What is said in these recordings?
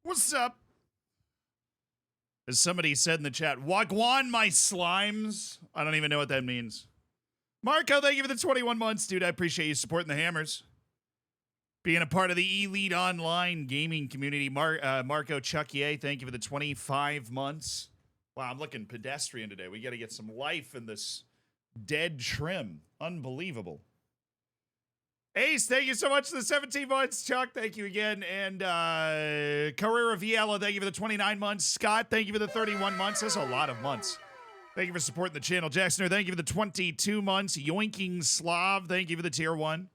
What's up? As somebody said in the chat, Wagwan my slimes. I don't even know what that means. Marco, thank you for the 21 months, dude. I appreciate you supporting the Hammers. Being a part of the Elite Online gaming community. Marco Chuckier, thank you for the 25 months. Wow, I'm looking pedestrian today. We got to get some life in this dead trim. Unbelievable. Ace, thank you so much for the 17 months. Chuck, thank you again. And Carrera Viella, thank you for the 29 months. Scott, thank you for the 31 months. That's a lot of months. Thank you for supporting the channel. Jacksoner, thank you for the 22 months. Yoinking Slav, thank you for the tier 1.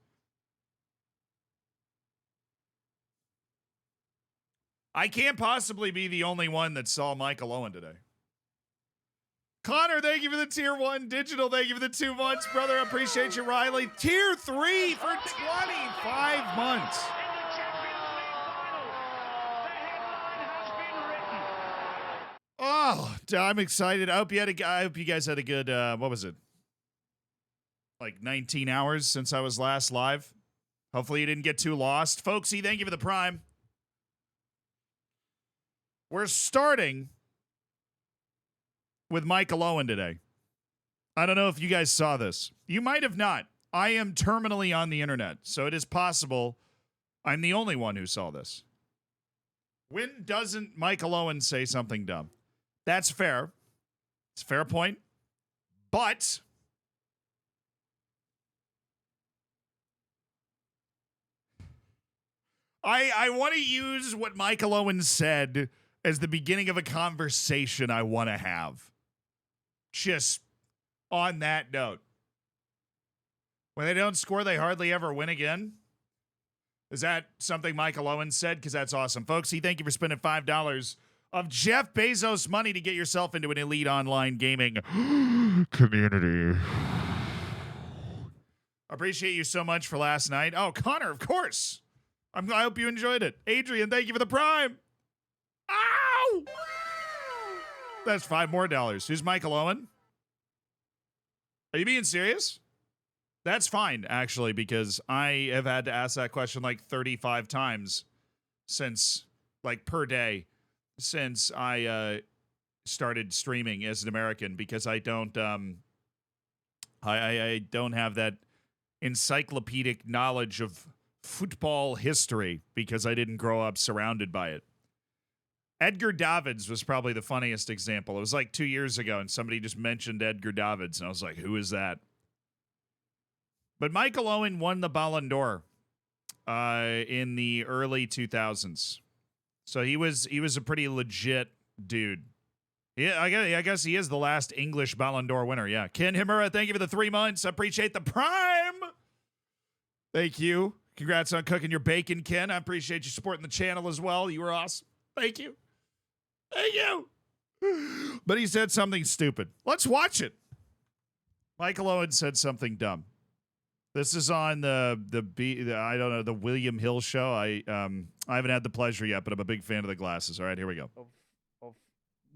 I can't possibly be the only one that saw Michael Owen today. Connor, thank you for the tier 1. Digital, thank you for the 2 months. Brother, I appreciate you. Riley, tier 3 for 25 months. Oh, I'm excited. I hope you guys had a good, what was it? Like 19 hours since I was last live. Hopefully you didn't get too lost. Folksy, thank you for the prime. We're starting with Michael Owen today. I don't know if you guys saw this. You might have not. I am terminally on the internet, so it is possible I'm the only one who saw this. When doesn't Michael Owen say something dumb? That's fair. It's a fair point. But I want to use what Michael Owen said as the beginning of a conversation I want to have. Just on that note. When they don't score, they hardly ever win again. Is that something Michael Owen said? Because that's awesome. Folks, thank you for spending $5 of Jeff Bezos' money to get yourself into an elite online gaming community. I appreciate you so much for last night. Oh, Connor, of course. I hope you enjoyed it. Adrian, thank you for the prime. Ow! That's $5 more. Who's Michael Owen? Are you being serious? That's fine, actually, because I have had to ask that question like 35 times since, like, per day, since I started streaming as an American, because I don't I don't have that encyclopedic knowledge of football history because I didn't grow up surrounded by it. Edgar Davids was probably the funniest example. It was like 2 years ago, and somebody just mentioned Edgar Davids, and I was like, who is that? But Michael Owen won the Ballon d'Or in the early 2000s. So he was a pretty legit dude. Yeah, I guess he is the last English Ballon d'Or winner. Yeah. Ken Himura, thank you for the 3 months. I appreciate the prime. Thank you. Congrats on cooking your bacon, Ken. I appreciate you supporting the channel as well. You were awesome. Thank you. Thank you. But he said something stupid. Let's watch it. Michael Owen said something dumb. This is on the William Hill show. I haven't had the pleasure yet, but I'm a big fan of the glasses. All right, here we go. Of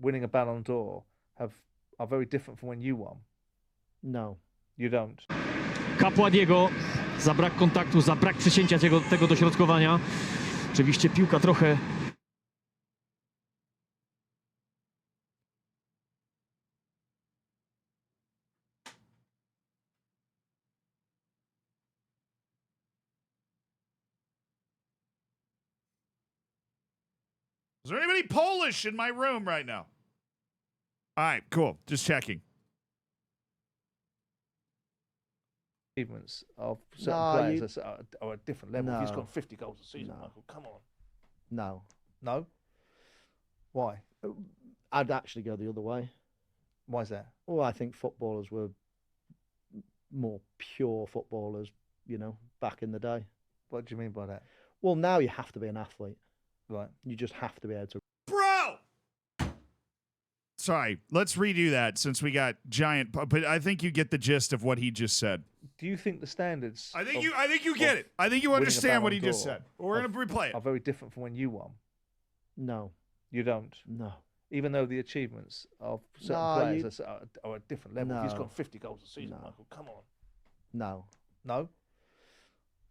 winning a Ballon d'Or are very different from when you won. No. You don't. Kapłaniego za brak kontaktu, za brak przycięcia tego dośrodkowania. Oczywiście piłka trochę. Is there anybody Polish in my room right now? All right, cool. Just checking. Achievements of certain players are at different levels. No. He's got 50 goals a season, No. Michael. Come on. No. No? Why? I'd actually go the other way. Why is that? Well, I think footballers were more pure footballers, back in the day. What do you mean by that? Well, now you have to be an athlete. Right. You just have to be able to. Bro! Sorry, let's redo that since we got giant. But I think you get the gist of what he just said. Do you think the standards? I think you get it. I think you understand what he just said. We're going to replay it. Are very different from when you won. No. You don't. No. Even though the achievements of certain players are at different levels. He's got 50 goals a season, Michael. Come on. No. No.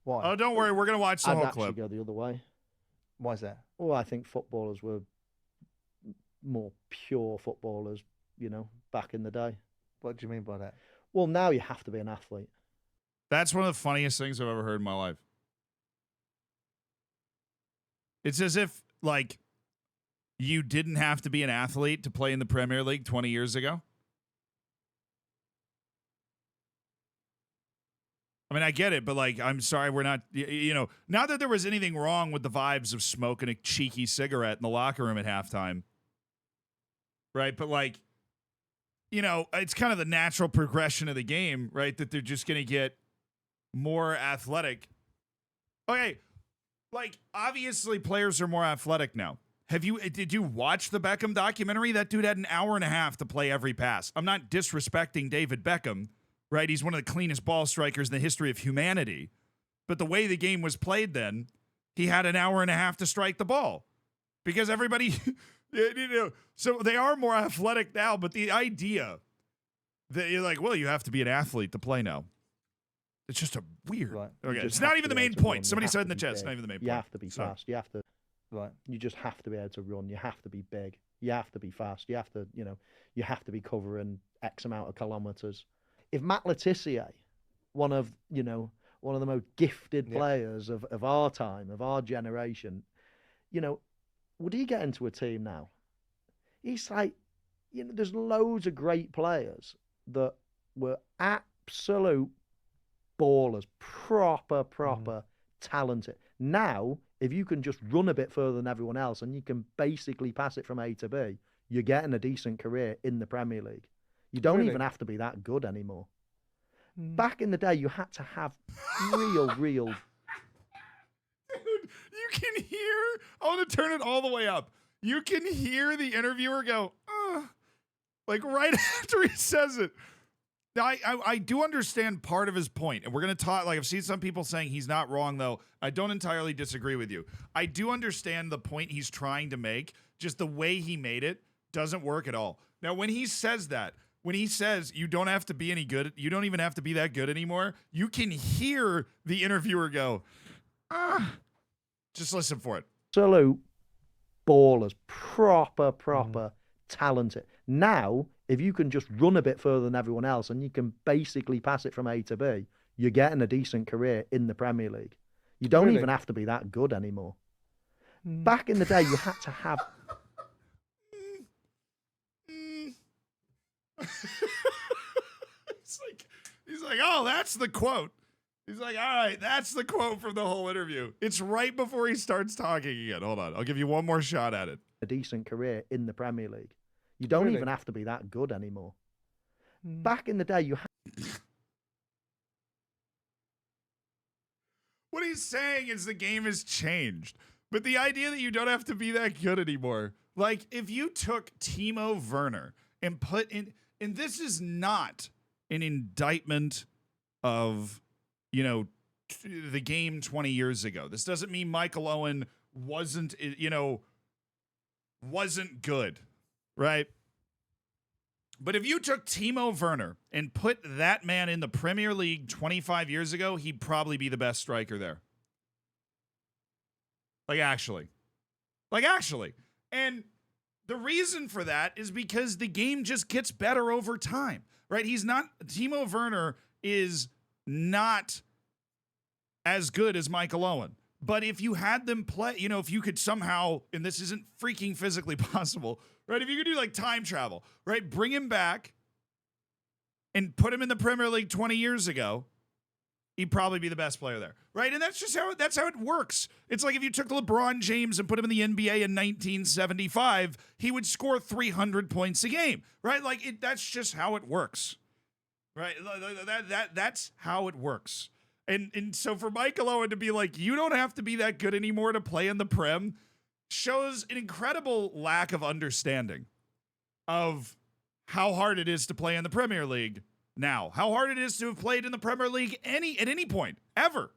Why? Oh, don't worry. We're going to watch the whole I'd actually clip. go the other way. Why is that? Well, I think footballers were more pure footballers, you know, back in the day. What do you mean by that? Well, now you have to be an athlete. That's one of the funniest things I've ever heard in my life. It's as if, like, you didn't have to be an athlete to play in the Premier League 20 years ago. I mean, I get it, but, like, I'm sorry we're not, you know, not that there was anything wrong with the vibes of smoking a cheeky cigarette in the locker room at halftime. Right? But, like, you know, it's kind of the natural progression of the game, right? That they're just going to get more athletic. Okay. Like, obviously players are more athletic now. Did you watch the Beckham documentary? That dude had an hour and a half to play every pass. I'm not disrespecting David Beckham, right? He's one of the cleanest ball strikers in the history of humanity. But the way the game was played then, he had an hour and a half to strike the ball. Because everybody, you know, so they are more athletic now, but the idea that you're like, well, you have to be an athlete to play now. It's just a weird. Right. Okay, it's not even the main point. Somebody said in the chat, it's not even the main point. You have to be fast. You have to. Right. You just have to be able to run. You have to be big. You have to be fast. You have to, you know, you have to be covering X amount of kilometers. If Matt Letizia, one of the most gifted players of our time, of our generation, you know, would he get into a team now? He's like, you know, there's loads of great players that were absolute ballers, proper talented. Now, if you can just run a bit further than everyone else and you can basically pass it from A to B, you're getting a decent career in the Premier League. You don't even have to be that good anymore. Back in the day, you had to have real. Dude, you can hear, I want to turn it all the way up. You can hear the interviewer go, like right after he says it. Now, I do understand part of his point, and we're going to talk, like I've seen some people saying he's not wrong, though. I don't entirely disagree with you. I do understand the point he's trying to make, just the way he made it doesn't work at all. Now, when he says that, when he says you don't have to be any good, you don't even have to be that good anymore, you can hear the interviewer go, just listen for it. Absolute ballers, proper talented. Now, if you can just run a bit further than everyone else and you can basically pass it from A to B, you're getting a decent career in the Premier League. You don't even have to be that good anymore. Back in the day, you had to have... He's like, oh, that's the quote. He's like, all right, that's the quote from the whole interview. It's right before he starts talking again. Hold on. I'll give you one more shot at it. A decent career in the Premier League. You don't even have to be that good anymore. Back in the day, you had... What he's saying is the game has changed. But the idea that you don't have to be that good anymore. Like, if you took Timo Werner and put in... And this is not an indictment of, you know, the game 20 years ago. This doesn't mean Michael Owen wasn't, you know, wasn't good, right? But if you took Timo Werner and put that man in the Premier League 25 years ago, he'd probably be the best striker there. Like, actually. And the reason for that is because the game just gets better over time, right? Timo Werner is not as good as Michael Owen. But if you had them play, you know, if you could somehow, and this isn't freaking physically possible, right? If you could do like time travel, right? Bring him back and put him in the Premier League 20 years ago, he'd probably be the best player there, right? And that's just how it works. It's like if you took LeBron James and put him in the NBA in 1975, he would score 300 points a game, right? Like that's just how it works, right? That's how it works. And so for Michael Owen to be like, you don't have to be that good anymore to play in the Prem, shows an incredible lack of understanding of how hard it is to play in the Premier League now. How hard it is to have played in the Premier League at any point, ever.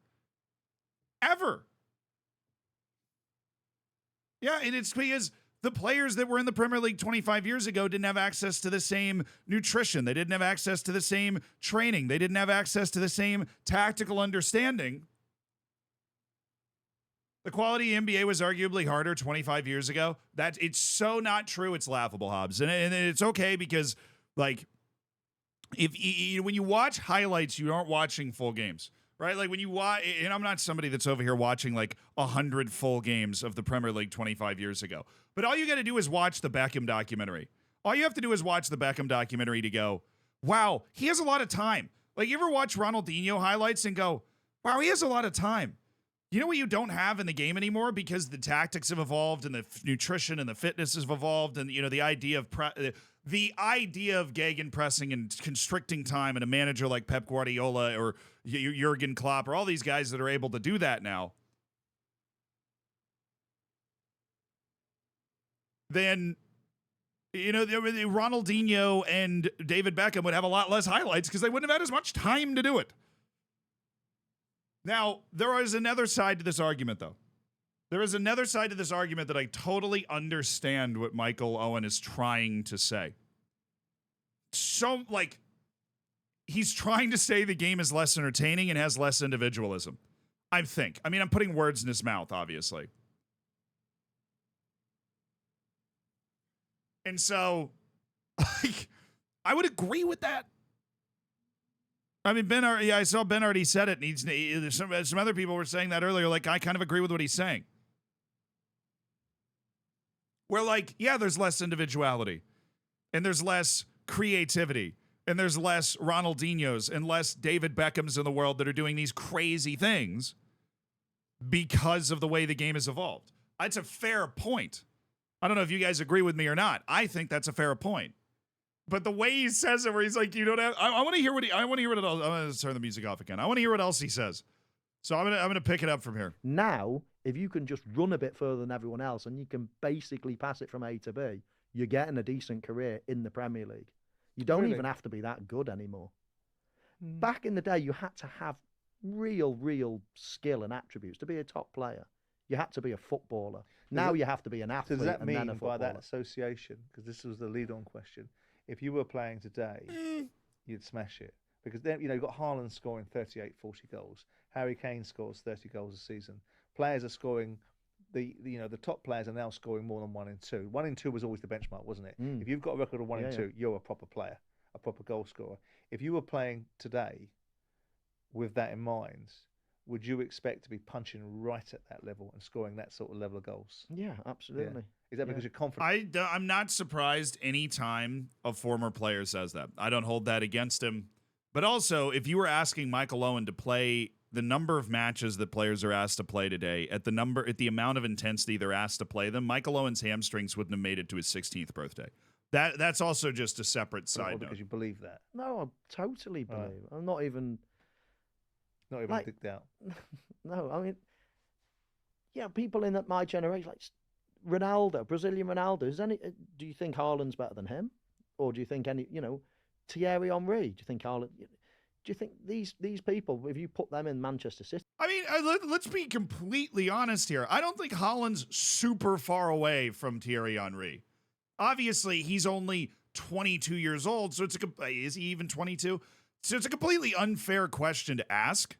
Yeah, and it's because the players that were in the Premier League 25 years ago didn't have access to the same nutrition. They didn't have access to the same training. They didn't have access to the same tactical understanding The quality of the NBA was arguably harder 25 years ago. It's so not true. It's laughable, Hobbs. And it's okay because, like, when you watch highlights, you aren't watching full games, right? Like when you watch, and I'm not somebody that's over here watching like 100 full games of the Premier League 25 years ago. But all you got to do is watch the Beckham documentary. All you have to do is watch the Beckham documentary to go, wow, he has a lot of time. Like, you ever watch Ronaldinho highlights and go, wow, he has a lot of time. You know what you don't have in the game anymore because the tactics have evolved and the nutrition and the fitness have evolved, and the idea of gegenpressing and constricting time, and a manager like Pep Guardiola or Jurgen Klopp or all these guys that are able to do that now. Then Ronaldinho and David Beckham would have a lot less highlights because they wouldn't have had as much time to do it. Now, there is another side to this argument, though. There is another side to this argument that I totally understand what Michael Owen is trying to say. So, like, he's trying to say the game is less entertaining and has less individualism. I think. I mean, I'm putting words in his mouth, obviously. And so, like, I would agree with that. I mean, I saw Ben already said it. And some other people were saying that earlier. Like, I kind of agree with what he's saying. Where, like, yeah, there's less individuality, and there's less creativity, and there's less Ronaldinhos and less David Beckhams in the world that are doing these crazy things because of the way the game has evolved. That's a fair point. I don't know if you guys agree with me or not. I think that's a fair point. But the way he says it, where he's like, you don't have, I want to hear what else. I'm going to turn the music off again. I want to hear what else he says. So I'm going to pick it up from here. Now, if you can just run a bit further than everyone else and you can basically pass it from A to B, you're getting a decent career in the Premier League. You don't even have to be that good anymore. Back in the day, you had to have real skill and attributes to be a top player. You had to be a footballer. Now you have to be an athlete. Does that and mean then a by footballer. that association, because this was the lead-on question, if you were playing today, you'd smash it? Because then, you've got Haaland scoring 38, 40 goals. Harry Kane scores 30 goals a season. Players are scoring, the top players are now scoring more than 1 in 2. 1 in 2 was always the benchmark, wasn't it? If you've got a record of 1 in 2, you're a proper player, a proper goal scorer. If you were playing today with that in mind, would you expect to be punching right at that level and scoring that sort of level of goals? Yeah, absolutely. Yeah. Is that because you're confident? I'm not surprised any time a former player says that. I don't hold that against him. But also, if you were asking Michael Owen to play the number of matches that players are asked to play today, at the amount of intensity they're asked to play them, Michael Owen's hamstrings wouldn't have made it to his 16th birthday. That's also just a separate side note. Because you believe that? No, I totally believe. I'm not even digged out. No, I mean, people in my generation, like Ronaldo, Brazilian Ronaldo. Do you think Haaland's better than him, or do you think Thierry Henry? Do you think Haaland? Do you think these people, if you put them in Manchester City? I mean, let's be completely honest here. I don't think Haaland's super far away from Thierry Henry. Obviously, he's only 22 years old, so is he even 22? So it's a completely unfair question to ask,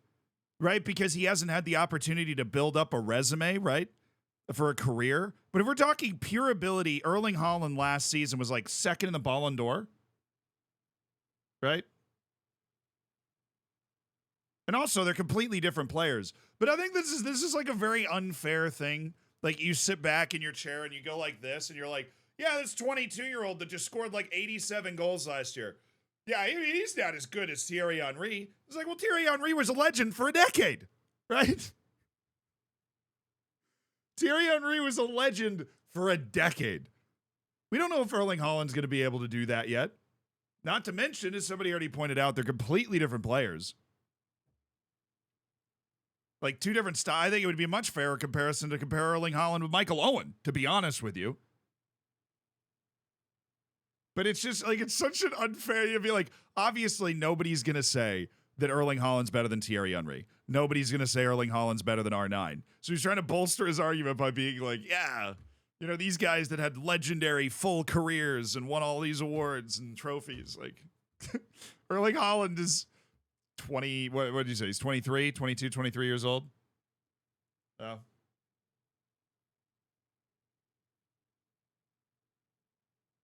right? Because he hasn't had the opportunity to build up a resume, right, for a career. But if we're talking pure ability, Erling Haaland last season was like second in the Ballon d'Or, right? And also, they're completely different players. But I think this is like a very unfair thing. Like, you sit back in your chair and you go like this, and you're like, yeah, this 22-year-old that just scored like 87 goals last year. Yeah, he's not as good as Thierry Henry. It's like, well, Thierry Henry was a legend for a decade, right? Thierry Henry was a legend for a decade. We don't know if Erling Haaland's going to be able to do that yet. Not to mention, as somebody already pointed out, they're completely different players. Like, two different styles. I think it would be a much fairer comparison to compare Erling Haaland with Michael Owen, to be honest with you. But it's just like, it's such an unfair, you'd be like, obviously nobody's going to say that Erling Haaland's better than Thierry Henry. Nobody's going to say Erling Haaland's better than R9. So he's trying to bolster his argument by being like, yeah, these guys that had legendary full careers and won all these awards and trophies. Like, Erling Haaland is 20, what did you say? He's 23, 22, 23 years old? Oh.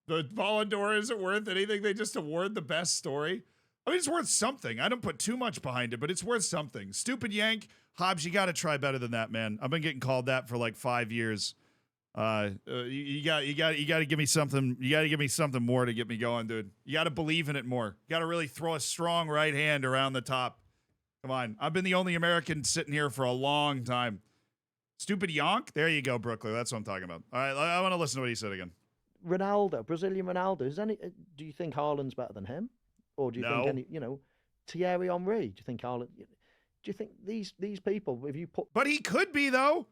The Ballon d'Or isn't worth anything. They just award the best story. I mean, it's worth something. I don't put too much behind it, but it's worth something. Stupid Yank. Hobbs, you got to try better than that, man. I've been getting called that for like 5 years. You got to give me something. You got to give me something more to get me going, dude. You got to believe in it more. You got to really throw a strong right hand around the top. Come on. I've been the only American sitting here for a long time. Stupid Yonk. There you go, Brooklyn. That's what I'm talking about. All right, I want to listen to what he said again. Ronaldo, Brazilian Ronaldo. Do you think Haaland's better than him, or do you think Thierry Henry? Do you think Haaland? Do you think these people? If you put, but he could be though.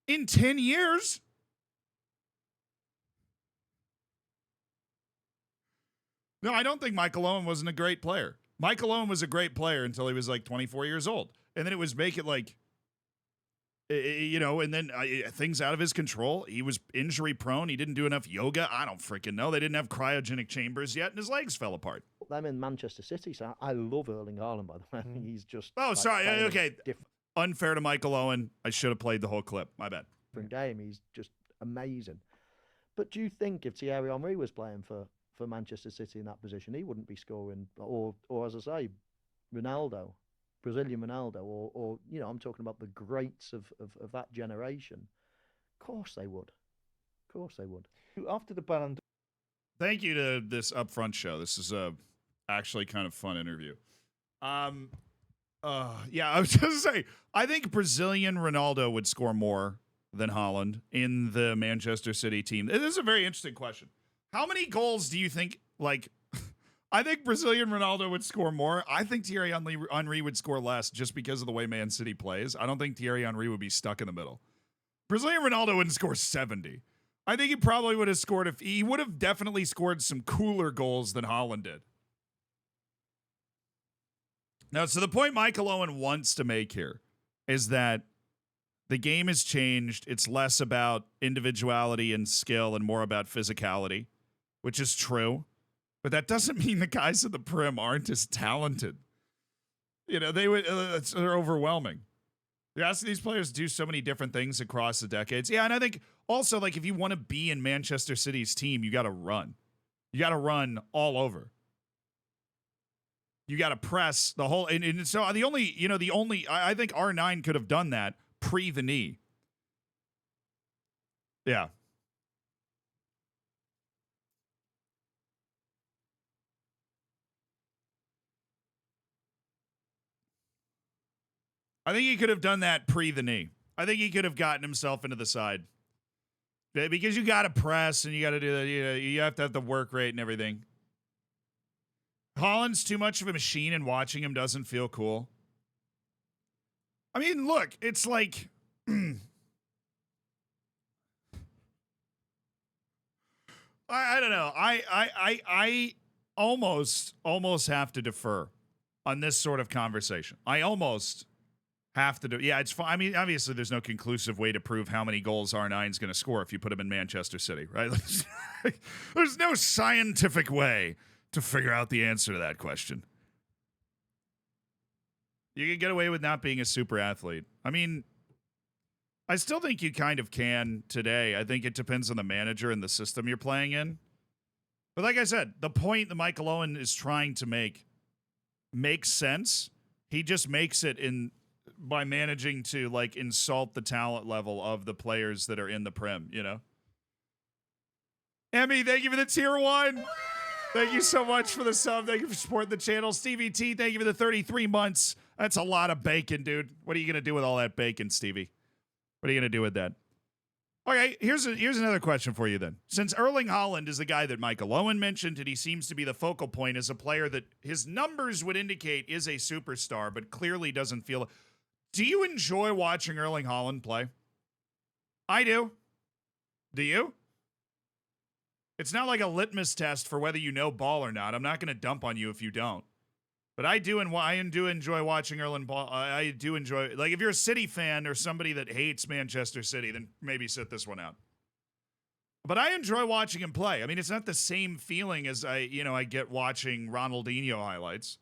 In 10 years. No, I don't think Michael Owen wasn't a great player. Michael Owen was a great player until he was like 24 years old. And then it was make it like, and then things out of his control. He was injury prone. He didn't do enough yoga. I don't freaking know. They didn't have cryogenic chambers yet, and his legs fell apart. Them in Manchester City, so I love Erling Haaland, by the way. I think he's just... Oh, sorry. Okay. Unfair to Michael Owen. I should have played the whole clip. My bad. Game, he's just amazing. But do you think if Thierry Henry was playing for Manchester City in that position, he wouldn't be scoring, or as I say, Ronaldo, Brazilian Ronaldo, or I'm talking about the greats of that generation? Of course they would. Of course they would. After the Ballon d'Or. Thank you to this upfront show. This is actually kind of fun interview. I was just gonna say, I think Brazilian Ronaldo would score more than Haaland in the Manchester City team. This is a very interesting question. How many goals do you think, I think Brazilian Ronaldo would score more. I think Thierry Henry would score less just because of the way Man City plays. I don't think Thierry Henry would be stuck in the middle. Brazilian Ronaldo wouldn't score 70. I think he probably would have scored, he would have definitely scored some cooler goals than Haaland did. Now, so the point Michael Owen wants to make here is that the game has changed. It's less about individuality and skill and more about physicality, which is true. But that doesn't mean the guys at the Prim aren't as talented. They're overwhelming. You're asking these players to do so many different things across the decades. Yeah, and I think also, if you want to be in Manchester City's team, you got to run. You got to run all over. You got to press the whole. And so I think R9 could have done that pre the knee. Yeah. I think he could have done that pre the knee. I think he could have gotten himself into the side. Because you got to press and you got to do that. You have to have the work rate and everything. Haaland's too much of a machine and watching him doesn't feel cool. I mean, look, it's like... I don't know. I almost have to defer on this sort of conversation. I almost have to do. Yeah, it's fine. I mean, obviously, there's no conclusive way to prove how many goals R9 is going to score if you put him in Manchester City, right? There's no scientific way to figure out the answer to that question. You can get away with not being a super athlete. I mean, I still think you kind of can today. I think it depends on the manager and the system you're playing in. But like I said, the point that Michael Owen is trying to make makes sense. He just makes it by managing to insult the talent level of the players that are in the Prem, Emmy, thank you for the tier 1. Thank you so much for the sub. Thank you for supporting the channel. Stevie T, thank you for the 33 months. That's a lot of bacon, dude. What are you going to do with all that bacon, Stevie? What are you going to do with that? Okay, here's another question for you then. Since Erling Haaland is the guy that Michael Owen mentioned, and he seems to be the focal point as a player that his numbers would indicate is a superstar, but clearly doesn't feel... Do you enjoy watching Erling Haaland play? I do. Do you? It's not like a litmus test for whether you know ball or not. I'm not going to dump on you if you don't. But I do enjoy watching Erling ball. I do enjoy, if you're a City fan or somebody that hates Manchester City, then maybe sit this one out. But I enjoy watching him play. I mean, it's not the same feeling as I get watching Ronaldinho highlights.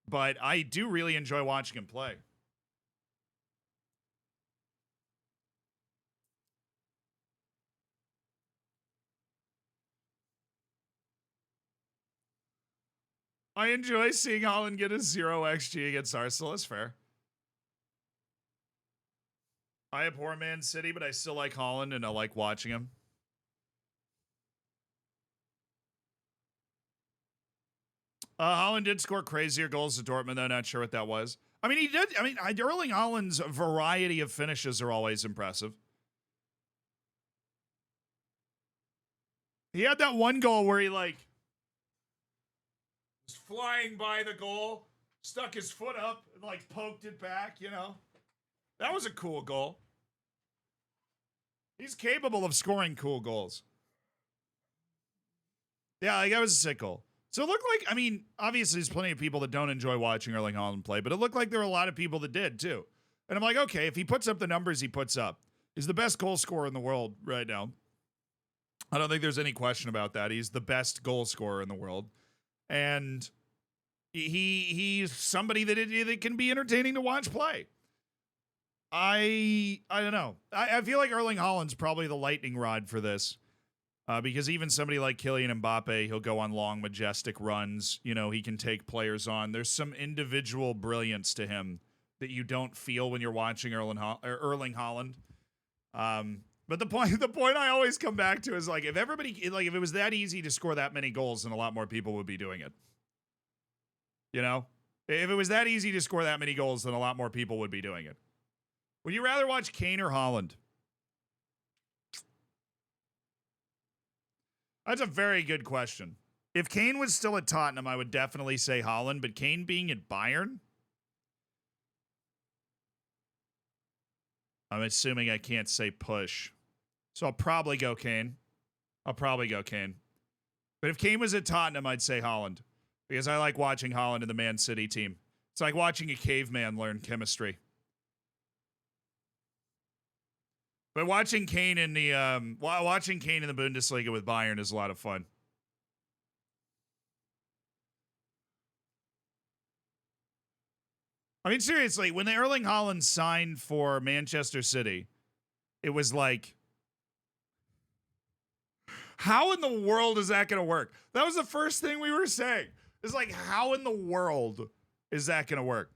But I do really enjoy watching him play. I enjoy seeing Haaland get a 0 XG against Arsenal. That's fair. I abhor Man City, but I still like Haaland and I like watching him. Haaland did score crazier goals at Dortmund, though. Not sure what that was. I mean, he did. I mean, Erling Haaland's variety of finishes are always impressive. He had that one goal where he, like, was flying by the goal, stuck his foot up, and, like, poked it back, you know? That was a cool goal. He's capable of scoring cool goals. Yeah, like, that was a sick goal. So it looked like, I mean, obviously there's plenty of people that don't enjoy watching Erling Haaland play, but it looked like there were a lot of people that did, too. And I'm like, okay, if he puts up the numbers he puts up, he's the best goal scorer in the world right now. I don't think there's any question about that. He's the best goal scorer in the world. And he's somebody that can be entertaining to watch play. I don't know. I feel like Erling Haaland's probably the lightning rod for this. Because even somebody like Kylian Mbappe, he'll go on long, majestic runs. You know, he can take players on. There's some individual brilliance to him that you don't feel when you're watching Erling Haaland. But the point I always come back to is, like, if it was that easy to score that many goals, then a lot more people would be doing it. You know? If it was that easy to score that many goals, then a lot more people would be doing it. Would you rather watch Kane or Haaland? That's a very good question. If Kane was still at Tottenham, I would definitely say Haaland, but Kane being at Bayern? I'm assuming I can't say push. So I'll probably go Kane. But if Kane was at Tottenham, I'd say Haaland. Because I like watching Haaland in the Man City team. It's like watching a caveman learn chemistry. But watching Kane in the Bundesliga with Bayern is a lot of fun. I mean, seriously, when the Erling Haaland signed for Manchester City, it was like, how in the world is that going to work? That was the first thing we were saying. It's like, how in the world is that going to work?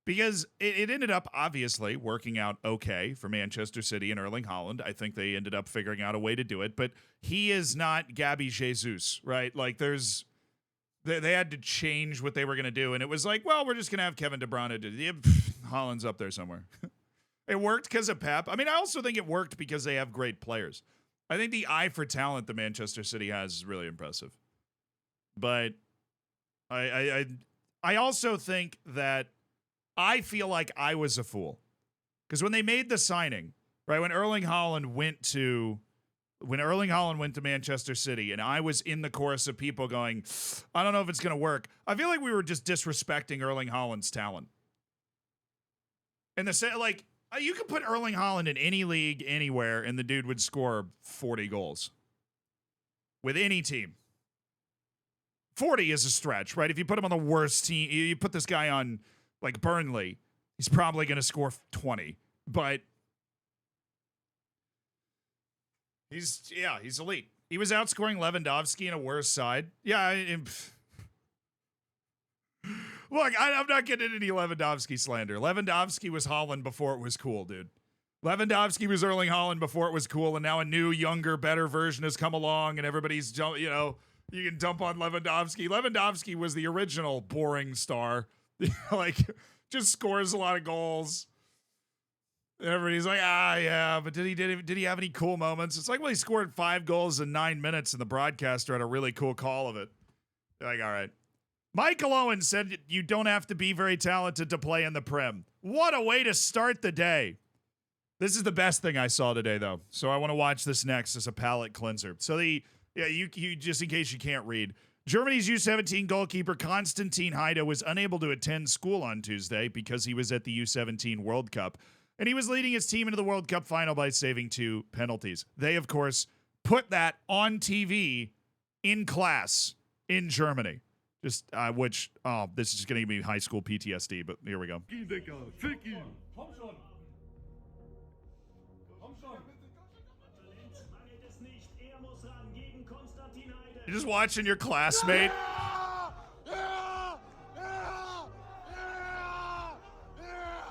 Because it ended up, obviously, working out okay for Manchester City and Erling Haaland. I think they ended up figuring out a way to do it. But he is not Gabby Jesus, right? Like, they had to change what they were going to do. And it was like, well, we're just going to have Kevin De Bruyne do it. Haaland's up there somewhere. It worked because of Pep. I mean, I also think it worked because they have great players. I think the eye for talent that Manchester City has is really impressive. But I also think that I feel like I was a fool. Because when they made the signing, right, when Erling Haaland went to Manchester City, and I was in the chorus of people going, I don't know if it's going to work, I feel like we were just disrespecting Erling Haaland's talent. And you could put Erling Haaland in any league, anywhere, and the dude would score 40 goals. With any team. 40 is a stretch, right? If you put him on the worst team, you put this guy on, like, Burnley, he's probably going to score 20. But he's elite. He was outscoring Lewandowski in a worse side. Yeah. Look, I'm not getting any Lewandowski slander. Lewandowski was Haaland before it was cool, dude. Lewandowski was Erling Haaland before it was cool, and now a new, younger, better version has come along, and everybody's, you know, you can dump on Lewandowski. Lewandowski was the original boring star. Like, just scores a lot of goals. Everybody's like, yeah, but did he have any cool moments? It's like, well, he scored 5 goals in 9 minutes, and the broadcaster had a really cool call of it. You're like, all right. Michael Owen said you don't have to be very talented to play in the Prem. What a way to start the day. This is the best thing I saw today, though. So I want to watch this next as a palate cleanser. So you just in case you can't read, Germany's U17 goalkeeper Konstantin Heide was unable to attend school on Tuesday because he was at the U17 World Cup. And he was leading his team into the World Cup final by saving 2 penalties. They, of course, put that on TV in class in Germany. This is going to give me high school PTSD, but here we go. You're just watching your classmate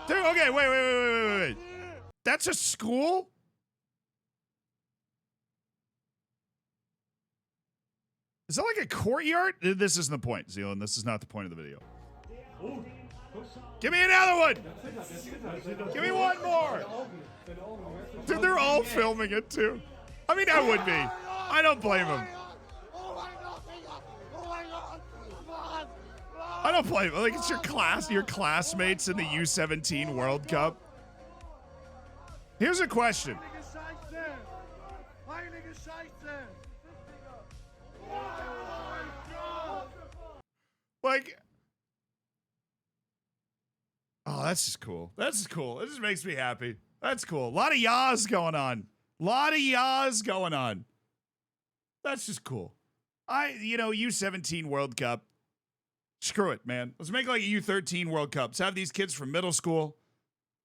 Dude, okay, wait. That's a school? Is that like a courtyard? This isn't the point, Zealand. This is not the point of the video. Give me another one. Give me one more. Dude, they're all filming it too. I mean, that would be. I don't blame them. I don't blame them. Like, it's your classmates in the U17 World Cup. Here's a question. Like, oh, that's just cool. That's just cool. It just makes me happy. That's cool. A lot of yas going on. That's just cool. U17 World Cup. Screw it, man. Let's make like a U13 World Cup. Let's have these kids from middle school.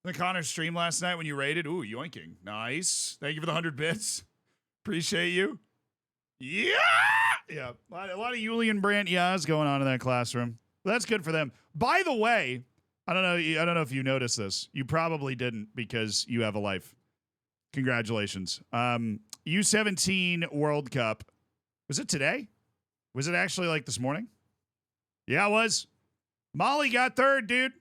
The Connor stream last night when you rated. Ooh, yoinking. Nice. Thank you for the 100 bits. Appreciate you. Yeah. Yeah. A lot of Julian Brandt yas going on in that classroom. That's good for them. By the way, I don't know if you noticed this. You probably didn't because you have a life. Congratulations. U17 World Cup. Was it today? Was it actually like this morning? Yeah, it was. Molly got third, dude.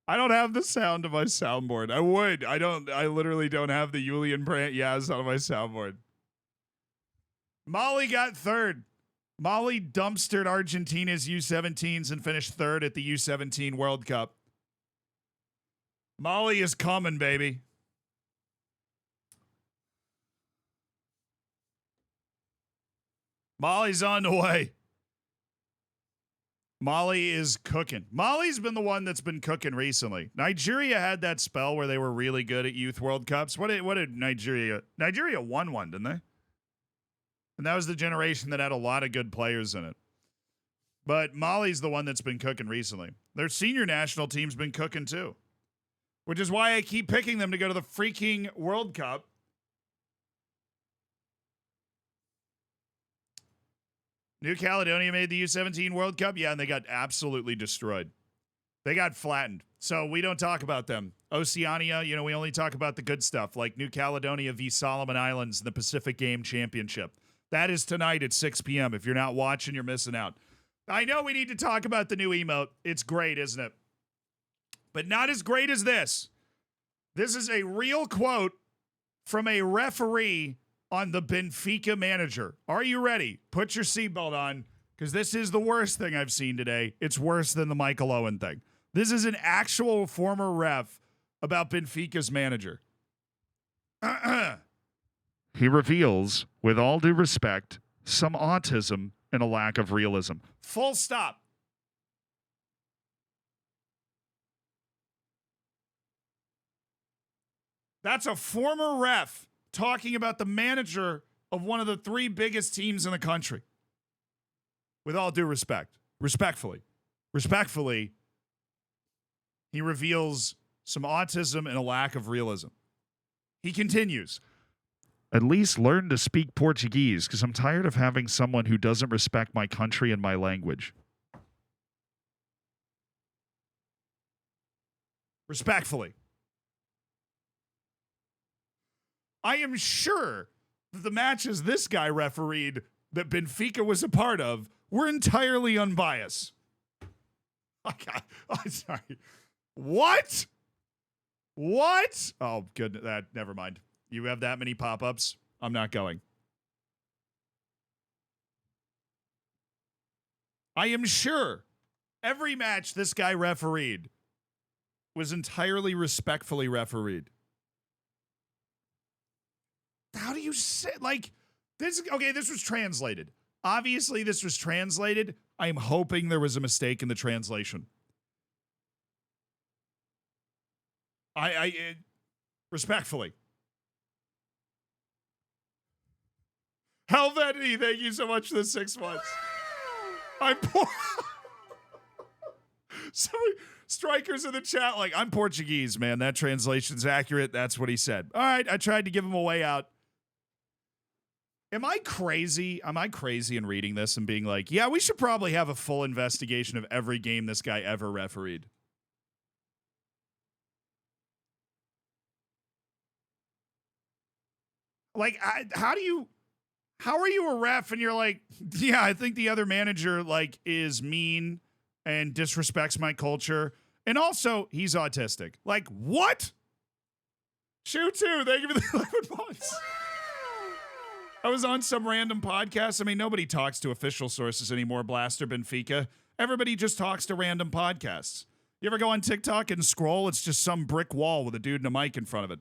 I don't have the sound of my soundboard. I would. I literally don't have the Julian Brandt Yaz on my soundboard. Molly got third. Molly dumpstered Argentina's U17s and finished third at the U17 World Cup. Molly is coming, baby. Molly's on the way. Molly is cooking. Molly's been the one that's been cooking recently. Nigeria had that spell where they were really good at Youth World Cups. What did Nigeria? Nigeria won one, didn't they? And that was the generation that had a lot of good players in it. But Molly's the one that's been cooking recently. Their senior national team's been cooking too. Which is why I keep picking them to go to the freaking World Cup. New Caledonia made the U17 World Cup. Yeah, and they got absolutely destroyed. They got flattened. So we don't talk about them. Oceania, we only talk about the good stuff, like New Caledonia v. Solomon Islands in the Pacific Game Championship. That is tonight at 6 p.m. If you're not watching, you're missing out. I know we need to talk about the new emote. It's great, isn't it? But not as great as this. This is a real quote from a referee on the Benfica manager. Are you ready? Put your seatbelt on, because this is the worst thing I've seen today. It's worse than the Michael Owen thing. This is an actual former ref about Benfica's manager. He reveals, with all due respect, some autism and a lack of realism. Full stop. That's a former ref talking about the manager of one of the three biggest teams in the country. With all due respect, respectfully, he reveals some autism and a lack of realism. He continues, "At least learn to speak Portuguese, because I'm tired of having someone who doesn't respect my country and my language." Respectfully. I am sure that the matches this guy refereed that Benfica was a part of were entirely unbiased. I'm sorry. What? Oh, good. Never mind. You have that many pop-ups? I'm not going. I am sure every match this guy refereed was entirely respectfully refereed. How do you say, this? Okay, this was translated. Obviously, this was translated. I'm hoping there was a mistake in the translation. Respectfully. Helvetti, thank you so much for the 6 months. I'm poor. Somebody, strikers in the chat, I'm Portuguese, man. That translation's accurate. That's what he said. All right, I tried to give him a way out. Am I crazy? Am I crazy in reading this and being like, yeah, we should probably have a full investigation of every game this guy ever refereed? Like, how are you a ref and you're like, yeah, I think the other manager like is mean and disrespects my culture, and also he's autistic. Like, what? Shoot too. Thank you for the 11 months. I was on some random podcast. I mean, nobody talks to official sources anymore, Blaster Benfica. Everybody just talks to random podcasts. You ever go on TikTok and scroll? It's just some brick wall with a dude and a mic in front of it.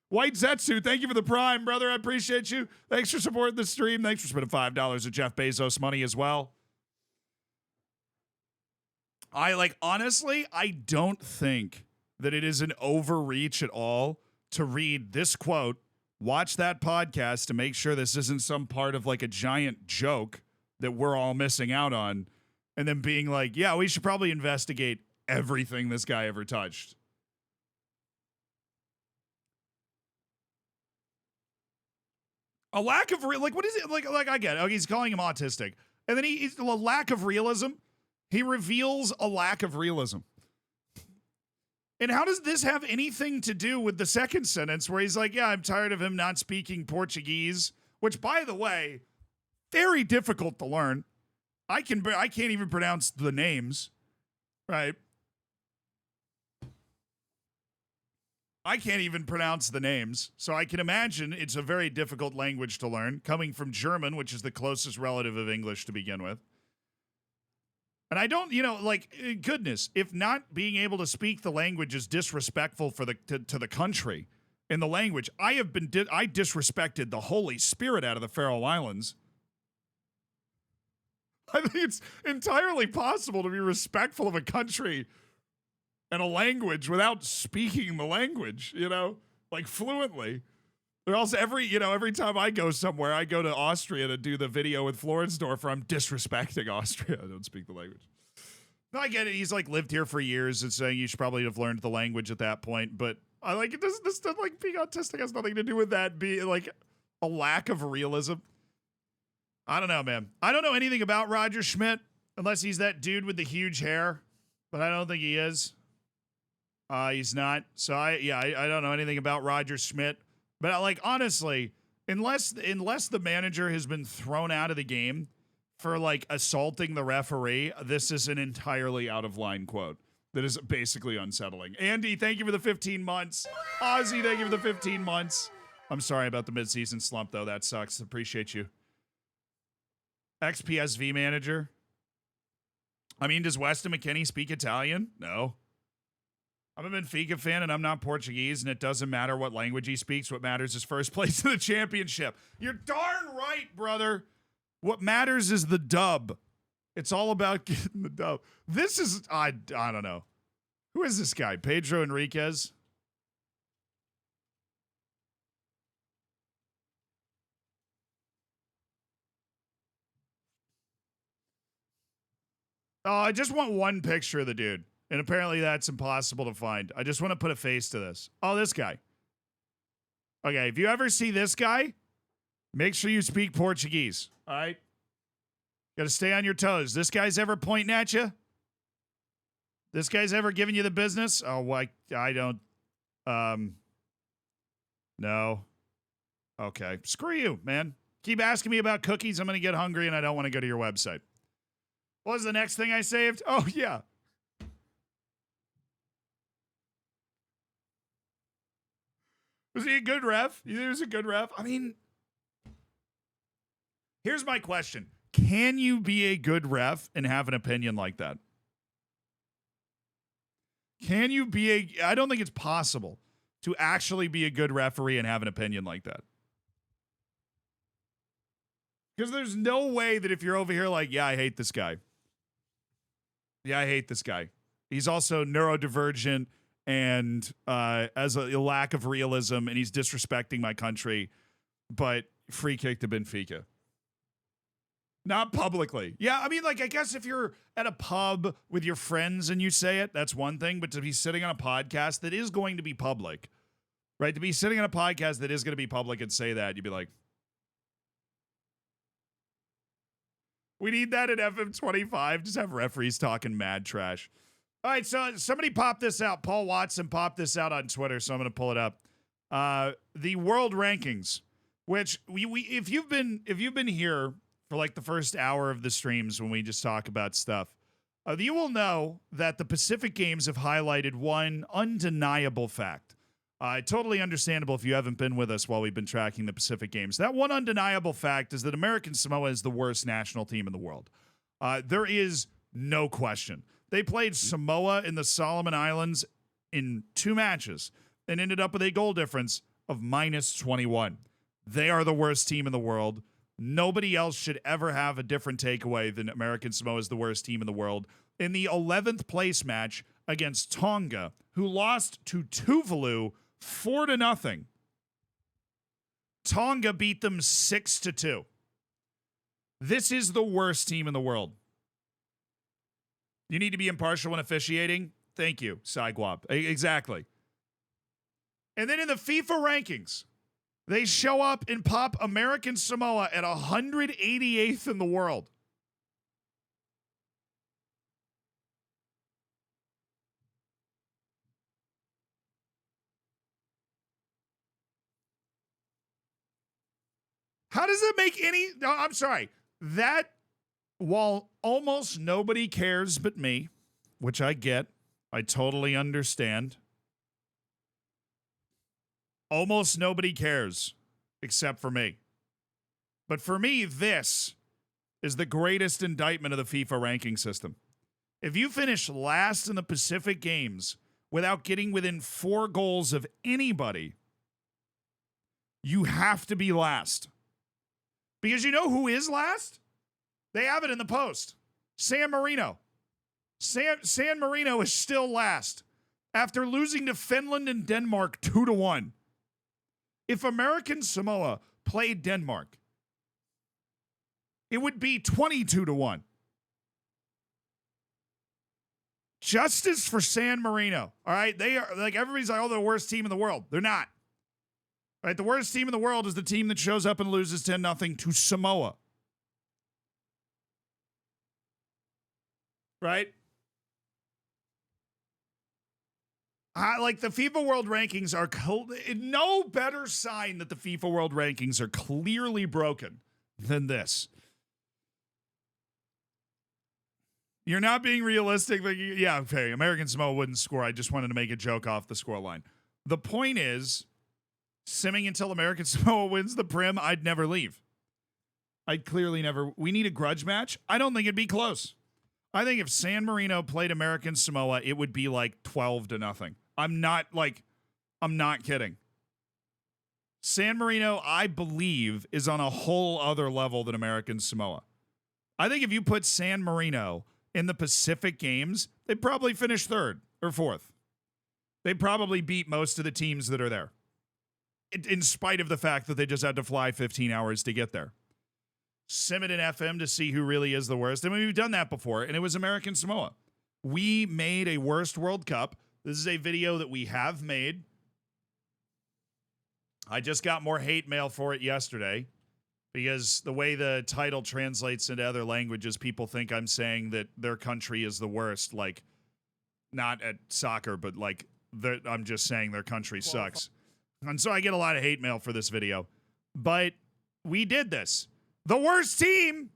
White Zetsu, thank you for the prime, brother. I appreciate you. Thanks for supporting the stream. Thanks for spending $5 of Jeff Bezos money as well. Honestly, I don't think that it is an overreach at all to read this quote, watch that podcast to make sure this isn't some part of like a giant joke that we're all missing out on, and then being like, yeah, we should probably investigate everything this guy ever touched. A lack of what is it? Like I get it. Okay, he's calling him autistic. And then he's a lack of realism. He reveals a lack of realism. And how does this have anything to do with the second sentence where he's like, yeah, I'm tired of him not speaking Portuguese, which, by the way, very difficult to learn. I can't even pronounce the names, right? I can't even pronounce the names, so I can imagine it's a very difficult language to learn, coming from German, which is the closest relative of English to begin with. And I don't, goodness, if not being able to speak the language is disrespectful for to the country in the language, I disrespected the Holy Spirit out of the Faroe Islands. I think it's entirely possible to be respectful of a country and a language without speaking the language, fluently. Or else every time I go somewhere, I go to Austria to do the video with Florensdorfer, I'm disrespecting Austria. I don't speak the language. No, I get it. He's lived here for years and saying you should probably have learned the language at that point. But I it doesn't, this stuff being autistic has nothing to do with that being a lack of realism. I don't know, man. I don't know anything about Roger Schmidt unless he's that dude with the huge hair, but I don't think he is. He's not. So I don't know anything about Roger Schmidt. But honestly, unless the manager has been thrown out of the game for assaulting the referee, this is an entirely out of line quote that is basically unsettling. Andy, thank you for the 15 months. Ozzy, thank you for the 15 months. I'm sorry about the midseason slump though. That sucks. Appreciate you. XPSV manager. I mean, does Weston McKennie speak Italian? No. I'm a Benfica fan, and I'm not Portuguese, and it doesn't matter what language he speaks. What matters is first place in the championship. You're darn right, brother. What matters is the dub. It's all about getting the dub. This is, I don't know. Who is this guy? Pedro Enriquez? Oh, I just want one picture of the dude. And apparently that's impossible to find. I just want to put a face to this. Oh, this guy. Okay, if you ever see this guy, make sure you speak Portuguese. All right? Got to stay on your toes. This guy's ever pointing at you? This guy's ever giving you the business? Oh, I don't. No. Okay. Screw you, man. Keep asking me about cookies. I'm going to get hungry and I don't want to go to your website. What was the next thing I saved? Oh, yeah. Was he a good ref? You think he was a good ref? I mean, here's my question. Can you be a good ref and have an opinion like that? Can you be I don't think it's possible to actually be a good referee and have an opinion like that. Because there's no way that if you're over here yeah, I hate this guy. Yeah, I hate this guy. He's also neurodivergent and as a lack of realism, and he's disrespecting my country, but free kick to Benfica. Not publicly. Yeah, I mean, I guess if you're at a pub with your friends and you say it, that's one thing, but to be sitting on a podcast that is going to be public, right? To be sitting on a podcast that is going to be public and say that, you'd be like, We need that at FM25. Just have referees talking mad trash. All right, so somebody popped this out. Paul Watson popped this out on Twitter, so I'm going to pull it up. The world rankings, which we if you've been here for like the first hour of the streams when we just talk about stuff, you will know that the Pacific Games have highlighted one undeniable fact. Totally understandable if you haven't been with us while we've been tracking the Pacific Games. That one undeniable fact is that American Samoa is the worst national team in the world. There is no question. They played Samoa in the Solomon Islands in 2 matches and ended up with a goal difference of -21. They are the worst team in the world. Nobody else should ever have a different takeaway than American Samoa is the worst team in the world. In the 11th place match against Tonga, who lost to Tuvalu 4-0. Tonga beat them 6-2. This is the worst team in the world. You need to be impartial when officiating? Thank you, Saiguab. Exactly. And then in the FIFA rankings, they show up and pop American Samoa at 188th in the world. How does it make any... No, I'm sorry. That, while almost nobody cares but me, which I get, I totally understand. Almost nobody cares except for me. But for me, this is the greatest indictment of the FIFA ranking system. If you finish last in the Pacific Games without getting within 4 goals of anybody, you have to be last. Because you know who is last? They have it in the post. San Marino. San Marino is still last after losing to Finland and Denmark 2-1. If American Samoa played Denmark, it would be 22-1. Justice for San Marino. All right. They are like, everybody's like, oh, they're the worst team in the world. They're not. All right. The worst team in the world is the team that shows up and loses 10-0 to Samoa. Right? Like the FIFA World Rankings are no better sign that the FIFA World Rankings are clearly broken than this. You're not being realistic. Like, yeah, okay, American Samoa wouldn't score. I just wanted to make a joke off the scoreline. The point is, simming until American Samoa wins the Prim, I'd never leave. I'd clearly never. We need a grudge match. I don't think it'd be close. I think if San Marino played American Samoa, it would be like 12-0. I'm not kidding. San Marino, I believe, is on a whole other level than American Samoa. I think if you put San Marino in the Pacific Games, they'd probably finish 3rd or 4th. They'd probably beat most of the teams that are there, in spite of the fact that they just had to fly 15 hours to get there. Sim it in FM to see who really is the worst. I mean, we've done that before, and it was American Samoa. We made a worst World Cup. This is a video that we have made. I just got more hate mail for it yesterday because the way the title translates into other languages, people think I'm saying that their country is the worst. Like, not at soccer, but like, I'm just saying their country sucks. And so I get a lot of hate mail for this video. But we did this. The worst team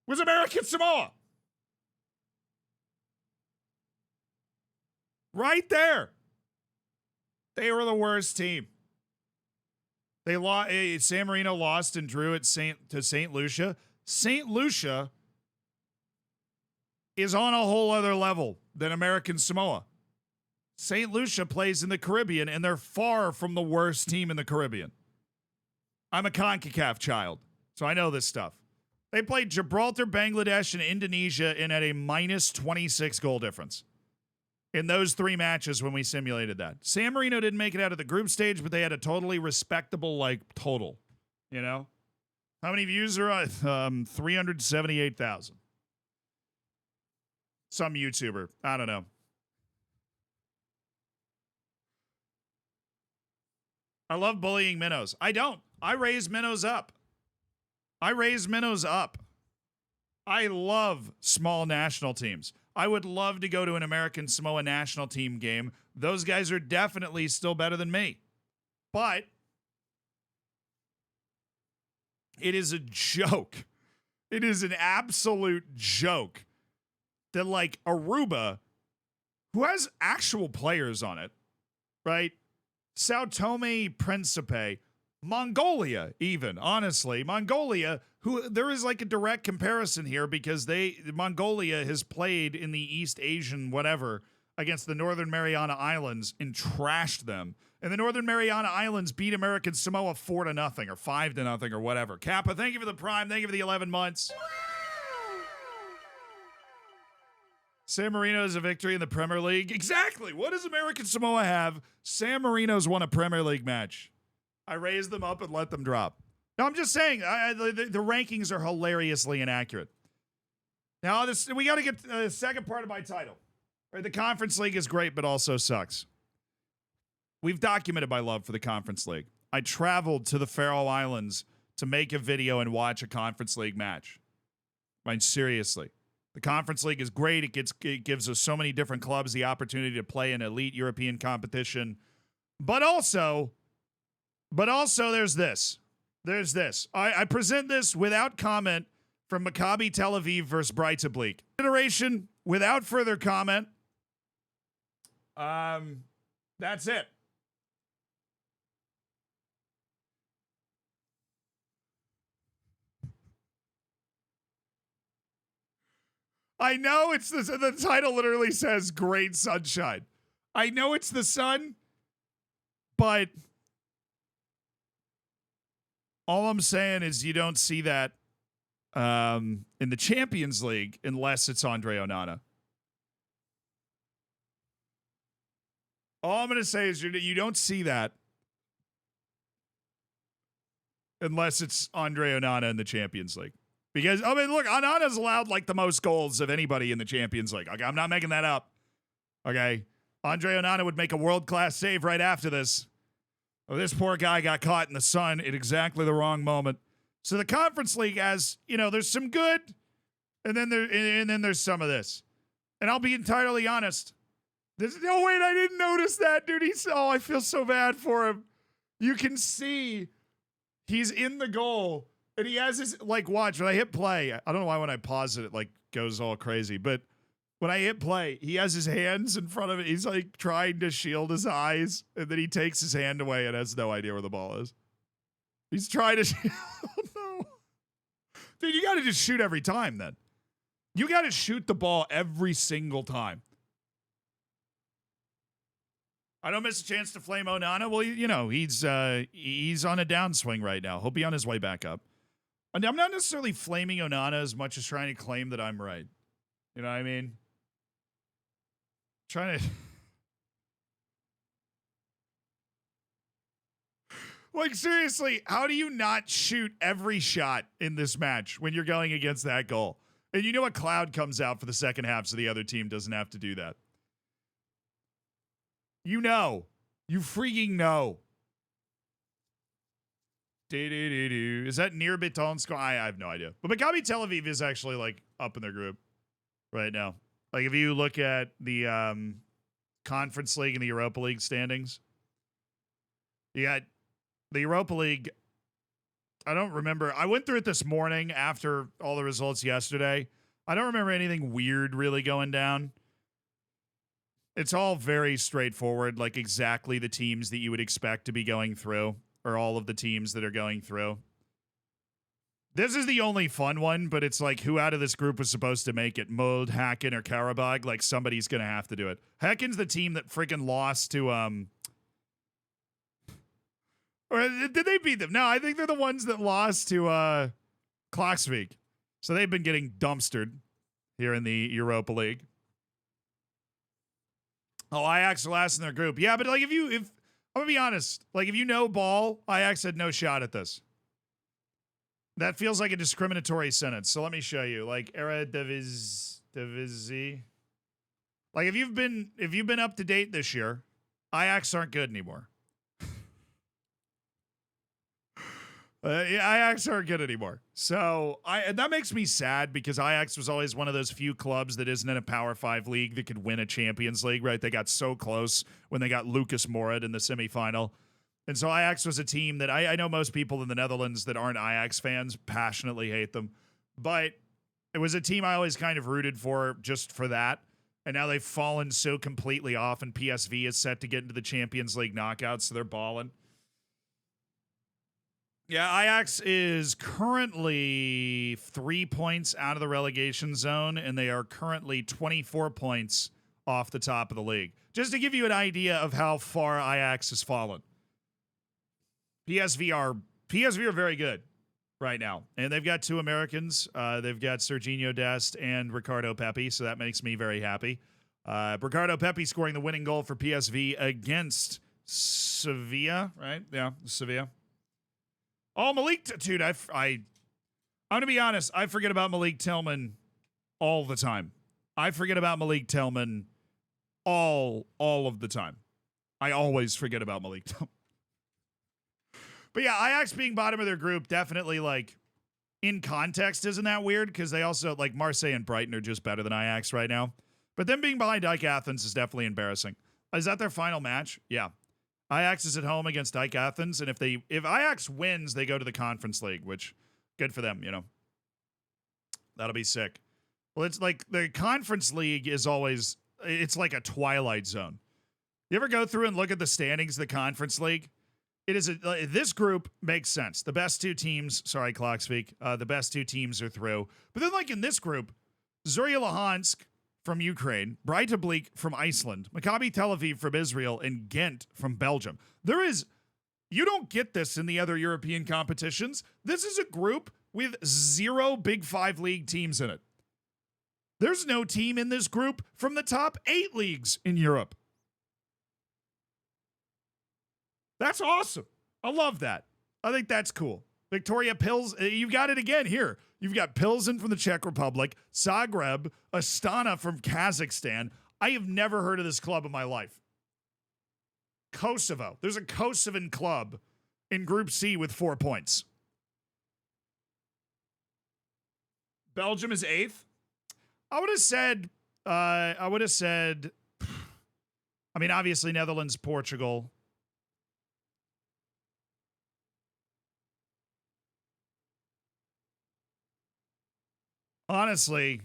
was American Samoa. Right there. They were the worst team. They lost. San Marino lost and drew at St. Lucia. St. Lucia is on a whole other level than American Samoa. St. Lucia plays in the Caribbean, and they're far from the worst team in the Caribbean. I'm a CONCACAF child, so I know this stuff. They played Gibraltar, Bangladesh, and Indonesia in at a -26 goal difference in those 3 matches when we simulated that. San Marino didn't make it out of the group stage, but they had a totally respectable, total. You know? How many views are on? 378,000. Some YouTuber. I don't know. I love bullying minnows. I don't. I raise minnows up. I love small national teams. I would love to go to an American Samoa national team game. Those guys are definitely still better than me. But it is a joke. It is an absolute joke that, like, Aruba, who has actual players on it, right? Sao Tome Principe, Mongolia, even, honestly. Mongolia, who there is like a direct comparison here because Mongolia has played in the East Asian whatever against the Northern Mariana Islands and trashed them. And the Northern Mariana Islands beat American Samoa 4-0 or 5-0 or whatever. Kappa, thank you for the prime. Thank you for the 11 months. San Marino's a victory in the Premier League. Exactly. What does American Samoa have? San Marino's won a Premier League match. I raised them up and let them drop. No, I'm just saying, the rankings are hilariously inaccurate. Now, we got to get the second part of my title. Right, the Conference League is great, but also sucks. We've documented my love for the Conference League. I traveled to the Faroe Islands to make a video and watch a Conference League match. I mean, seriously. The Conference League is great. It gives us so many different clubs the opportunity to play in elite European competition. But also there's this. I present this without comment from Maccabi Tel Aviv versus Breiteblik. Iteration without further comment. That's it. I know it's the title literally says Great Sunshine. I know it's the sun, but all I'm saying is you don't see that in the Champions League unless it's Andre Onana. All I'm going to say is you don't see that unless it's Andre Onana in the Champions League. Because, I mean, look, Onana's allowed like the most goals of anybody in the Champions League. Okay, I'm not making that up. Okay. Andre Onana would make a world-class save right after this. Oh, this poor guy got caught in the sun at exactly the wrong moment. So the Conference League has, there's some good, and then there's some of this. And I'll be entirely honest. Oh, wait, I didn't notice that, dude. I feel so bad for him. You can see he's in the goal. And he has his, watch, when I hit play, I don't know why when I pause it, goes all crazy. But when I hit play, he has his hands in front of it. He's, trying to shield his eyes. And then he takes his hand away and has no idea where the ball is. He's trying to oh, no. Dude, you got to just shoot every time, then. You got to shoot the ball every single time. I don't miss a chance to flame Onana. Well, he's on a downswing right now. He'll be on his way back up. And I'm not necessarily flaming Onana as much as trying to claim that I'm right. You know what I mean? Trying to... seriously, how do you not shoot every shot in this match when you're going against that goal? And you know a cloud comes out for the second half so the other team doesn't have to do that. You know. You freaking know. Is that near Betonsko? I have no idea. But Maccabi Tel Aviv is actually up in their group right now. If you look at the Conference League and the Europa League standings, you got the Europa League. I don't remember. I went through it this morning after all the results yesterday. I don't remember anything weird really going down. It's all very straightforward, exactly the teams that you would expect to be going through. Or all of the teams that are going through. This is the only fun one, but it's who out of this group was supposed to make it? Molde, Hacken, or Karabag? Somebody's going to have to do it. Hacken's the team that freaking lost to, or did they beat them? No, I think they're the ones that lost to, Klaksvik. So they've been getting dumpstered here in the Europa League. Oh, Ajax are last in their group. Yeah, but if I'm going to be honest. If you know ball, Ajax had no shot at this. That feels like a discriminatory sentence. So let me show you. Eredivisie. If you've been up to date this year, Ajax aren't good anymore. Yeah, Ajax aren't good anymore. So and that makes me sad because Ajax was always one of those few clubs that isn't in a Power 5 league that could win a Champions League, right? They got so close when they got Lucas Moura in the semifinal. And so Ajax was a team that I know most people in the Netherlands that aren't Ajax fans passionately hate them. But it was a team I always kind of rooted for just for that. And now they've fallen so completely off, and PSV is set to get into the Champions League knockouts, so they're balling. Yeah, Ajax is currently 3 points out of the relegation zone, and they are currently 24 points off the top of the league. Just to give you an idea of how far Ajax has fallen. PSV are very good right now, and they've got 2 Americans. They've got Serginho Dest and Ricardo Pepi, so that makes me very happy. Ricardo Pepi scoring the winning goal for PSV against Sevilla, right? Yeah, Sevilla. Oh, Malik, dude, I'm going to be honest. I forget about Malik Tillman all the time. I forget about Malik Tillman all of the time. I always forget about Malik Tillman. But yeah, Ajax being bottom of their group, definitely, like, in context, isn't that weird? Because they also, like, Marseille and Brighton are just better than Ajax right now. But them being behind Dyke Athens is definitely embarrassing. Is that their final match? Yeah. Ajax is at home against Dyke Athens, and if Ajax wins, they go to the Conference League, which, good for them, you know. That'll be sick. Well, it's like the Conference League is always, it's like a twilight zone. You ever go through and look at the standings of the Conference League? It is this group makes sense. The best 2 teams, sorry, Clockspeak, the best 2 teams are through. But then, like in this group, Zorya Luhansk from Ukraine, Breidablik from Iceland, Maccabi Tel Aviv from Israel, and Ghent from Belgium. You don't get this in the other European competitions. This is a group with 0 Big 5 league teams in it. There's no team in this group from the top 8 leagues in Europe. That's awesome. I love that. I think that's cool. Victoria Pils, you've got it again here. You've got Pilsen from the Czech Republic, Zagreb, Astana from Kazakhstan. I have never heard of this club in my life. Kosovo. There's a Kosovan club in Group C with 4 points. Belgium is 8th. I would have said, I mean, obviously Netherlands, Portugal. Honestly,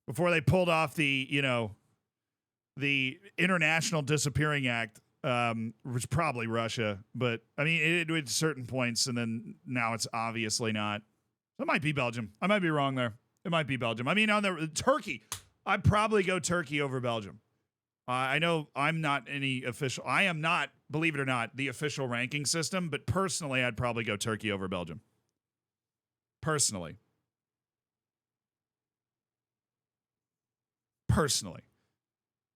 before they pulled off the International Disappearing Act, was probably Russia. But, I mean, it was certain points, and then now it's obviously not. It might be Belgium. I might be wrong there. It might be Belgium. I mean, on the Turkey, I'd probably go Turkey over Belgium. I know I am not, believe it or not, the official ranking system, but personally, I'd probably go Turkey over Belgium. Personally.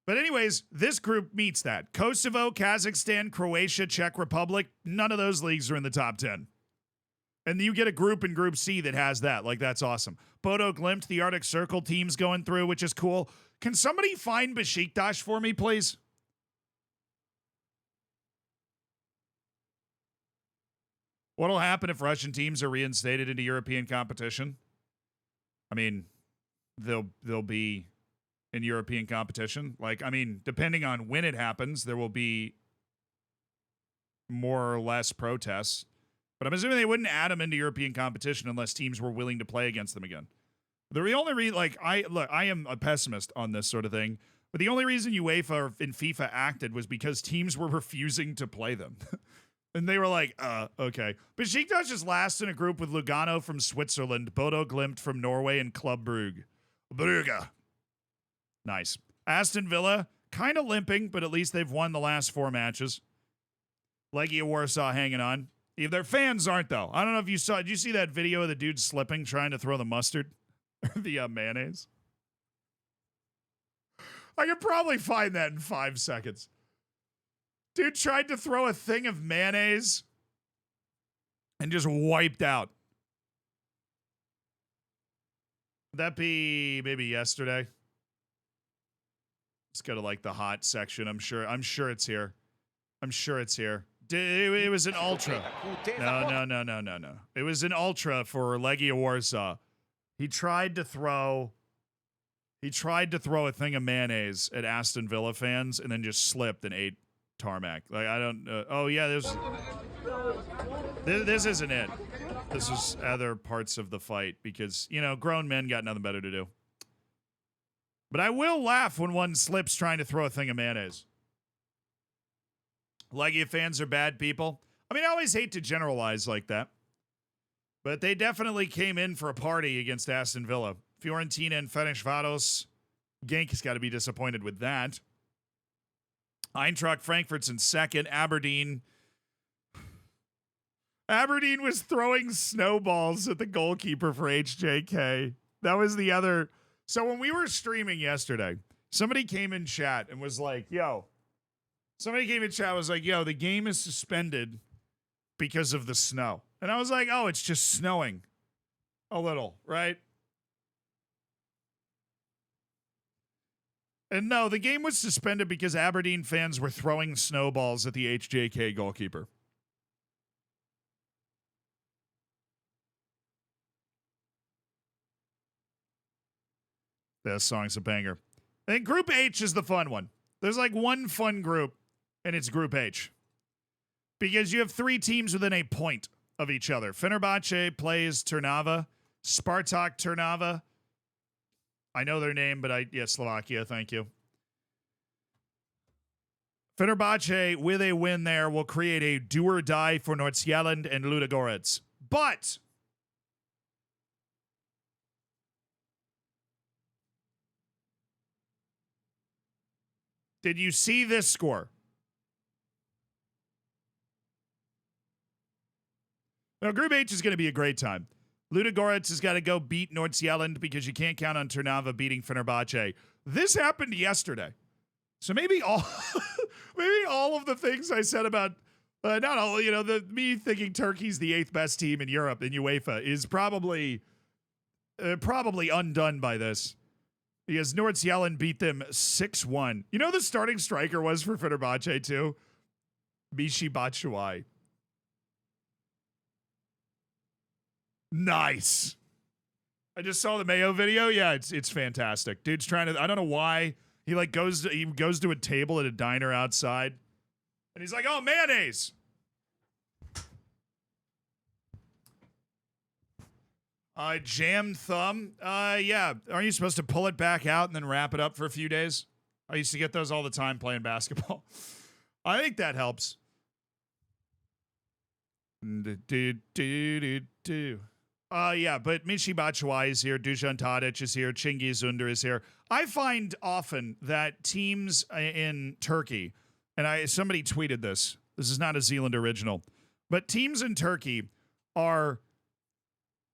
But anyways, this group meets that. Kosovo, Kazakhstan, Croatia, Czech Republic, none of those leagues are in the top 10. And you get a group in Group C that has that. Like, that's awesome. Bodo Glimt, the Arctic Circle team's going through, which is cool. Can somebody find Besiktas for me, please? What'll happen if Russian teams are reinstated into European competition? I mean, they'll be in European competition. Like, I mean, depending on when it happens, there will be more or less protests. But I'm assuming they wouldn't add them into European competition unless teams were willing to play against them again. The only reason, I am a pessimist on this sort of thing, but the only reason UEFA and FIFA acted was because teams were refusing to play them. And they were like, okay. Besiktas is last in a group with Lugano from Switzerland, Bodo Glimt from Norway, and Club Brugge. Brugge. Nice. Aston Villa, kind of limping, but at least they've won the last 4 matches. Legia Warsaw hanging on. Their fans aren't, though. I don't know if you saw. Did you see that video of the dude slipping, trying to throw the mustard? the mayonnaise? I could probably find that in 5 seconds. Dude tried to throw a thing of mayonnaise and just wiped out. Would that be maybe yesterday? Let's go to like the hot section. I'm sure it's here. It was an ultra. No. It was an ultra for Legia Warsaw. He tried to throw a thing of mayonnaise at Aston Villa fans and then just slipped and ate tarmac. Like, I don't. Oh yeah, this isn't it. This is other parts of the fight because grown men got nothing better to do. But I will laugh when one slips trying to throw a thing of mayonnaise. Legia fans are bad people. I mean, I always hate to generalize like that. But they definitely came in for a party against Aston Villa. Fiorentina and Ferencváros. Genk has got to be disappointed with that. Eintracht Frankfurt's in second. Aberdeen was throwing snowballs at the goalkeeper for HJK. That was the other. So when we were streaming yesterday, somebody came in chat and was like, yo, the game is suspended because of the snow. And I was like, oh, it's just snowing a little, right? And no, the game was suspended because Aberdeen fans were throwing snowballs at the HJK goalkeeper. That song's a banger. And Group H is the fun one. There's like one fun group, and it's Group H. Because you have three teams within a point of each other. Fenerbahce plays Trnava. Spartak Trnava. I know their name, but Slovakia, thank you. Fenerbahce, with a win there, will create a do or die for Nordsjælland and Ludogorets. But did you see this score? Now, Group H is going to be a great time. Ludogorets has got to go beat Nordsjælland because you can't count on Trnava beating Fenerbahce. This happened yesterday. So maybe all of the things I said about, not all, me thinking Turkey's the 8th best team in Europe in UEFA is probably undone by this. Because Nordsjælland beat them 6-1. You know who the starting striker was for Fenerbahce too? Michy Batshuayi. Nice. I just saw the Mayo video. Yeah, it's fantastic. Dude's trying to, I don't know why he goes to a table at a diner outside and he's like, "Oh, mayonnaise." Jammed thumb. Yeah. Aren't you supposed to pull it back out and then wrap it up for a few days? I used to get those all the time playing basketball. I think that helps. Yeah, but Michy Batshuayi is here, Dusan Tadic is here, Cengiz Ünder is here. I find often that teams in Turkey, and somebody tweeted this. This is not a Zealand original, but teams in Turkey are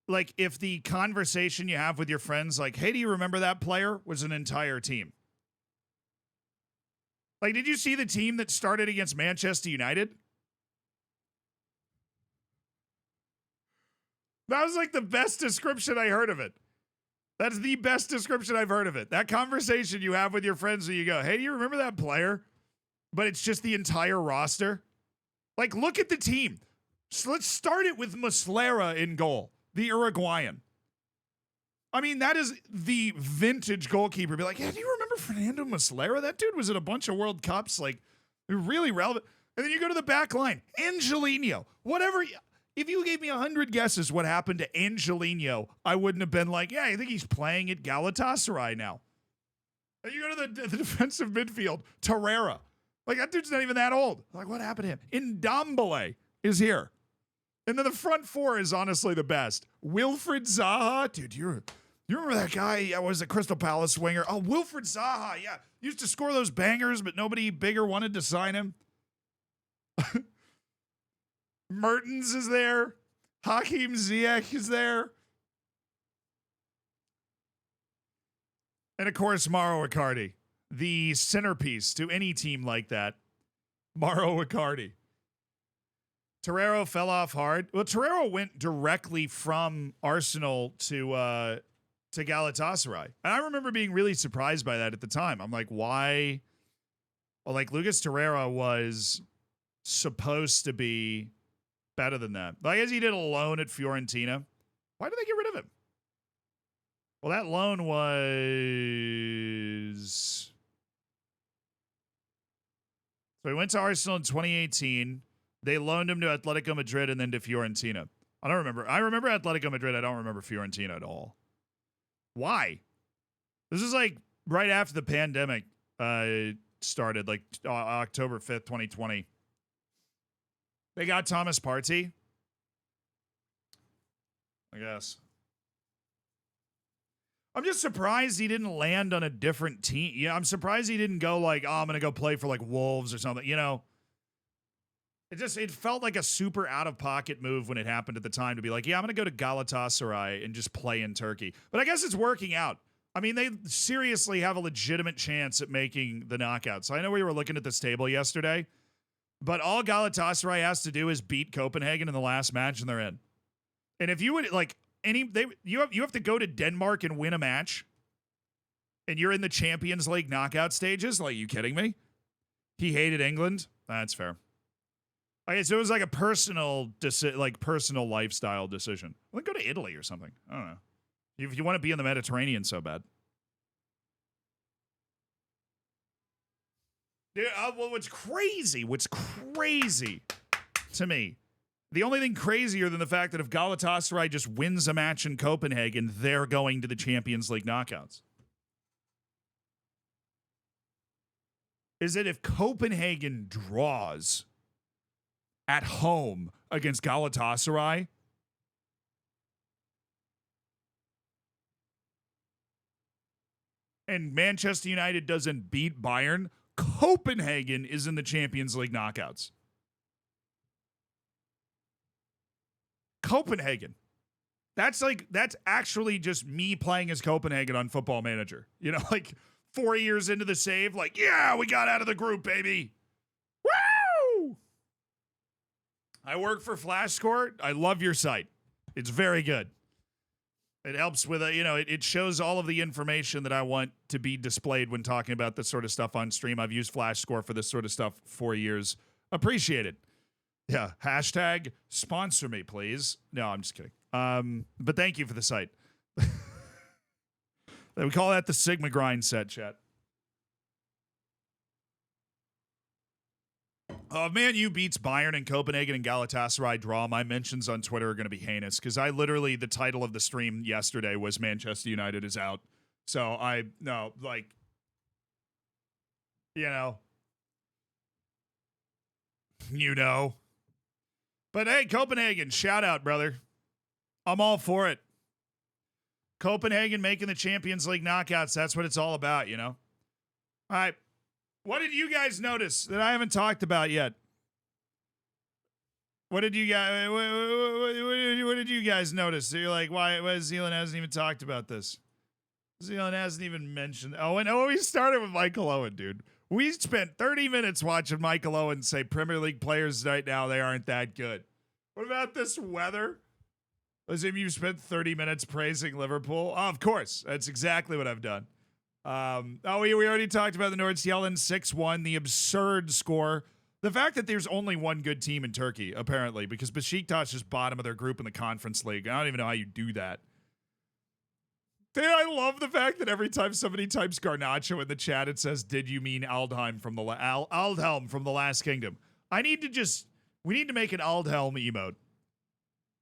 like, if the conversation you have with your friends, like, "Hey, do you remember that player?" was an entire team. Like, did you see the team that started against Manchester United? That was like the best description I heard of it. That's the best description I've heard of it. That conversation you have with your friends where you go, "Hey, do you remember that player?" But it's just the entire roster. Like, look at the team. So let's start it with Muslera in goal, the Uruguayan. I mean, that is the vintage goalkeeper. Be like, "Yeah, do you remember Fernando Muslera? That dude was at a bunch of World Cups, like, really relevant." And then you go to the back line, Angelino, whatever. If you gave me 100 guesses what happened to Angelino, I wouldn't have been like, "Yeah, I think he's playing at Galatasaray now." And you go to the defensive midfield, Torreira. Like, that dude's not even that old. Like, what happened to him? Ndombele is here. And then the front four is honestly the best. Wilfried Zaha. Dude, you remember that guy? Yeah, was a Crystal Palace winger. Oh, Wilfried Zaha. Yeah. Used to score those bangers, but nobody bigger wanted to sign him. Mertens is there. Hakim Ziyech is there. And of course, Mauro Icardi, the centerpiece to any team like that. Mauro Icardi. Torreira fell off hard. Well, Torreira went directly from Arsenal to Galatasaray. And I remember being really surprised by that at the time. I'm like, why? Well, like, Lucas Torreira was supposed to be better than that. I guess he did a loan at Fiorentina. Why did they get rid of him? Well, that loan was... So he went to Arsenal in 2018. They loaned him to Atletico Madrid and then to Fiorentina. I don't remember. I remember Atletico Madrid. I don't remember Fiorentina at all. Why? This is like right after the pandemic started, like October 5th, 2020. They got Thomas Partey, I guess. I'm just surprised he didn't land on a different team. Yeah, I'm surprised he didn't go like, oh, I'm going to go play for like Wolves or something. You know, it felt like a super out-of-pocket move when it happened at the time to be like, yeah, I'm going to go to Galatasaray and just play in Turkey. But I guess it's working out. I mean, they seriously have a legitimate chance at making the knockouts. So I know we were looking at this table yesterday, but all Galatasaray has to do is beat Copenhagen in the last match and they're in. And if you would like you have to go to Denmark and win a match and you're in the Champions League knockout stages? Like, you kidding me? He hated England? That's fair. Okay, so it was like a personal lifestyle decision. Well, go to Italy or something. I don't know. If you want to be in the Mediterranean so bad. Yeah, well, what's crazy to me, the only thing crazier than the fact that if Galatasaray just wins a match in Copenhagen, they're going to the Champions League knockouts, is that if Copenhagen draws at home against Galatasaray, and Manchester United doesn't beat Bayern, Copenhagen is in the Champions League knockouts. Copenhagen. That's actually just me playing as Copenhagen on Football Manager. You know, like 4 years into the save, like, yeah, we got out of the group, baby. Woo! I work for Flash Score. I love your site. It's very good. It helps with, it shows all of the information that I want to be displayed when talking about this sort of stuff on stream. I've used Flash Score for this sort of stuff for years. Appreciate it. Yeah. Hashtag sponsor me, please. No, I'm just kidding. But thank you for the site. We call that the Sigma Grind set, chat. Man, you beats Bayern and Copenhagen and Galatasaray draw. My mentions on Twitter are going to be heinous because the title of the stream yesterday was Manchester United is out. So But hey, Copenhagen, shout out, brother. I'm all for it. Copenhagen making the Champions League knockouts. That's what it's all about, you know? All right. What did you guys notice that I haven't talked about yet? What did you guys notice? So you're like, why Zealand hasn't even talked about this? Zealand hasn't even mentioned. We started with Michael Owen, dude. We spent 30 minutes watching Michael Owen say Premier League players right now, they aren't that good. What about this weather? As if you spent 30 minutes praising Liverpool? Oh, of course. That's exactly what I've done. We already talked about the Nordsjælland 6-1, the absurd score. The fact that there's only one good team in Turkey, apparently, because Besiktas is bottom of their group in the Conference League. I don't even know how you do that. I love the fact that every time somebody types Garnacho in the chat, it says, "Did you mean Aldhelm from the Last Kingdom?" We need to make an Aldhelm emote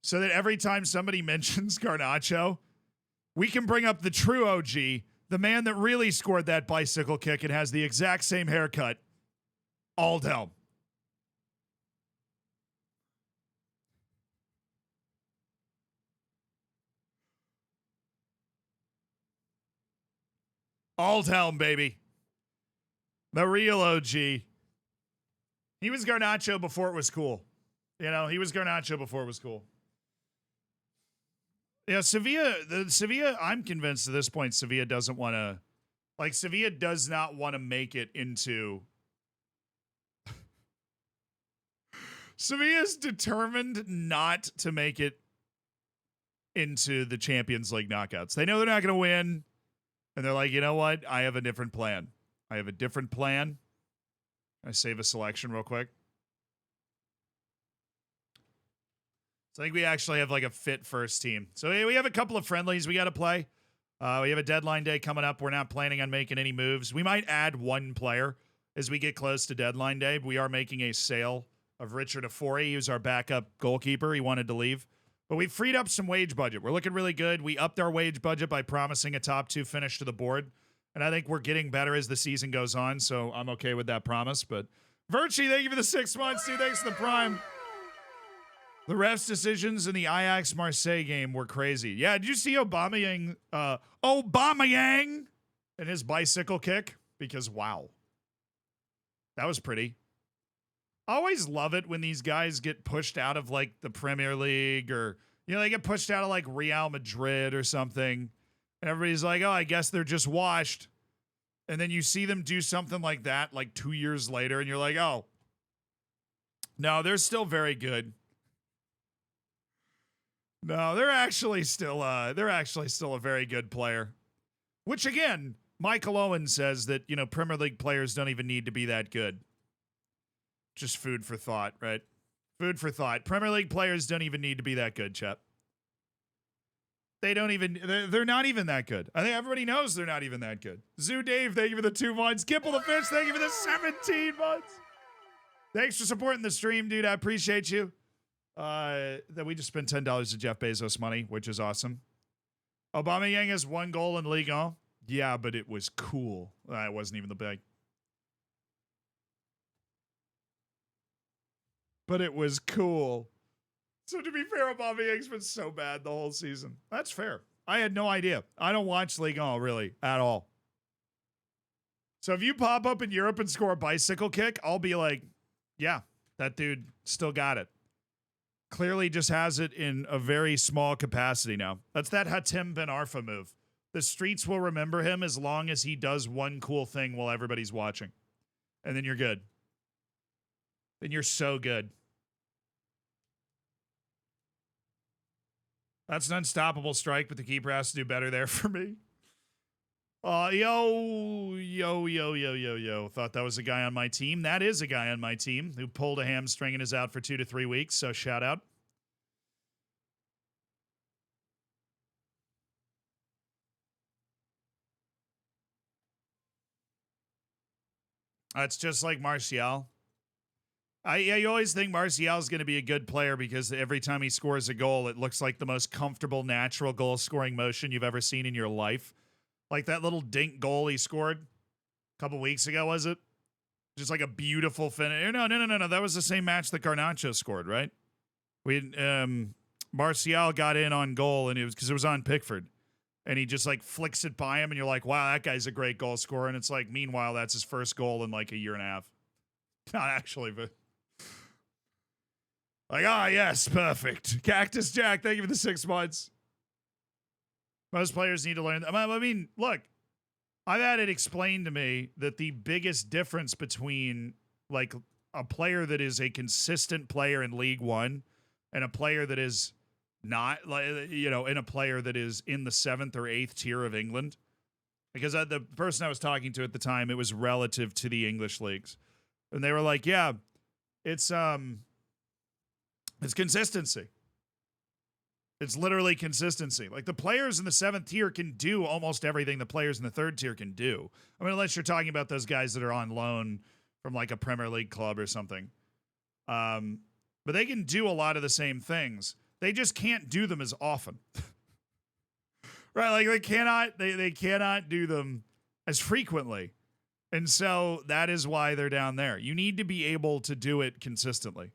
so that every time somebody mentions Garnacho, we can bring up the true OG, the man that really scored that bicycle kick and has the exact same haircut, Aldhelm. Aldhelm, baby. The real OG. He was Garnacho before it was cool. He was Garnacho before it was cool. Yeah, Sevilla, I'm convinced at this point, Sevilla does not want to make it into... Sevilla's determined not to make it into the Champions League knockouts. They know they're not going to win. And they're like, you know what? I have a different plan. I save a selection real quick. So I think we actually have like a fit first team. So we have a couple of friendlies we got to play. We have a deadline day coming up. We're not planning on making any moves. We might add one player as we get close to deadline day. We are making a sale of Richard Afori, who's our backup goalkeeper. He wanted to leave. But we freed up some wage budget. We're looking really good. We upped our wage budget by promising a top 2 finish to the board. And I think we're getting better as the season goes on, so I'm okay with that promise. But Virtue, thank you for the 6 months. Dude, thanks for the prime. The refs' decisions in the Ajax-Marseille game were crazy. Yeah, did you see Aubameyang and his bicycle kick? Because, wow. That was pretty. I always love it when these guys get pushed out of, like, the Premier League or, they get pushed out of, like, Real Madrid or something. And everybody's like, oh, I guess they're just washed. And then you see them do something like that, like 2 years later, and you're like, oh. No, they're still very good. No, they're actually still a very good player. Which again, Michael Owen says that, Premier League players don't even need to be that good. Just food for thought, right? Food for thought. Premier League players don't even need to be that good, Chet. They're not even that good. I think everybody knows they're not even that good. Zoo Dave, thank you for the 2 months. Kipple the Fish, thank you for the 17 months. Thanks for supporting the stream, dude. I appreciate you. That we just spent $10 of Jeff Bezos money, which is awesome. Aubameyang has 1 goal in Ligue 1. Yeah, but it was cool. It wasn't even the big. But it was cool. So to be fair, Aubameyang's been so bad the whole season. That's fair. I had no idea. I don't watch Ligue 1 really at all. So if you pop up in Europe and score a bicycle kick, I'll be like, yeah, that dude still got it. Clearly just has it in a very small capacity now. That's that Hatem Ben Arfa move. The streets will remember him as long as he does one cool thing while everybody's watching. And then you're good. Then you're so good. That's an unstoppable strike, but the keeper has to do better there for me. Yo. Thought that was a guy on my team. That is a guy on my team who pulled a hamstring and is out for 2 to 3 weeks. So shout out. It's just like Martial. You always think Martial is going to be a good player because every time he scores a goal, it looks like the most comfortable, natural goal-scoring motion you've ever seen in your life. Like that little dink goal he scored a couple weeks ago, was it? Just like a beautiful finish. No. That was the same match that Garnacho scored, right? Martial got in on goal, and it was because it was on Pickford. And he just like flicks it by him, and you're like, wow, that guy's a great goal scorer. And it's like, meanwhile, that's his first goal in like a year and a half. Not actually, but like, yes, perfect. Cactus Jack, thank you for the 6 months. Most players need to learn. I mean, look, I've had it explained to me that the biggest difference between like a player that is a consistent player in League One and a player that is not, like, and a player that is in the 7th or 8th tier of England, because the person I was talking to at the time, it was relative to the English leagues, and they were like, yeah, it's consistency. It's literally consistency. Like the players in the 7th tier can do almost everything the players in the 3rd tier can do. I mean, unless you're talking about those guys that are on loan from like a Premier League club or something. But they can do a lot of the same things. They just can't do them as often. Right? Like they cannot do them as frequently. And so that is why they're down there. You need to be able to do it consistently.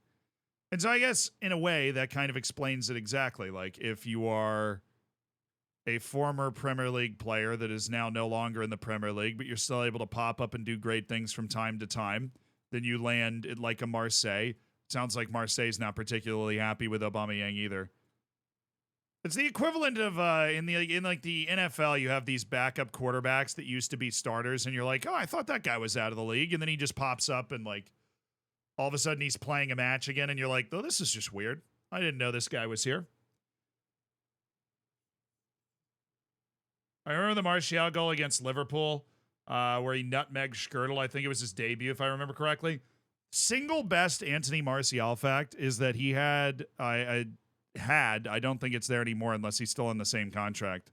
And so I guess in a way that kind of explains it exactly. Like if you are a former Premier League player that is now no longer in the Premier League, but you're still able to pop up and do great things from time to time, then you land at like a Marseille. Sounds like Marseille's not particularly happy with Aubameyang either. It's the equivalent of in the NFL, you have these backup quarterbacks that used to be starters, and you're like, oh, I thought that guy was out of the league, and then he just pops up and like all of a sudden he's playing a match again, and you're like, oh, this is just weird. I didn't know this guy was here. I remember the Martial goal against Liverpool, where he nutmegged Skirtle. I think it was his debut, if I remember correctly. Single best Anthony Martial fact is that he had had, I don't think it's there anymore unless he's still on the same contract,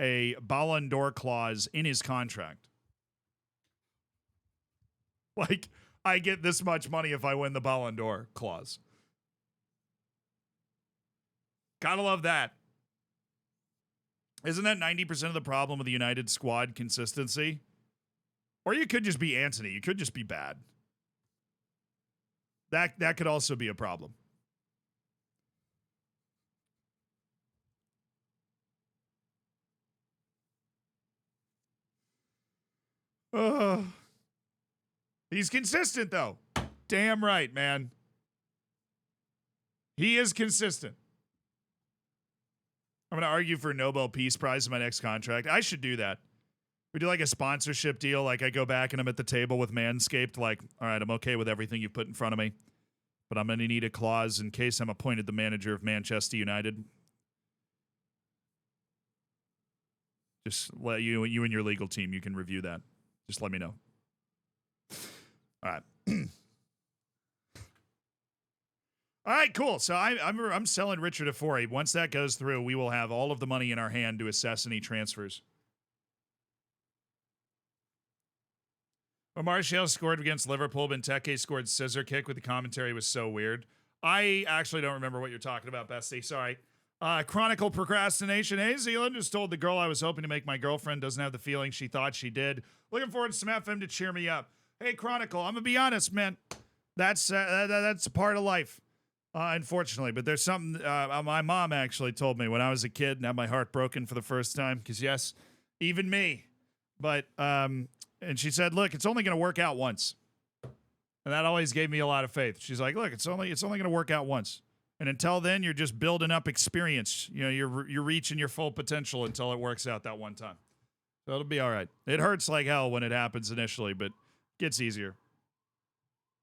a Ballon d'Or clause in his contract. Like, I get this much money if I win the Ballon d'Or clause. Gotta love that. Isn't that 90% of the problem with the United squad consistency? Or you could just be Antony. You could just be bad. That could also be a problem. He's consistent, though. Damn right, man. He is consistent. I'm going to argue for a Nobel Peace Prize in my next contract. I should do that. We do like a sponsorship deal. Like I go back and I'm at the table with Manscaped. Like, all right, I'm okay with everything you've put in front of me, but I'm going to need a clause in case I'm appointed the manager of Manchester United. Just let you and your legal team, you can review that. Just let me know. All right. All right, cool. So I'm selling Richard Afori. Once that goes through, we will have all of the money in our hand to assess any transfers. When Martial scored against Liverpool, Benteke scored scissor kick with the commentary was so weird. I actually don't remember what you're talking about, Bestie. Sorry. Chronicle procrastination. Hey, Zealand just told the girl I was hoping to make my girlfriend doesn't have the feeling she thought she did. Looking forward to some FM to cheer me up. Hey, Chronicle, I'm going to be honest, man. That's a part of life, unfortunately. But there's something my mom actually told me when I was a kid and had my heart broken for the first time. Because, yes, even me. But, and she said, look, it's only going to work out once. And that always gave me a lot of faith. She's like, look, it's only going to work out once. And until then, you're just building up experience. You know, you're reaching your full potential until it works out that one time. So it'll be all right. It hurts like hell when it happens initially, but it gets easier.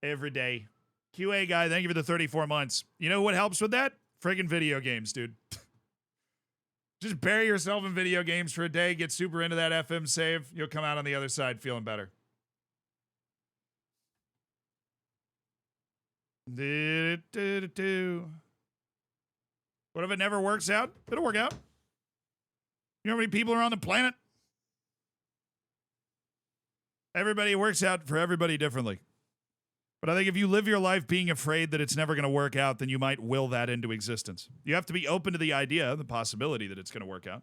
Every day. QA guy, thank you for the 34 months. You know what helps with that? Friggin' video games, dude. Just bury yourself in video games for a day, get super into that FM save. You'll come out on the other side feeling better. What if it never works out? It'll work out. You know how many people are on the planet? Everybody works out for everybody differently. But I think if you live your life being afraid that it's never going to work out, then you might will that into existence. You have to be open to the idea, the possibility that it's going to work out.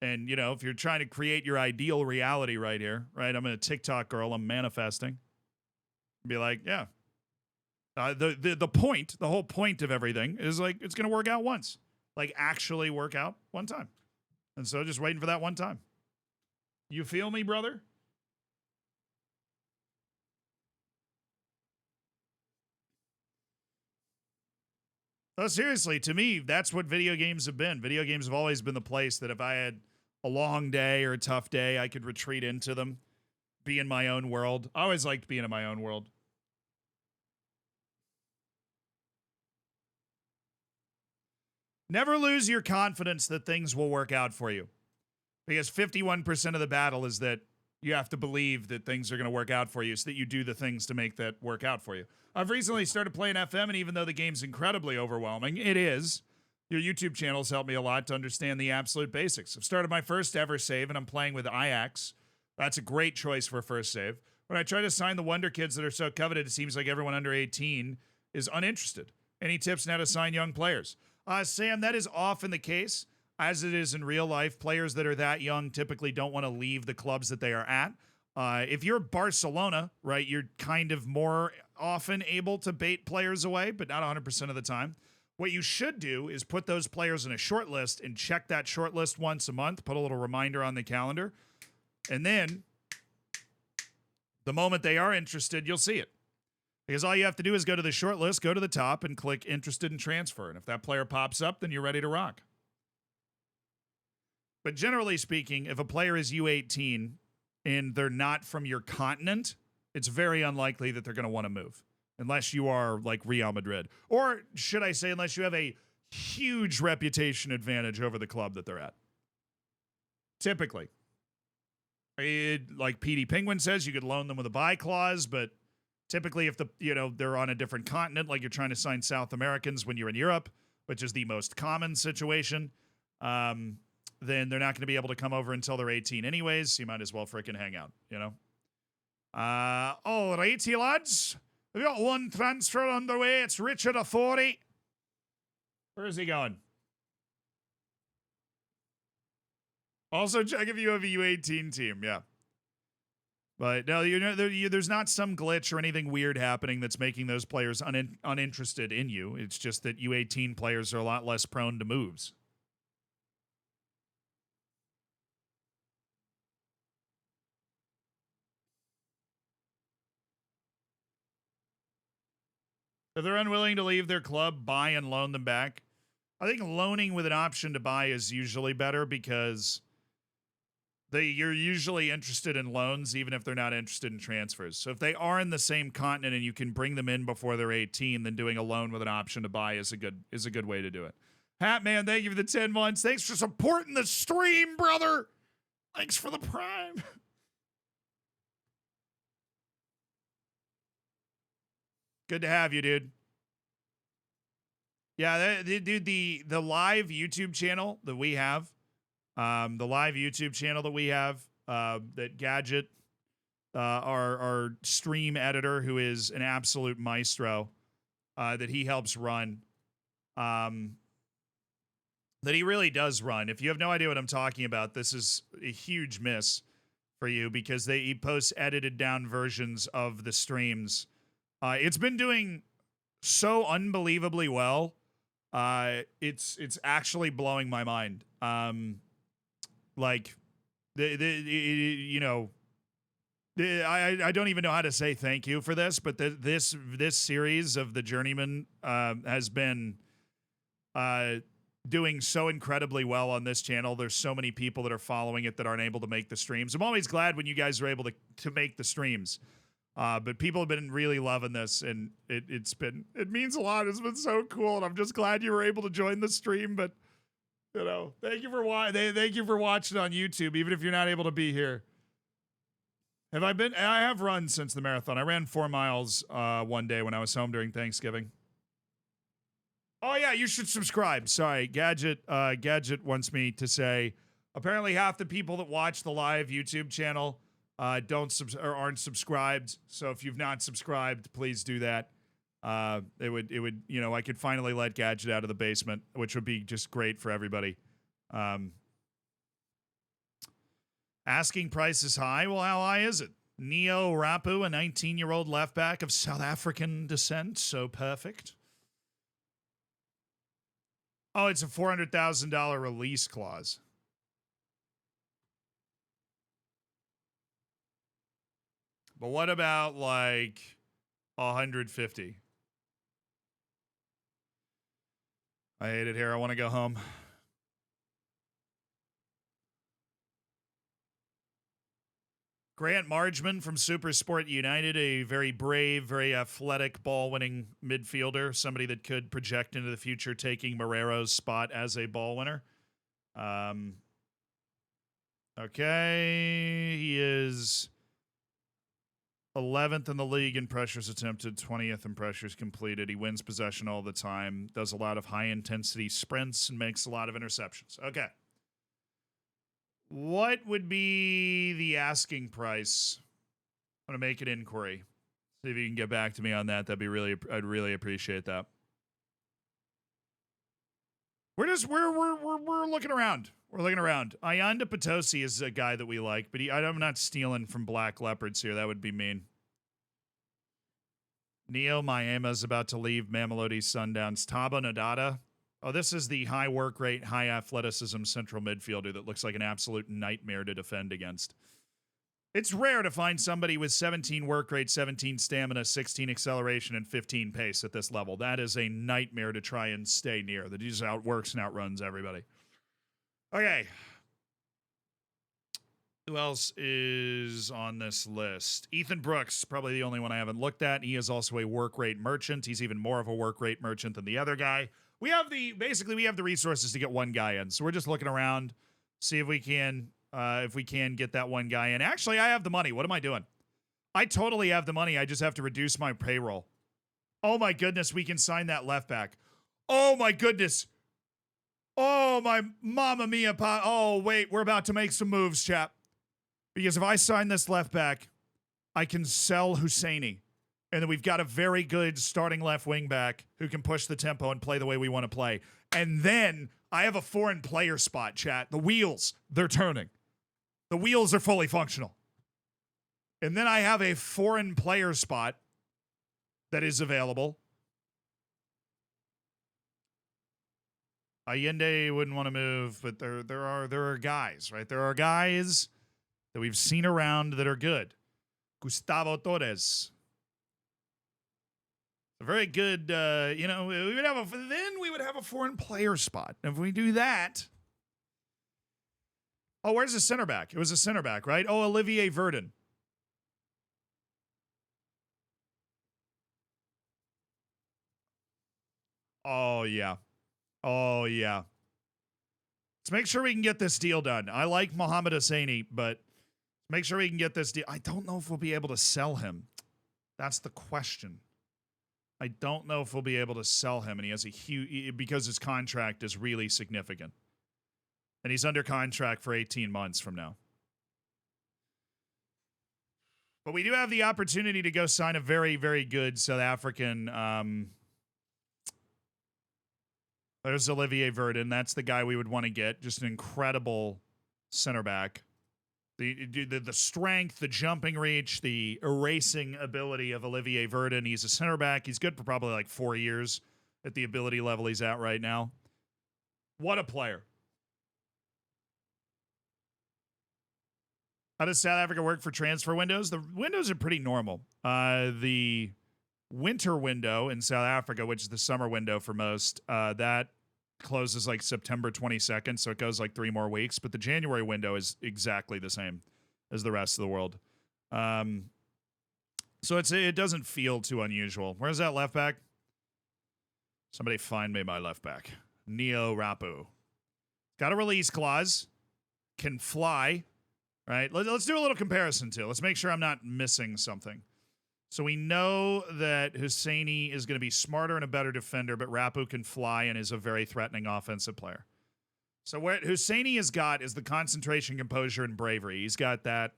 And, you know, if you're trying to create your ideal reality right here, right? I'm a TikTok girl. I'm manifesting. Be like, yeah. The whole point of everything is like, it's going to work out once. Like, actually work out one time. And so just waiting for that one time. You feel me, brother? No, seriously, to me, that's what video games have been. Video games have always been the place that if I had a long day or a tough day, I could retreat into them, be in my own world. I always liked being in my own world. Never lose your confidence that things will work out for you. Because 51% of the battle is that you have to believe that things are going to work out for you so that you do the things to make that work out for you. I've recently started playing FM, and even though the game's incredibly overwhelming, it is. Your YouTube channels helped me a lot to understand the absolute basics. I've started my first ever save, and I'm playing with Ajax. That's a great choice for a first save. When I try to sign the Wonder Kids that are so coveted, it seems like everyone under 18 is uninterested. Any tips on how to sign young players? Sam, that is often the case, as it is in real life. Players that are that young typically don't want to leave the clubs that they are at. If you're Barcelona, right, you're kind of more often able to bait players away, but not 100% of the time. What you should do is put those players in a short list and check that short list once a month, put a little reminder on the calendar, and then the moment they are interested, you'll see it. Because all you have to do is go to the short list, go to the top, and click interested in transfer. And if that player pops up, then you're ready to rock. But generally speaking, if a player is U18 and they're not from your continent, it's very unlikely that they're going to want to move. Unless you are like Real Madrid. Or should I say, unless you have a huge reputation advantage over the club that they're at. Typically. Like PD Penguin says, you could loan them with a buy clause, but typically if they're on a different continent, like you're trying to sign South Americans when you're in Europe, which is the most common situation, then they're not going to be able to come over until they're 18 anyways. So you might as well freaking hang out, you know? All righty, lads. We've got one transfer underway. It's Richard Authority. Where is he going? Also, check if you have a U18 team. Yeah. But no, you know, there's not some glitch or anything weird happening that's making those players uninterested in you. It's just that U18 players are a lot less prone to moves. If they're unwilling to leave their club, buy and loan them back. I think loaning with an option to buy is usually better because you're usually interested in loans, even if they're not interested in transfers. So if they are in the same continent and you can bring them in before they're 18, then doing a loan with an option to buy is a good way to do it. Hat Man, thank you for the 10 months. Thanks for supporting the stream, brother. Thanks for the prime. Good to have you, dude. Yeah, dude, the live YouTube channel that we have, that Gadget, our stream editor, who is an absolute maestro, that he helps run, that he really does run. If you have no idea what I'm talking about, this is a huge miss for you because he posts edited down versions of the streams. It's been doing so unbelievably well. It's actually blowing my mind. Like you know, I don't even know how to say thank you for this, but this series of the Journeyman has been doing so incredibly well on this channel. There's so many people that are following it that aren't able to make the streams. I'm always glad when you guys are able to make the streams. But people have been really loving this, and it means a lot. It's been so cool, and I'm just glad you were able to join the stream. But you know, thank you for watching on YouTube, even if you're not able to be here. I have run since the marathon. I ran 4 miles one day when I was home during Thanksgiving. Oh yeah, you should subscribe. Sorry, Gadget wants me to say. Apparently, half the people that watch the live YouTube channel aren't subscribed. So if you've not subscribed, please do that. It would, you know, I could finally let Gadget out of the basement, which would be just great for everybody. Asking price is high. Well, how high is it? Neo Rapu, a 19-year-old left back of South African descent. So perfect. Oh, it's a $400,000 release clause. But what about like 150? I hate it here. I want to go home. Grant Margeman from Super Sport United, a very brave, very athletic, ball-winning midfielder, somebody that could project into the future, taking Morero's spot as a ball winner. Okay, he is 11th in the league in pressures attempted, 20th in pressures completed. He wins possession all the time, does a lot of high-intensity sprints, and makes a lot of interceptions. Okay. What would be the asking price? I'm going to make an inquiry. See if you can get back to me on that. I'd really appreciate that. We're looking around. We're looking around. Ayanda Potosi is a guy that we like, but I'm not stealing from Black Leopards here. That would be mean. Neo Maema is about to leave Mamelodi Sundowns. Tabo Nadada. Oh, this is the high work rate, high athleticism central midfielder that looks like an absolute nightmare to defend against. It's rare to find somebody with 17 work rate, 17 stamina, 16 acceleration, and 15 pace at this level. That is a nightmare to try and stay near. That just outworks and outruns everybody. Okay. Who else is on this list? Ethan Brooks, probably the only one I haven't looked at. He is also a work rate merchant. He's even more of a work rate merchant than the other guy. We have the resources to get one guy in. So we're just looking around, see if we can get that one guy in. Actually, I have the money. What am I doing? I totally have the money. I just have to reduce my payroll. Oh my goodness, we can sign that left back. Oh, my goodness. Oh, my mamma mia. Oh, wait. We're about to make some moves, chap. Because if I sign this left back, I can sell Husseini. And then we've got a very good starting left wing back who can push the tempo and play the way we want to play. And then I have a foreign player spot, chat. The wheels, they're turning. The wheels are fully functional. And then I have a foreign player spot that is available. Allende wouldn't want to move, but there are guys, right? There are guys that we've seen around that are good. Gustavo Torres. A very good, we would have we would have a foreign player spot. If we do that. Oh, where's the center back? It was a center back, right? Oh, Olivier Verdun. Oh, yeah. Oh, yeah. Let's make sure we can get this deal done. I like Mohamed Hosseini, but make sure we can get this deal. I don't know if we'll be able to sell him. That's the question. I don't know if we'll be able to sell him, and he has a huge, because his contract is really significant. And he's under contract for 18 months from now. But we do have the opportunity to go sign a very, very good South African. There's Olivier Verdun. That's the guy we would want to get. Just an incredible center back. The strength, the jumping reach, the erasing ability of Olivier Verdun. He's a center back. He's good for probably like 4 years at the ability level he's at right now. What a player. How does South Africa work for transfer windows? The windows are pretty normal. The winter window in South Africa, which is the summer window for most, that closes like September 22nd, so it goes like 3 more weeks. But the January window is exactly the same as the rest of the world. So it doesn't feel too unusual. Where's that left back? Somebody find me my left back. Neo Rapu. Got a release clause. Can fly. Right? Let's do a little comparison too. Let's make sure I'm not missing something. So we know that Husseini is going to be smarter and a better defender, but Rapu can fly and is a very threatening offensive player. So what Husseini has got is the concentration, composure, and bravery. He's got that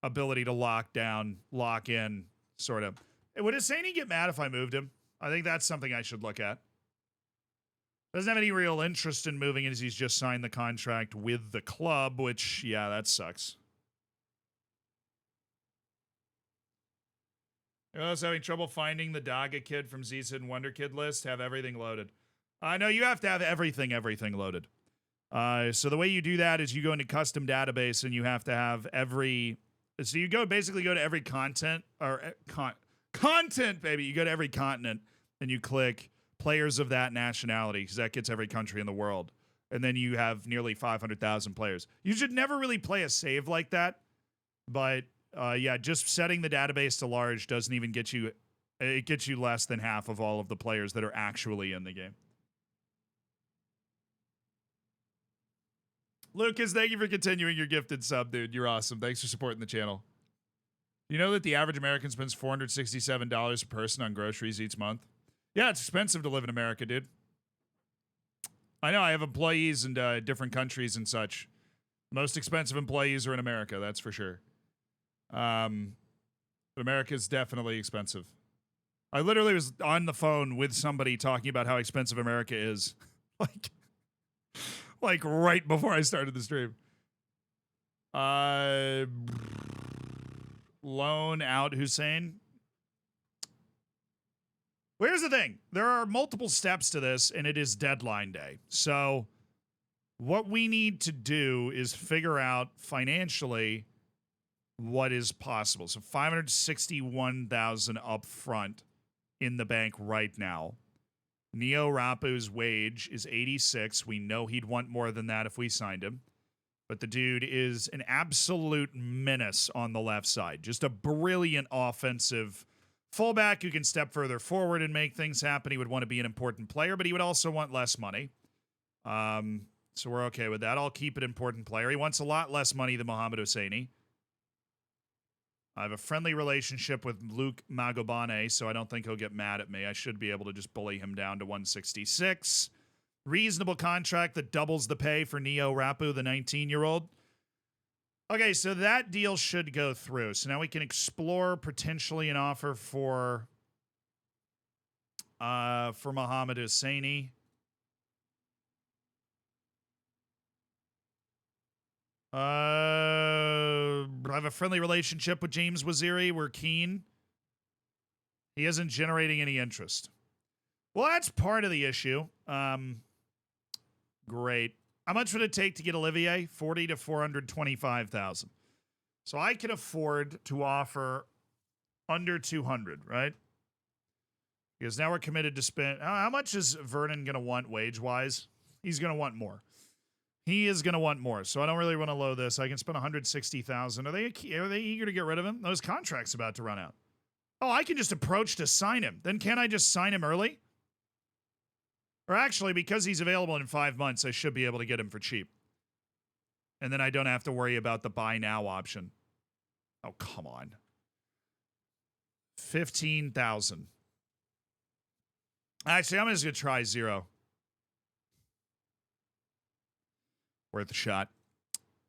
ability to lock down, lock in, sort of. Would Husseini get mad if I moved him? I think that's something I should look at. Doesn't have any real interest in moving as he's just signed the contract with the club, which, yeah, that sucks. Anyone else having trouble finding the Daga Kid from Z and Wonder Kid list? Have everything loaded. No, you have to have everything loaded. So the way you do that is you go into custom database and you have to have every. So you basically go to every content or content, baby. You go to every continent and you click players of that nationality because that gets every country in the world. And then you have nearly 500,000 players. You should never really play a save like that, but. Yeah, just setting the database to large doesn't even get you. It gets you less than half of all of the players that are actually in the game. Lucas, thank you for continuing your gifted sub, dude. You're awesome. Thanks for supporting the channel. You know that the average American spends $467 a person on groceries each month? Yeah, it's expensive to live in America, dude. I know. I have employees in different countries and such. Most expensive employees are in America, that's for sure. But America is definitely expensive. I literally was on the phone with somebody talking about how expensive America is, like right before I started the stream. Loan out Hussein. Well, here's the thing. There are multiple steps to this, and it is deadline day. So what we need to do is figure out financially what is possible. So 561,000 up front in the bank right now. Neo Rapu's wage is 86. We know he'd want more than that if we signed him. But the dude is an absolute menace on the left side. Just a brilliant offensive fullback who can step further forward and make things happen. He would want to be an important player, but he would also want less money. So we're okay with that. I'll keep an important player. He wants a lot less money than Mohamed Hosseini. I have a friendly relationship with Luke Magobane, so I don't think he'll get mad at me. I should be able to just bully him down to 166. Reasonable contract that doubles the pay for Neo Rapu, the 19-year-old. Okay, so that deal should go through. So now we can explore potentially an offer for Mohamed Hosseini. I have a friendly relationship with James Waziri. We're keen. He isn't generating any interest. Well, that's part of the issue. Great. How much would it take to get Olivier? 40 to 425,000. So I can afford to offer under 200, right? Because now we're committed to spend. How much is Vernon going to want wage-wise? He's going to want more. He is going to want more, so I don't really want to load this. I can spend 160,000. Are they eager to get rid of him? Those contracts about to run out. Oh, I can just approach to sign him. Then can't I just sign him early? Or actually, because he's available in 5 months, I should be able to get him for cheap. And then I don't have to worry about the buy now option. Oh, come on. 15,000. Actually, I'm just going to try 0. Worth a shot.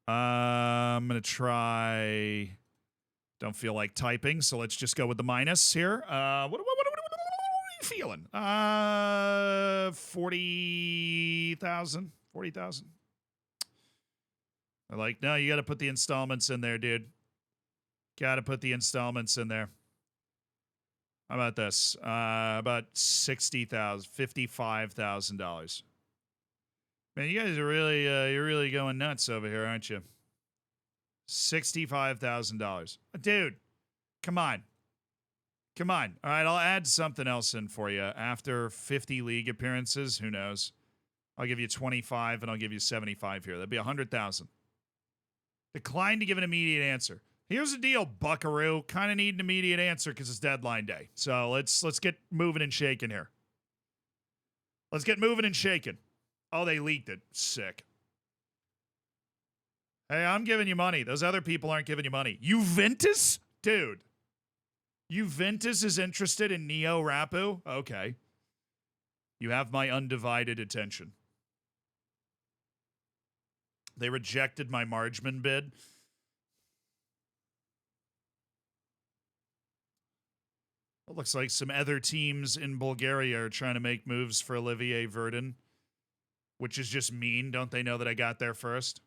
I'm going to try... Don't feel like typing, so let's just go with the minus here. What are you feeling? 40,000? 40,000? I like, no, you got to put the installments in there, dude. Got to put the installments in there. How about this? About $60,000, $55,000. Man, you guys are really, you're really going nuts over here, aren't you? $65,000. Dude, come on. Come on. All right, I'll add something else in for you. After 50 league appearances, who knows? I'll give you 25 and I'll give you 75 here. That'd be 100,000. Decline to give an immediate answer. Here's the deal, buckaroo. Kind of need an immediate answer because it's deadline day. So let's get moving and shaking here. Let's get moving and shaking. Oh, they leaked it. Sick. Hey, I'm giving you money. Those other people aren't giving you money. Juventus? Dude. Juventus is interested in Neo Rapu? Okay. You have my undivided attention. They rejected my Margeman bid. It looks like some other teams in Bulgaria are trying to make moves for Olivier Verdun, which is just mean. Don't they know that I got there first?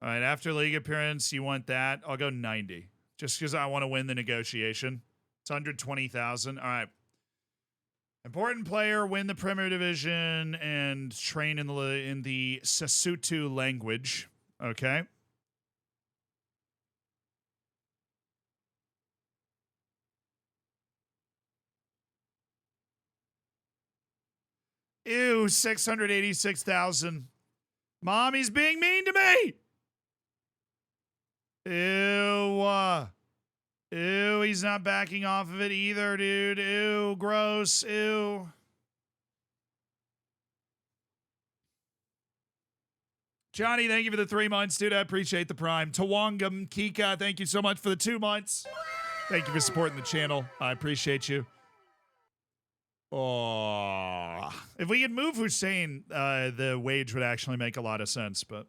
All right, after league appearance, you want that? I'll go 90, just because I want to win the negotiation. It's 120,000. All right. Important player, win the Premier Division, and train in the Sesotho language. Okay. Ew, 686,000. Mommy's being mean to me. Ew. Ew, he's not backing off of it either, dude. Ew, gross. Ew. Johnny, thank you for the 3 months, dude. I appreciate the prime. Tawangam Kika, thank you so much for the 2 months. Thank you for supporting the channel. I appreciate you. Oh, if we could move Hussein, the wage would actually make a lot of sense, but.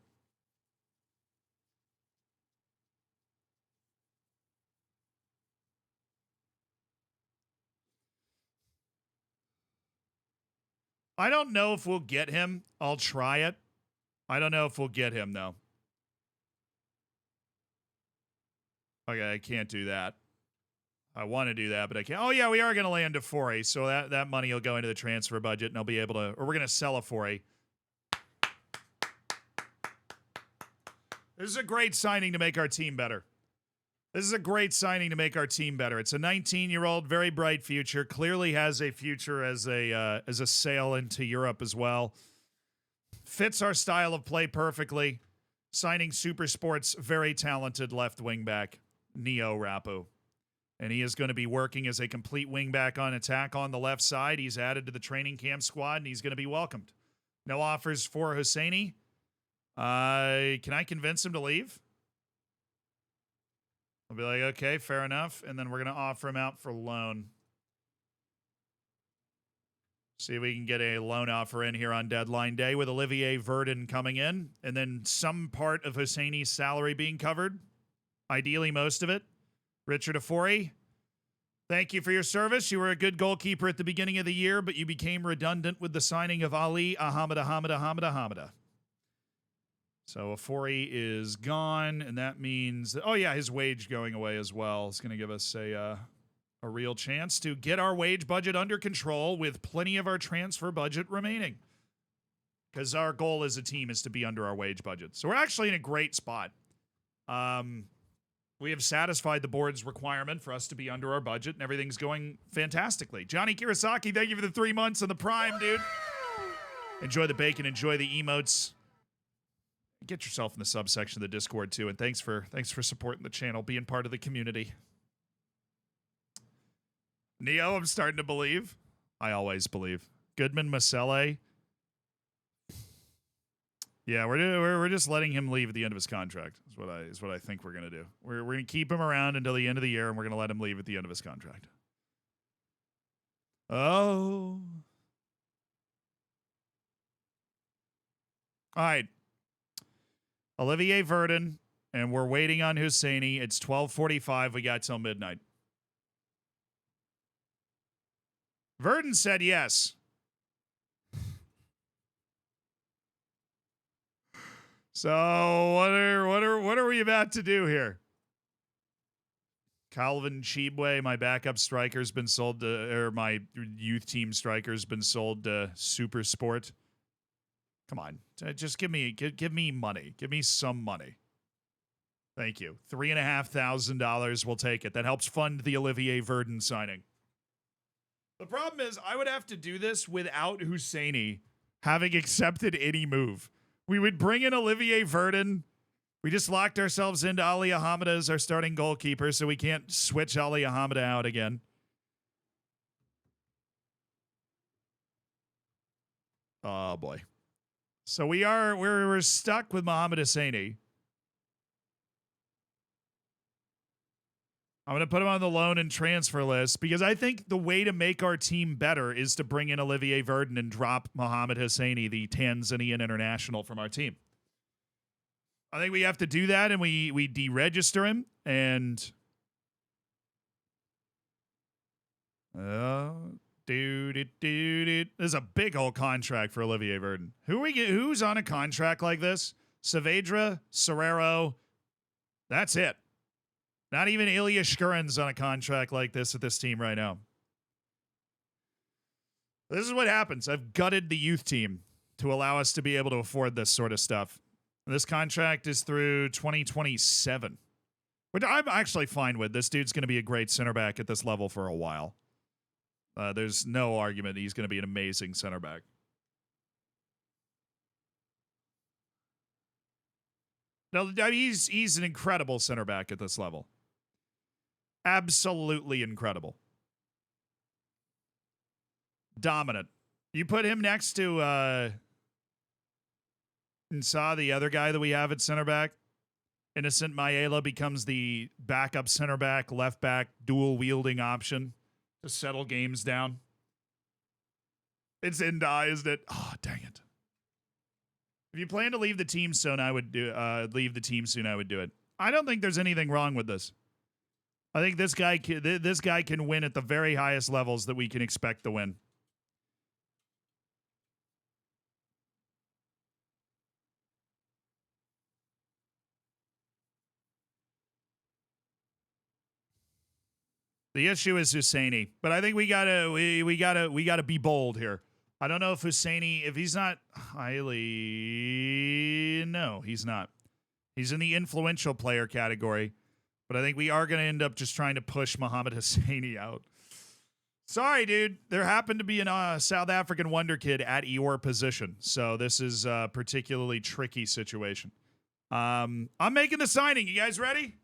I don't know if we'll get him. I'll try it. I don't know if we'll get him, though. Okay, I can't do that. I want to do that, but I can't. Oh, yeah, we are going to land a Foray, so that money will go into the transfer budget, and I'll be able to, or we're going to sell a Foray. This is a great signing to make our team better. This is a great signing to make our team better. It's a 19-year-old, very bright future, clearly has a future as a sail into Europe as well. Fits our style of play perfectly. Signing Super Sports' very talented left wing back, Neo Rapu. And he is going to be working as a complete wingback on attack on the left side. He's added to the training camp squad, and he's going to be welcomed. No offers for Hosseini. Can I convince him to leave? I'll be like, okay, fair enough. And then we're going to offer him out for loan. See if we can get a loan offer in here on deadline day with Olivier Verdun coming in. And then some part of Hosseini's salary being covered. Ideally, most of it. Richard Afori, thank you for your service. You were a good goalkeeper at the beginning of the year, but you became redundant with the signing of Ali Ahmada. So Afori is gone, and that means, oh yeah, his wage going away as well. It's going to give us a real chance to get our wage budget under control with plenty of our transfer budget remaining. Because our goal as a team is to be under our wage budget. So we're actually in a great spot. We have satisfied the board's requirement for us to be under our budget, and everything's going fantastically. Johnny Kirasaki, thank you for the 3 months on the Prime, dude. Enjoy the bacon, enjoy the emotes. Get yourself in the subsection of the Discord too, and thanks for supporting the channel, being part of the community. Neo, I'm starting to believe. I always believe. Goodman Masele. Yeah, we're just letting him leave at the end of his contract. Is what I think we're gonna do. We're gonna keep him around until the end of the year, and we're gonna let him leave at the end of his contract. Oh. All right. Olivier Verdun, and we're waiting on Hosseini. It's 12:45. We got till midnight. Verdun said yes. So what are we about to do here? Calvin Chibwe, my backup striker's been sold to, or my youth team striker's been sold to Super Sport. Come on, just give me money. Give me some money. Thank you. $3,500. We'll take it. That helps fund the Olivier Verdun signing. The problem is I would have to do this without Hosseini having accepted any move. We would bring in Olivier Verdun. We just locked ourselves into Ali Ahmada as our starting goalkeeper, so we can't switch Ali Ahmada out again. Oh boy. So we're stuck with Mohamed Hosseini. I'm going to put him on the loan and transfer list because I think the way to make our team better is to bring in Olivier Verdun and drop Mohamed Hosseini, the Tanzanian international, from our team. I think we have to do that, and we deregister him, and there's a big old contract for Olivier Verdun. Who's on a contract like this? Saavedra, Serrero. That's it. Not even Ilya Shkurin's on a contract like this at this team right now. This is what happens. I've gutted the youth team to allow us to be able to afford this sort of stuff. This contract is through 2027, which I'm actually fine with. This dude's going to be a great center back at this level for a while. There's no argument he's going to be an amazing center back. No, he's an incredible center back at this level. Absolutely incredible. Dominant. You put him next to Nsa, the other guy that we have at center back. Innocent Mayela becomes the backup center back, left back, dual wielding option to settle games down. It's Indai, isn't it? Oh, dang it. If you plan to leave the team soon, I would do it. I don't think there's anything wrong with this. I think this guy can win at the very highest levels that we can expect to win. The issue is Hosseini, but I think we gotta be bold here. I don't know if Hosseini, if he's not highly, no, he's not. He's in the influential player category, but I think we are going to end up just trying to push Mohamed Hosseini out. Sorry, dude. There happened to be a South African wonder kid at your position, so this is a particularly tricky situation. I'm making the signing. You guys ready?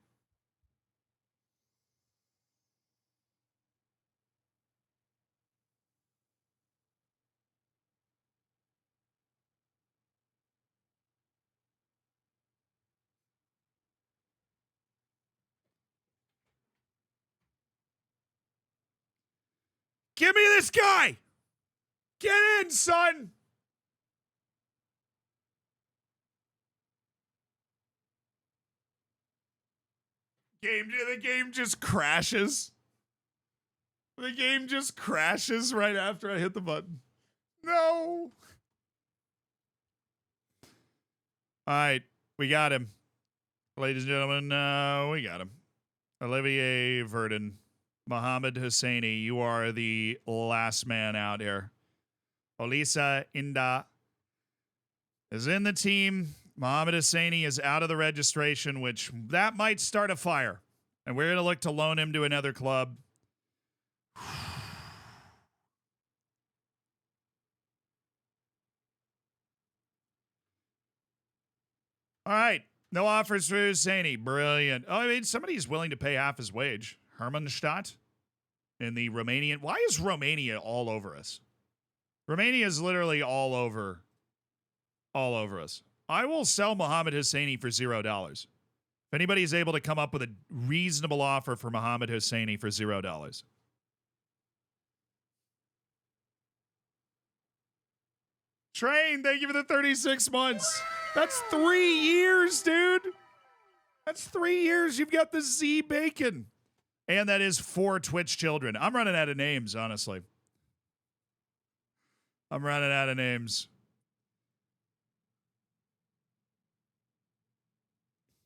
Give me this guy. Get in, son. The game just crashes. The game just crashes right after I hit the button. No. All right, we got him. Ladies and gentlemen, we got him. Olivier Verdun. Mohamed Hosseini, you are the last man out here. Olisa Inda is in the team. Mohamed Hosseini is out of the registration, which that might start a fire. And we're going to look to loan him to another club. All right. No offers for Hosseini. Brilliant. Oh, I mean, somebody's willing to pay half his wage. Hermannstadt in the Romanian. Why is Romania all over us? Romania is literally all over us. I will sell Mohamed Hosseini for $0. If anybody's able to come up with a reasonable offer for Mohamed Hosseini for $0. Train, thank you for the 36 months. That's 3 years, dude. That's 3 years. You've got the Z Bacon. And that is 4 Twitch children. I'm running out of names, honestly. I'm running out of names.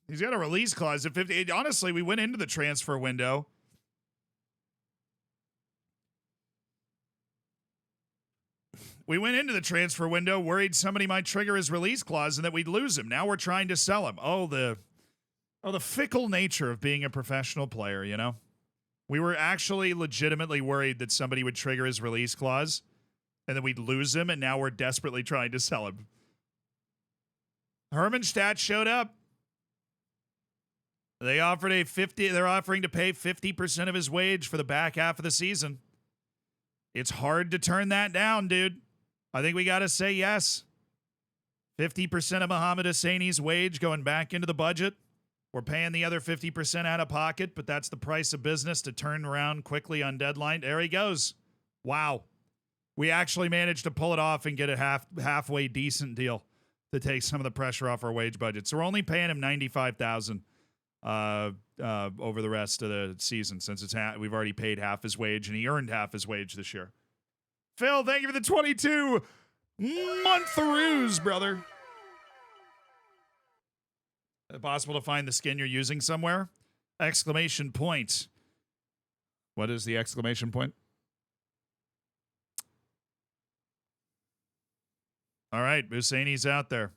He's got a release clause at 50. Honestly, we went into the transfer window. Worried somebody might trigger his release clause and that we'd lose him. Now we're trying to sell him. Oh, the fickle nature of being a professional player, you know? We were actually legitimately worried that somebody would trigger his release clause and then we'd lose him, and now we're desperately trying to sell him. Hermannstadt showed up. They're offering to pay 50% of his wage for the back half of the season. It's hard to turn that down, dude. I think we got to say yes. 50% of Mohamed Hosseini's wage going back into the budget. We're paying the other 50% out of pocket, but that's the price of business to turn around quickly on deadline. There he goes. Wow. We actually managed to pull it off and get a halfway decent deal to take some of the pressure off our wage budget. So we're only paying him $95,000 over the rest of the season, since we've already paid half his wage and he earned half his wage this year. Phil, thank you for the 22 month-roos, brother. Possible to find the skin you're using somewhere? Exclamation point. What is the exclamation point? All right, Hosseini's out there.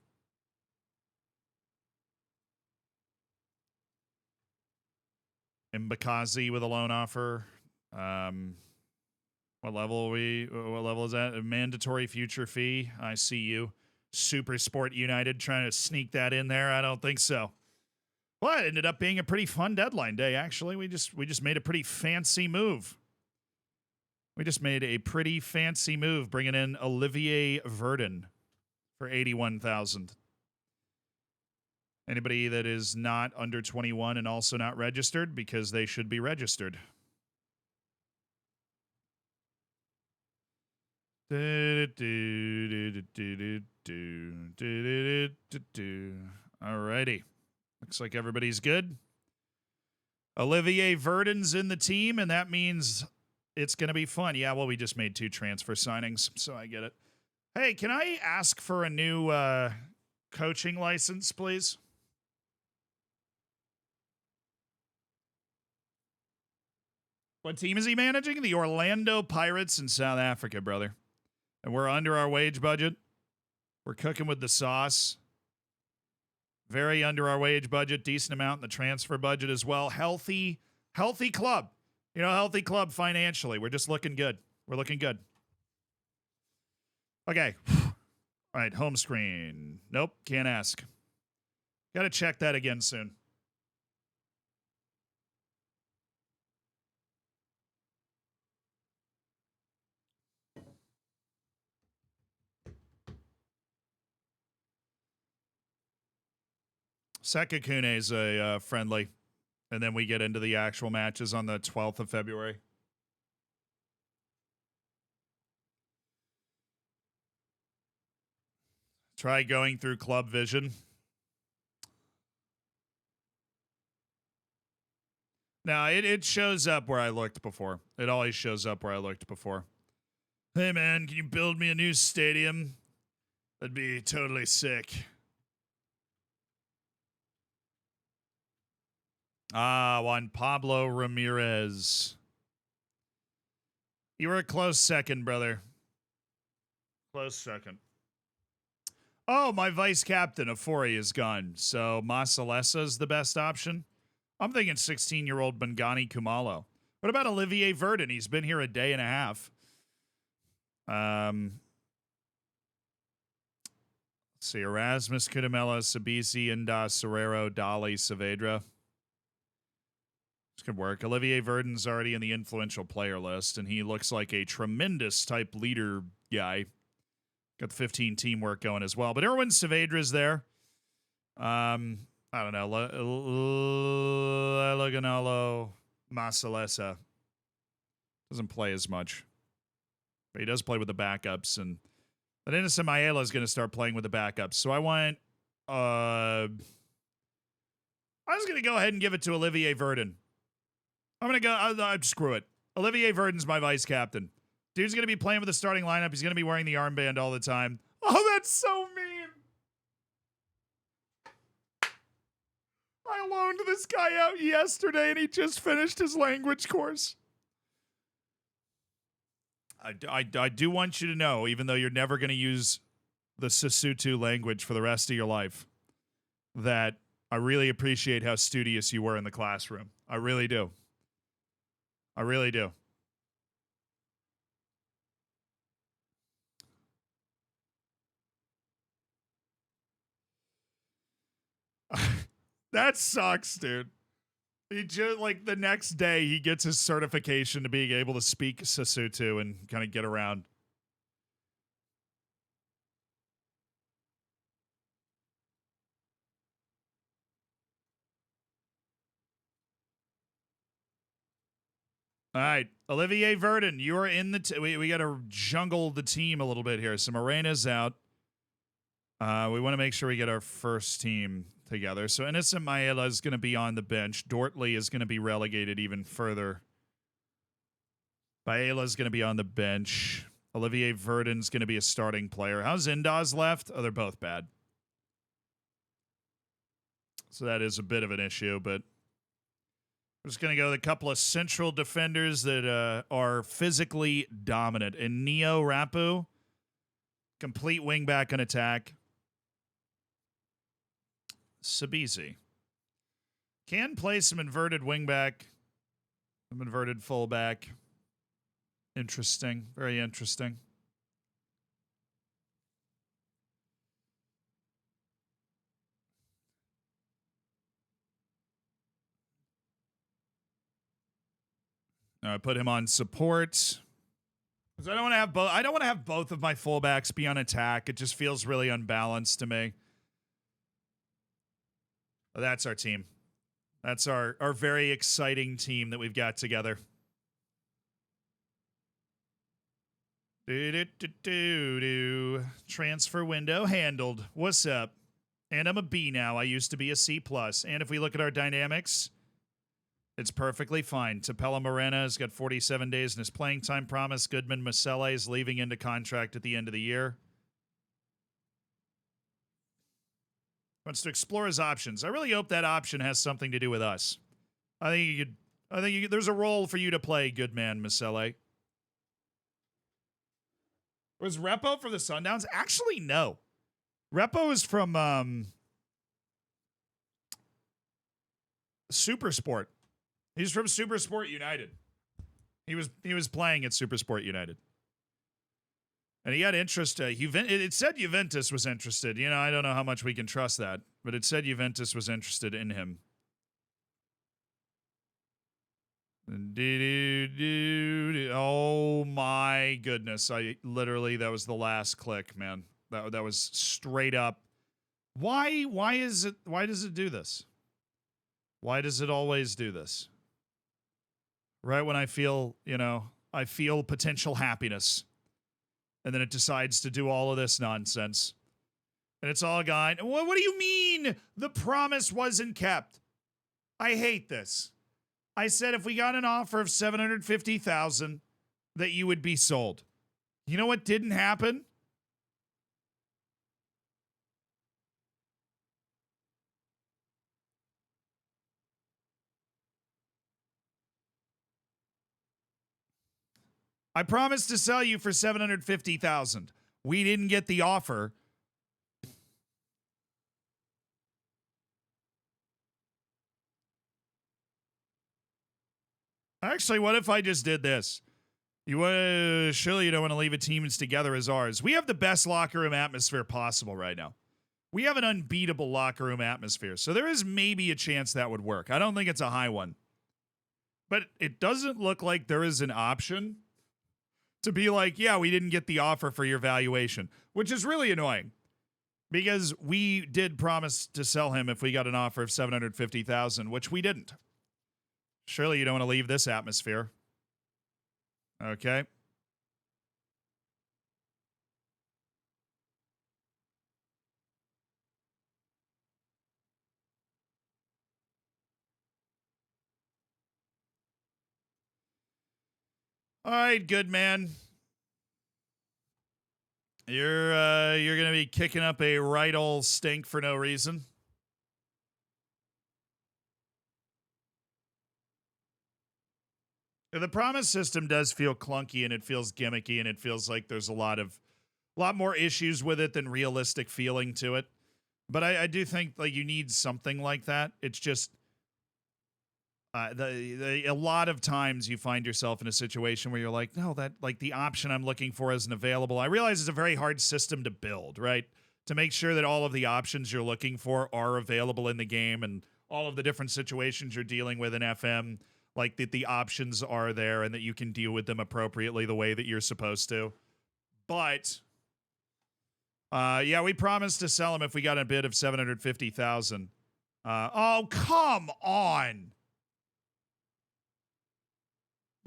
Mbakazi with a loan offer. What level is that? A mandatory future fee. I see you. Super Sport United trying to sneak that in there. I don't think so. Well, it ended up being a pretty fun deadline day, actually. We just made a pretty fancy move. Bringing in Olivier Verdun for $81,000. Anybody that is not under 21 and also not registered, because they should be registered. Alrighty. Looks like everybody's good. Olivier Verdun's in the team, and that means it's going to be fun. Yeah, well, we just made 2 transfer signings, so I get it. Hey, can I ask for a new coaching license, please? What team is he managing? The Orlando Pirates in South Africa, brother. And we're under our wage budget. We're cooking with the sauce. Very under our wage budget. Decent amount in the transfer budget as well. Healthy club. You know, healthy club financially. We're just looking good. We're looking good. Okay. All right, home screen. Nope, can't ask. Got to check that again soon. Sekakune is a friendly, and then we get into the actual matches on the 12th of February. Try going through Club Vision. No, it shows up where I looked before. It always shows up where I looked before. Hey, man, can you build me a new stadium? That'd be totally sick. Juan Pablo Ramirez. You were a close second, brother. Close second. Oh, my vice captain, Afori, is gone. So Masalesa is the best option. I'm thinking 16-year-old Bangani Kumalo. What about Olivier Verdun? He's been here a day and a half. Let's see. Erasmus Kudamela, Sabisi, Inda, Serrero, Dali, Saavedra. This could work. Olivier Verdun's already in the influential player list, and he looks like a tremendous type leader guy. Got 15 teamwork going as well. But Erwin Saavedra's there. I don't know. Loganolo Masalesa doesn't play as much. But he does play with the backups. But Innocent Maela is going to start playing with the backups. So I want... I was going to go ahead and give it to Olivier Verdun. I'm going to go... screw it. Olivier Verdun's my vice captain. Dude's going to be playing with the starting lineup. He's going to be wearing the armband all the time. Oh, that's so mean. I loaned this guy out yesterday, and he just finished his language course. I do want you to know, even though you're never going to use the Sesotho language for the rest of your life, that I really appreciate how studious you were in the classroom. I really do. I really do. That sucks, dude. He just, like, the next day he gets his certification to being able to speak Sesotho and kind of get around. All right, Olivier Verdun, you are in the... we got to jungle the team a little bit here. So Morena's out. We want to make sure we get our first team together. So Innocent Maela is going to be on the bench. Dortley is going to be relegated even further. Baela is going to be on the bench. Olivier Verdun's going to be a starting player. How's Indaz left? Oh, they're both bad. So that is a bit of an issue, but we're just going to go with a couple of central defenders that are physically dominant. And Neo Rapu, complete wingback and attack. Sabisi can play some inverted wingback, some inverted fullback. Interesting, very interesting. I put him on support because I don't want to have both. I don't want to have both of my fullbacks be on attack. It just feels really unbalanced to me. But that's our team. That's our very exciting team that we've got together. Transfer window handled. What's up? And I'm a B now. I used to be a C+. And if we look at our dynamics, it's perfectly fine. Tapella Morena has got 47 days in his playing time promise. Goodman Masele is leaving into contract at the end of the year. Wants to explore his options. I really hope that option has something to do with us. I think there's a role for you to play, Goodman Masele. Was Repo from the Sundowns? Actually, no. Repo is from Supersport. He's from Supersport United. He was playing at Supersport United. And he had interest. It said Juventus was interested. You know, I don't know how much we can trust that, but it said Juventus was interested in him. Oh my goodness! That was the last click, man. That was straight up. Why does it do this? Why does it always do this? Right when I feel potential happiness. And then it decides to do all of this nonsense. And it's all gone. What do you mean the promise wasn't kept? I hate this. I said if we got an offer of $750,000 that you would be sold. You know what didn't happen? I promised to sell you for $750,000. We didn't get the offer. Actually, what if I just did this? Surely you don't want to leave a team as together as ours. We have the best locker room atmosphere possible right now. We have an unbeatable locker room atmosphere. So there is maybe a chance that would work. I don't think it's a high one. But it doesn't look like there is an option to be like, yeah, we didn't get the offer for your valuation, which is really annoying because we did promise to sell him if we got an offer of $750,000, which we didn't. Surely you don't want to leave this atmosphere. Okay. All right, good man. You're gonna be kicking up a right ol' stink for no reason. The promise system does feel clunky and it feels gimmicky and it feels like there's a lot more issues with it than realistic feeling to it. But I do think like you need something like that. It's just a lot of times you find yourself in a situation where you're like, no, that like the option I'm looking for isn't available. I realize it's a very hard system to build, right? To make sure that all of the options you're looking for are available in the game and all of the different situations you're dealing with in FM, like that the options are there and that you can deal with them appropriately the way that you're supposed to. But yeah, we promised to sell him if we got a bid of $750,000. Oh, come on.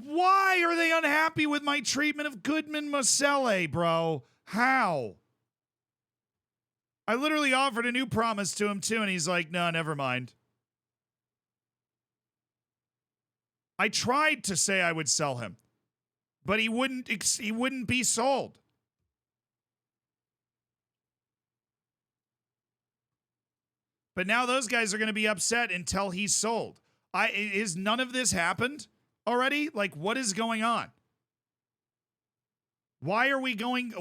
Why are they unhappy with my treatment of Goodman Masele, bro? How? I literally offered a new promise to him too, and he's like, no, never mind. I tried to say I would sell him, but he wouldn't be sold. But now those guys are going to be upset until he's sold. Is none of this happened already? Like, what is going on? Why are we going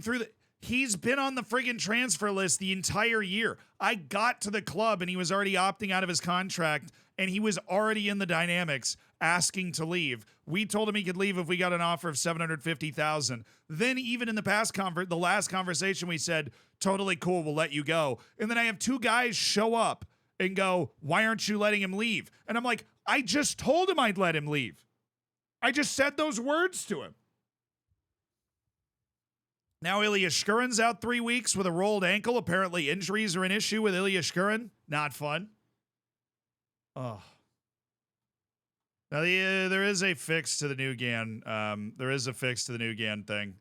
through the... He's been on the friggin' transfer list the entire year. I got to the club and he was already opting out of his contract and he was already in the dynamics asking to leave. We told him he could leave if we got an offer of $750,000. Then even in the last conversation, we said, totally cool, we'll let you go. And then I have two guys show up and go, why aren't you letting him leave? And I'm like, I just told him I'd let him leave. I just said those words to him. Now Ilya Shkurin's out 3 weeks with a rolled ankle. Apparently injuries are an issue with Ilya Shkurin. Not fun. Oh. Now there is a fix to the new GAN. There is a fix to the new GAN thing.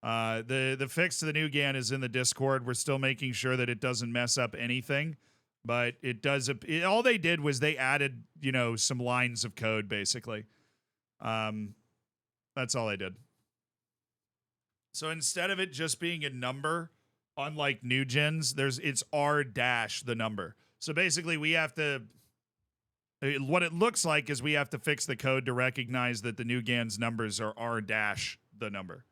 The fix to the new GAN is in the Discord. We're still making sure that it doesn't mess up anything. But it does. All they did was they added, some lines of code, basically. That's all they did. So instead of it just being a number, unlike new gens, it's R dash the number. So basically, we have to. What it looks like is we have to fix the code to recognize that the new GAN's numbers are R dash the number.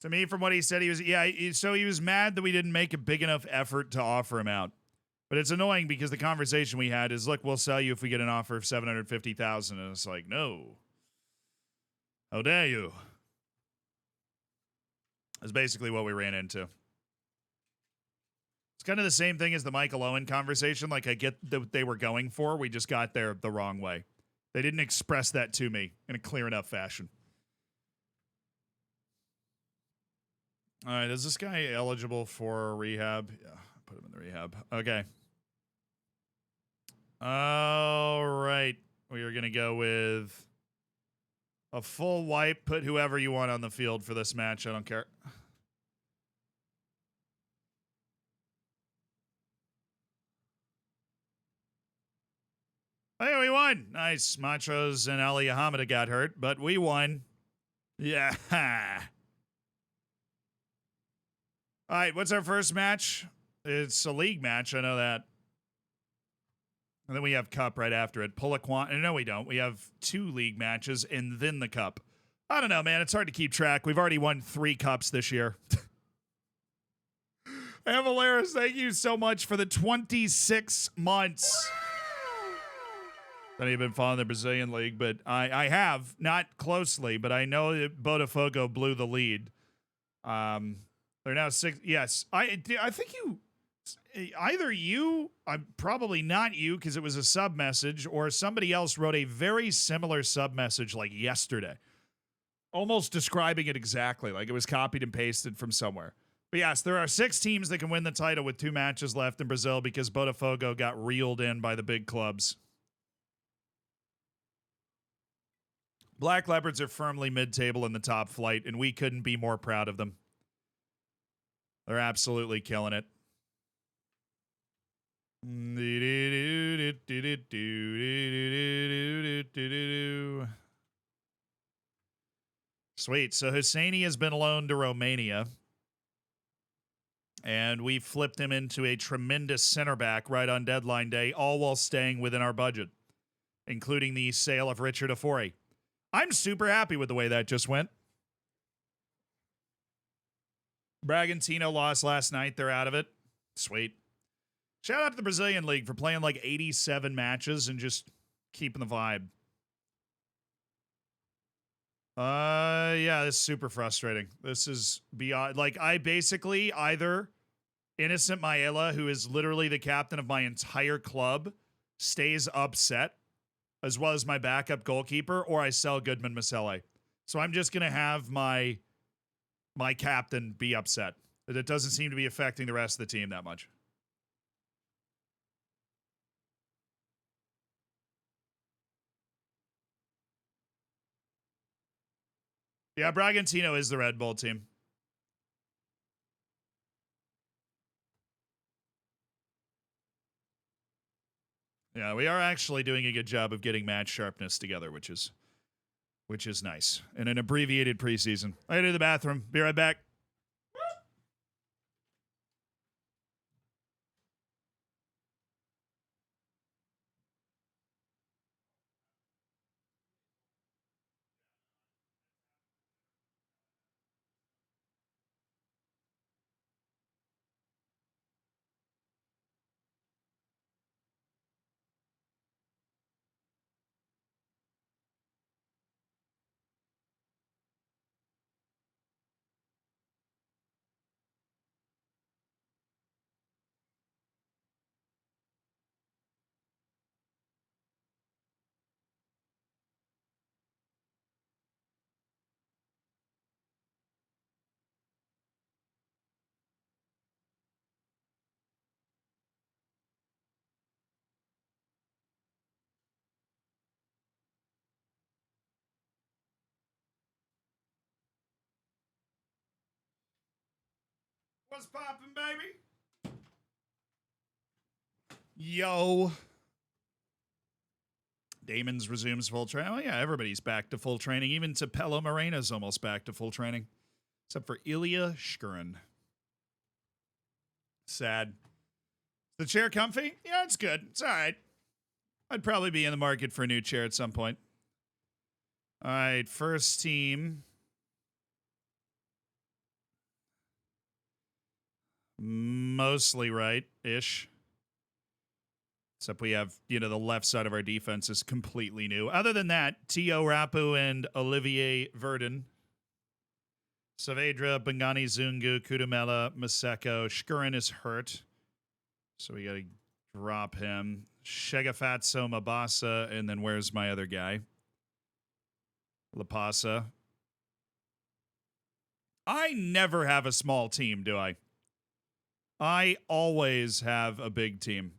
To me, from what he said, he was mad that we didn't make a big enough effort to offer him out. But it's annoying because the conversation we had is, look, we'll sell you if we get an offer of $750,000. And it's like, no. How dare you? That's basically what we ran into. It's kind of the same thing as the Michael Owen conversation. Like, I get what they were going for. We just got there the wrong way. They didn't express that to me in a clear enough fashion. All right, is this guy eligible for rehab? Yeah, put him in the rehab. Okay. All right. We are going to go with A full wipe. Put whoever you want on the field for this match. I don't care. Hey, we won. Nice. Machos and Ali Hamida got hurt, but we won. Yeah. All right, what's our first match? It's a league match. I know that. And then we have Cup right after it. Pulaquan. No, we don't. We have 2 league matches and then the Cup. I don't know, man. It's hard to keep track. We've already won 3 Cups this year. Avaleris, thank you so much for the 26 months that I've been following the Brazilian League, but I have, not closely, but I know that Botafogo blew the lead. They're now 6. Yes, I think either you, probably not you, because it was a sub message, or somebody else wrote a very similar sub message like yesterday, almost describing it exactly, like it was copied and pasted from somewhere. But yes, there are 6 teams that can win the title with 2 matches left in Brazil because Botafogo got reeled in by the big clubs. Black Leopards are firmly mid-table in the top flight, and we couldn't be more proud of them. They're absolutely killing it. Sweet. So Husseini has been loaned to Romania, and we flipped him into a tremendous center back right on deadline day, all while staying within our budget, including the sale of Richard Afori. I'm super happy with the way that just went. Bragantino lost last night. They're out of it. Sweet. Shout out to the Brazilian League for playing like 87 matches and just keeping the vibe. Yeah, this is super frustrating. This is beyond, like, I basically either Innocent Maela, who is literally the captain of my entire club, stays upset, as well as my backup goalkeeper, or I sell Goodman Masele. So I'm just going to have my captain be upset. It doesn't seem to be affecting the rest of the team that much. Yeah, Bragantino is the Red Bull team. Yeah, we are actually doing a good job of getting match sharpness together, which is nice. In an abbreviated preseason. I gotta do the bathroom. Be right back. What's poppin', baby? Yo. Damon's resumes full training. Oh, yeah, everybody's back to full training. Even Tapelo Morena's almost back to full training. Except for Ilya Shkurin. Sad. The chair comfy? Yeah, it's good. It's all right. I'd probably be in the market for a new chair at some point. All right, first team. Mostly right-ish. Except we have, the left side of our defense is completely new. Other than that, Tio Rapu and Olivier Verdun. Saavedra, Bangani Zungu, Kudumela, Maseko. Shkurin is hurt, so we got to drop him. Shegafatso, Mabasa, and then where's my other guy? Lapasa. I never have a small team, do I? I always have a big team.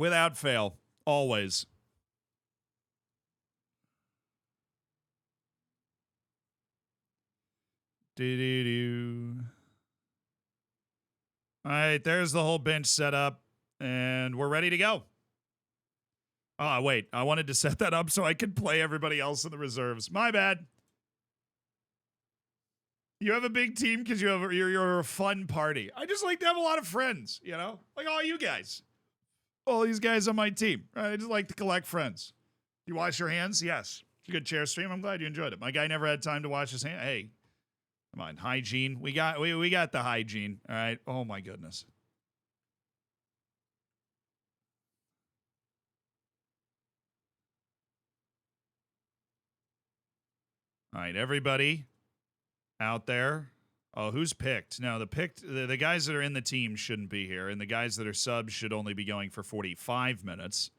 Without fail. Always. Do-do-do. All right, there's the whole bench set up, and we're ready to go. Oh, wait. I wanted to set that up so I could play everybody else in the reserves. My bad. You have a big team because you're a fun party. I just like to have a lot of friends, you know? Like all you guys. All these guys on my team. I just like to collect friends. You wash your hands? Yes. It's a good chair stream. I'm glad you enjoyed it. My guy never had time to wash his hands. Hey, come on. Hygiene. We got the hygiene. All right. Oh, my goodness. All right, everybody out there. Oh, who's picked? No, the guys that are in the team shouldn't be here, and the guys that are subs should only be going for 45 minutes.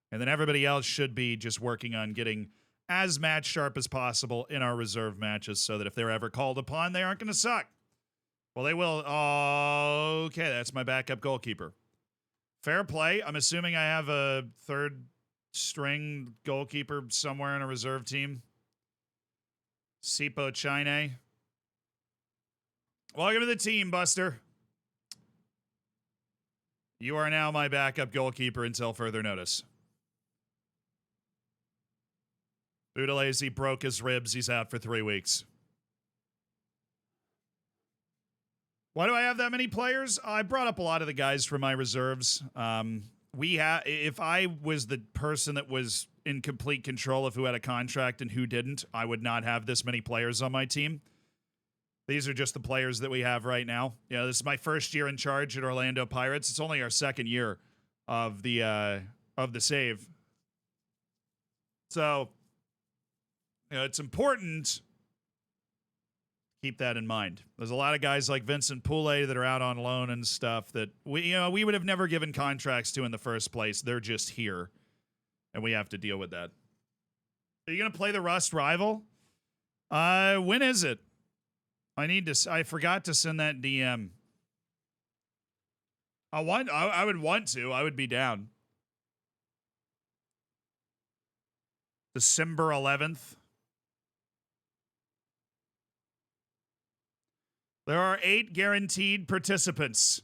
And then everybody else should be just working on getting as match sharp as possible in our reserve matches so that if they're ever called upon, they aren't going to suck. Well, they will. Oh, okay, that's my backup goalkeeper. Fair play. I'm assuming I have a third string goalkeeper somewhere in a reserve team. Sipo Chine. Welcome to the team, Buster. You are now my backup goalkeeper until further notice. Budalese broke his ribs. He's out for 3 weeks. Why do I have that many players? I brought up a lot of the guys from my reserves. If I was the person that was in complete control of who had a contract and who didn't, I would not have this many players on my team. These are just the players that we have right now. You know, this is my first year in charge at Orlando Pirates. It's only our second year of the save. So, you know, it's important to keep that in mind. There's a lot of guys like Vincent Poulet that are out on loan and stuff that we would have never given contracts to in the first place. They're just here, and we have to deal with that. Are you going to play the Rust Rival? When is it? I forgot to send that DM. I would want to. I would be down. December 11th. There are 8 guaranteed participants.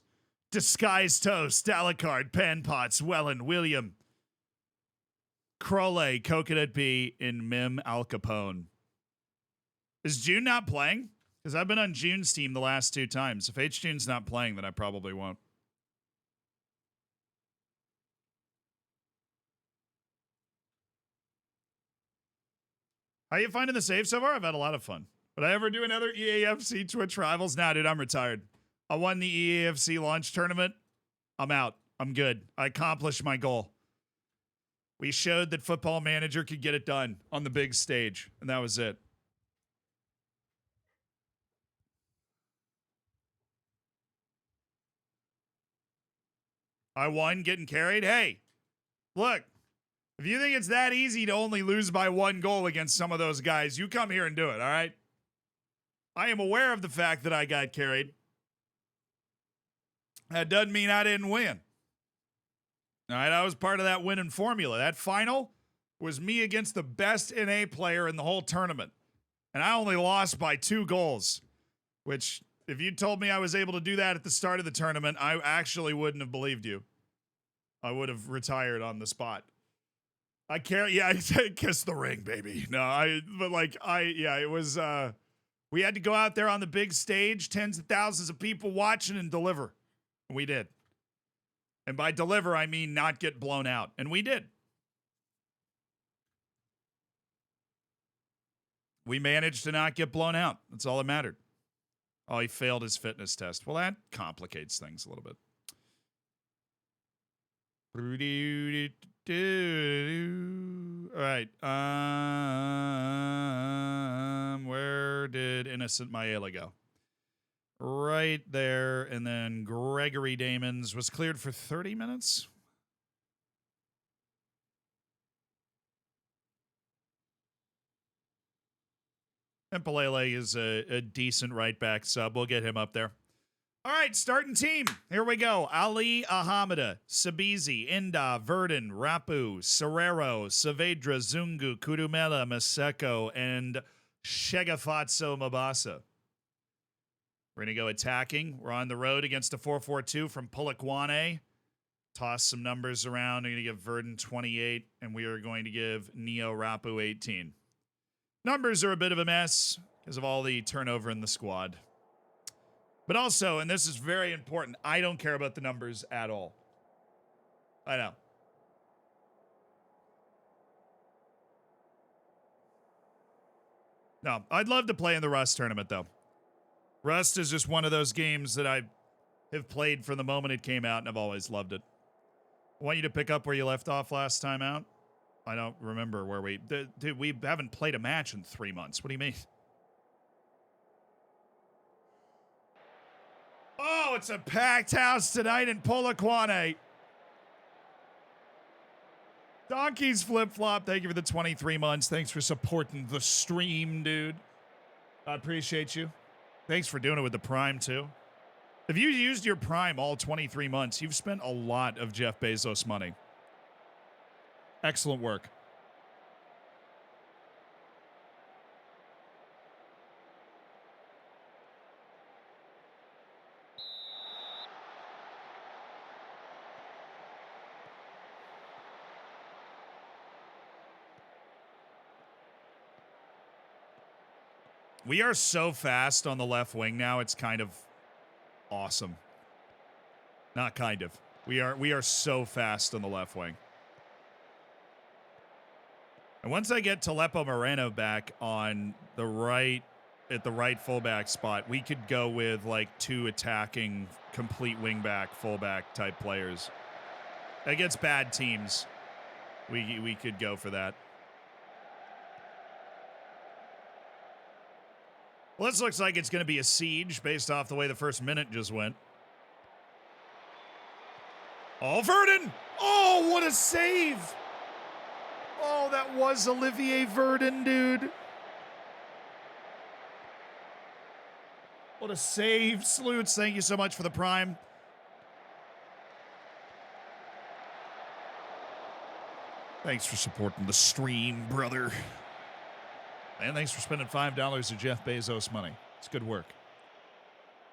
Disguised Toast, Alucard, Panpots, Wellen, William, Crowley, Coconut Bee, and Mim Al Capone. Is June not playing? Because I've been on June's team the last 2 times. If H-June's not playing, then I probably won't. How you finding the save so far? I've had a lot of fun. Would I ever do another EAFC Twitch Rivals? Nah, dude, I'm retired. I won the EAFC launch tournament. I'm out. I'm good. I accomplished my goal. We showed that Football Manager could get it done on the big stage, and that was it. I won getting carried. Hey, look, if you think it's that easy to only lose by 1 goal against some of those guys, you come here and do it, all right? I am aware of the fact that I got carried. That doesn't mean I didn't win. All right, I was part of that winning formula. That final was me against the best NA player in the whole tournament. And I only lost by 2 goals, which if you told me I was able to do that at the start of the tournament, I actually wouldn't have believed you. I would have retired on the spot. I can't, yeah, I kiss the ring, baby. No, it was, we had to go out there on the big stage, tens of thousands of people watching and deliver. We did. And by deliver, I mean not get blown out. And we did. We managed to not get blown out. That's all that mattered. Oh, he failed his fitness test. Well, that complicates things a little bit. All right. Where did Innocent Maela go? Right there. And then Gregory Damons was cleared for 30 minutes. And Palele is a decent right back sub. We'll get him up there. All right, starting team. Here we go. Ali Ahamada, Sabizi, Inda, Verdun, Rapu, Serrero, Saavedra, Zungu, Kudumela, Maseko, and Shegafatso Mabasa. We're going to go attacking. We're on the road against a 4-4-2 from Polokwane. Toss some numbers around. We're going to give Verdun 28, and we are going to give Neo Rapu 18. Numbers are a bit of a mess because of all the turnover in the squad. But also, and this is very important, I don't care about the numbers at all. I know. No, I'd love to play in the Rust tournament, though. Rust is just one of those games that I have played from the moment it came out, and I've always loved it. I want you to pick up where you left off last time out. I don't remember where we... Dude, we haven't played a match in 3 months. What do you mean? Oh, it's a packed house tonight in Polokwane. Donkeys flip-flop, thank you for the 23 months. Thanks for supporting the stream, dude. I appreciate you. Thanks for doing it with the Prime, too. If you used your Prime all 23 months, you've spent a lot of Jeff Bezos money. Excellent work. We are so fast on the left wing now, it's kind of awesome. Not kind of. We are so fast on the left wing. And once I get Talepo Moreno back on the right, at the right fullback spot, we could go with like 2 attacking, complete wingback, fullback type players. Against bad teams, we could go for that. Well, this looks like it's going to be a siege based off the way the first minute just went. Oh, Verdun! Oh, what a save! Oh, that was Olivier Verdun, dude. What a save. Salutes, thank you so much for the Prime. Thanks for supporting the stream, brother. And thanks for spending $5 of Jeff Bezos money. It's good work.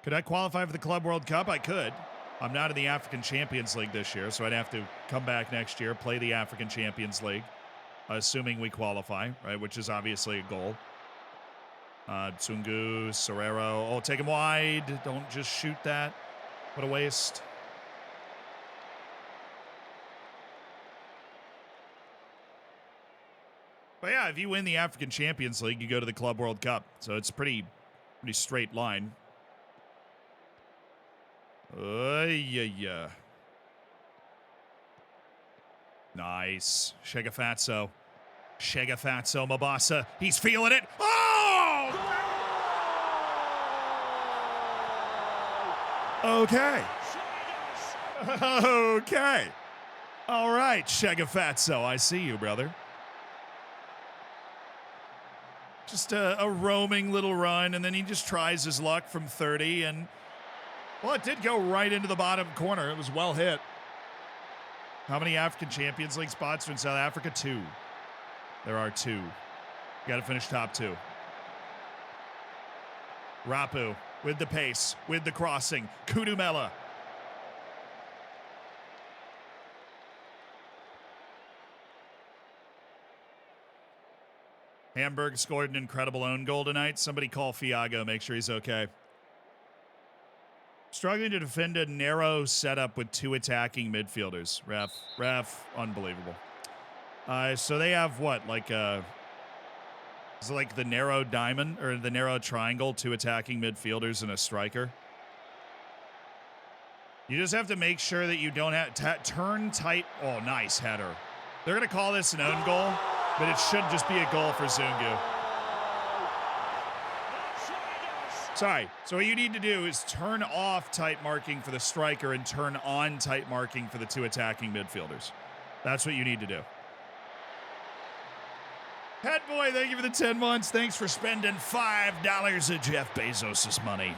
Could I qualify for the Club World Cup? I could. I'm not in the African Champions League this year, so I'd have to come back next year, play the African Champions League, assuming we qualify, right, which is obviously a goal. Tsungu, Serrero. Oh, take him wide. Don't just shoot that. What a waste. But yeah, if you win the African Champions League, you go to the Club World Cup. So it's pretty straight line. Yeah. Nice. Shegafatso Mabasa. He's feeling it. Oh! Okay. Okay. All right, Shegafatso. I see you, brother. Just a roaming little run, and then he just tries his luck from 30, and, well, it did go right into the bottom corner. It was well hit. How many African Champions League spots are in South Africa? 2. There are 2. You got to finish top 2. Rapu with the pace, with the crossing. Kudumela. Hamburg scored an incredible own goal tonight. Somebody call Fiago, make sure he's okay. Struggling to defend a narrow setup with 2 attacking midfielders. Ref, unbelievable. So they have what, like is it like the narrow diamond or the narrow triangle, 2 attacking midfielders and a striker? You just have to make sure that you don't have turn tight. Oh, nice header. They're going to call this an own goal, but it should just be a goal for Zungu. Sorry. So what you need to do is turn off tight marking for the striker and turn on tight marking for the 2 attacking midfielders. That's what you need to do. Pet Boy, thank you for the 10 months. Thanks for spending $5 of Jeff Bezos' money.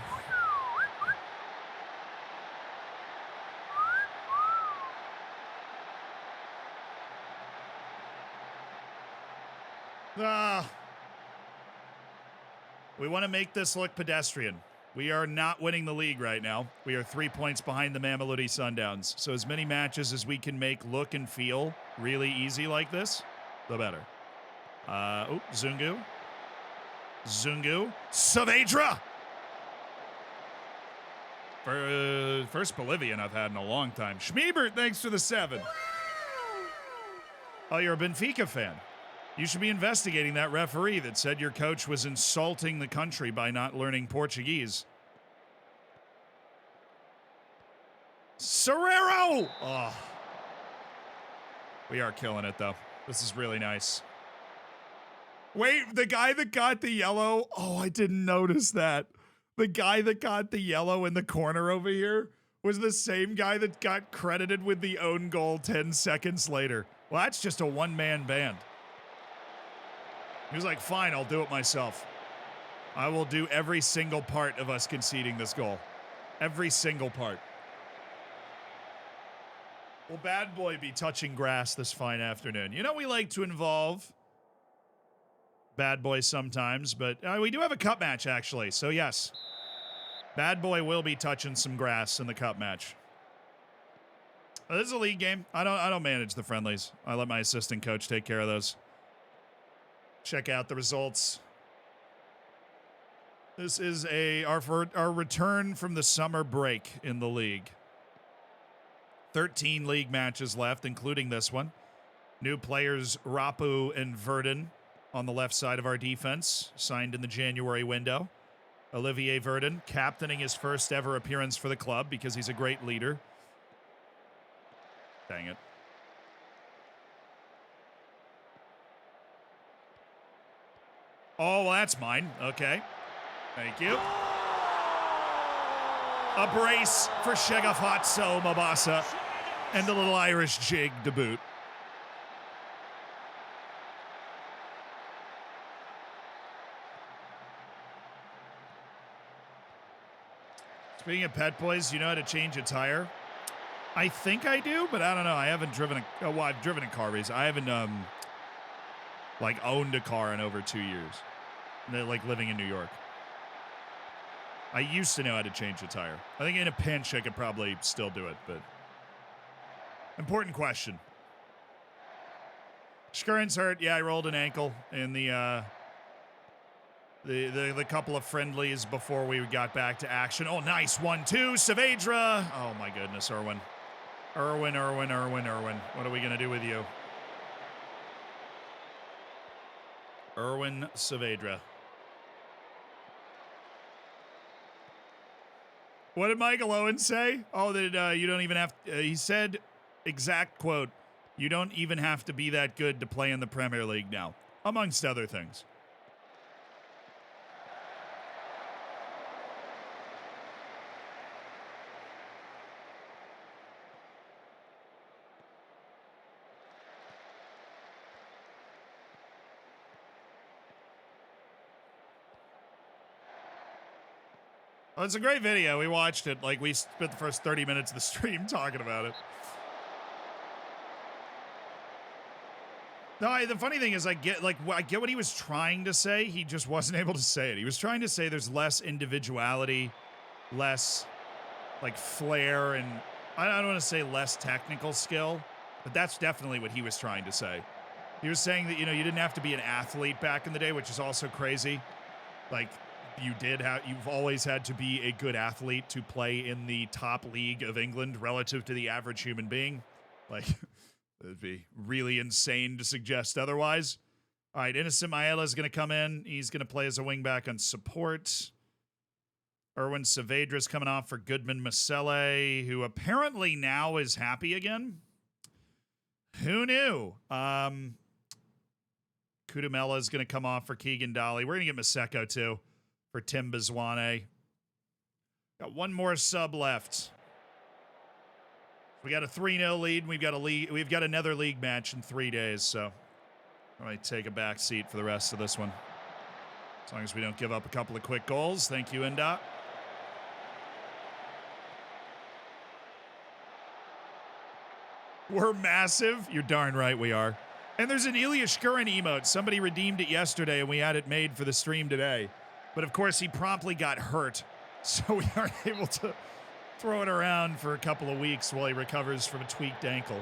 We want to make this look pedestrian. We are not winning the league right now. We are 3 points behind the Mamelodi Sundowns. So as many matches as we can make look and feel really easy like this, the better. Zungu. Saavedra! First Bolivian I've had in a long time. Schmiebert, thanks for the 7. Oh, you're a Benfica fan. You should be investigating that referee that said your coach was insulting the country by not learning Portuguese. Serrero! Oh. We are killing it, though. This is really nice. Wait, the guy that got the yellow... Oh, I didn't notice that. The guy that got the yellow in the corner over here was the same guy that got credited with the own goal 10 seconds later. Well, that's just a one-man band. He was like, fine, I'll do it myself. I will do every single part of us conceding this goal. Every single part. Will Bad Boy be touching grass this fine afternoon? You know, we like to involve Bad Boy sometimes, but we do have a cup match, actually. So, yes, Bad Boy will be touching some grass in the cup match. This is a league game. I don't manage the friendlies. I let my assistant coach take care of those. Check out the results. This is our return from the summer break in the league. 13 league matches left, including this one. New players Rapu and Verdun on the left side of our defense, signed in the January window. Olivier Verdun captaining his first ever appearance for the club because he's a great leader. Dang it. Oh, well, that's mine. Okay. Thank you. A brace for Shegafatso Mabasa and a little Irish jig to boot. Speaking of pet boys, you know how to change a tire? I think I do, but I don't know. I haven't driven I've driven a car race. I haven't like owned a car in over 2 years. Like living in New York. I used to know how to change a tire. I think in a pinch I could probably still do it, but important question. Shkurin's hurt. Yeah, I rolled an ankle in the couple of friendlies before we got back to action. Oh, nice 1-2. Saavedra. Oh my goodness, Irwin. Irwin. What are we gonna do with you? Irwin Saavedra. What did Michael Owen say? Oh, that you don't even have to, he said, exact quote, you don't even have to be that good to play in the Premier League now, amongst other things. Well, it's a great video. We watched it. Like, we spent the first 30 minutes of the stream talking about it. No, the funny thing is I get what he was trying to say. He just wasn't able to say it. He was trying to say there's less individuality, less, like, flair, and I don't want to say less technical skill, but that's definitely what he was trying to say. He was saying that, you know, you didn't have to be an athlete back in the day, which is also crazy. Like, you've always had to be a good athlete to play in the top league of England relative to the average human being. Like, it'd be really insane to suggest otherwise. All right, Innocent Maela is going to come in. He's going to play as a wingback on support. Irwin Saavedra's coming off for Goodman Masele, who apparently now is happy again. Who knew? Kudamela is going to come off for Keegan Dolly. We're going to get Maseko, too, for Tim Bizwane. Got one more sub left. We got a 3-0 lead, and we've got another league match in 3 days, so I might take a back seat for the rest of this one. As long as we don't give up a couple of quick goals. Thank you, Indot. We're massive. You're darn right we are. And there's an Ilya Shkurin emote. Somebody redeemed it yesterday, and we had it made for the stream today. But, of course, he promptly got hurt, so we aren't able to throw it around for a couple of weeks while he recovers from a tweaked ankle.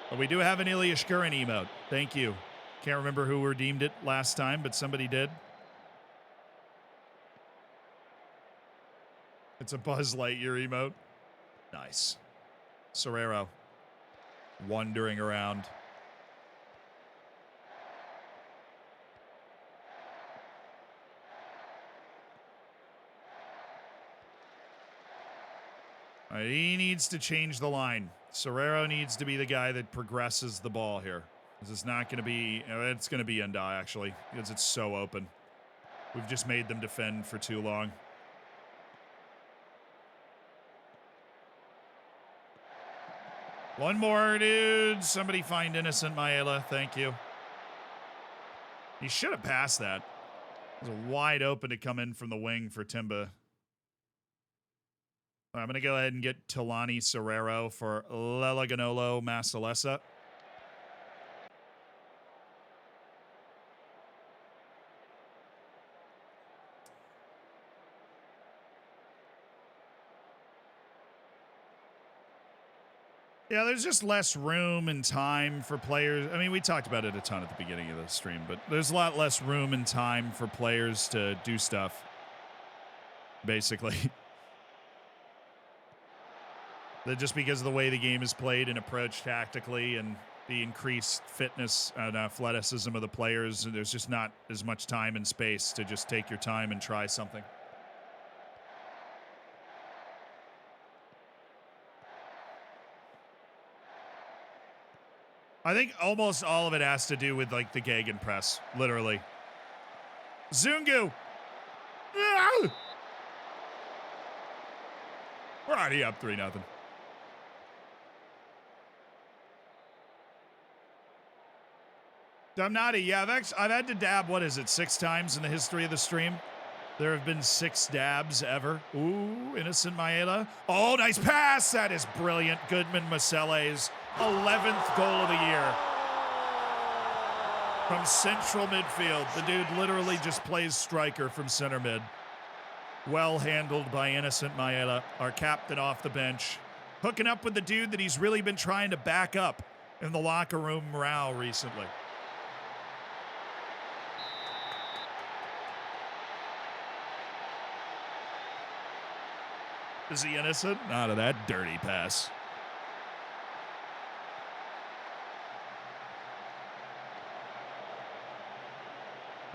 But we do have an Ilya Shkurin emote. Thank you. Can't remember who redeemed it last time, but somebody did. It's a Buzz Lightyear emote. Nice. Serrero wandering around. All right, he needs to change the line. Serrero needs to be the guy that progresses the ball here. This is not going to be... It's going to be Enda, actually, because it's so open. We've just made them defend for too long. One more, dude. Somebody find innocent Maela. Thank you. He should have passed that. It was wide open to come in from the wing for Timba. I'm going to go ahead and get Talani Serrero for Lelaganolo Masalesa. Yeah, there's just less room and time for players. I mean, we talked about it a ton at the beginning of the stream, but there's a lot less room and time for players to do stuff, basically. That just because of the way the game is played and approached tactically and the increased fitness and athleticism of the players, there's just not as much time and space to just take your time and try something. I think almost all of it has to do with, like, the Gegenpress, literally. Zungu! Ah! We're already up 3-0. Damnati, yeah, I've had to dab, what is it, 6 times in the history of the stream? There have been 6 dabs ever. Ooh, innocent Maeda. Oh, nice pass! That is brilliant. Goodman Masele's 11th goal of the year. From central midfield. The dude literally just plays striker from center mid. Well handled by innocent Maeda, our captain off the bench. Hooking up with the dude that he's really been trying to back up in the locker room row recently. Is he innocent? Not of that dirty pass.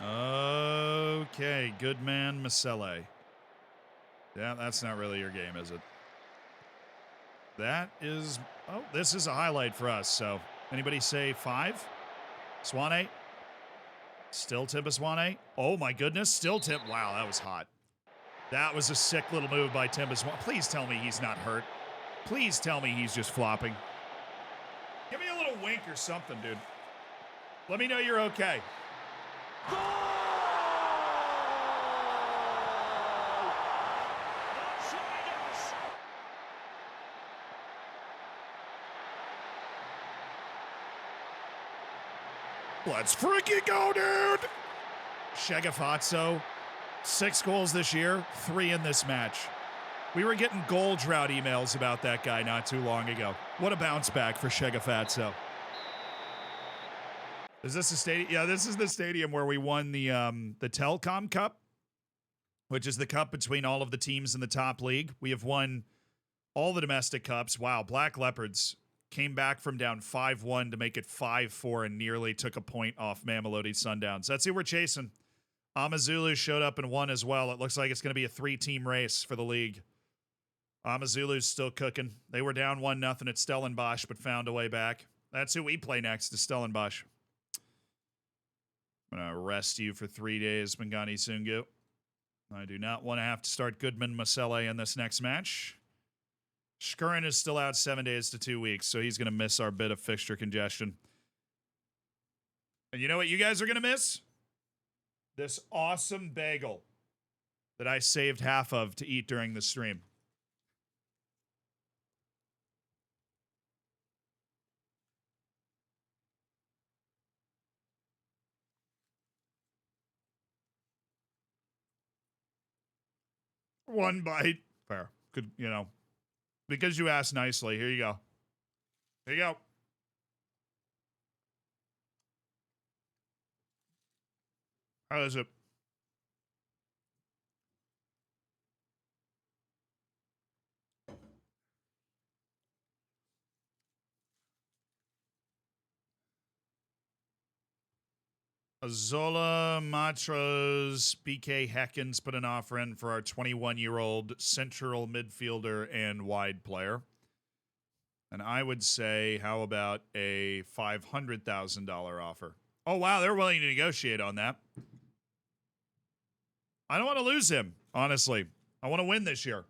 Okay, good man, Masele. Yeah, that's not really your game, is it? That is... Oh, this is a highlight for us, so... Anybody say 5? Swane? Still Timba Swane? Oh, my goodness, still Tim... Wow, that was hot. That was a sick little move by Timba Swane. Please tell me he's not hurt. Please tell me he's just flopping. Give me a little wink or something, dude. Let me know you're okay. Let's freaking go, dude! Shegafazzo, 6 goals this year, 3 in this match. We were getting goal drought emails about that guy not too long ago. What a bounce back for Shegafazzo. Is this the stadium? Yeah, this is the stadium where we won the Telcom Cup, which is the cup between all of the teams in the top league. We have won all the domestic cups. Wow, Black Leopards came back from down 5-1 to make it 5-4 and nearly took a point off Mamelodi Sundowns. That's who we're chasing. Amazulu showed up and won as well. It looks like it's going to be a 3-team race for the league. Amazulu's still cooking. They were down 1-0 at Stellenbosch, but found a way back. That's who we play next, is Stellenbosch. I'm going to arrest you for 3 days, Mangani Sungu. I do not want to have to start Goodman Masele in this next match. Shkurin is still out 7 days to 2 weeks, so he's going to miss our bit of fixture congestion. And you know what you guys are going to miss? This awesome bagel that I saved half of to eat during the stream. One bite. Fair. Could, you know, because you asked nicely. Here you go. Here you go. How is it? Azola Matros BK Heckens put an offer in for our 21-year-old central midfielder and wide player. And I would say, how about a $500,000 offer? Oh, wow, they're willing to negotiate on that. I don't want to lose him, honestly. I want to win this year.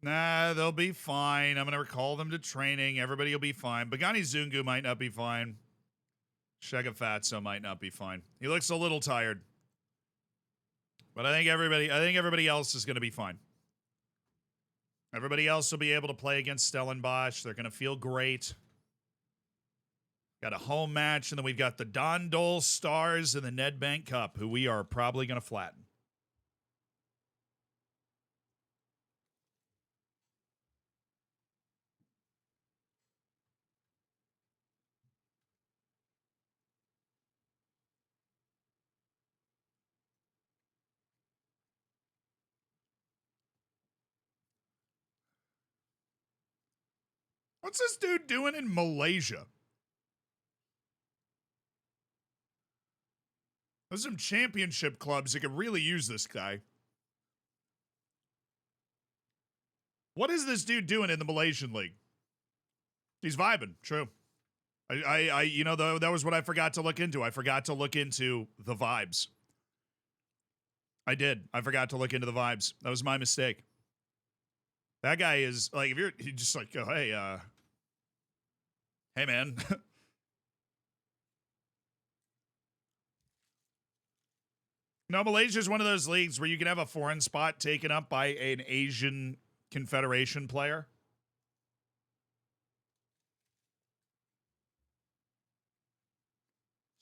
Nah, they'll be fine. I'm going to recall them to training. Everybody will be fine. Bagani Zungu might not be fine. Shegafatso might not be fine. He looks a little tired. But I think everybody else is going to be fine. Everybody else will be able to play against Stellenbosch. They're going to feel great. Got a home match, and then we've got the Don Dole Stars and the Nedbank Cup, who we are probably going to flatten. What's this dude doing in Malaysia? There's some championship clubs that could really use this guy. What is this dude doing in the Malaysian league? He's vibing, true. You know, that was what I forgot to look into. I forgot to look into the vibes. I did. I forgot to look into the vibes. That was my mistake. That guy is like, if you're just like, oh, hey, man. No, Malaysia is one of those leagues where you can have a foreign spot taken up by an Asian Confederation player.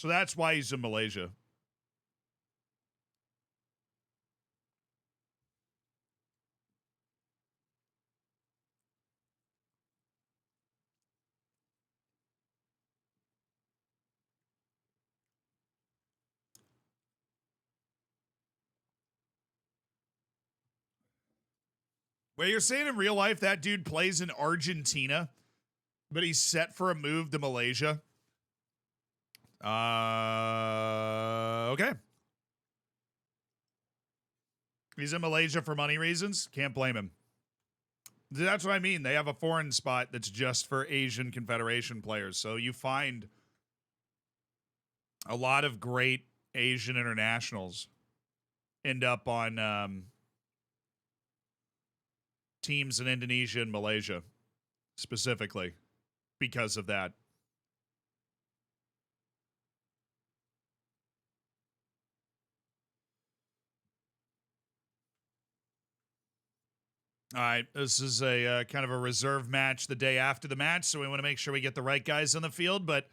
So that's why he's in Malaysia. Wait, you're saying in real life that dude plays in Argentina, but he's set for a move to Malaysia? Okay. He's in Malaysia for money reasons. Can't blame him. That's what I mean. They have a foreign spot that's just for Asian Confederation players. So you find a lot of great Asian internationals end up on teams in Indonesia and Malaysia, specifically because of that. All right, this is a kind of a reserve match the day after the match, so we want to make sure we get the right guys on the field, but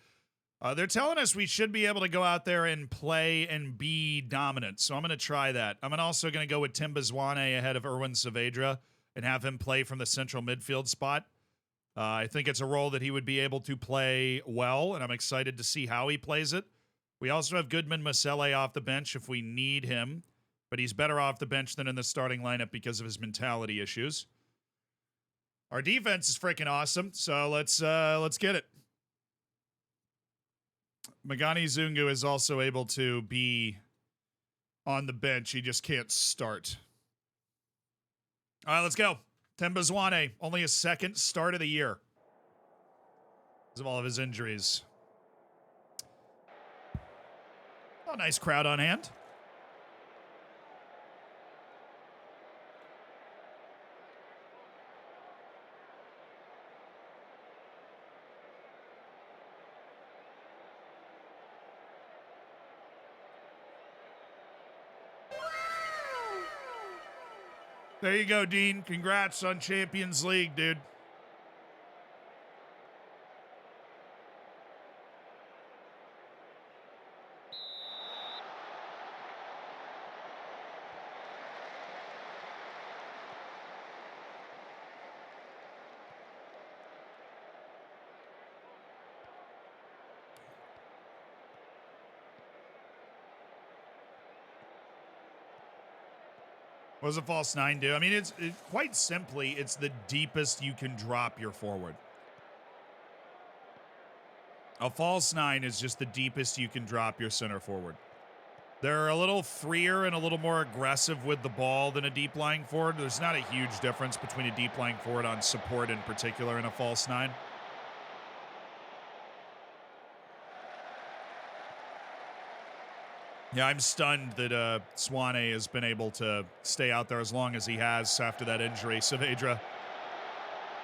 they're telling us we should be able to go out there and play and be dominant, so I'm going to try that. I'm also going to go with Tim Bazwane ahead of Erwin Saavedra and have him play from the central midfield spot. I think it's a role that he would be able to play well, and I'm excited to see how he plays it. We also have Goodman Masele off the bench if we need him, but he's better off the bench than in the starting lineup because of his mentality issues. Our defense is freaking awesome, so let's get it. Magani Zungu is also able to be on the bench. He just can't start. All right, let's go. Temba Zwane, only his second start of the year because of all of his injuries. Oh, nice crowd on hand. There you go, Dean. Congrats on Champions League, dude. What does a false nine do? I mean, it's quite simply, it's the deepest you can drop your forward. A false nine is just the deepest you can drop your center forward. They're a little freer and a little more aggressive with the ball than a deep lying forward. There's not a huge difference between a deep lying forward on support in particular and a false nine. Yeah, I'm stunned that Swanee has been able to stay out there as long as he has after that injury. Saavedra,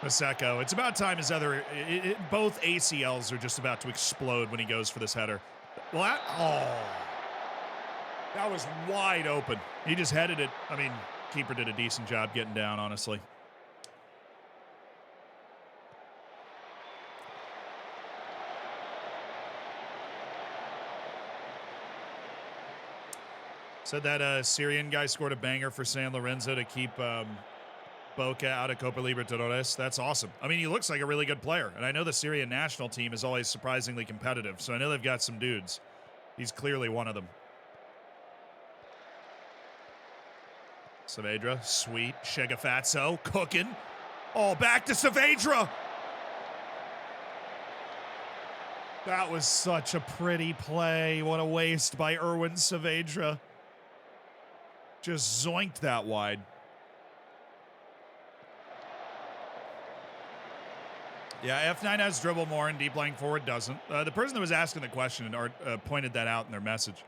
Maseko. It's about time his other... both ACLs are just about to explode when he goes for this header. Well, that was wide open. He just headed it. I mean, keeper did a decent job getting down, honestly. Said that Syrian guy scored a banger for San Lorenzo to keep Boca out of Copa Libertadores. That's awesome. I mean, he looks like a really good player. And I know the Syrian national team is always surprisingly competitive, so I know they've got some dudes. He's clearly one of them. Saavedra, sweet. Shegafazzo, cooking. Oh, back to Saavedra. That was such a pretty play. What a waste by Erwin Saavedra. Just zoinked that wide. Yeah, F9 has dribble more and deep lying forward doesn't. The person that was asking the question pointed that out in their message.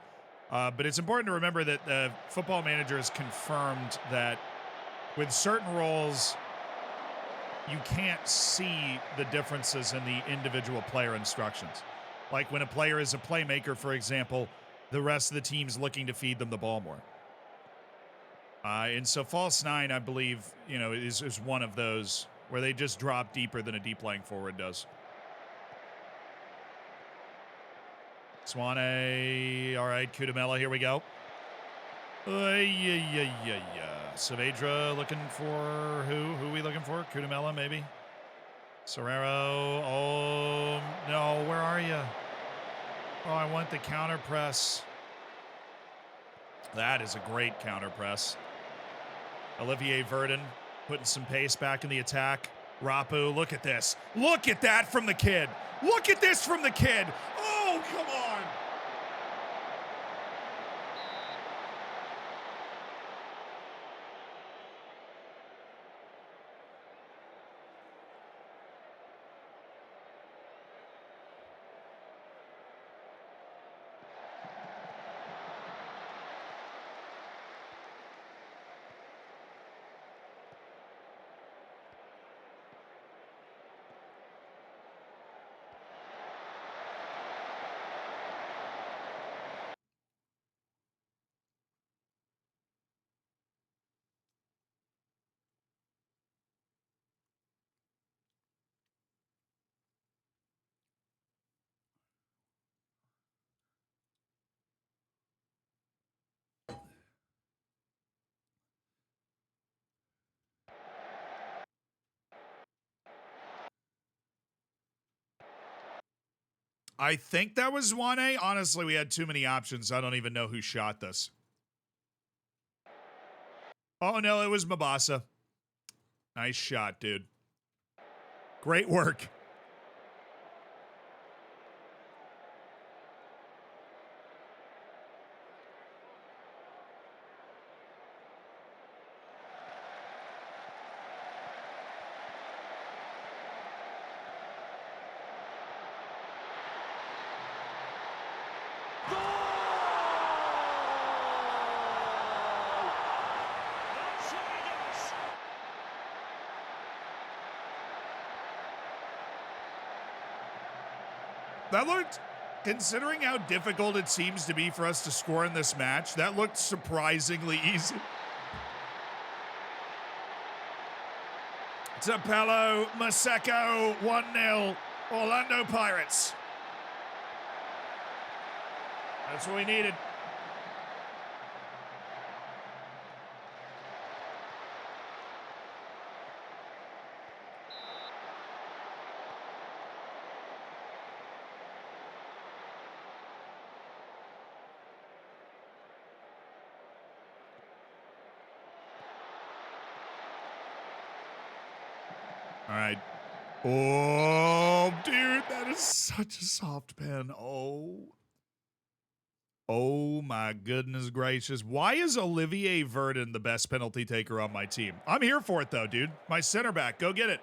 But it's important to remember that the Football Manager has confirmed that with certain roles, you can't see the differences in the individual player instructions. Like when a player is a playmaker, for example, the rest of the team's looking to feed them the ball more. And so false nine, I believe, is one of those where they just drop deeper than a deep lying forward does. Swanee, all right, Kudamela, here we go. Saavedra looking for who? Who are we looking for? Kudamela, maybe? Serrero, oh, no, where are you? Oh, I want the counter press. That is a great counter press. Olivier Verdun putting some pace back in the attack. Rapu, look at this. Look at that from the kid. Look at this from the kid. Oh, come on. I think that was Zwane. Honestly, we had too many options. I don't even know who shot this. Oh, no, it was Mabasa. Nice shot, dude. Great work. That looked, considering how difficult it seems to be for us to score in this match, that looked surprisingly easy. Tapello, Maseko, 1-0, Orlando Pirates. That's what we needed. All right. Oh, dude, that is such a soft pen. Oh. Oh, my goodness gracious. Why is Olivier Verdon the best penalty taker on my team? I'm here for it, though, dude. My center back. Go get it.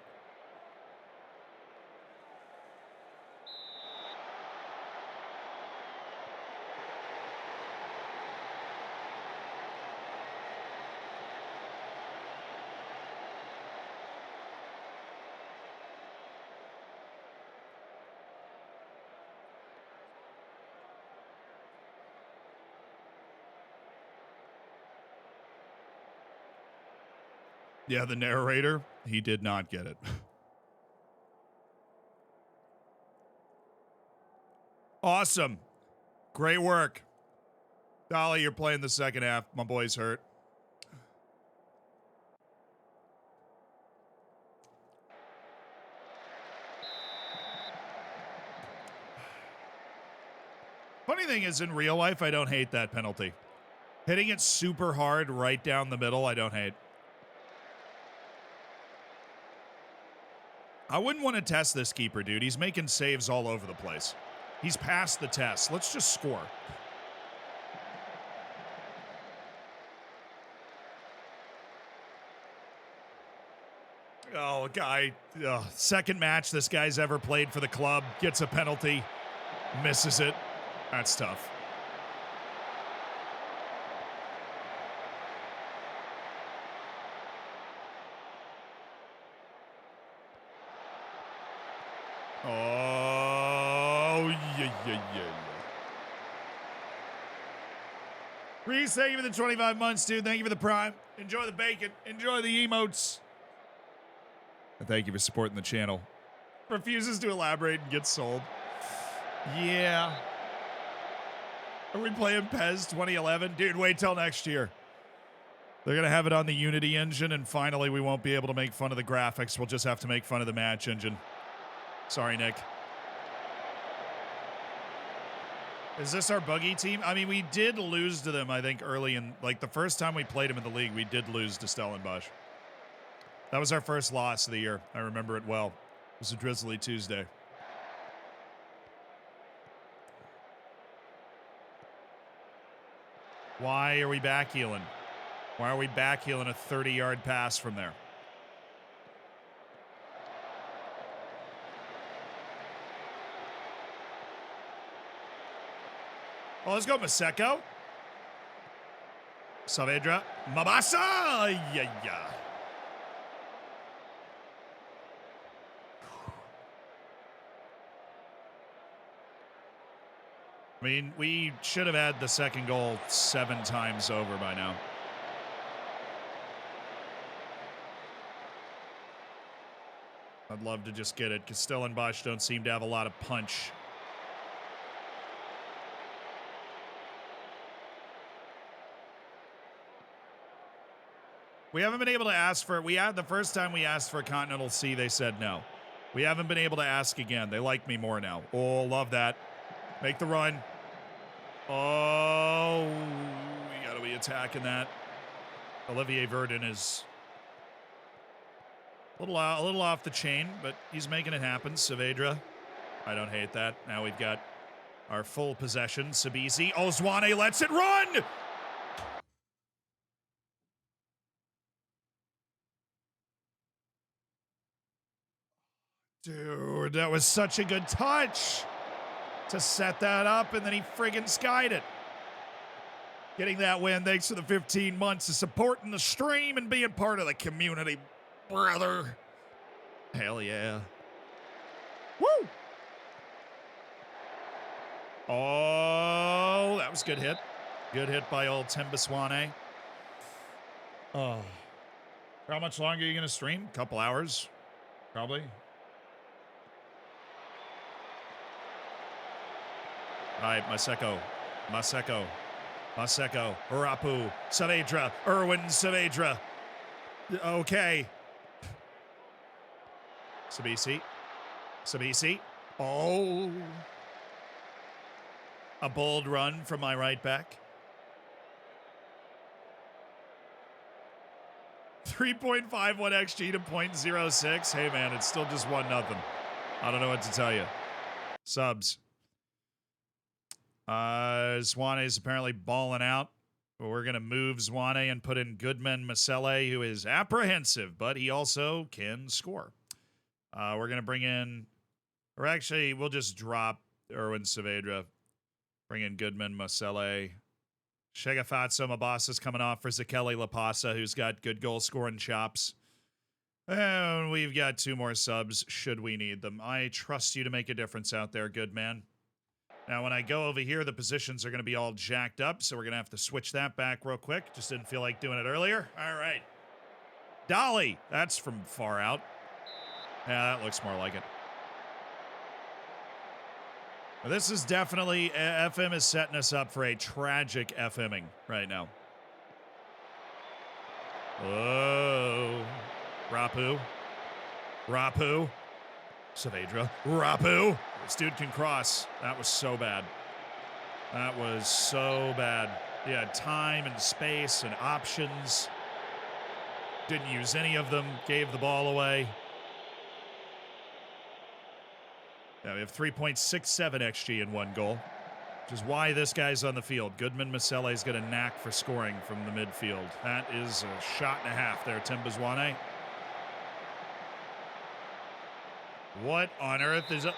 Yeah, the narrator, he did not get it. Awesome. Great work. Dolly, you're playing the second half. My boy's hurt. Funny thing is, in real life, I don't hate that penalty. Hitting it super hard right down the middle, I don't hate. I wouldn't want to test this keeper, dude. He's making saves all over the place. He's passed the test. Let's just score. Oh, guy. Second match this guy's ever played for the club. Gets a penalty. Misses it. That's tough. Oh, yeah. Reese, thank you for the 25 months, dude. Thank you for the prime. Enjoy the bacon. Enjoy the emotes. And thank you for supporting the channel. Refuses to elaborate and gets sold. Yeah. Are we playing PES 2011? Dude, wait till next year. They're going to have it on the Unity engine, and finally we won't be able to make fun of the graphics. We'll just have to make fun of the match engine. Sorry, Nick. Is this our buggy team? I mean, we did lose to them, I think, early in, like, the first time we played them in the league, we did lose to Stellenbosch. That was our first loss of the year. I remember it well. It was a drizzly Tuesday. Why are we backheeling? Why are we backheeling a 30-yard pass from there? Oh, let's go Maseko. Saavedra. Mabasa! Yeah. I mean, we should have had the second goal 7 times over by now. I'd love to just get it, because Stellenbosch don't seem to have a lot of punch. We haven't been able to ask for it. The first time we asked for a Continental C, they said no. We haven't been able to ask again. They like me more now. Oh, love that. Make the run. Oh, we got to be attacking that. Olivier Verdon is a little off the chain, but he's making it happen. Saavedra. I don't hate that. Now we've got our full possession. Sabisi. Oh, Zwane lets it run! Dude, that was such a good touch to set that up, and then he friggin' skied it. Getting that win thanks to the 15 months of supporting the stream and being part of the community, brother. Hell yeah. Woo! was a good hit. Good hit by old Tembiswane. Oh. How much longer are you going to stream? A couple hours, probably. All right, Maseko, Rapu, Saavedra, Erwin Saavedra. Okay. Sabisi. Oh. A bold run from my right back. 3.51 XG to 0.06. Hey, man, it's still just 1-0. I don't know what to tell you. Subs. Zwane is apparently balling out. We're going to move Zwane and put in Goodman Masele, who is apprehensive, but he also can score. We're going to bring in, or actually, we'll just drop Erwin Saavedra. Bring in Goodman Masele. Shegafatso Mabasa's coming off for Zakeli Lapasa, who's got good goal-scoring chops. And we've got 2 more subs, should we need them. I trust you to make a difference out there, good man. Now, when I go over here, the positions are going to be all jacked up, so we're going to have to switch that back real quick. Just didn't feel like doing it earlier. All right. Dolly. That's from far out. Yeah, that looks more like it. This is definitely, FM is setting us up for a tragic FMing right now. Oh. Rapu. Saavedra. Rapu. This dude can cross. That was so bad. He had time and space and options. Didn't use any of them. Gave the ball away. Yeah, we have 3.67 XG in 1 goal, which is why this guy's on the field. Goodman Masele's got a knack for scoring from the midfield. That is a shot and a half there, Tembiswane. What on earth is up?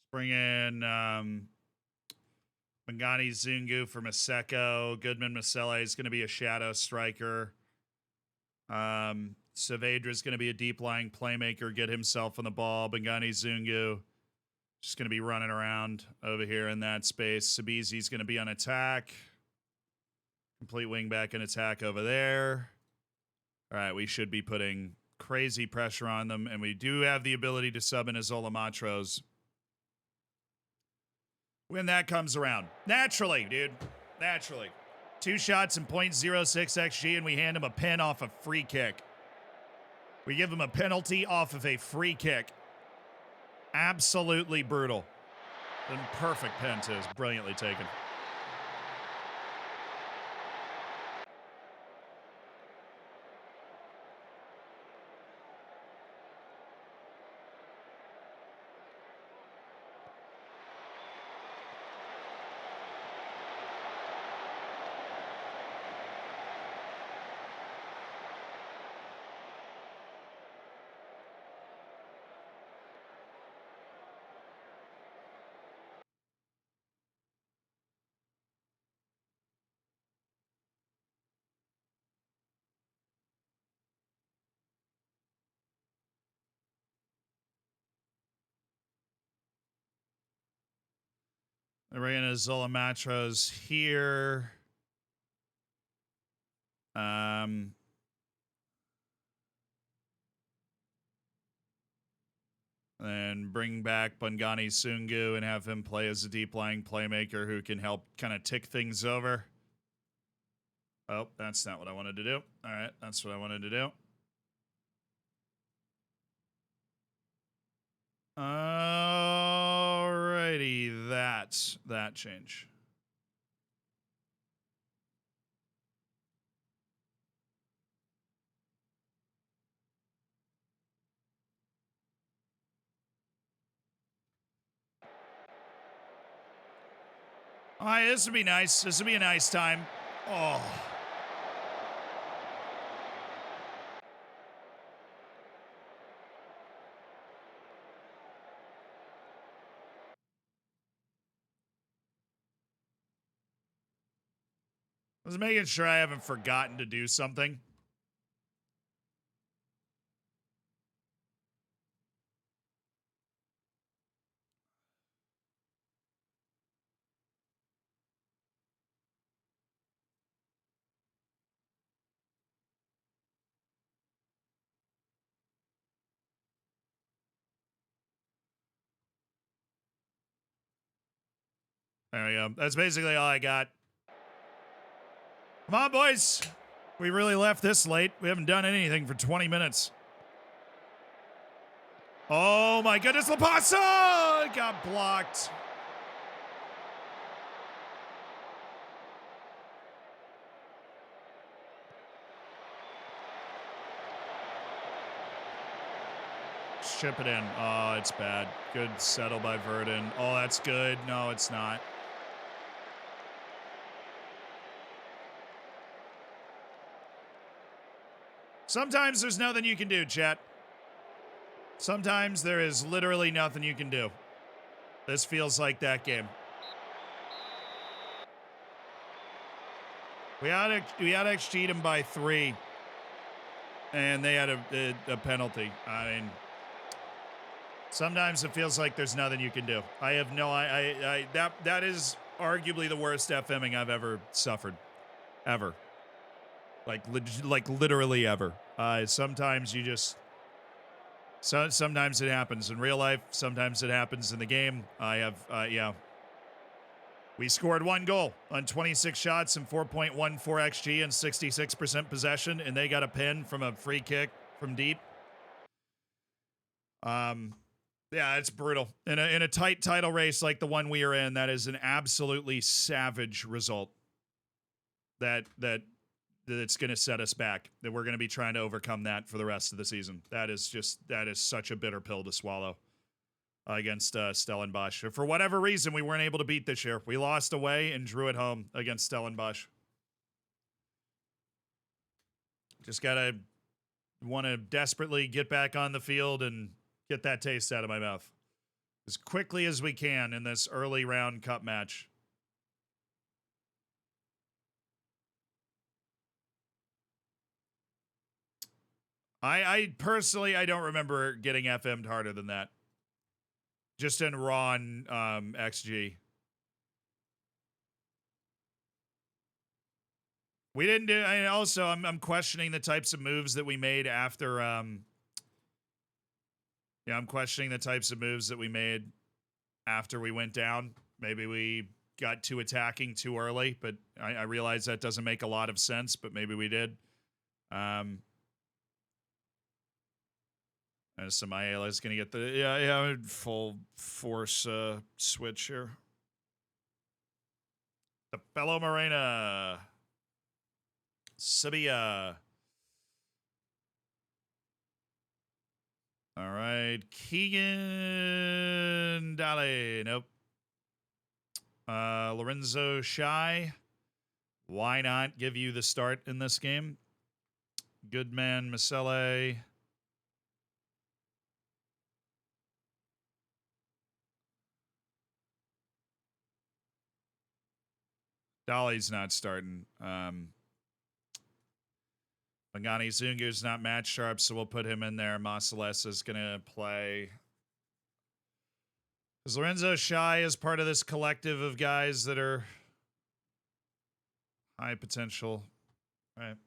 Bring in Mangani Zungu for Maseko. Goodman Masele is going to be a shadow striker. Saavedra is going to be a deep-lying playmaker, get himself on the ball. Bangani Zungu just going to be running around over here in that space. Sabizi's going to be on attack. Complete wing back and attack over there. All right, we should be putting crazy pressure on them, and we do have the ability to sub in Azola Matros when that comes around. Naturally, dude. Naturally. 2 shots and 0.06 XG, and we hand him a pen off a free kick. We give him a penalty off of a free kick. Absolutely brutal. And perfect pen, too. It's brilliantly taken. We're going to Zola Matros here. And bring back Bangani Sungu and have him play as a deep-lying playmaker who can help kind of tick things over. Oh, that's not what I wanted to do. All right, that's what I wanted to do. Alrighty, that's that change. All right, this would be nice. This would be a nice time. Oh. I was making sure I haven't forgotten to do something. There we go. That's basically all I got. Come on, boys. We really left this late. We haven't done anything for 20 minutes. Oh my goodness, Lapasa got blocked. Chip it in. Oh, it's bad. Good settle by Verdon. Oh, that's good. No, it's not. Sometimes there's nothing you can do, chat. Sometimes there is literally nothing you can do. This feels like that game. We out XG'd them by 3. And they had a penalty. I mean, sometimes it feels like there's nothing you can do. I have no, that is arguably the worst FMing I've ever suffered. Ever. Like literally ever. Sometimes you just, sometimes it happens in real life. Sometimes it happens in the game. Yeah. We scored 1 goal on 26 shots and 4.14 XG and 66% possession, and they got a pin from a free kick from deep. Yeah, it's brutal. In a tight title race like the one we are in, that is an absolutely savage result. That's going to set us back. That we're going to be trying to overcome that for the rest of the season. That is such a bitter pill to swallow against Stellenbosch. For whatever reason, we weren't able to beat this year. We lost away and drew at home against Stellenbosch. Just want to desperately get back on the field and get that taste out of my mouth as quickly as we can in this early round cup match. I personally, I don't remember getting FM'd harder than that. Just in raw XG. We didn't do, also, I'm questioning the types of moves that we made after, I'm questioning the types of moves that we made after we went down. Maybe we got too attacking too early, but I realize that doesn't make a lot of sense, but maybe we did. And Samaela is going to get the full force switch here. The fellow Morena. Sevilla. All right. Keegan Dale. Nope. Lorenzo Shy. Why not give you the start in this game? Goodman Masele. Dolly's not starting. Pagani Zungu's not match sharp, so we'll put him in there. Masalesa's going to play. Because Lorenzo Shy is part of this collective of guys that are high potential. Right.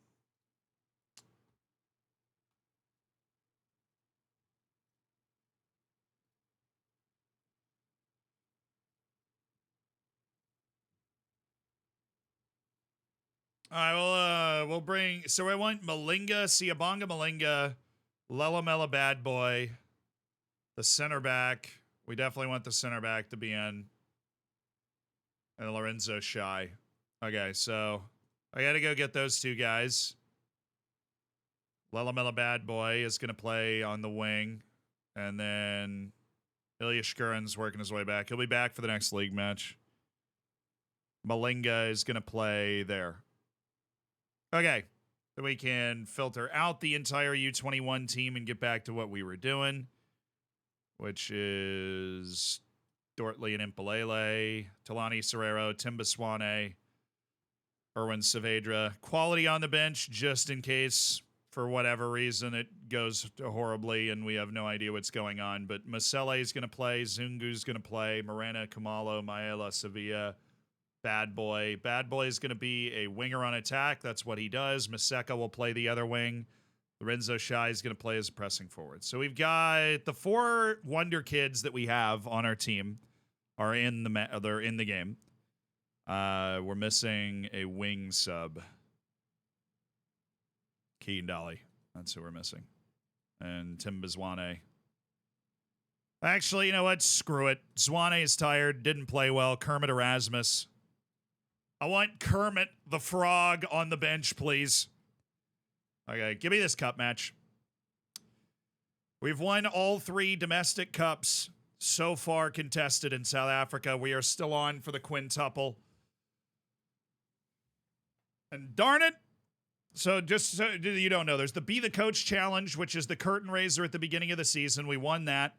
All right, we'll bring. So I want Malinga, Siabonga Malinga, Lelamela Bad Boy, the center back. We definitely want the center back to be in, and Lorenzo Shy. Okay, so I got to go get those two guys. Lelamela Bad Boy is going to play on the wing, and then Ilya Shkurin's working his way back. He'll be back for the next league match. Malinga is going to play there. Okay. So we can filter out the entire U21 team and get back to what we were doing, which is Dortley and Impalele, Talani Serrero, Timbaswane, Erwin Saavedra. Quality on the bench just in case, for whatever reason, it goes horribly and we have no idea what's going on. But Masele is going to play, Zungu's going to play, Morena, Kamalo, Maela, Sevilla, Bad Boy. Bad Boy is going to be a winger on attack. That's what he does. Maseka will play the other wing. Lorenzo Shai is going to play as a pressing forward. So we've got the 4 wonder kids that we have on our team are in they're in the game. We're missing a wing sub. Keane Dolly. That's who we're missing. And Tim Zwane. Actually, you know what? Screw it. Zwane is tired. Didn't play well. Kermit Erasmus. I want Kermit the Frog on the bench, please. Okay, give me this cup match. We've won all 3 domestic cups so far contested in South Africa. We are still on for the quintuple. And darn it. So just so you don't know, there's the Be the Coach Challenge, which is the curtain raiser at the beginning of the season. We won that.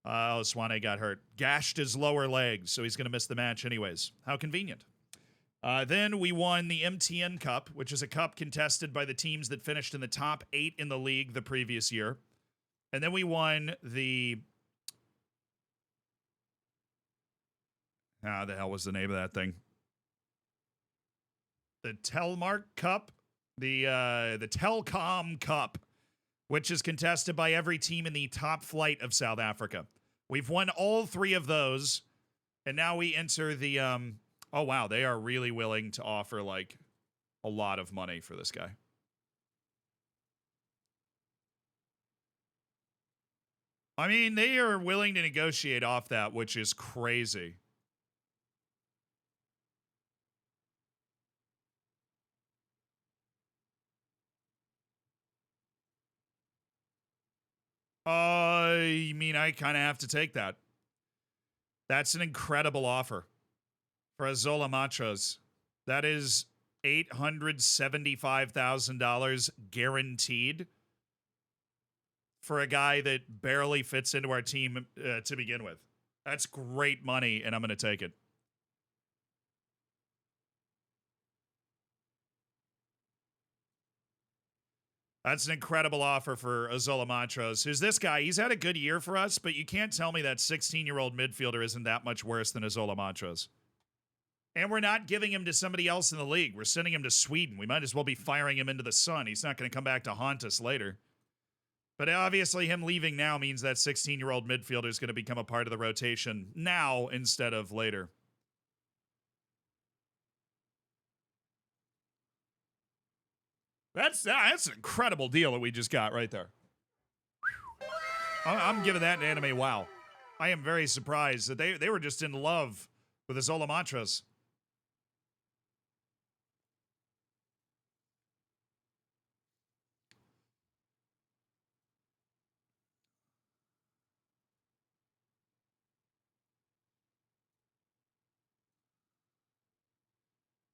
Swane got hurt. Gashed his lower leg, so he's going to miss the match anyways. How convenient. Then we won the MTN Cup, which is a cup contested by the teams that finished in the top 8 in the league the previous year. And then we won the... the hell was the name of that thing? The Telmark Cup? The Telcom Cup, which is contested by every team in the top flight of South Africa. We've won all 3 of those, and now we enter the... oh, wow, they are really willing to offer, like, a lot of money for this guy. I mean, they are willing to negotiate off that, which is crazy. I mean, I kind of have to take that. That's an incredible offer for Azola Matros. That is $875,000 guaranteed for a guy that barely fits into our team to begin with. That's great money, and I'm going to take it. That's an incredible offer for Azola Matros. Who's this guy? He's had a good year for us, but you can't tell me that 16-year-old midfielder isn't that much worse than Azola Matros. And we're not giving him to somebody else in the league. We're sending him to Sweden. We might as well be firing him into the sun. He's not going to come back to haunt us later. But obviously him leaving now means that 16-year-old midfielder is going to become a part of the rotation now instead of later. That's an incredible deal that we just got right there. I'm giving that an anime wow. I am very surprised that they were just in love with Azola Matros.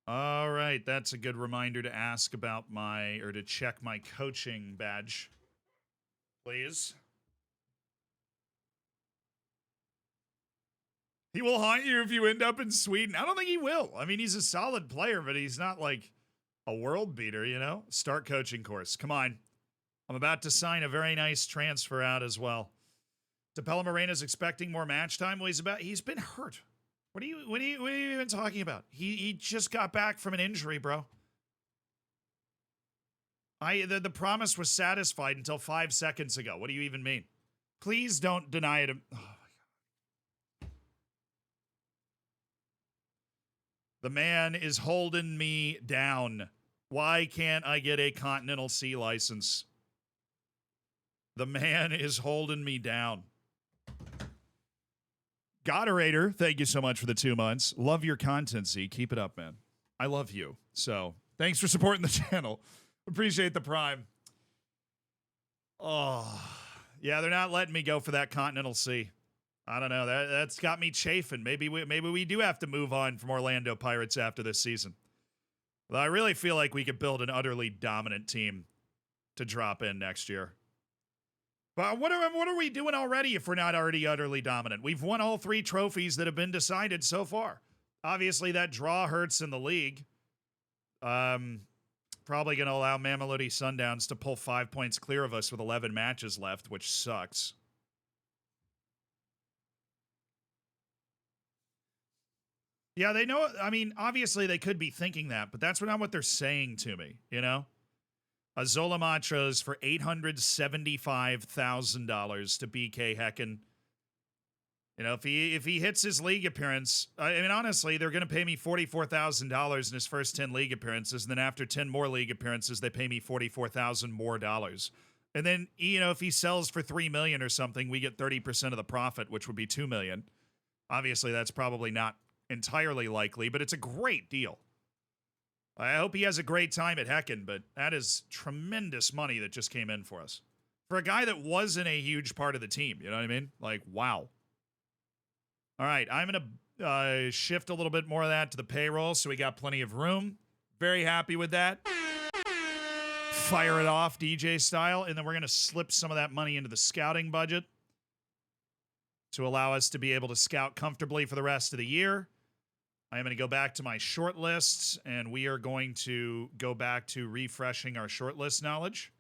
All right, that's a good reminder to ask about to check my coaching badge, please. He will haunt you if you end up in Sweden. I don't think he will. I mean, he's a solid player, but he's not like a world beater, you know? Start coaching course. Come on. I'm about to sign a very nice transfer out as well. DePella Morena's expecting more match time. Well, he's been hurt. What are you even talking about? He just got back from an injury, bro. The promise was satisfied until 5 seconds ago. What do you even mean? Please don't deny it. Oh my God. The man is holding me down. Why can't I get a Continental C license? The man is holding me down. Godderator, thank you so much for the 2 months. Love your content, Z. Keep it up, man. I love you. So, thanks for supporting the channel. Appreciate the Prime. Oh, yeah, they're not letting me go for that Continental C. I don't know. That's got me chafing. Maybe we do have to move on from Orlando Pirates after this season. But I really feel like we could build an utterly dominant team to drop in next year. But what are we doing already if we're not already utterly dominant? We've won all 3 trophies that have been decided so far. Obviously, that draw hurts in the league. Probably going to allow Mamelodi Sundowns to pull 5 points clear of us with 11 matches left, which sucks. Yeah, they know. I mean, obviously they could be thinking that, but that's not what they're saying to me, you know? Azola Matros for $875,000 to BK Häcken. You know, if he hits his league appearance, I mean, honestly, they're going to pay me $44,000 in his first 10 league appearances, and then after 10 more league appearances, they pay me $44,000 more dollars. And then, you know, if he sells for $3 million or something, we get 30% of the profit, which would be $2 million. Obviously, that's probably not entirely likely, but it's a great deal. I hope he has a great time at Häcken, but that is tremendous money that just came in for us. For a guy that wasn't a huge part of the team, you know what I mean? Like, wow. All right, I'm going to shift a little bit more of that to the payroll, so we got plenty of room. Very happy with that. Fire it off DJ style, and then we're going to slip some of that money into the scouting budget to allow us to be able to scout comfortably for the rest of the year. I am going to go back to my short lists, and we are going to go back to refreshing our short list knowledge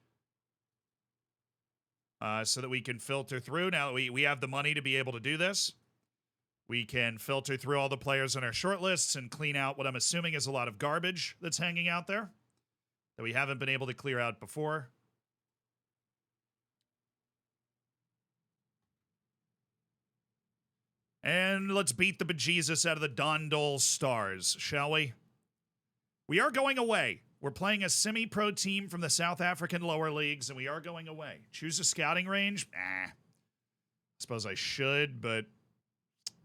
so that we can filter through. Now that we have the money to be able to do this, we can filter through all the players on our short lists and clean out what I'm assuming is a lot of garbage that's hanging out there that we haven't been able to clear out before. And let's beat the bejesus out of the Dondol Stars, shall we? We are going away. We're playing a semi-pro team from the South African lower leagues, and we are going away. Choose a scouting range? I suppose I should, but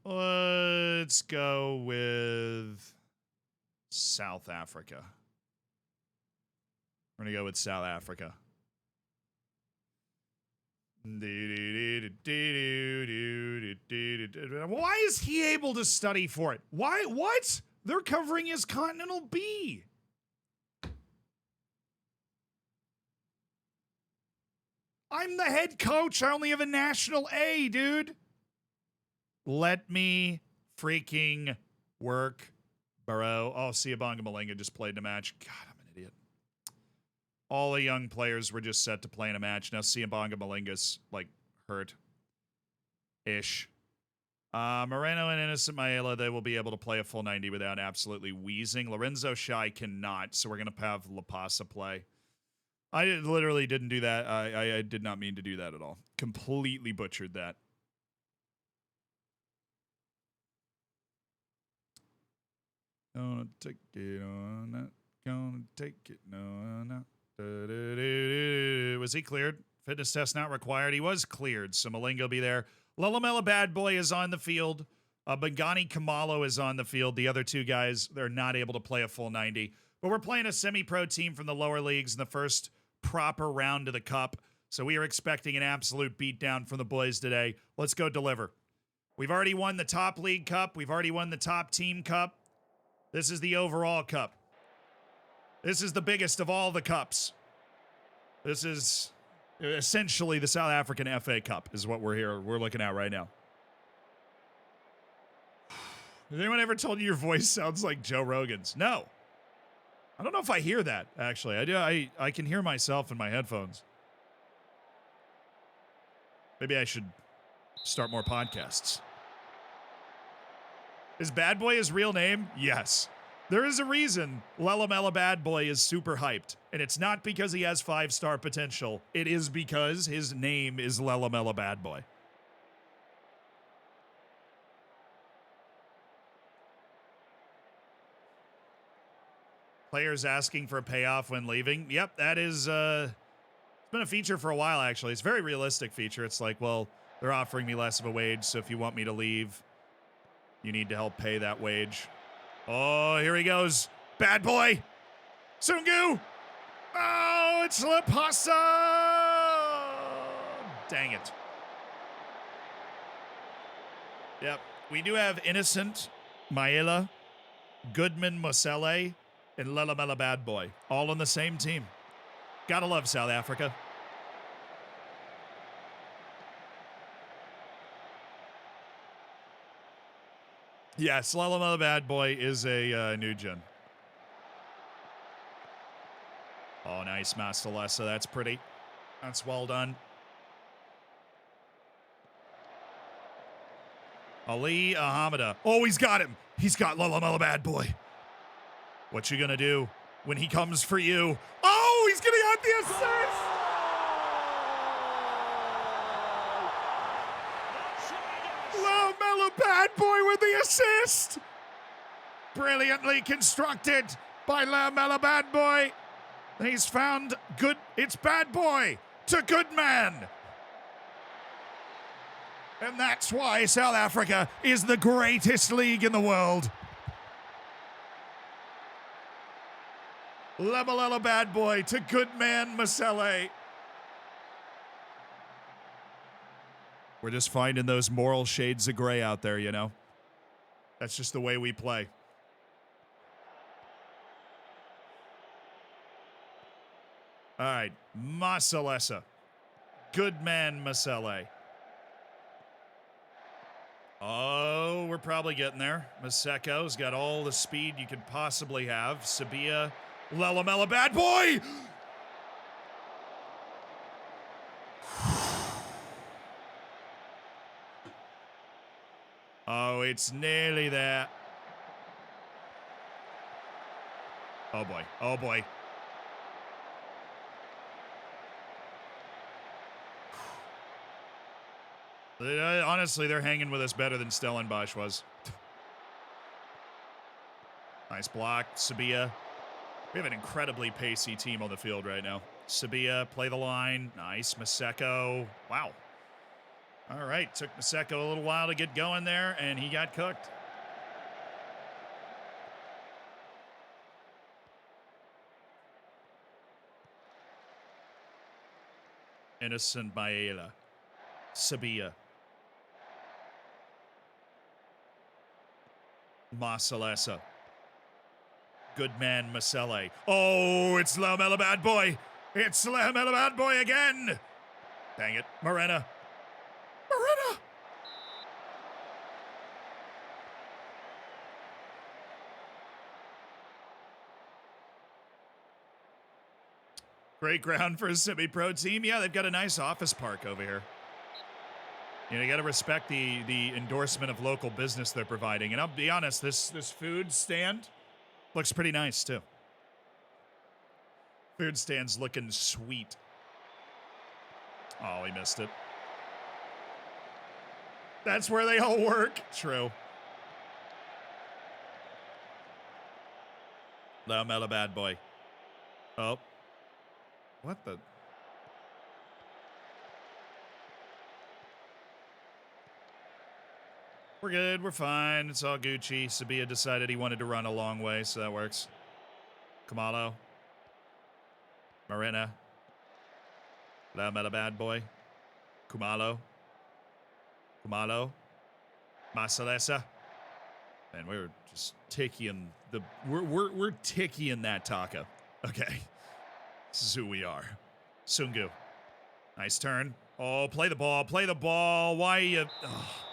let's go with South Africa. We're going to go with South Africa. Why is he able to study for it? Why? What? They're covering his Continental B. I'm the head coach. I only have a National A, dude. Let me freaking work, bro. Oh, Siabonga Malinga just played in a match. God, I'm an idiot. All the young players were just set to play in a match. Now Siabonga Malinga's, like, hurt-ish. Moreno and Innocent Maela, they will be able to play a full 90 without absolutely wheezing. Lorenzo Shai cannot, so we're going to have La Pasa play. I literally didn't do that. I did not mean to do that at all. Completely butchered that. Gonna take it on that. Gonna take it no. Was he cleared? Fitness test not required. He was cleared, so Malinga will be there. Lulamela Bad Boy is on the field. Bangani Kamalo is on the field. The other two guys, they're not able to play a full 90. But we're playing a semi-pro team from the lower leagues in the first proper round of the Cup. So we are expecting an absolute beatdown from the boys today. Let's go deliver. We've already won the top league cup. We've already won the top team cup. This is the overall cup. This is the biggest of all the cups. This is essentially the South African FA Cup is what we're looking at right now. Has anyone ever told you your voice sounds like Joe Rogan's? No. I don't know if I hear that, actually. I do. I can hear myself in my headphones. Maybe I should start more podcasts. Is Bad Boy his real name? Yes. There is a reason Lulamela Bad Boy is super hyped. And it's not because he has 5-star potential. It is because his name is Lulamela Bad Boy. Players asking for a payoff when leaving. Yep, that is, it's been a feature for a while, actually. It's a very realistic feature. It's like, well, they're offering me less of a wage, so if you want me to leave, you need to help pay that wage. Oh, here he goes. Bad Boy. Sungu. Oh, it's La Pasa. Dang it. Yep. We do have Innocent, Maela, Goodman, Mosele, and Lelamela Bad Boy, all on the same team. Gotta love South Africa. Yes, Lelamela Bad Boy is a new gen. Oh, nice, Mastalessa. That's pretty. That's well done. Ali Ahamada. Oh, he's got him. He's got Lelamela Bad Boy. What you gonna do when he comes for you? Oh, he's gonna get the assist! Lelamela Bad Boy with the assist! Brilliantly constructed by Lelamela Bad Boy. He's found good. It's Bad Boy to Good Man. And that's why South Africa is the greatest league in the world. Lelamela Bad Boy to Good Man Masele. We're just finding those moral shades of gray out there, you know? That's just the way we play. All right, Masalesa. Good Man Masele. Oh, we're probably getting there. Maseko's got all the speed you could possibly have. Sabia, Lelamela Bad Boy! Oh, it's nearly there. Oh boy, oh boy. Honestly, they're hanging with us better than Stellenbosch was. Nice block, Sabia. We have an incredibly pacey team on the field right now. Sabia, play the line. Nice, Maseko. Wow. All right, took Maseko a little while to get going there, and he got cooked. Innocent Maela. Sabia. Masalesa. Good Man Masele. Oh, it's Lelamela Bad Boy. It's Lelamela Bad Boy again. Dang it. Morena. Morena. Great ground for a semi-pro team. Yeah, they've got a nice office park over here. You know, you got to respect the endorsement of local business they're providing. And I'll be honest, this food stand looks pretty nice, too. Food stand's looking sweet. Oh, he missed it. That's where they all work. True. Lelamela Bad Boy. Oh. What the... We're good. We're fine. It's all Gucci. Sabia decided he wanted to run a long way, so that works. Kamalo. Morena. Lelamela Bad Boy. Kumalo. Kumalo. Masalesa. Man, we're just tickying the... We're tickying that Taka. Okay. This is who we are. Sungu. Nice turn. Oh, play the ball. Play the ball. Why you... Oh.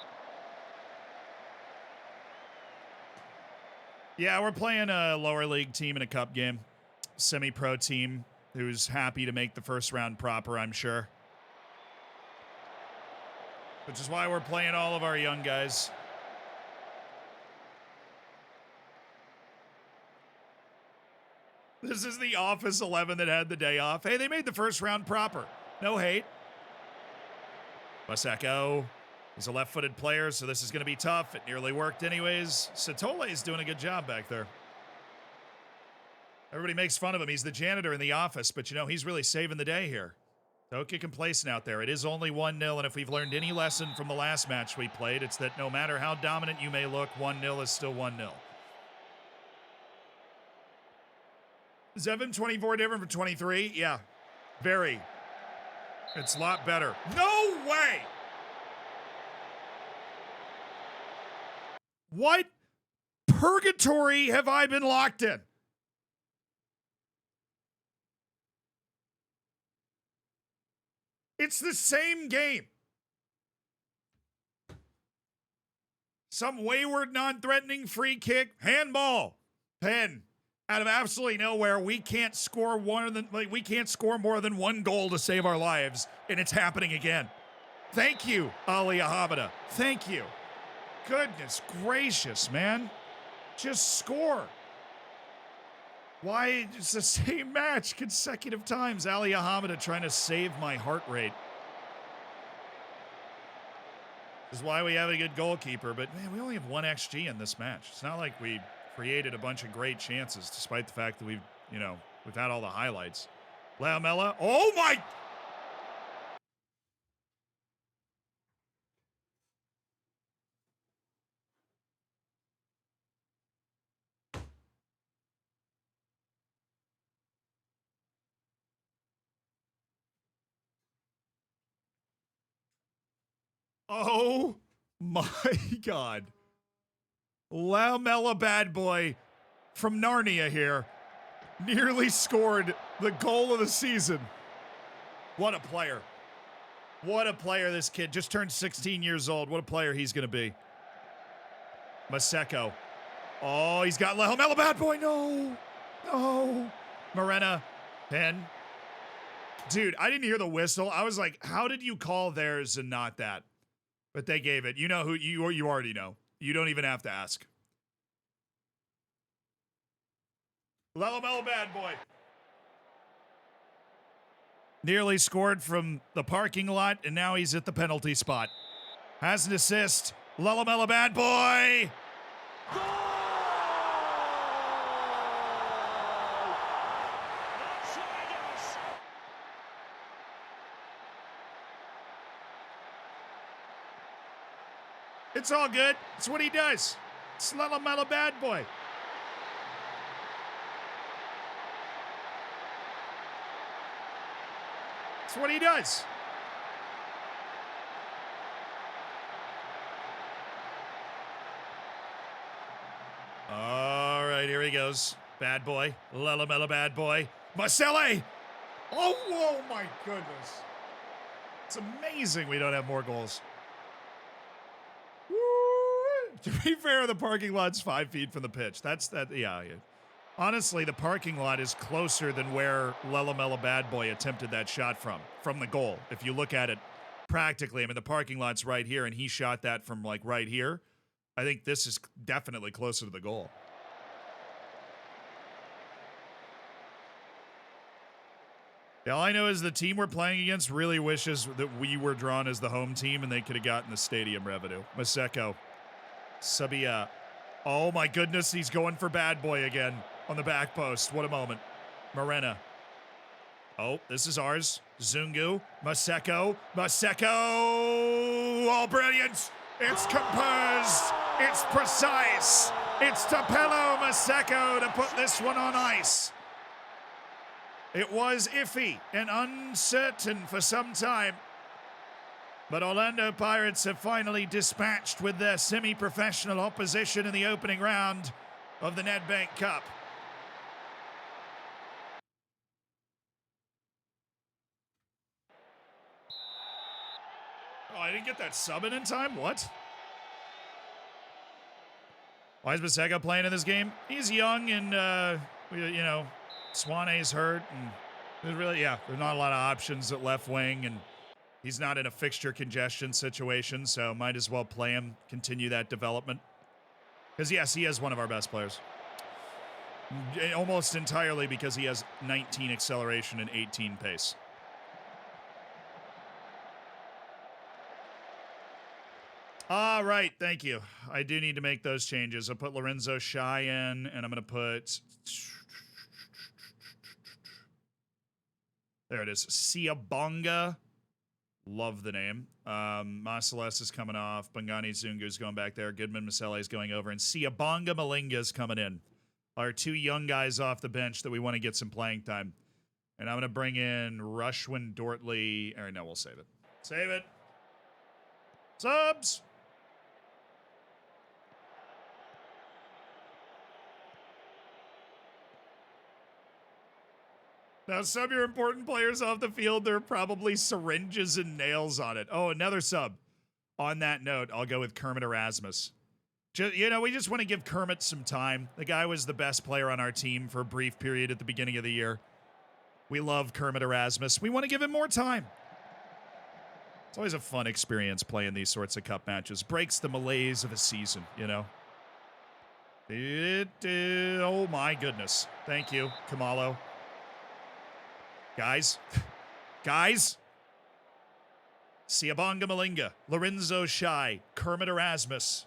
Yeah, we're playing a lower league team in a cup game. Semi-pro team who's happy to make the first round proper, I'm sure. Which is why we're playing all of our young guys. This is the Office 11 that had the day off. Hey, they made the first round proper. No hate. Maseko. He's a left-footed player, so this is going to be tough. It nearly worked anyways. Satole is doing a good job back there. Everybody makes fun of him. He's the janitor in the office, but, you know, he's really saving the day here. Don't get complacent out there. It is only 1-0, and if we've learned any lesson from the last match we played, it's that no matter how dominant you may look, 1-0 is still 1-0. Is FM24 different from 23? Yeah, very. It's a lot better. No way! What purgatory have I been locked in? It's the same game. Some wayward, non-threatening free kick, handball, pen, out of absolutely nowhere. We can't score more than one goal to save our lives, and it's happening again. Thank you, Ali Ahamada. Thank you. Goodness gracious, man. Just score. Why? It's the same match consecutive times. Ali Ahamada trying to save my heart rate. This is why we have a good goalkeeper, but man, we only have 1 XG in this match. It's not like we created a bunch of great chances, despite the fact that we've had all the highlights. Laumela. Oh my! Oh my God. Laumela bad boy from Narnia here nearly scored the goal of the season. What a player. What a player this kid. Just turned 16 years old. What a player he's going to be. Maseko. Oh, he's got Laumela bad boy. No. No. Morena. Pen. Dude, I didn't hear the whistle. I was like, how did you call theirs and not that? But they gave it. You know who you already know. You don't even have to ask. Laumela bad boy. Nearly scored from the parking lot, and now he's at the penalty spot. Has an assist. Laumela bad boy. It's all good. It's what he does. It's Laumela bad boy. It's what he does. All right, here he goes. Bad boy. Laumela bad boy. Marcelle. Oh my goodness. It's amazing we don't have more goals. To be fair, the parking lot's 5 feet from the pitch. Yeah. Honestly, the parking lot is closer than where Laumela bad boy attempted that shot from the goal. If you look at it practically, I mean, the parking lot's right here, and he shot that from like right here. I think this is definitely closer to the goal. Yeah, all I know is the team we're playing against really wishes that we were drawn as the home team and they could have gotten the stadium revenue. Maseko. Sabia. Oh my goodness, he's going for bad boy again on the back post. What a moment. Morena. Oh, this is ours. Zungu. Maseko. Oh, brilliant. It's composed. It's precise. It's Tapelo Maseko to put this one on ice. It was iffy and uncertain for some time. But Orlando Pirates have finally dispatched with their semi-professional opposition in the opening round of the Nedbank Cup. Oh, I didn't get that sub in time? What? Why is Maseko playing in this game? He's young and, Swane's hurt. And there's not a lot of options at left wing, and he's not in a fixture congestion situation, so might as well play him, continue that development. Because, yes, he is one of our best players. Almost entirely because he has 19 acceleration and 18 pace. All right, thank you. I do need to make those changes. I'll put Lorenzo Shai in, and I'm going to put... There it is. Siabonga. Love the name. Marcellus is coming off. Bangani Zungu's going back there. Goodman Masele is going over. And Siabonga Malinga's coming in. Our 2 young guys off the bench that we want to get some playing time. And I'm going to bring in Rushwin Dortley. All right, no, we'll save it. Save it. Subs. Now, some of your important players off the field, there are probably syringes and nails on it. Oh, another sub. On that note, I'll go with Kermit Erasmus. We just want to give Kermit some time. The guy was the best player on our team for a brief period at the beginning of the year. We love Kermit Erasmus. We want to give him more time. It's always a fun experience playing these sorts of cup matches. Breaks the malaise of a season, Oh, my goodness. Thank you, Kamalo. Guys. Siabonga Malinga, Lorenzo Shai, Kermit Erasmus.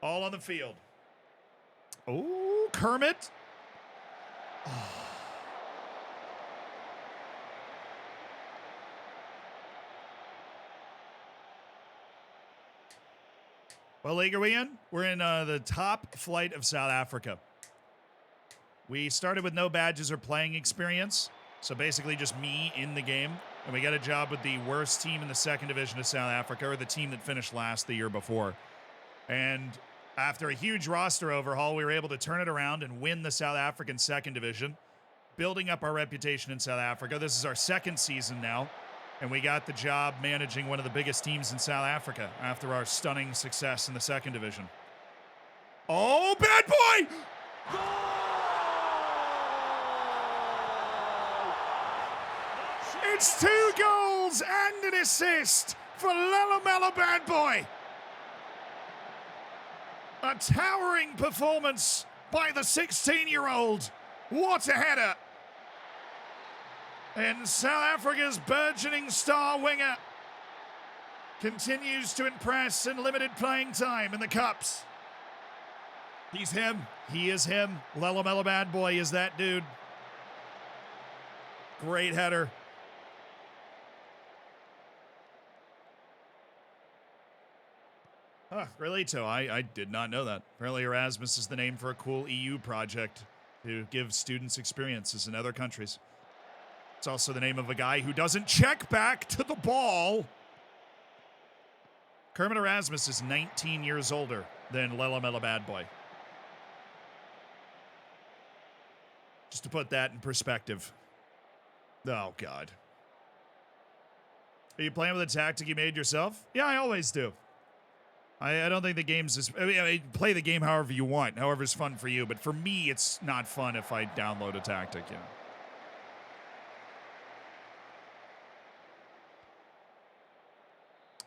All on the field. Oh, Kermit. Oh. What league are we in? We're in the top flight of South Africa. We started with no badges or playing experience. So basically just me in the game. And we got a job with the worst team in the second division of South Africa, or the team that finished last the year before. And after a huge roster overhaul, we were able to turn it around and win the South African second division, building up our reputation in South Africa. This is our second season now. And we got the job managing one of the biggest teams in South Africa after our stunning success in the second division. Oh, bad boy! It's 2 goals and an assist for Lelamela Bad Boy. A towering performance by the 16-year-old. What a header. And South Africa's burgeoning star winger continues to impress in limited playing time in the Cups. He's him. He is him. Lelamela Bad Boy is that dude. Great header. Relito, I did not know that. Apparently Erasmus is the name for a cool EU project to give students experiences in other countries. It's also the name of a guy who doesn't check back to the ball. Kermit Erasmus is 19 years older than Lelamela Bad Boy. Just to put that in perspective. Oh, God. Are you playing with a tactic you made yourself? Yeah, I always do. I don't think the game's as... I mean, play the game however you want, however's fun for you. But for me, it's not fun if I download a tactic,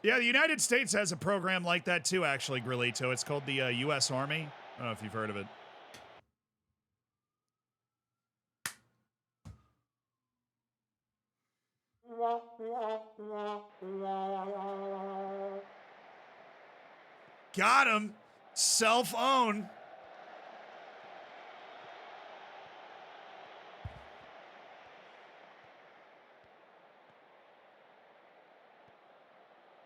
Yeah, the United States has a program like that too, actually, Grilito. It's called the U.S. Army. I don't know if you've heard of it. Got him. Self-own.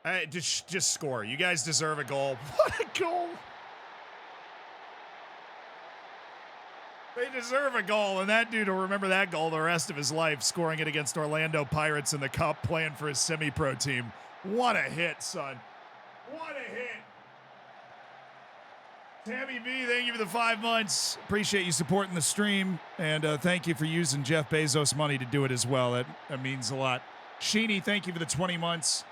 Hey, just score. You guys deserve a goal. What a goal. They deserve a goal, and that dude will remember that goal the rest of his life, scoring it against Orlando Pirates in the Cup, playing for his semi-pro team. What a hit, son. What a hit. Tammy B, thank you for the 5 months. Appreciate you supporting the stream, and thank you for using Jeff Bezos' money to do it as well. That means a lot. Sheeny, thank you for the 20 months.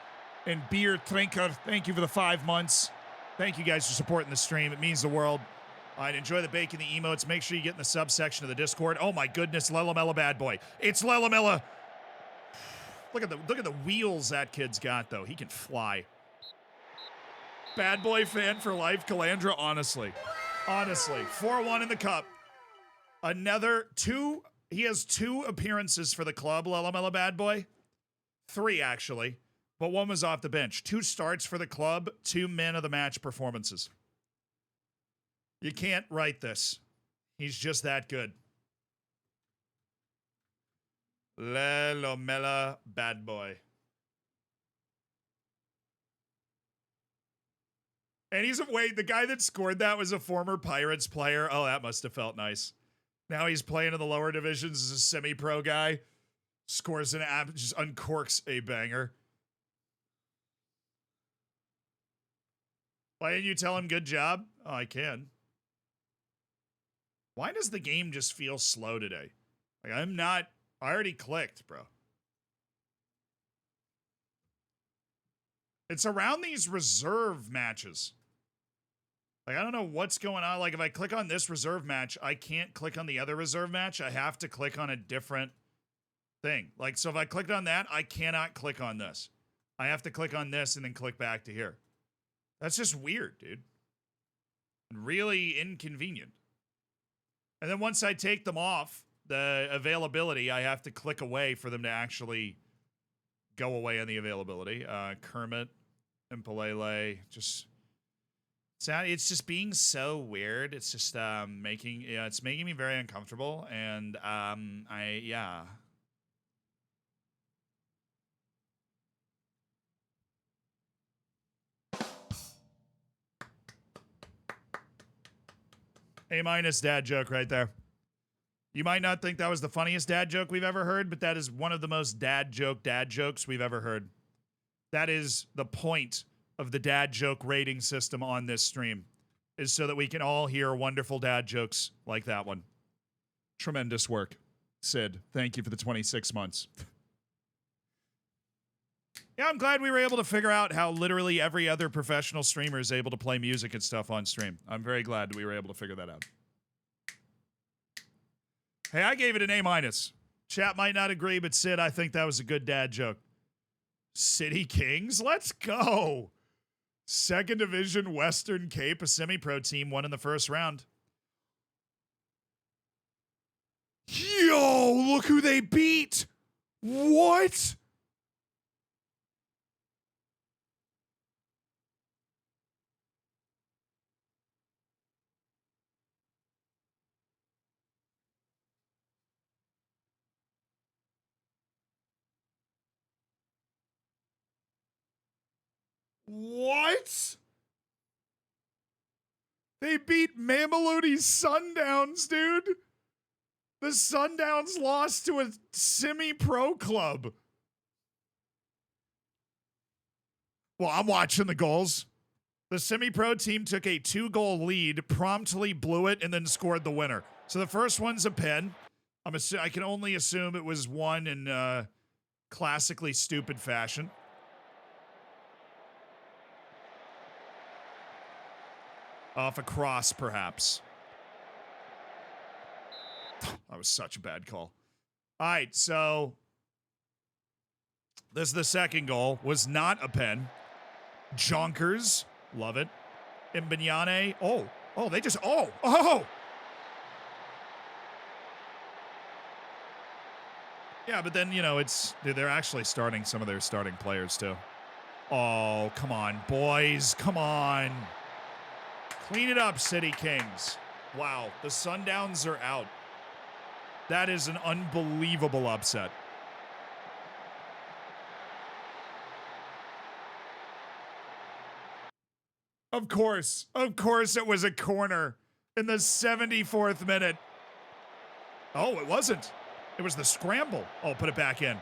And Beer Trinker, thank you for the 5 months. Thank you guys for supporting the stream. It means the world. All right, enjoy the bacon, the emotes. Make sure you get in the subsection of the Discord. Oh my goodness, Lelamela Bad Boy. It's Lelamela. Look at the wheels that kid's got, though. He can fly. Bad Boy fan for life, Calandra, honestly. Honestly. 4-1 in the Cup. Another 2. He has 2 appearances for the club, Lelamela Bad Boy. 3, actually. But 1 was off the bench. 2 starts for the club, 2 man of the match performances. You can't write this. He's just that good. Lelamela Bad Boy. And the guy that scored that was a former Pirates player. Oh, that must have felt nice. Now he's playing in the lower divisions as a semi-pro guy. Scores an app, just uncorks a banger. Why didn't you tell him good job? Oh, I can. Why does the game just feel slow today? Like, I'm not I already clicked, bro. It's around these reserve matches. Like, I don't know what's going on. Like, if I click on this reserve match, I can't click on the other reserve match. I have to click on a different thing. Like, so if I clicked on that, I cannot click on this. I have to click on this and then click back to here. That's just weird, dude. Really inconvenient. And then once I take them off the availability, I have to click away for them to actually go away on the availability. Kermit and Pelele, just... It's just being so weird. It's just it's making me very uncomfortable, and yeah. A- dad joke right there. You might not think that was the funniest dad joke we've ever heard, but that is one of the most dad jokes we've ever heard. That is the point of the dad joke rating system on this stream, is so that we can all hear wonderful dad jokes like that one. Tremendous work. Sid, thank you for the 26 months. Yeah, I'm glad we were able to figure out how literally every other professional streamer is able to play music and stuff on stream. I'm very glad we were able to figure that out. Hey, I gave it an A-. Chat might not agree, but Sid, I think that was a good dad joke. City Kings? Let's go! Second Division Western Cape, a semi-pro team, won in the first round. Yo, look who they beat! What? What? They beat Mamelodi Sundowns, dude. The Sundowns lost to a semi-pro club. Well, I'm watching the goals. The semi-pro team took a 2-goal lead, promptly blew it, and then scored the winner. So the first one's a pen. I can only assume it was won in classically stupid fashion. Off a cross, perhaps. That was such a bad call. All right, so this is the second goal. Was not a pen. Jonkers, love it. Mbinyane, they just, Yeah, but then, they're actually starting some of their starting players, too. Oh, come on, boys, come on. Clean it up, City Kings. Wow, the Sundowns are out. That is an unbelievable upset. Of course it was a corner in the 74th minute. Oh, it wasn't. It was the scramble. Oh, put it back in.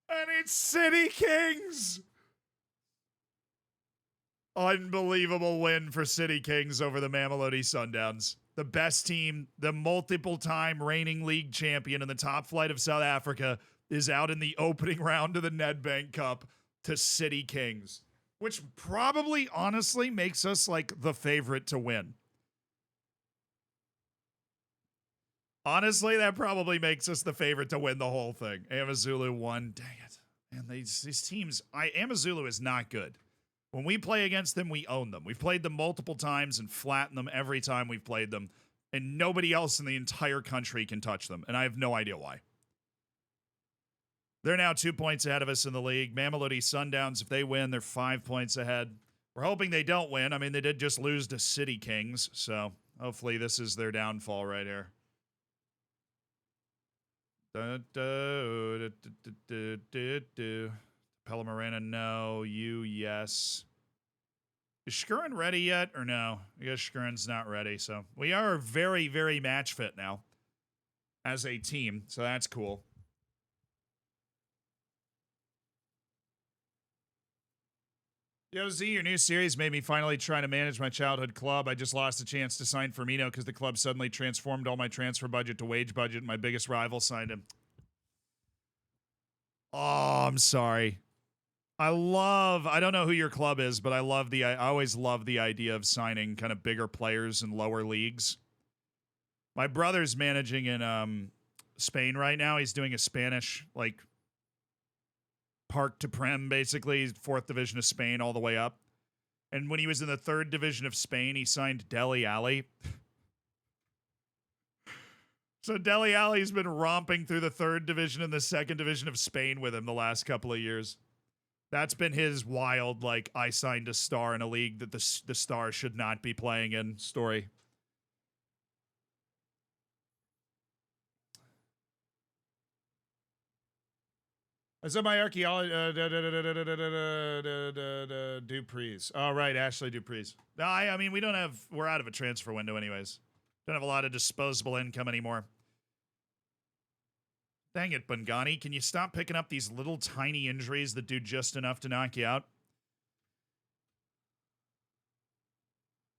And it's City Kings. Unbelievable win for City Kings over the Mamelodi Sundowns. The best team, the multiple-time reigning league champion in the top flight of South Africa, is out in the opening round of the Nedbank Cup to City Kings, which probably honestly makes us like the favorite to win. Honestly, that probably makes us the favorite to win the whole thing. Amazulu won. Dang it. And these teams, Amazulu is not good. When we play against them, we own them. We've played them multiple times and flattened them every time we've played them. And nobody else in the entire country can touch them. And I have no idea why. They're now 2 points ahead of us in the league. Mamelodi Sundowns, if they win, they're 5 points ahead. We're hoping they don't win. I mean, they did just lose to City Kings. So hopefully this is their downfall right here. Pellemarina, no. You, yes. Is Shkurin ready yet or no? I guess Shkurin's not ready. So we are very, very match fit now as a team. So that's cool. Yo, Z, your new series made me finally try to manage my childhood club. I just lost a chance to sign Firmino because the club suddenly transformed all my transfer budget to wage budget, and my biggest rival signed him. Oh, I'm sorry. I don't know who your club is, but I always love the idea of signing kind of bigger players in lower leagues. My brother's managing in Spain right now. He's doing a Spanish, like, Parc to Prem, basically, 4th division of Spain all the way up. And when he was in the 3rd division of Spain, he signed Dele Alli. So Dele Alli's been romping through the 3rd division and the 2nd division of Spain with him the last couple of years. That's been his wild, like, I signed a star in a league that the star should not be playing in story. I said my archaeology Dupree's. Oh, right, Ashley Dupree's. No, I mean, we're out of a transfer window anyways. Don't have a lot of disposable income anymore. Dang it, Bungani. Can you stop picking up these little tiny injuries that do just enough to knock you out?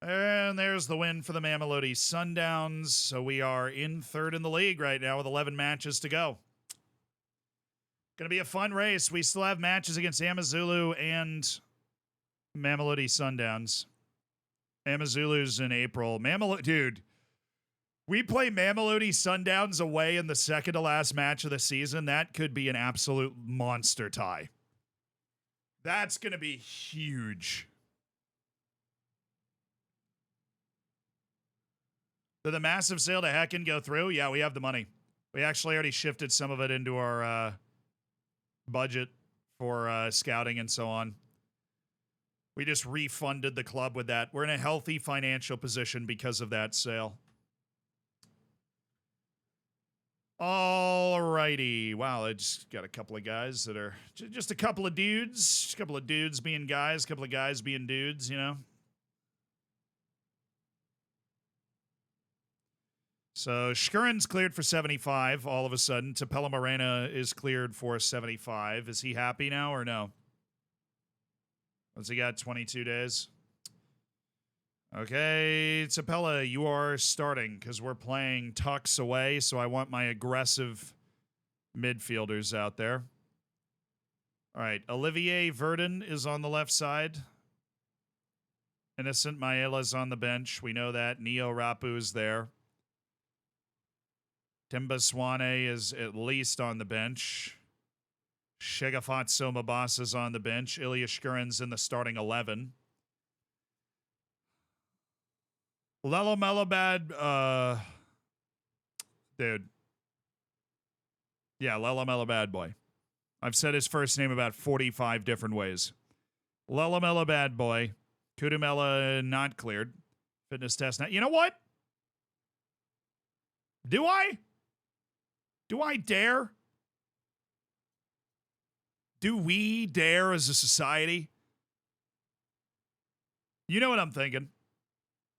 And there's the win for the Mamelodi Sundowns. So we are in 3rd in the league right now with 11 matches to go. Going to be a fun race. We still have matches against Amazulu and Mamelodi Sundowns. Amazulu's in April. Dude, we play Mamelodi Sundowns away in the 2nd to last match of the season. That could be an absolute monster tie. That's going to be huge. Did the massive sale to Hecken go through? Yeah, we have the money. We actually already shifted some of it into our budget for scouting and so on. We just refunded the club with that. We're in a healthy financial position because of that sale. Alrighty. Wow, I just got a couple of guys that are just a couple of dudes. Just a couple of dudes being guys, a couple of guys being dudes, you know? So Shkurin's cleared for 75 all of a sudden. Tapella Morena is cleared for 75. Is he happy now or no? What's he got, 22 days? Okay, Tapella, you are starting because we're playing Tux away, so I want my aggressive midfielders out there. All right, Olivier Verdun is on the left side. Innocent Maela's on the bench. We know that. Neo Rapu is there. Timba Swane is at least on the bench. Shegafatso Mabasa's on the bench. Ilya Shkurin's in the starting 11. Lelo Melobad, dude. Yeah, Lelo Melobad boy. I've said his first name about 45 different ways. Lelo Melobad boy. Kudumela not cleared. Fitness test now. You know what? Do I? Do I dare? Do we dare as a society? You know what I'm thinking?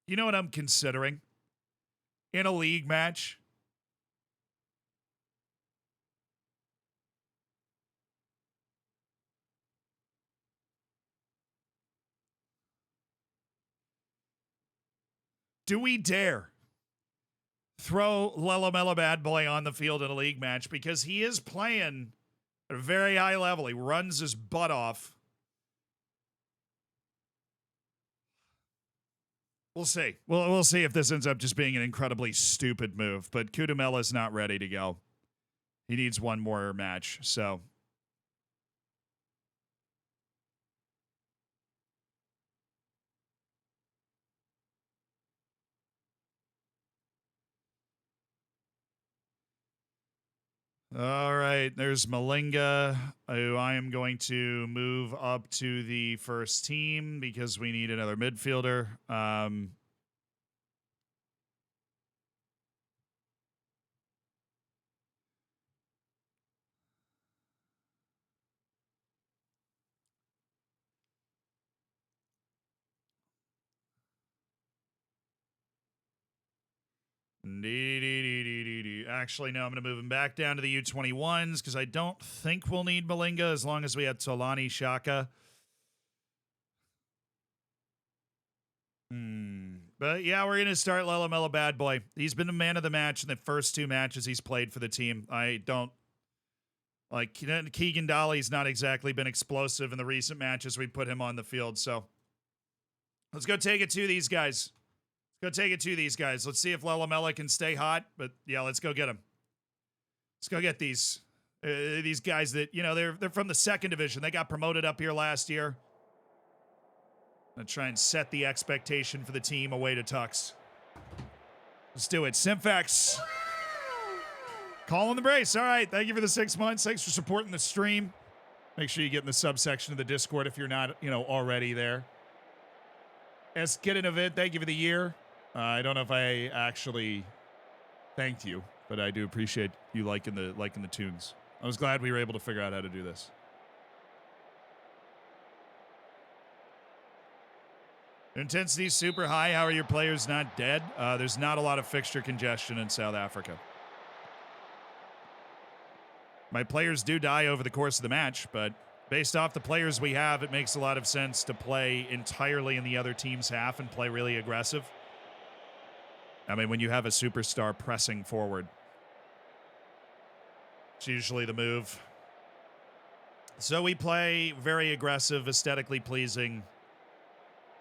You know what I'm considering? In a league match? Do we dare throw Lelo Bad Boy on the field in a league match? Because he is playing at a very high level. He runs his butt off. We'll see. We'll see if this ends up just being an incredibly stupid move. But Kudumela's not ready to go. He needs one more match. So. All right, there's Malinga, who I am going to move up to the first team because we need another midfielder. Actually, no, I'm going to move him back down to the U21s because I don't think we'll need Malinga as long as we have Tolani Shaka. But yeah, we're going to start Lelamela Bad Boy. He's been the man of the match in the first 2 matches he's played for the team. I don't like Keegan Dolly's not exactly been explosive in the recent matches we put him on the field. So let's go take it to these guys. Let's see if Lelamela can stay hot. But yeah, let's go get him. Let's go get these guys that, they're from the 2nd division. They got promoted up here last year. Gonna try and set the expectation for the team away to Tux. Let's do it. Simphex. Calling the brace. All right. Thank you for the 6 months. Thanks for supporting the stream. Make sure you get in the subsection of the Discord if you're not, already there. Eskidinovid, thank you for the year. I don't know if I actually thanked you, but I do appreciate you liking the tunes. I was glad we were able to figure out how to do this. Intensity super high. How are your players not dead? There's not a lot of fixture congestion in South Africa. My players do die over the course of the match, but based off the players we have, it makes a lot of sense to play entirely in the other team's half and play really aggressive. I mean, when you have a superstar pressing forward, it's usually the move. So we play very aggressive, aesthetically pleasing,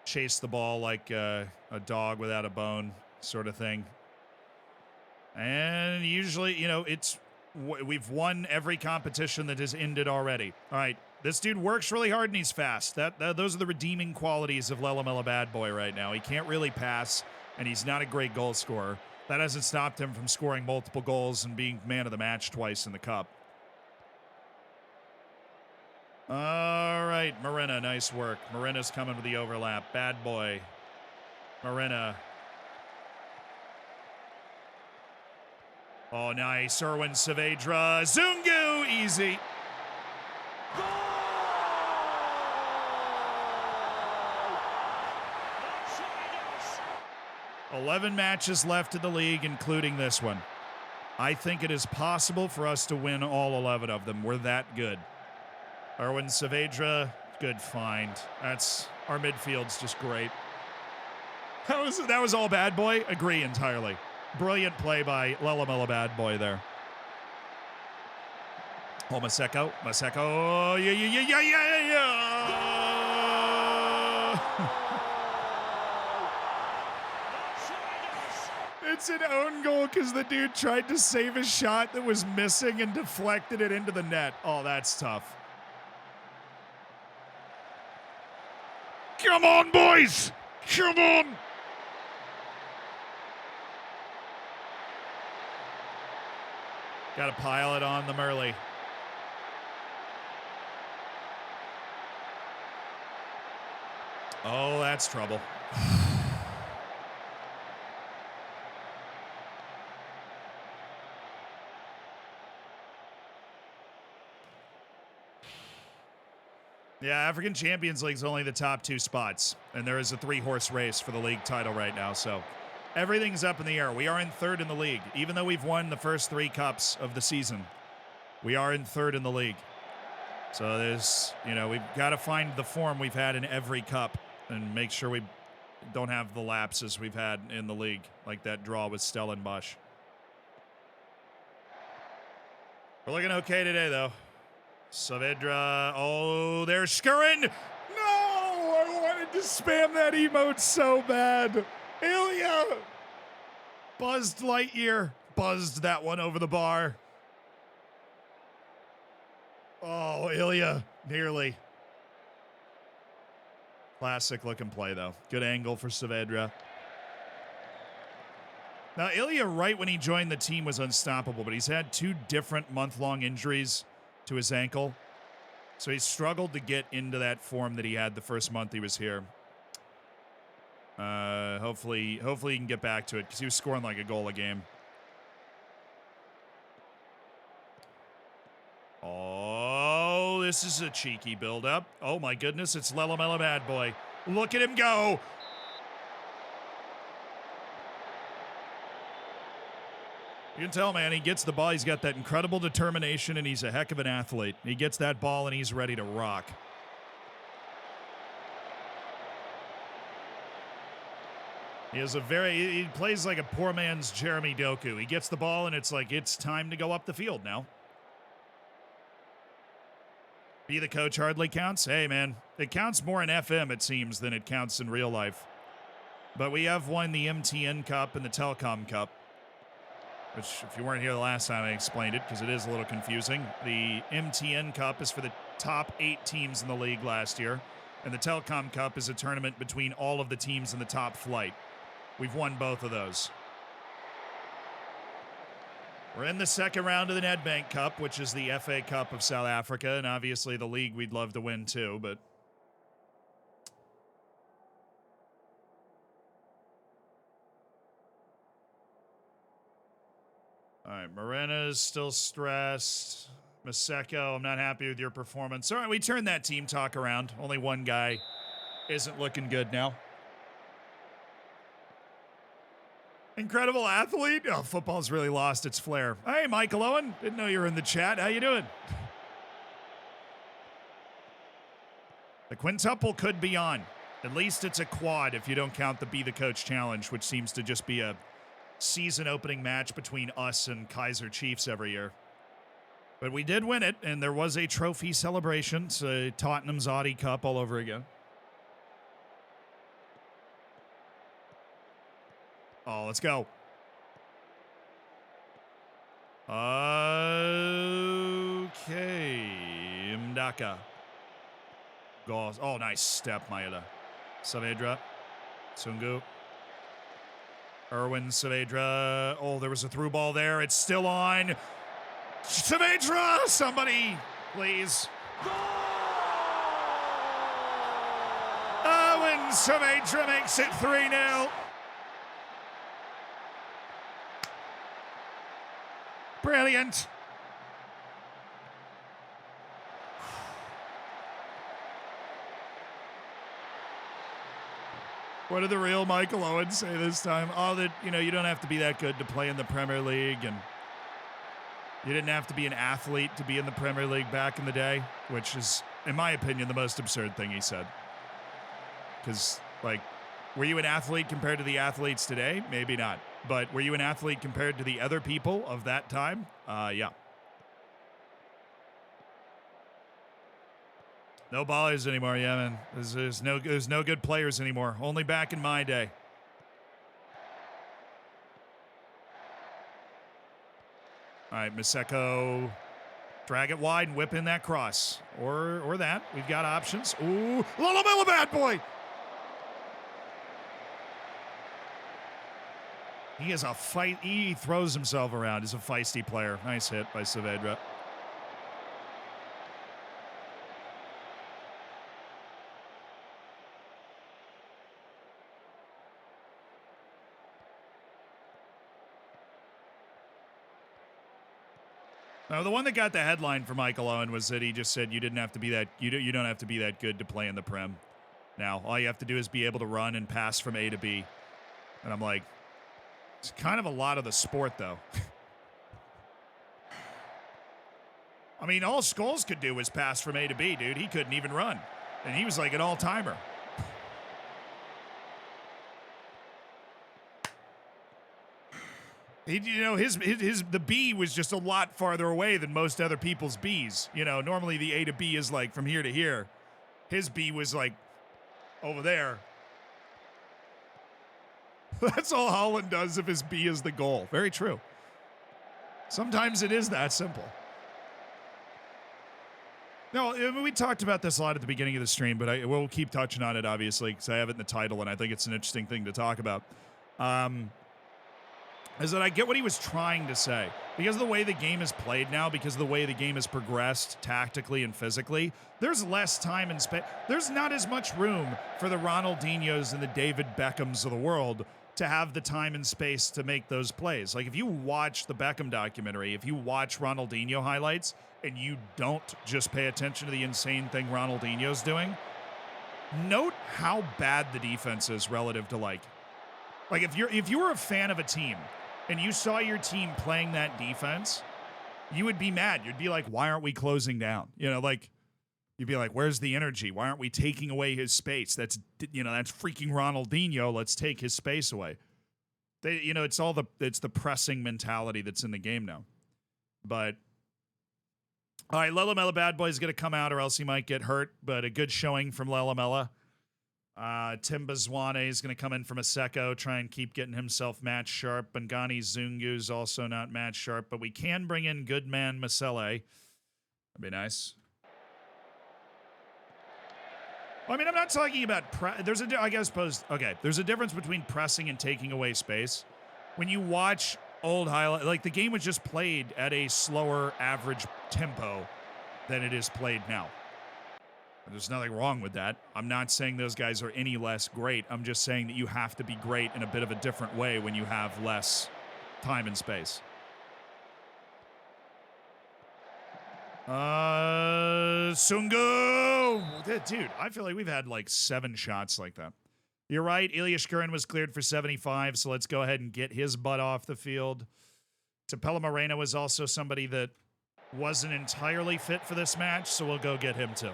chase the ball like a dog without a bone sort of thing. And usually, we've won every competition that has ended already. All right, this dude works really hard and he's fast. Those are the redeeming qualities of Lelamela Bad Boy right now. He can't really pass, and he's not a great goal scorer. That hasn't stopped him from scoring multiple goals and being man of the match twice in the cup. All right, Marina, nice work. Marina's coming with the overlap. Bad Boy. Marina. Oh, nice. Erwin Saavedra. Zungu, easy. 11 matches left in the league, including this one. I think it is possible for us to win all 11 of them. We're that good. Erwin Saavedra, good find. Our midfield's just great. That was all Bad Boy? Agree entirely. Brilliant play by Lelamela Bad Boy there. Oh, Maseko. Yeah. It's an own goal because the dude tried to save a shot that was missing and deflected it into the net. Oh, that's tough. Come on, boys! Come on! Got to pile it on the Murley. Oh, that's trouble. Yeah, African Champions League's only the top 2 spots, and there is a 3-horse race for the league title right now, so everything's up in the air. We are in 3rd in the league. Even though we've won the first 3 cups of the season, we are in 3rd in the league. So we've got to find the form we've had in every cup and make sure we don't have the lapses we've had in the league, like that draw with Stellenbosch. We're looking okay today, though. Saavedra. Oh, there's Skurin. No, I wanted to spam that emote so bad. Ilya. Buzzed Lightyear. Buzzed that one over the bar. Oh, Ilya. Nearly. Classic looking play, though. Good angle for Saavedra. Now, Ilya, right when he joined the team, was unstoppable, but he's had 2 different month-long injuries to his ankle. So he struggled to get into that form that he had the first month he was here. Hopefully he can get back to it because he was scoring like a goal a game. Oh, this is a cheeky build-up. Oh my goodness, it's Lelamela Bad Boy. Look at him go. You can tell, man, he gets the ball. He's got that incredible determination, and he's a heck of an athlete. He gets that ball, and he's ready to rock. He plays like a poor man's Jeremy Doku. He gets the ball and it's like, it's time to go up the field now. Be the coach hardly counts. Hey, man, it counts more in FM, it seems, than it counts in real life. But we have won the MTN Cup and the Telcom Cup, which, if you weren't here the last time, I explained it because it is a little confusing. The MTN Cup is for the top 8 teams in the league last year, and the Telcom Cup is a tournament between all of the teams in the top flight. We've won both of those. We're in the second round of the Nedbank Cup, which is the FA Cup of South Africa, and obviously the league we'd love to win too, but... All right, Morena's still stressed. Maseko, I'm not happy with your performance. All right, we turned that team talk around. Only one guy isn't looking good now. Incredible athlete. Oh, football's really lost its flair. Hey, Michael Owen. Didn't know you were in the chat. How you doing? The quintuple could be on. At least it's a quad if you don't count the Be the Coach challenge, which seems to just be a season opening match between us and Kaiser Chiefs every year. But we did win it, and there was a trophy celebration. It's a Tottenham's Audi Cup all over again. Oh, let's go. Okay. Mdaka. Goes. Oh, nice step, Maeda. Saavedra. Sungu. Erwin Saavedra. Oh, there was a through ball there. It's still on. Saavedra! Somebody, please. Erwin Saavedra makes it 3-0. Brilliant. What did the real Michael Owen say this time? Oh, that, you don't have to be that good to play in the Premier League, and you didn't have to be an athlete to be in the Premier League back in the day, which is, in my opinion, the most absurd thing he said. Because, were you an athlete compared to the athletes today? Maybe not. But were you an athlete compared to the other people of that time? Yeah. No ballers anymore, yeah, man. There's no good players anymore. Only back in my day. All right, Maseko, drag it wide and whip in that cross, or that. We've got options. Ooh, Lullabella bad boy. He is a fight. He throws himself around. He's a feisty player. Nice hit by Saavedra. Now, the one that got the headline for Michael Owen was that he just said you didn't have to be that. You don't have to be that good to play in the Prem. Now, all you have to do is be able to run and pass from A to B. And I'm like, it's kind of a lot of the sport, though. I mean, all Scholes could do was pass from A to B, dude. He couldn't even run. And he was like an all-timer. The B was just a lot farther away than most other people's Bs. Normally the A to B is like from here to here. His B was like over there. That's all Holland does if his B is the goal. Very true. Sometimes it is that simple. No, we talked about this a lot at the beginning of the stream, but we'll keep touching on it, obviously, because I have it in the title, and I think it's an interesting thing to talk about. Is that I get what he was trying to say. Because of the way the game is played now, because of the way the game has progressed tactically and physically, there's less time and space. There's not as much room for the Ronaldinhos and the David Beckhams of the world to have the time and space to make those plays. Like, if you watch the Beckham documentary, if you watch Ronaldinho highlights, and you don't just pay attention to the insane thing Ronaldinho's doing, note how bad the defense is relative to like if you were a fan of a team and you saw your team playing that defense, you would be mad. You'd be like, why aren't we closing down? You'd be like, where's the energy? Why aren't we taking away his space? That's freaking Ronaldinho. Let's take his space away. It's the pressing mentality that's in the game now. But all right, Lelamela Bad Boy is going to come out or else he might get hurt, but a good showing from Lelamela. Tim Bazwane is going to come in from Aseko, try and keep getting himself match sharp. Bangani Zungu is also not match sharp, but we can bring in Goodman Masele. That'd be nice. Well, I mean, I'm not talking about there's a difference between pressing and taking away space. When you watch old highlight, like the game was just played at a slower average tempo than it is played now. There's nothing wrong with that. I'm not saying those guys are any less great. I'm just saying that you have to be great in a bit of a different way when you have less time and space. Sungu! Dude, I feel like we've had like 7 shots like that. You're right. Ilya Shkurin was cleared for 75, so let's go ahead and get his butt off the field. Tapella Moreno was also somebody that wasn't entirely fit for this match, so we'll go get him too.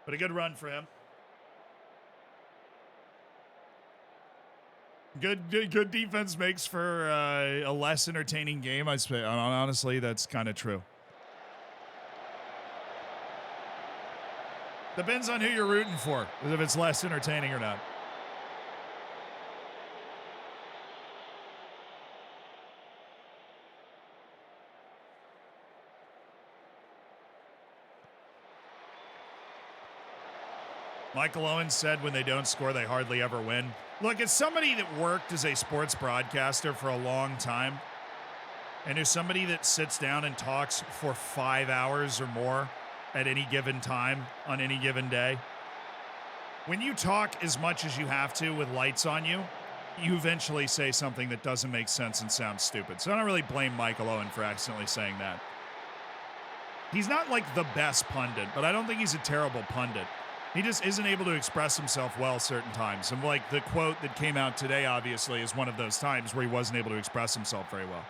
But a good run for him. Good defense makes for a less entertaining game. Honestly, that's kind of true. Depends on who you're rooting for, if it's less entertaining or not. Michael Owen said when they don't score, they hardly ever win. Look, as somebody that worked as a sports broadcaster for a long time, and as somebody that sits down and talks for 5 hours or more at any given time on any given day, when you talk as much as you have to with lights on you, you eventually say something that doesn't make sense and sounds stupid. So I don't really blame Michael Owen for accidentally saying that. He's not like the best pundit, but I don't think he's a terrible pundit. He just isn't able to express himself well certain times. And like the quote that came out today, obviously, is one of those times where he wasn't able to express himself very well.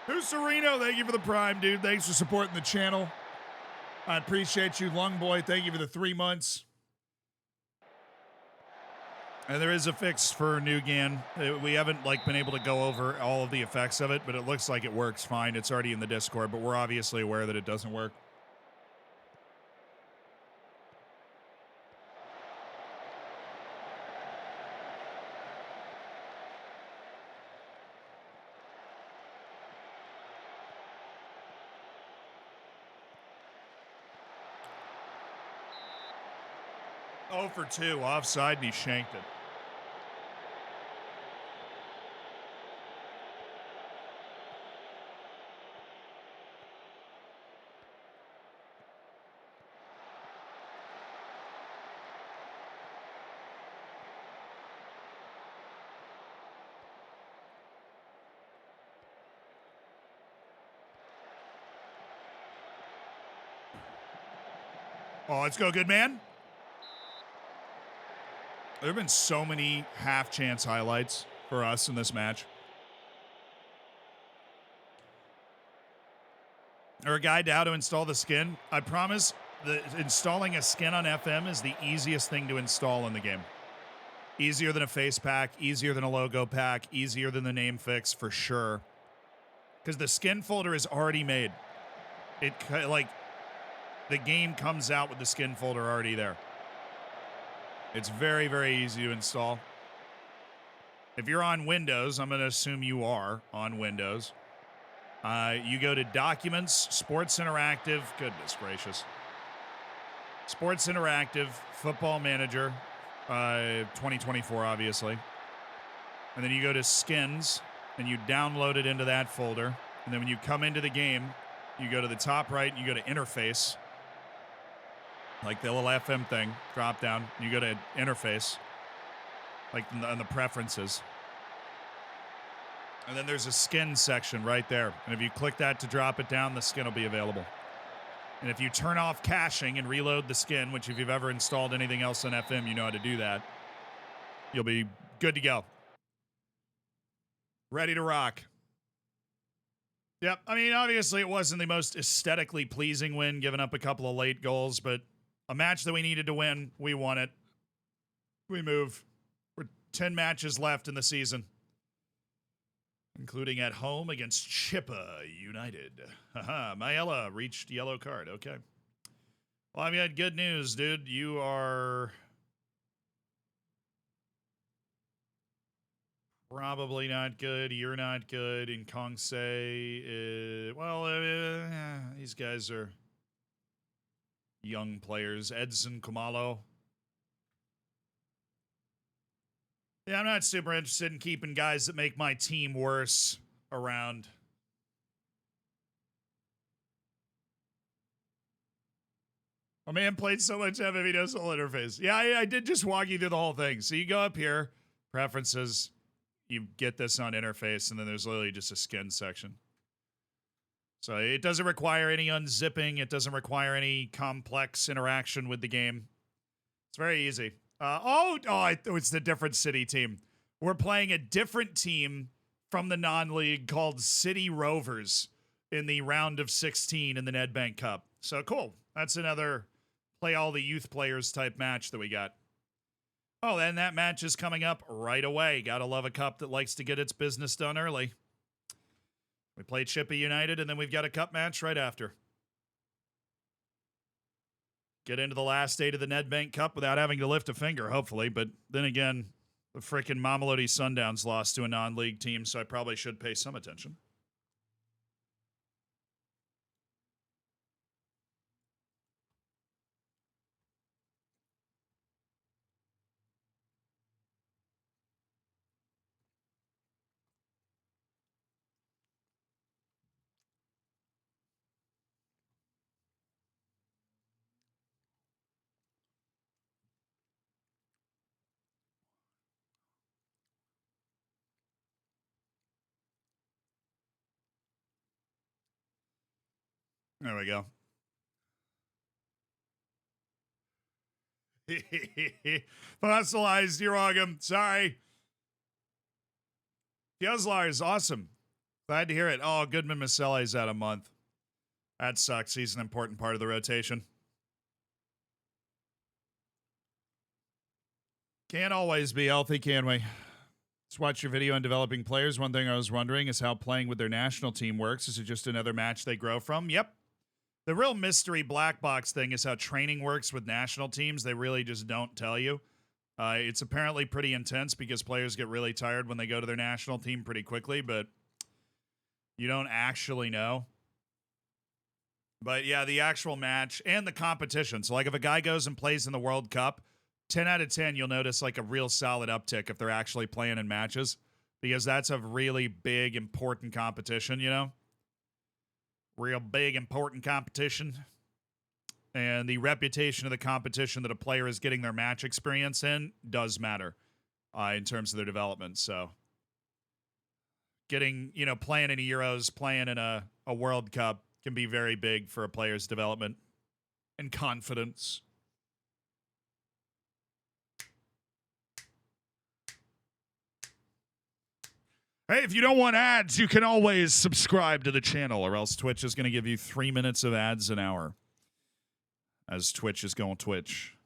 Who's Sereno? Thank you for the prime, dude. Thanks for supporting the channel. I appreciate you. Lung Boy, thank you for the 3 months. And there is a fix for Nugan. We haven't been able to go over all of the effects of it, but it looks like it works fine. It's already in the Discord, but we're obviously aware that it doesn't work. Oh for 2, offside, and he shanked it. Oh, let's go, good man. There have been so many half-chance highlights for us in this match. Or a guide to how to install the skin. I promise that installing a skin on FM is the easiest thing to install in the game. Easier than a face pack, easier than a logo pack, easier than the name fix for sure. Because the skin folder is already made. The game comes out with the skin folder already there. It's very, very easy to install. If you're on Windows, I'm going to assume you are on Windows. You go to Documents, Sports Interactive. Goodness gracious. Sports Interactive, Football Manager, 2024, obviously. And then you go to Skins, and you download it into that folder. And then when you come into the game, you go to the top right and you go to interface, like the little FM thing, drop down. You go to interface, like on the preferences. And then there's a skin section right there. And if you click that to drop it down, the skin will be available. And if you turn off caching and reload the skin, which if you've ever installed anything else on FM, you know how to do that, you'll be good to go. Ready to rock. Yep. I mean, obviously it wasn't the most aesthetically pleasing win, giving up a couple of late goals, but a match that we needed to win, we won it. We move. We're 10 matches left in the season, including at home against Chippa United. Haha, Mayella reached yellow card. Okay. Well, I've got good news, dude. You are probably not good. You're not good. And Kongse, these guys are young players. Edson Kumalo. Yeah, I'm not super interested in keeping guys that make my team worse around. My man played so much MMO Soul Interface. Yeah, I did just walk you through the whole thing. So you go up here, preferences, you get this on interface, and then there's literally just a skin section. So it doesn't require any unzipping. It doesn't require any complex interaction with the game. It's very easy. It's the different city team. We're playing a different team from the non-league called City Rovers in the round of 16 in the Nedbank Cup. So cool. That's another play all the youth players type match that we got. Oh, then that match is coming up right away. Gotta love a cup that likes to get its business done early. We played Chippa United, and then we've got a cup match right after. Get into the last 8 of the Nedbank Cup without having to lift a finger, hopefully. But then again, the freaking Mamelodi Sundowns lost to a non-league team, so I probably should pay some attention. There we go. Fossilized, you're welcome. Sorry. Fiozlar is awesome. Glad to hear it. Oh, Goodman Maselli's out a month. That sucks. He's an important part of the rotation. Can't always be healthy, can we? Let's watch your video on developing players. One thing I was wondering is how playing with their national team works. Is it just another match they grow from? Yep. The real mystery black box thing is how training works with national teams. They really just don't tell you. It's apparently pretty intense because players get really tired when they go to their national team pretty quickly, but you don't actually know. But yeah, the actual match and the competition. So like if a guy goes and plays in the World Cup, 10 out of 10, you'll notice like a real solid uptick if they're actually playing in matches, because that's a really big, important competition, you know? Real big, important competition. And the reputation of the competition that a player is getting their match experience in does matter in terms of their development. So getting, playing in a Euros, playing in a World Cup can be very big for a player's development and confidence. Hey, if you don't want ads, you can always subscribe to the channel, or else Twitch is going to give you 3 minutes of ads an hour, as Twitch is going Twitch.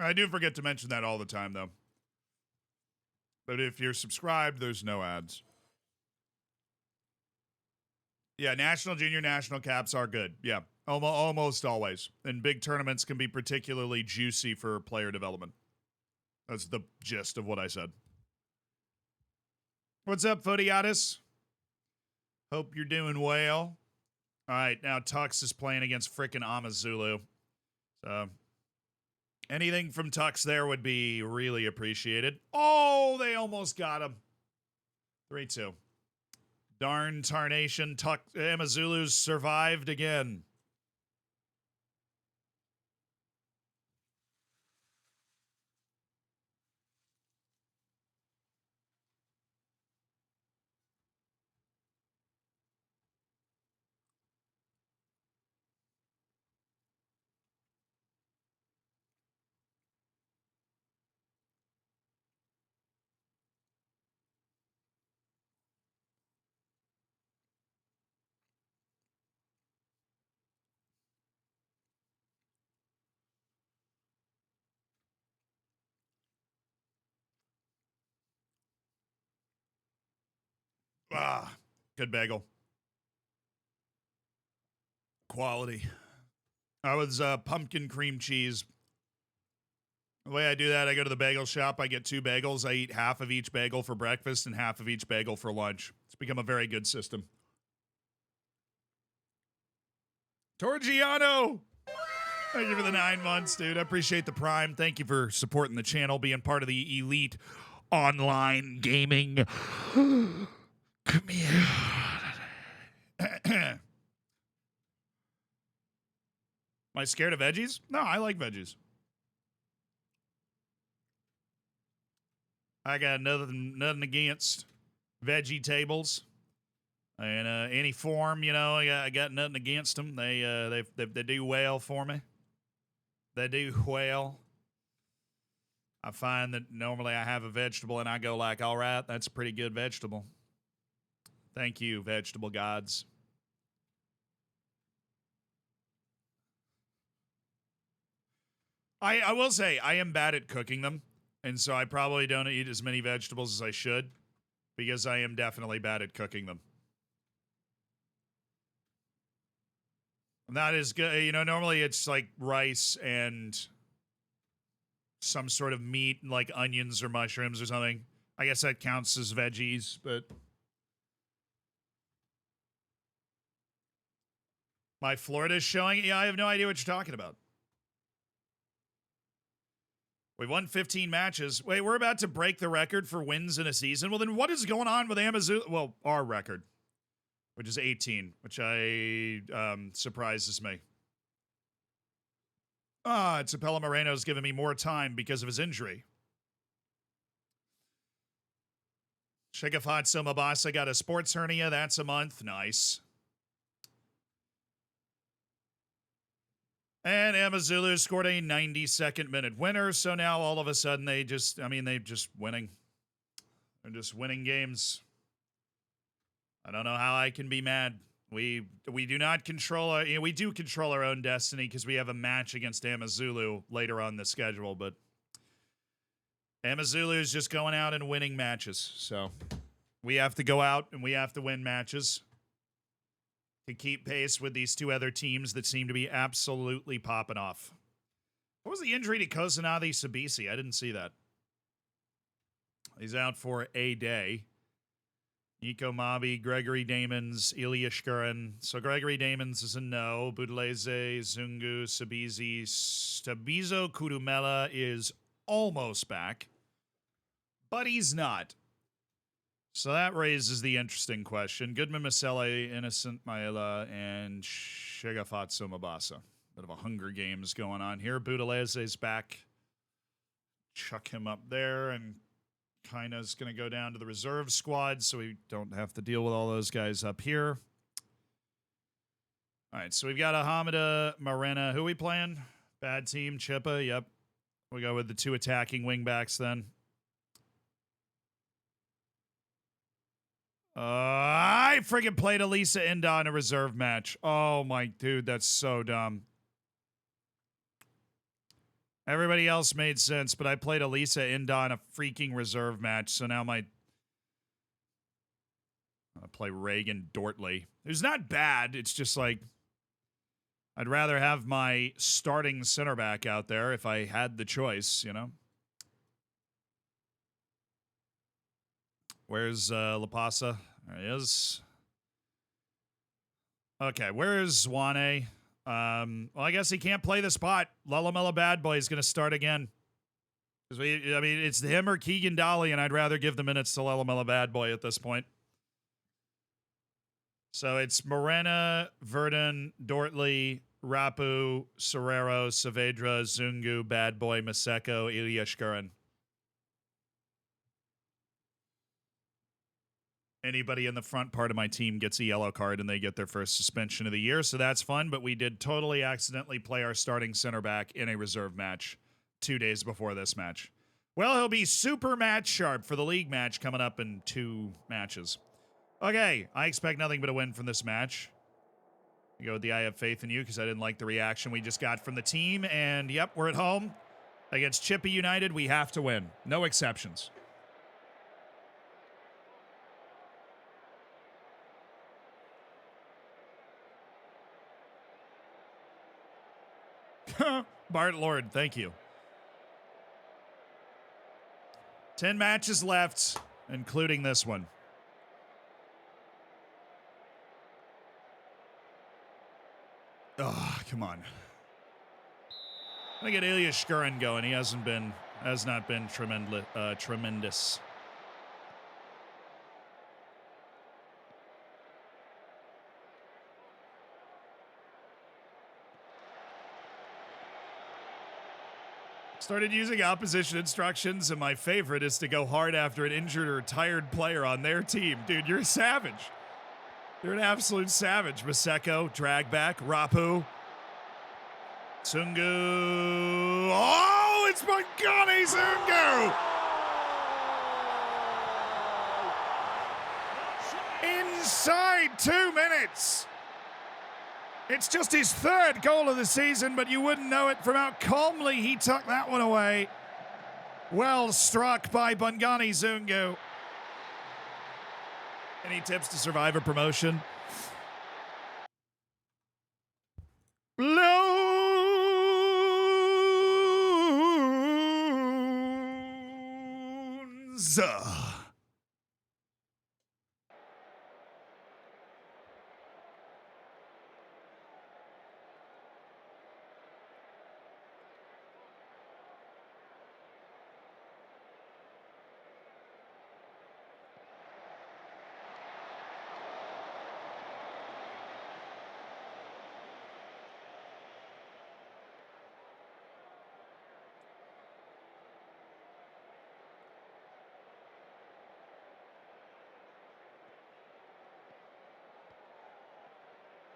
I do forget to mention that all the time, though. But if you're subscribed, there's no ads. Yeah, national, junior, national caps are good. Yeah. Almost always. And big tournaments can be particularly juicy for player development. That's the gist of what I said. What's up, Fodiatis? Hope you're doing well. All right, now Tux is playing against frickin' Amazulu. So anything from Tux there would be really appreciated. Oh, they almost got him. 3-2. Darn tarnation. Amazulu's survived again. Ah, good bagel. Quality. I was pumpkin cream cheese. The way I do that, I go to the bagel shop. I get 2 bagels. I eat half of each bagel for breakfast and half of each bagel for lunch. It's become a very good system. Torgiano! Thank you for the 9 months, dude. I appreciate the prime. Thank you for supporting the channel, being part of the elite online gaming. Come here. Am I scared of veggies? No, I like veggies. I got nothing against veggie tables. And any form, you know, I got nothing against them. They do well for me. They do well. I find that normally I have a vegetable and I go like, all right, that's a pretty good vegetable. Thank you, vegetable gods. I will say I am bad at cooking them, and so I probably don't eat as many vegetables as I should because I am definitely bad at cooking them. Not as good, you know, normally it's like rice and some sort of meat, like onions or mushrooms or something. I guess that counts as veggies, but my Florida's showing. Yeah, I have no idea what you're talking about. We won 15 matches. Wait, we're about to break the record for wins in a season? Well, then what is going on with Amazulu? Well, our record, which is 18, which surprises me. Tzapela Moreno's giving me more time because of his injury. Shigafatsu Mabasa got a sports hernia. That's a month. Nice. And Amazulu scored a 92nd minute winner. So now all of a sudden they're just winning. They're just winning games. I don't know how I can be mad. We do not control our, we do control our own destiny because we have a match against Amazulu later on the schedule, but Amazulu is just going out and winning matches. So we have to go out and we have to win matches to keep pace with these 2 other teams that seem to be absolutely popping off. What was the injury to Kozanadi Sabisi? I didn't see that. He's out for a day. Nico Mabi, Gregory Damons, Ilya Shkurin. So Gregory Damons is a no. Budaleze, Zungu, Sabizi. Stabizo Kudumela is almost back, but he's not. So that raises the interesting question. Goodman Masele, Innocent Maela, and Shigafatsu Mabasa. Bit of a Hunger Games going on here. Budaleze's back. Chuck him up there, and Kaina's going to go down to the reserve squad, so we don't have to deal with all those guys up here. All right, so we've got Hamida Morena. Who are we playing? Bad team, Chippa. Yep. We go with the 2 attacking wingbacks then. I friggin' played Elisa Inda in a reserve match. Oh my dude, that's so dumb. Everybody else made sense, but I played Elisa Inda in a freaking reserve match, so now I play Reagan Dortley. Who's not bad, it's just like I'd rather have my starting center back out there if I had the choice, you know? Where's Lapasa? There he is. Okay, where's Zwane? Well, I guess he can't play the spot. Lulamella Bad Boy is going to start again. I mean, it's him or Keegan Dolly, and I'd rather give the minutes to Lulamella Bad Boy at this point. So it's Morena, Verdun, Dortley, Rapu, Serrero, Saavedra, Zungu, Bad Boy, Maseko, Ilya Shkurin. Anybody in the front part of my team gets a yellow card and they get their first suspension of the year, so that's fun, but we did totally accidentally play our starting center back in a reserve match 2 days before this match. Well, he'll be super match sharp for the league match coming up in 2 matches. Okay, I expect nothing but a win from this match. I go with the I have faith in you because I didn't like the reaction we just got from the team, and yep, we're at home against Chippy United. We have to win. No exceptions. Bart Lord, thank you. 10 matches left, including this one. Oh, come on. I'm gonna get Ilya Shkurin going. He has not been tremendous. Started using opposition instructions, and my favorite is to go hard after an injured or tired player on their team. Dude, you're a savage. You're an absolute savage. Maseko, drag back, Rapu. Zungu. Oh, it's Bongani Zungu! Inside 2 minutes. It's just his 3rd goal of the season, but you wouldn't know it from how calmly he tucked that one away. Well struck by Bongani Zungu. Any tips to survive a promotion? Loans.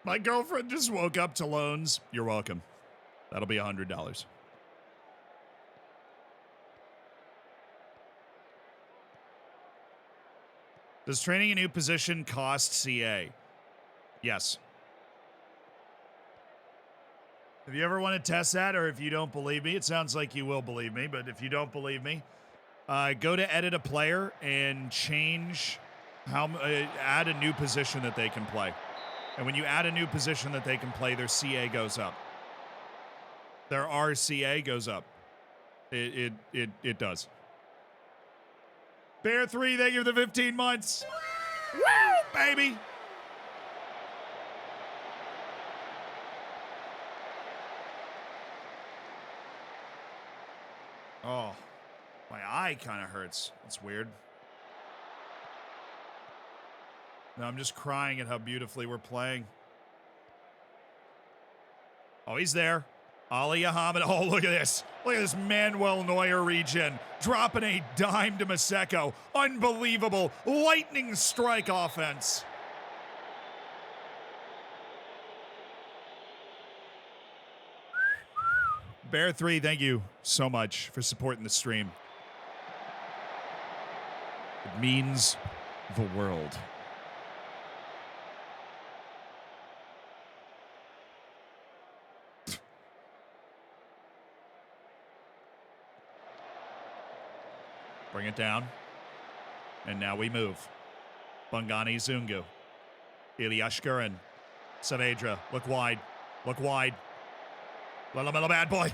My girlfriend just woke up to loans. You're welcome. That'll be $100. Does training a new position cost CA? Yes. If you ever want to test that, or if you don't believe me, it sounds like you will believe me, but if you don't believe me, go to edit a player and change add a new position that they can play. And when you add a new position that they can play, their CA goes up. Their RCA goes up. It does. Bear 3, thank you for the 15 months. Woo, baby. Oh, my eye kind of hurts. That's weird. No, I'm just crying at how beautifully we're playing. Oh, he's there. Ali Ahmed. Oh, look at this. Look at this Manuel Neuer regen. Dropping a dime to Maseko. Unbelievable. Lightning strike offense. Bear 3, thank you so much for supporting the stream. It means the world. Bring it down. And now we move. Bongani Zungu. Ilya Shkurin. Saavedra, look wide. Look wide. Little bad boy.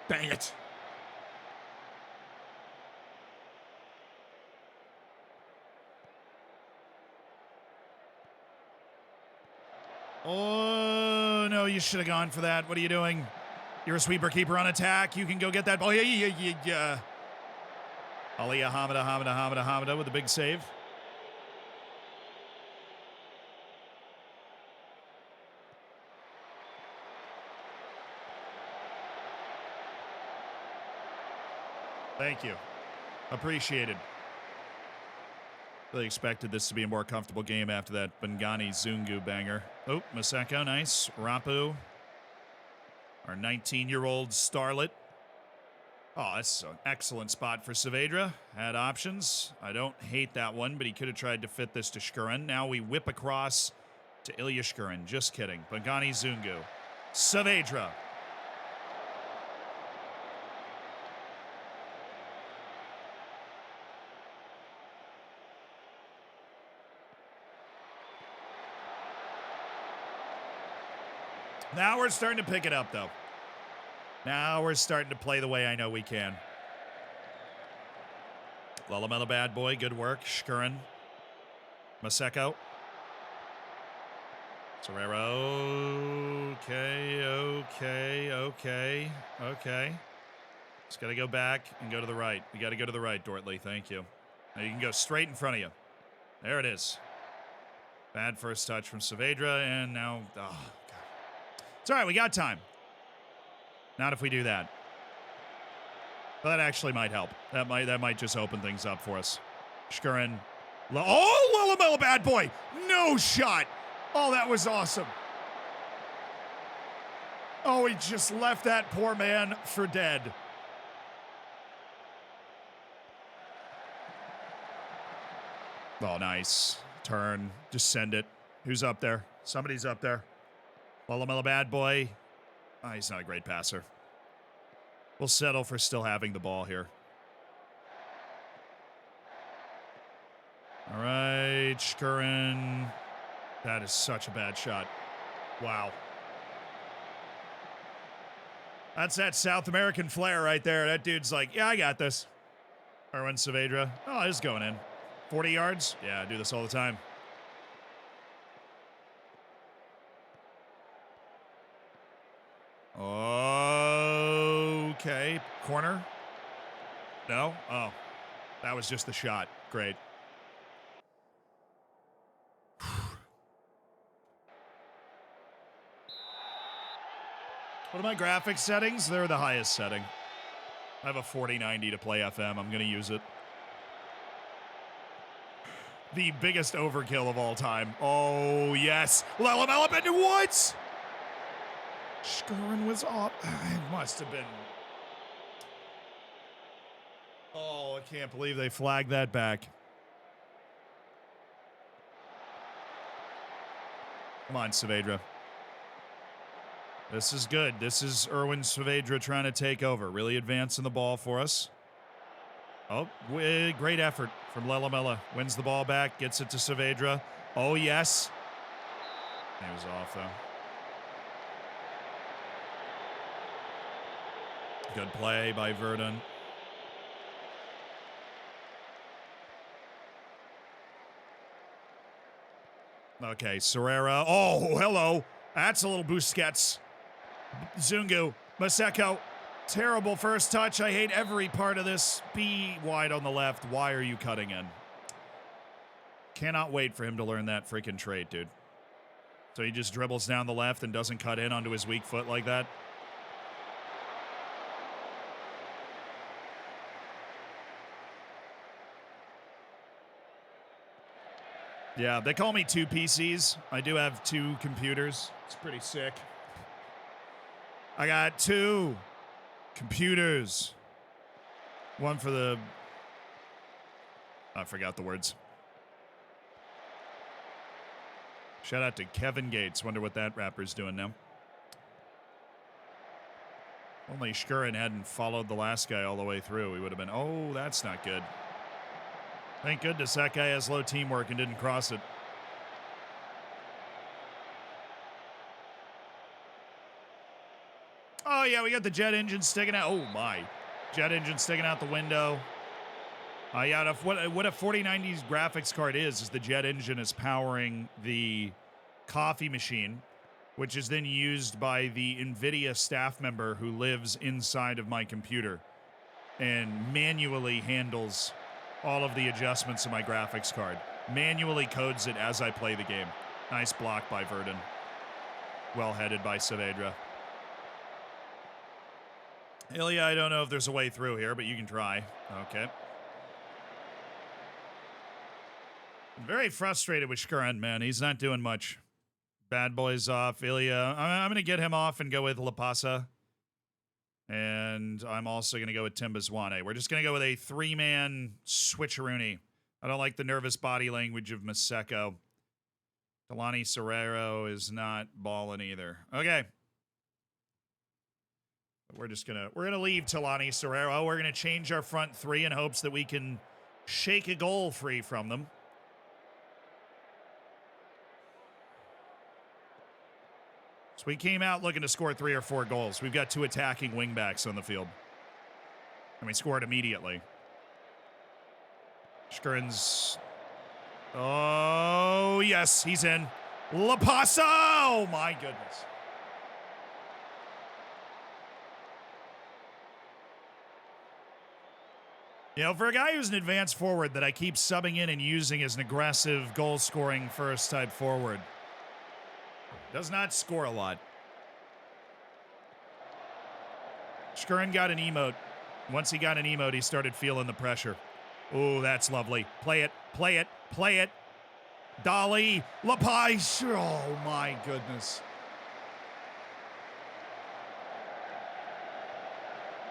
Dang it. Oh, no, you should have gone for that. What are you doing? You're a sweeper keeper on attack. You can go get that ball. Yeah. Aliyah Hamida with a big save. Thank you. Appreciated. Really expected this to be a more comfortable game after that Bangani Zungu banger. Oh, Maseko, nice. Rapu, our 19-year-old starlet. Oh, that's an excellent spot for Saavedra. Had options. I don't hate that one, but he could have tried to fit this to Shkurin. Now we whip across to Ilya Shkurin. Just kidding. Bangani Zungu. Saavedra. Now we're starting to pick it up, though. Now we're starting to play the way I know we can. Lulamela bad boy, good work. Shkurin. Maseko. Serrero. Okay. Just got to go back and go to the right. We got to go to the right, Dortley. Thank you. Now you can go straight in front of you. There it is. Bad first touch from Saavedra, and now... Oh, God. It's all right. We got time. Not if we do that. But that actually might help. That might just open things up for us. Shkurin. Oh, Lulamela bad boy. No shot. Oh, that was awesome. Oh, he just left that poor man for dead. Oh, nice. Turn. Just send it. Who's up there? Somebody's up there. Lulamela bad boy. Oh, he's not a great passer. We'll settle for still having the ball here. All right, Shkurin. That is such a bad shot. Wow. That's that South American flair right there. That dude's like, yeah, I got this. Erwin Saavedra. Oh, it's going in. 40 yards? Yeah, I do this all the time. Okay. Corner? No? Oh. That was just the shot. Great. What are my graphics settings? They're the highest setting. I have a 4090 to play FM. I'm going to use it. The biggest overkill of all time. Oh, yes. Lulamela into Woods. Shkurin was off. It must have been. Oh, I can't believe they flagged that back. Come on, Saavedra. This is good. This is Erwin Saavedra trying to take over. Really advancing the ball for us. Oh, great effort from Lulamela. Wins the ball back, gets it to Saavedra. Oh, yes. He was off, though. Good play by Verdun. Okay, Serrera. Oh, hello. That's a little Busquets. Zungu. Maseko. Terrible first touch. I hate every part of this. Be wide on the left. Why are you cutting in? Cannot wait for him to learn that freaking trait, dude. So he just dribbles down the left and doesn't cut in onto his weak foot like that. Yeah, they call me two PCs. I do have two computers. It's pretty sick. I got two computers. One for the... I forgot the words. Shout out to Kevin Gates. Wonder what that rapper's doing now. Only Shkurin hadn't followed the last guy all the way through. We would have been, oh, that's not good. Thank goodness that guy has low teamwork and didn't cross it. Oh, yeah, we got the jet engine sticking out. Oh, my. Jet engine sticking out the window. Yeah, what a 4090's graphics card is the jet engine is powering the coffee machine, which is then used by the NVIDIA staff member who lives inside of my computer and manually handles all of the adjustments of my graphics card. Manually codes it as I play the game. Nice block by Verdun. Well headed by Saavedra. Ilya, I don't know if there's a way through here, but you can try. Okay. I'm very frustrated with Shkuran, man. He's not doing much. Bad boys off. Ilya, I'm going to get him off and go with Lapasa. And I'm also going to go with Timbazwane. We're just going to go with a 3-man switcheroony. I don't like the nervous body language of Maseko. Kalani Serrero is not balling either. Okay. We're gonna leave Talani Serrero. We're gonna change our front three in hopes that we can shake a goal free from them. So we came out looking to score 3 or 4 goals. We've got 2 attacking wingbacks on the field. And we scored immediately. Shkuran's... Oh, yes, he's in. Lapasa! Oh, my goodness. You know, for a guy who's an advanced forward that I keep subbing in and using as an aggressive goal-scoring first type forward, does not score a lot. Shkuran got an emote. Once he got an emote, he started feeling the pressure. Oh, that's lovely. Play it, play it, play it. Dolly, Lapai. Oh, my goodness.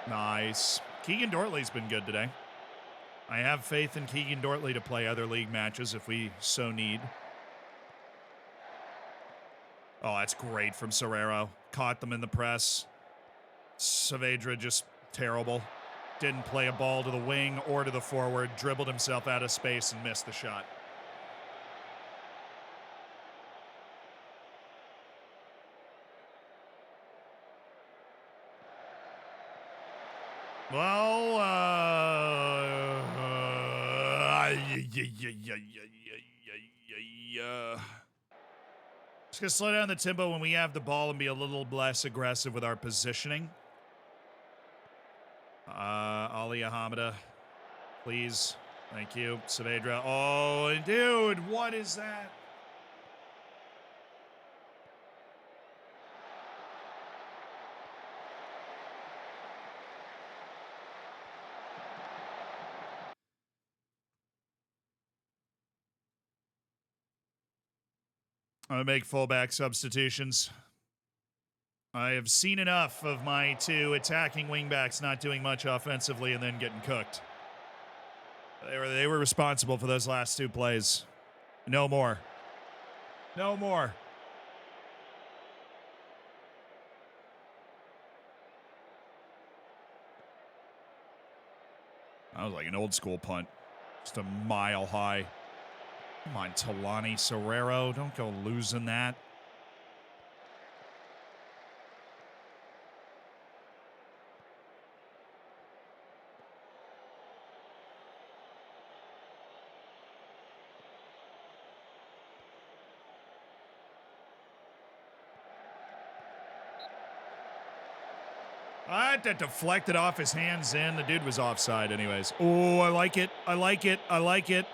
Nice. Keegan Dortley's been good today. I have faith in Keegan Dortley to play other league matches if we so need. Oh, that's great from Serrero. Caught them in the press. Saavedra just terrible. Didn't play a ball to the wing or to the forward. Dribbled himself out of space and missed the shot. Well, just gonna slow down the tempo when we have the ball and be a little less aggressive with our positioning. Ali Ahamada, please. Thank you. Saavedra. Oh, dude, what is that? I'm going to make fullback substitutions. I have seen enough of my 2 attacking wingbacks not doing much offensively and then getting cooked. They were responsible for those last 2 plays. No more. No more. That was like an old school punt. Just a mile high. Come on, Talani Serrero. Don't go losing that. That deflected off his hands in. The dude was offside anyways. Oh, I like it. I like it. I like it.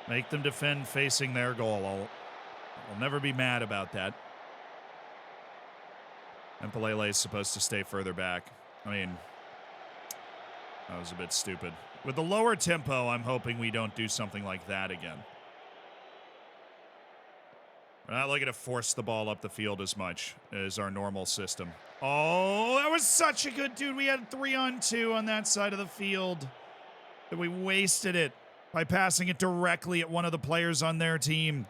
Make them defend facing their goal. I'll never be mad about that. And Pelele is supposed to stay further back. I mean, that was a bit stupid. With the lower tempo, I'm hoping we don't do something like that again. We're not looking to force the ball up the field as much as our normal system. Oh, that was such a good dude. We had 3-on-2 on that side of the field. And we wasted it by passing it directly at one of the players on their team.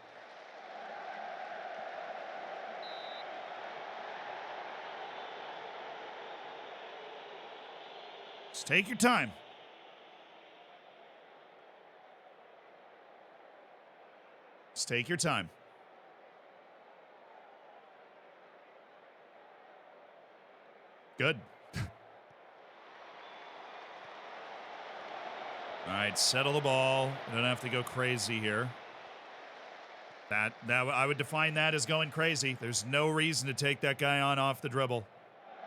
Just take your time. Just take your time. Good. All right, settle the ball. You don't have to go crazy here. That I would define that as going crazy. There's no reason to take that guy on off the dribble.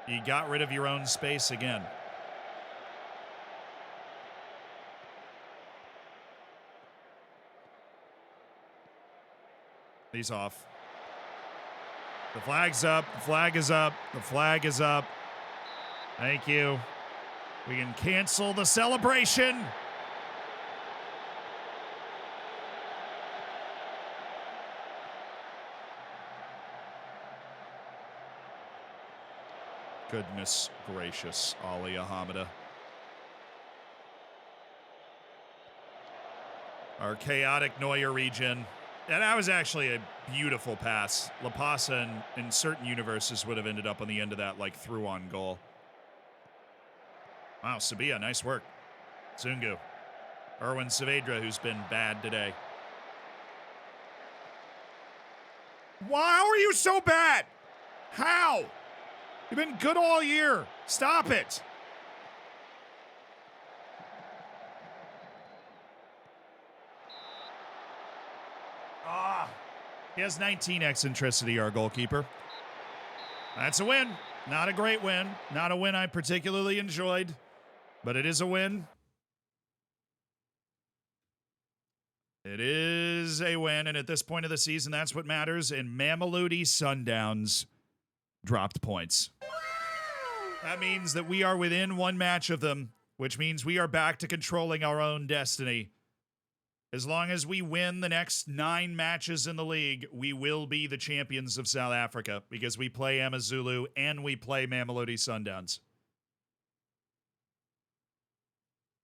You got rid of your own space again. He's off. The flag's up. The flag is up. The flag is up. Thank you. We can cancel the celebration. Goodness gracious, Ali Ahmada. Our chaotic Neuer region. And that was actually a beautiful pass. La Pasa in certain universes would have ended up on the end of that, like through-on goal. Wow, Sabia, nice work. Zungu. Erwin Saavedra, who's been bad today. Why are you so bad? How? You've been good all year. Stop it. He has 19 eccentricity, our goalkeeper. That's a win. Not a great win. Not a win I particularly enjoyed, but it is a win. It is a win, and at this point of the season, that's what matters. And Mamelodi Sundowns dropped points. That means that we are within one match of them, which means we are back to controlling our own destiny. As long as we win the next 9 matches in the league, we will be the champions of South Africa because we play Amazulu and we play Mamelodi Sundowns.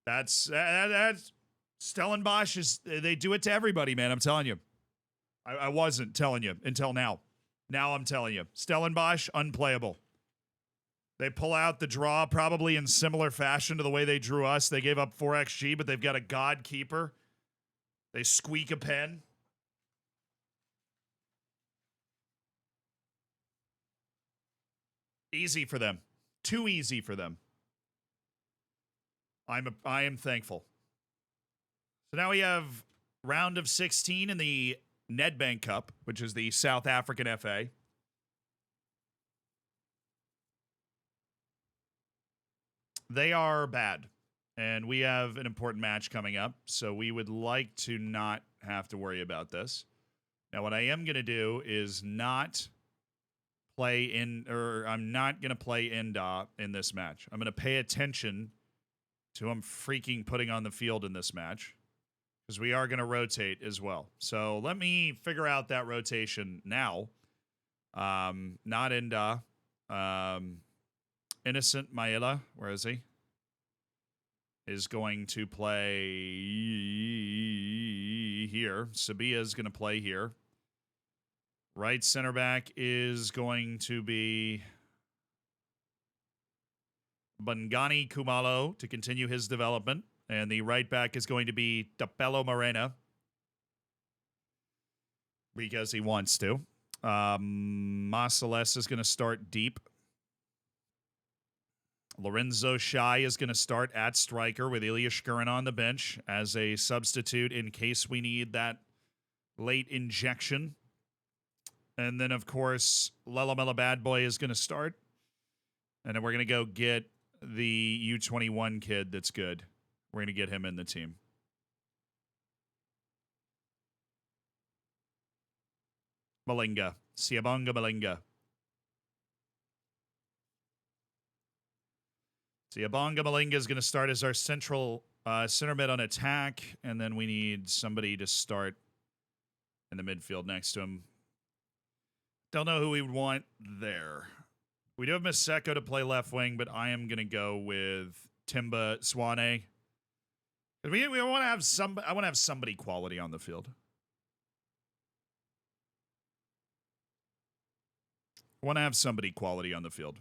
That's Stellenbosch they do it to everybody, man. I'm telling you. I wasn't telling you until now. Now I'm telling you. Stellenbosch, unplayable. They pull out the draw probably in similar fashion to the way they drew us. They gave up 4 XG, but they've got a god keeper. They squeak a pen. Easy for them. Too easy for them. I am thankful. So now we have round of 16 in the Nedbank Cup, which is the South African FA. They are bad. And we have an important match coming up, so we would like to not have to worry about this. Now, what I am going to do is not play I'm not going to play Inda in this match. I'm going to pay attention to who I'm freaking putting on the field in this match, because we are going to rotate as well. So let me figure out that rotation now. Not Inda. Innocent Maela, where is he? Is going to play here. Sabia is going to play here. Right center back is going to be Bangani Kumalo to continue his development. And the right back is going to be Tapelo Morena because he wants to. Marcellus is going to start deep. Lorenzo Shai is going to start at striker with Ilya Shkurin on the bench as a substitute in case we need that late injection. And then, of course, Lelamela Bad Boy is going to start. And then we're going to go get the U21 kid that's good. We're going to get him in the team. Malinga. Siabonga Malinga. Siabonga Malinga is going to start as our central center mid on attack, and then we need somebody to start in the midfield next to him. Don't know who we would want there. We do have Maseko to play left wing, but I am going to go with Timba Swane. We want to have I want to have somebody quality on the field. I want to have somebody quality on the field.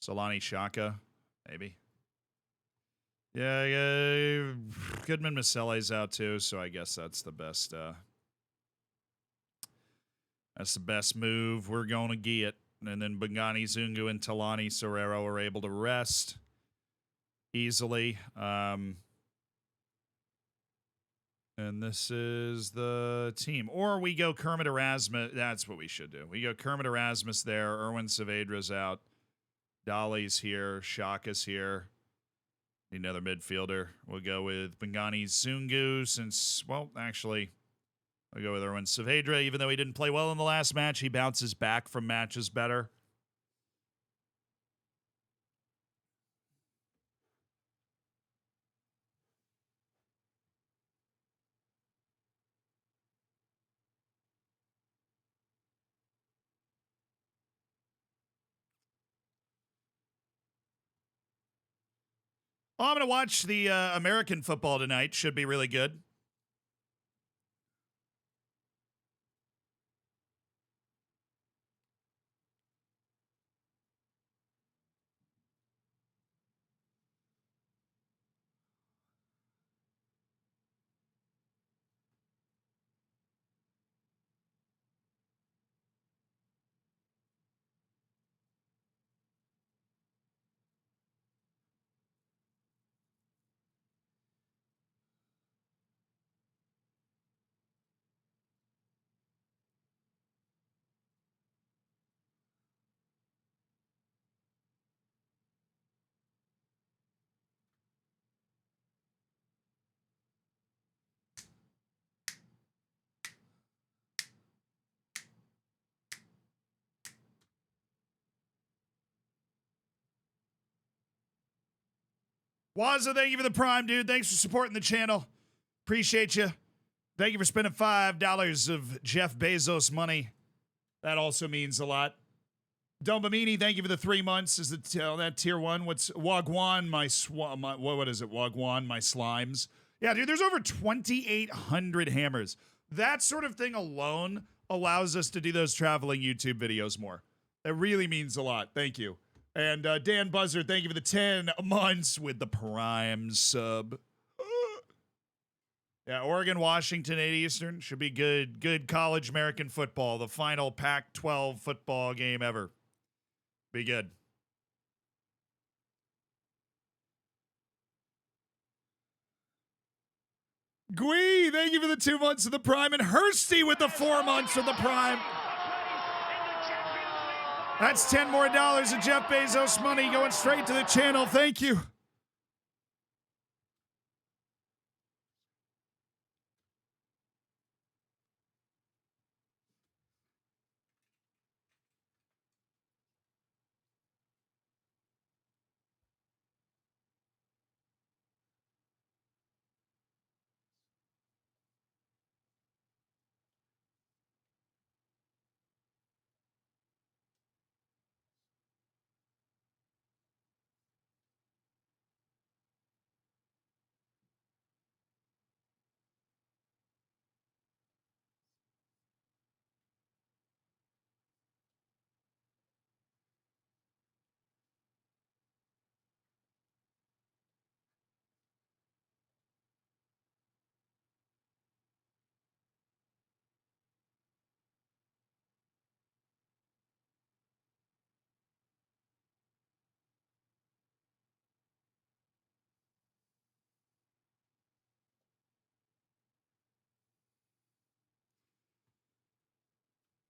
Solani Shaka, maybe. Yeah. Goodman Masele's out too, so I guess that's the best. That's the best move we're gonna get. And then Bangani, Zungu, and Talani Serrero are able to rest easily. And this is the team. Or we go Kermit Erasmus. That's what we should do. We go Kermit Erasmus there. Erwin Saavedra's out. Dolly's here. Shaka's here. Need another midfielder. We'll go with Bangani Zungu since, well, actually, I'll go with Erwin Saavedra. Even though he didn't play well in the last match, he bounces back from matches better. Oh, I'm going to watch the American football tonight. Should be really good. Waza, thank you for the prime, dude. Thanks for supporting the channel. Appreciate you. Thank you for spending $5 of Jeff Bezos money. That also means a lot. Dombamini, thank you for the 3 months. Is it that tier 1? What's Wagwan, what is it? Wagwan, my slimes. Yeah, dude, there's over 2,800 hammers. That sort of thing alone allows us to do those traveling YouTube videos more. That really means a lot. Thank you. And Dan Buzzard, thank you for the 10 months with the prime sub. Yeah, Oregon, Washington, 8 Eastern. Should be good. Good college American football. The final Pac-12 football game ever. Be good. Gui, thank you for the 2 months of the prime. And Hursty with the 4 months of the prime. That's $10 more of Jeff Bezos money going straight to the channel. Thank you.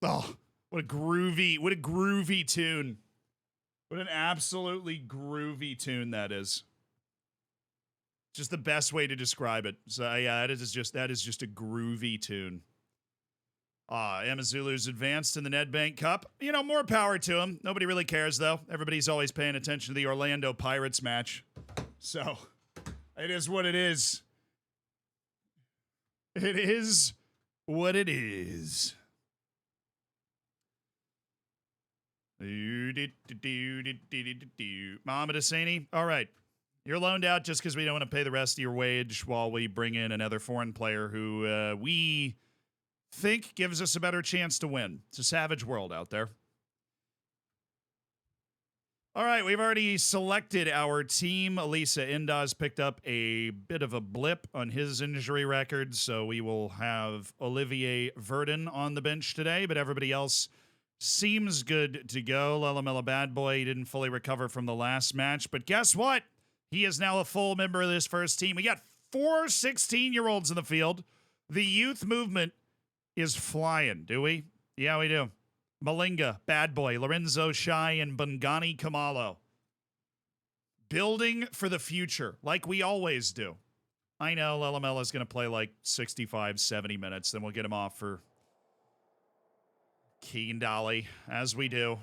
Oh, what a groovy tune. What an absolutely groovy tune that is. Just the best way to describe it. So yeah, that is just a groovy tune. Amazulu's advanced in the Nedbank Cup. You know, more power to him. Nobody really cares though. Everybody's always paying attention to the Orlando Pirates match. So it is what it is. It is what it is. Mohamed Hosseini. All right. You're loaned out just because we don't want to pay the rest of your wage while we bring in another foreign player who we think gives us a better chance to win. It's a savage world out there. All right, we've already selected our team. Elisa Indaz picked up a bit of a blip on his injury record, so we will have Olivier Verdun on the bench today, but everybody else seems good to go. Lelamela Bad Boy, he didn't fully recover from the last match, but guess what? He is now a full member of this first team. We got 4 16-year-olds in the field. The youth movement is flying, do we? Yeah, we do. Malinga, Bad Boy, Lorenzo Shai, and Bungani Kamalo. Building for the future, like we always do. I know Lelamela's going to play like 65, 70 minutes. Then we'll get him off for Keegan Dolly, as we do.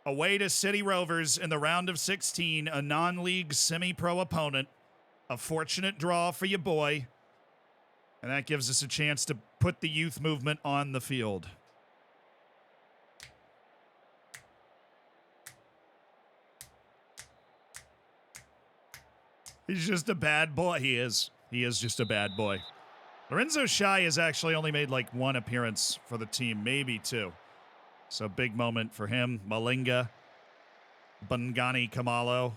Away to City Rovers in the round of 16, a non-league semi-pro opponent. A fortunate draw for your boy. And that gives us a chance to put the youth movement on the field. He's just a bad boy. He is. He is just a bad boy. Lorenzo Shai has actually only made like 1 appearance for the team, maybe 2. So big moment for him. Malinga. Bungani Kamalo.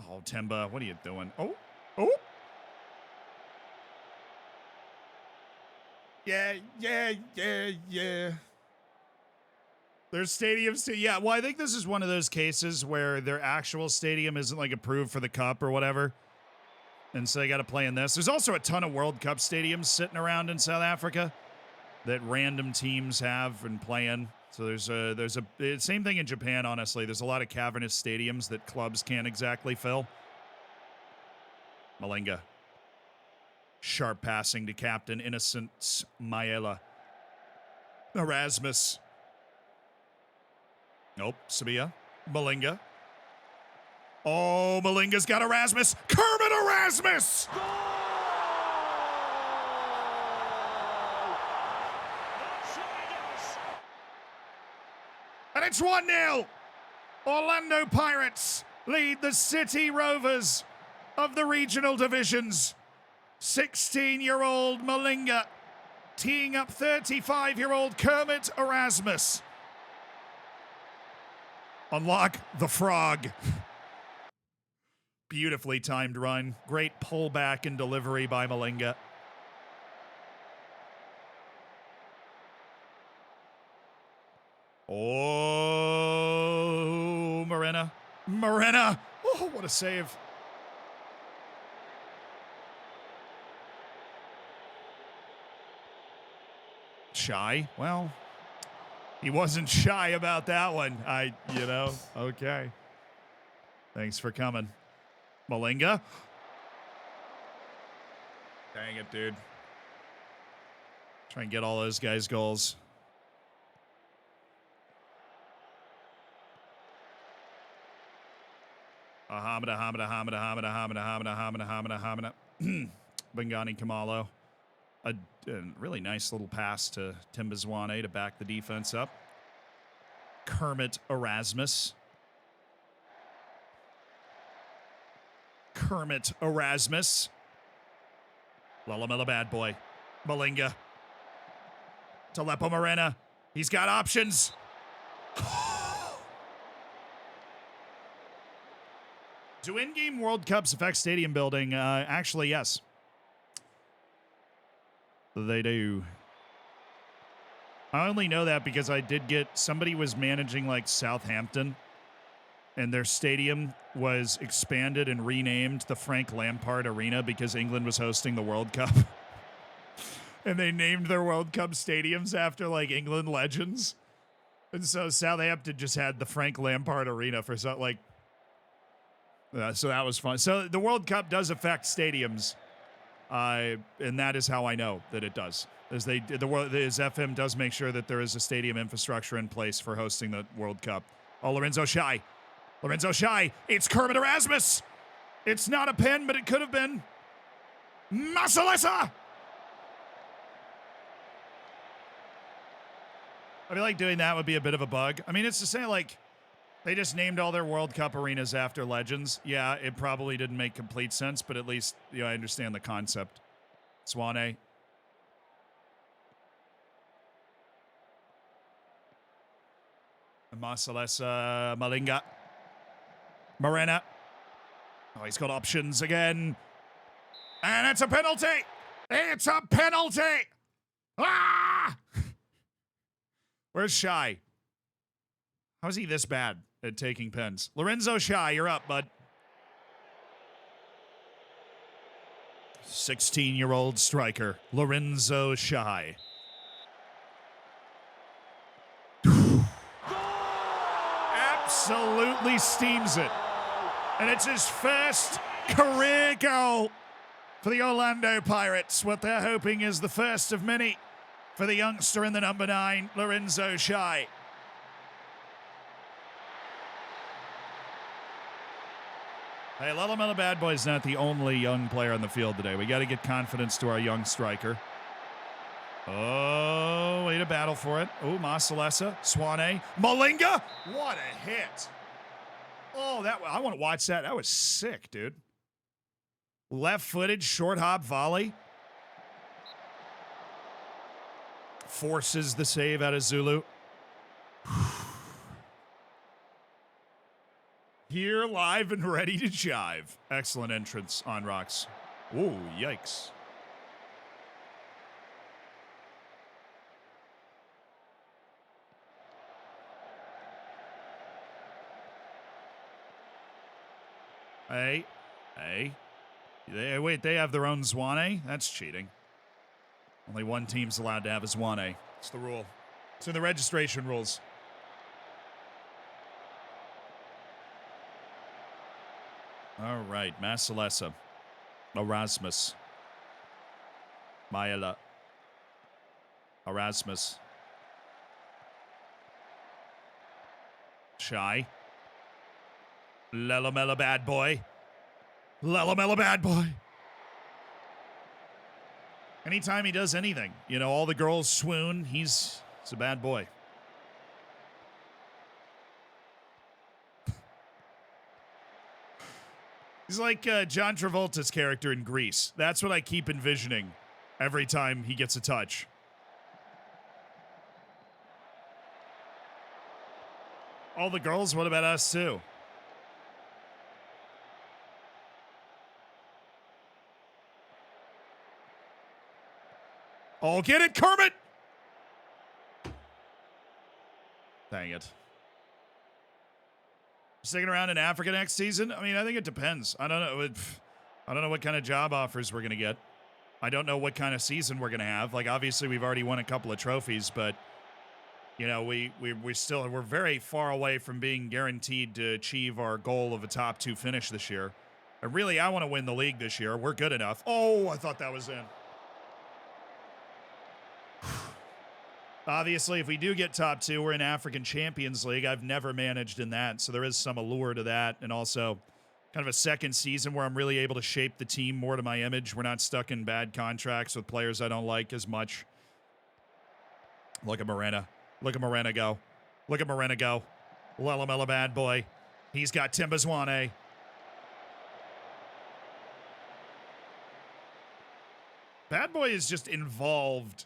Oh, Temba, what are you doing? Oh. Yeah. Their stadiums too. Yeah, well, I think this is one of those cases where their actual stadium isn't like approved for the cup or whatever. And so they got to play in this. There's also a ton of World Cup stadiums sitting around in South Africa that random teams have and play in. So there's a same thing in Japan, honestly. There's a lot of cavernous stadiums that clubs can't exactly fill. Malinga. Sharp passing to Captain Innocent Maela. Erasmus. Nope, Sabia. Malinga. Oh, Malinga's got Erasmus. Kermit Erasmus! And it's 1-0. Orlando Pirates lead the City Rovers of the regional divisions. 16-year-old Malinga teeing up 35-year-old Kermit Erasmus. Unlock the frog. Beautifully timed run. Great pullback and delivery by Malinga. Oh, Morena. Oh, what a save. Shy? Well, he wasn't shy about that one. Okay. Thanks for coming. Malinga. Dang it, dude. Try and get all those guys goals. Hamida. Bungani Kamalo. A really nice little pass to Timbazwane to back the defense up. Kermit Erasmus. Lelamela Bad Boy. Malinga. To Lepo Morena. He's got options. Do in-game World Cups affect stadium building? Actually, yes. They do. I only know that because I did get, somebody was managing like Southampton, and their stadium was expanded and renamed the Frank Lampard Arena because England was hosting the World Cup. And they named their World Cup stadiums after like England legends. And so Southampton just had the Frank Lampard Arena for so like, so that was fun. So the World Cup does affect stadiums. And that is how I know that it does. As FM does make sure that there is a stadium infrastructure in place for hosting the World Cup. Oh, Lorenzo Shai. It's Kermit Erasmus. It's not a pen, but it could have been. Masalesa. I feel like doing that would be a bit of a bug. I mean, it's to say like they just named all their World Cup arenas after legends. Yeah, it probably didn't make complete sense, but at least I understand the concept. Swane. Masalesa Malinga. Morena. Oh, he's got options again. And it's a penalty. Ah! Where's Shy? How is he this bad at taking pens? Lorenzo Shy, you're up, bud. 16-year-old striker, Lorenzo Shy. Absolutely steams it. And it's his first career goal for the Orlando Pirates. What they're hoping is the first of many for the youngster in the number 9, Lorenzo Shy. Hey, Lelamela Bad Boy's not the only young player on the field today. We got to get confidence to our young striker. Oh, way to battle for it. Oh, Masalesa, Swane, Malinga. What a hit. Oh, I want to watch that. That was sick, dude. Left-footed, short hop volley. Forces the save out of Zulu. Here, live and ready to jive. Excellent entrance on rocks. Ooh, yikes. Hey. Wait, they have their own Zwane? That's cheating. Only one team's allowed to have a Zwane. It's the rule. It's in the registration rules. All right, Masalesa, Erasmus, Mayala, Erasmus, Shy, Lelamela Bad Boy, Lelamela Bad Boy. Anytime he does anything, you know, all the girls swoon. He's a bad boy. He's like John Travolta's character in Grease. That's what I keep envisioning every time he gets a touch. All the girls, what about us too? Oh, get it, Kermit! Dang it. Sticking around in Africa next season? I mean, I think it depends. I don't know. I don't know what kind of job offers we're going to get. I don't know what kind of season we're going to have. Like, obviously, we've already won a couple of trophies, but, you know, we're very far away from being guaranteed to achieve our goal of a top 2 finish this year. And really, I want to win the league this year. We're good enough. Oh, I thought that was in. Obviously, if we do get top 2, we're in African Champions League. I've never managed in that, so there is some allure to that. And also kind of a second season where I'm really able to shape the team more to my image. We're not stuck in bad contracts with players I don't like as much. Look at Morena. Look at Morena go. Look at Morena go. Lelamela Bad Boy. He's got Timba Zwane. Bad Boy is just involved.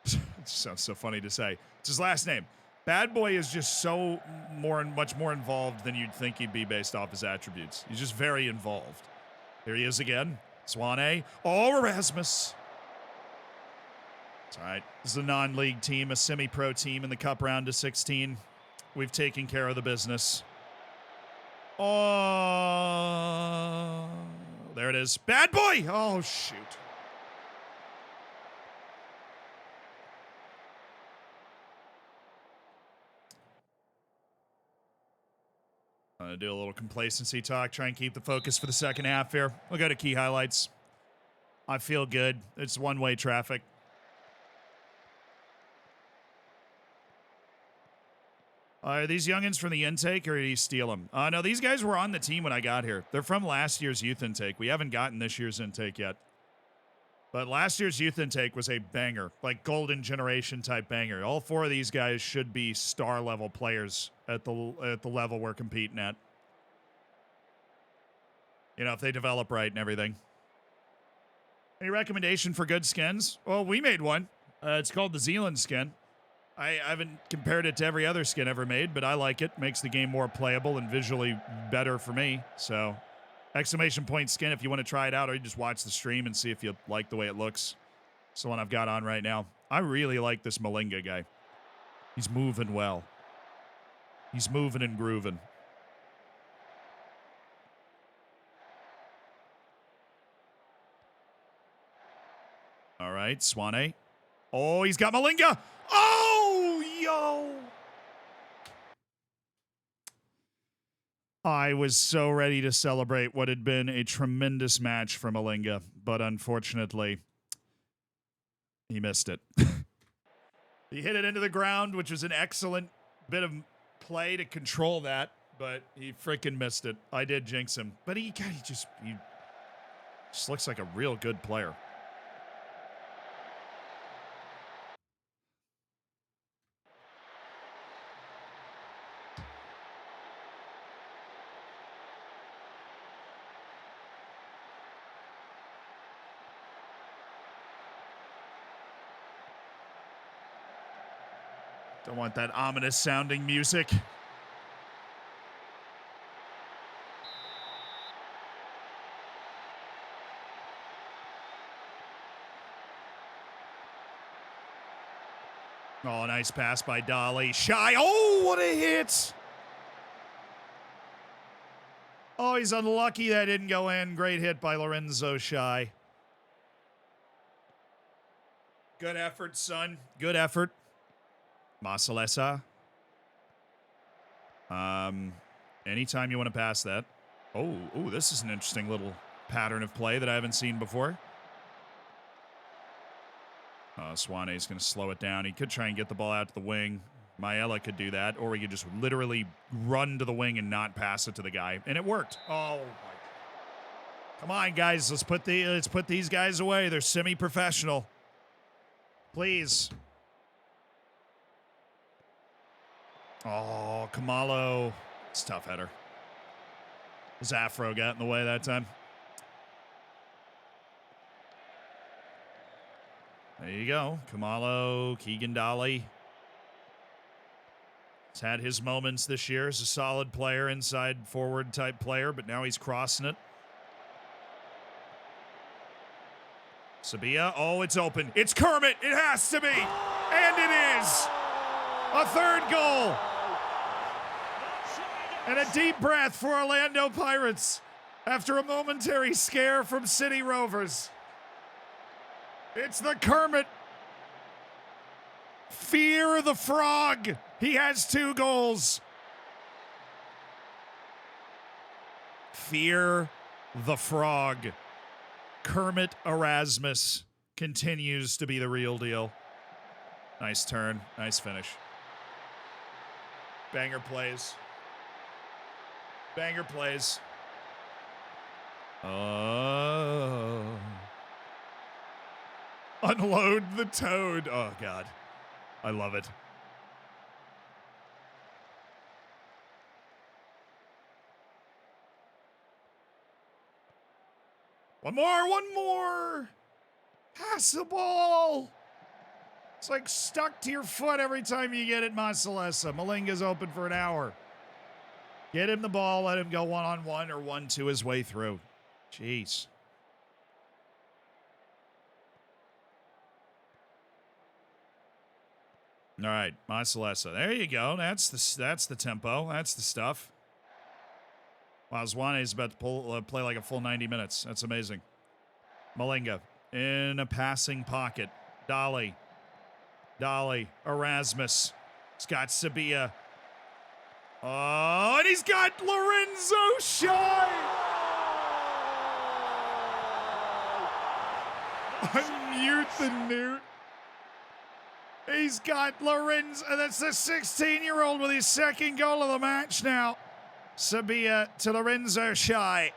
It sounds so funny to say. It's his last name. Bad Boy is just much more involved than you'd think he'd be based off his attributes. He's just very involved. Here he is again. Swane. Oh, Erasmus. It's all right. This is a non-league team, a semi-pro team in the cup round of 16. We've taken care of the business. Oh, there it is. Bad Boy. Oh, shoot. I'm going to do a little complacency talk, try and keep the focus for the second half here. We'll go to key highlights. I feel good. It's one-way traffic. Are these youngins from the intake, or did he steal them? No, these guys were on the team when I got here. They're from last year's youth intake. We haven't gotten this year's intake yet. But last year's youth intake was a banger, like golden generation type banger. All 4 of these guys should be star level players at the level we're competing at. You know, if they develop right and everything. Any recommendation for good skins? Well, we made one. It's called the Zealand skin. I haven't compared it to every other skin ever made, but I like it. Makes the game more playable and visually better for me. So, exclamation point skin if you want to try it out, or you just watch the stream and see if you like the way it looks. It's the one I've got on right now. I really like this Malinga guy. He's moving well. He's moving and grooving. All right, Swane. Oh, he's got Malinga. Oh, yo. I was so ready to celebrate what had been a tremendous match for Malinga, but unfortunately, he missed it. He hit it into the ground, which was an excellent bit of play to control that, but he freaking missed it. I did jinx him, but he just looks like a real good player. Don't want that ominous sounding music. Oh, nice pass by Dolly. Shy. Oh, what a hit. Oh, he's unlucky that didn't go in. Great hit by Lorenzo Shy. Good effort, son. Good effort. Masalesa. Anytime you want to pass that. Oh, this is an interesting little pattern of play that I haven't seen before. Swane's going to slow it down. He could try and get the ball out to the wing. Maella could do that, or we could just literally run to the wing and not pass it to the guy, and it worked. Oh, my. Come on, guys. Let's put these guys away. They're semi-professional. Please. Oh, Kamalo. It's a tough header. His afro got in the way that time. There you go. Kamalo, Keegan Dolly. He's had his moments this year as a solid player, inside forward type player, but now he's crossing it. Sabia. Oh, it's open. It's Kermit. It has to be. And it is. A third goal. And a deep breath for Orlando Pirates after a momentary scare from City Rovers. It's the Kermit. Fear the Frog. He has 2 goals. Fear the Frog. Kermit Erasmus continues to be the real deal. Nice turn. Nice finish. Banger plays. Banger plays. Oh. Unload the toad. Oh, God. I love it. One more. Pass the ball. It's like stuck to your foot every time you get it, Masalesa. Malinga's open for an hour. Get him the ball, let him go one-on-one or 1-2 his way through. Jeez. All right, Masalesa. There you go. That's the tempo. That's the stuff. Wow, Zwane is about to play like a full 90 minutes. That's amazing. Malinga in a passing pocket. Dolly. Erasmus. Scott Sabia. Oh, and he's got Lorenzo Shy. Unmute the newt. He's got Lorenzo. That's the 16-year-old with his second goal of the match now. Sabia to Lorenzo Shy.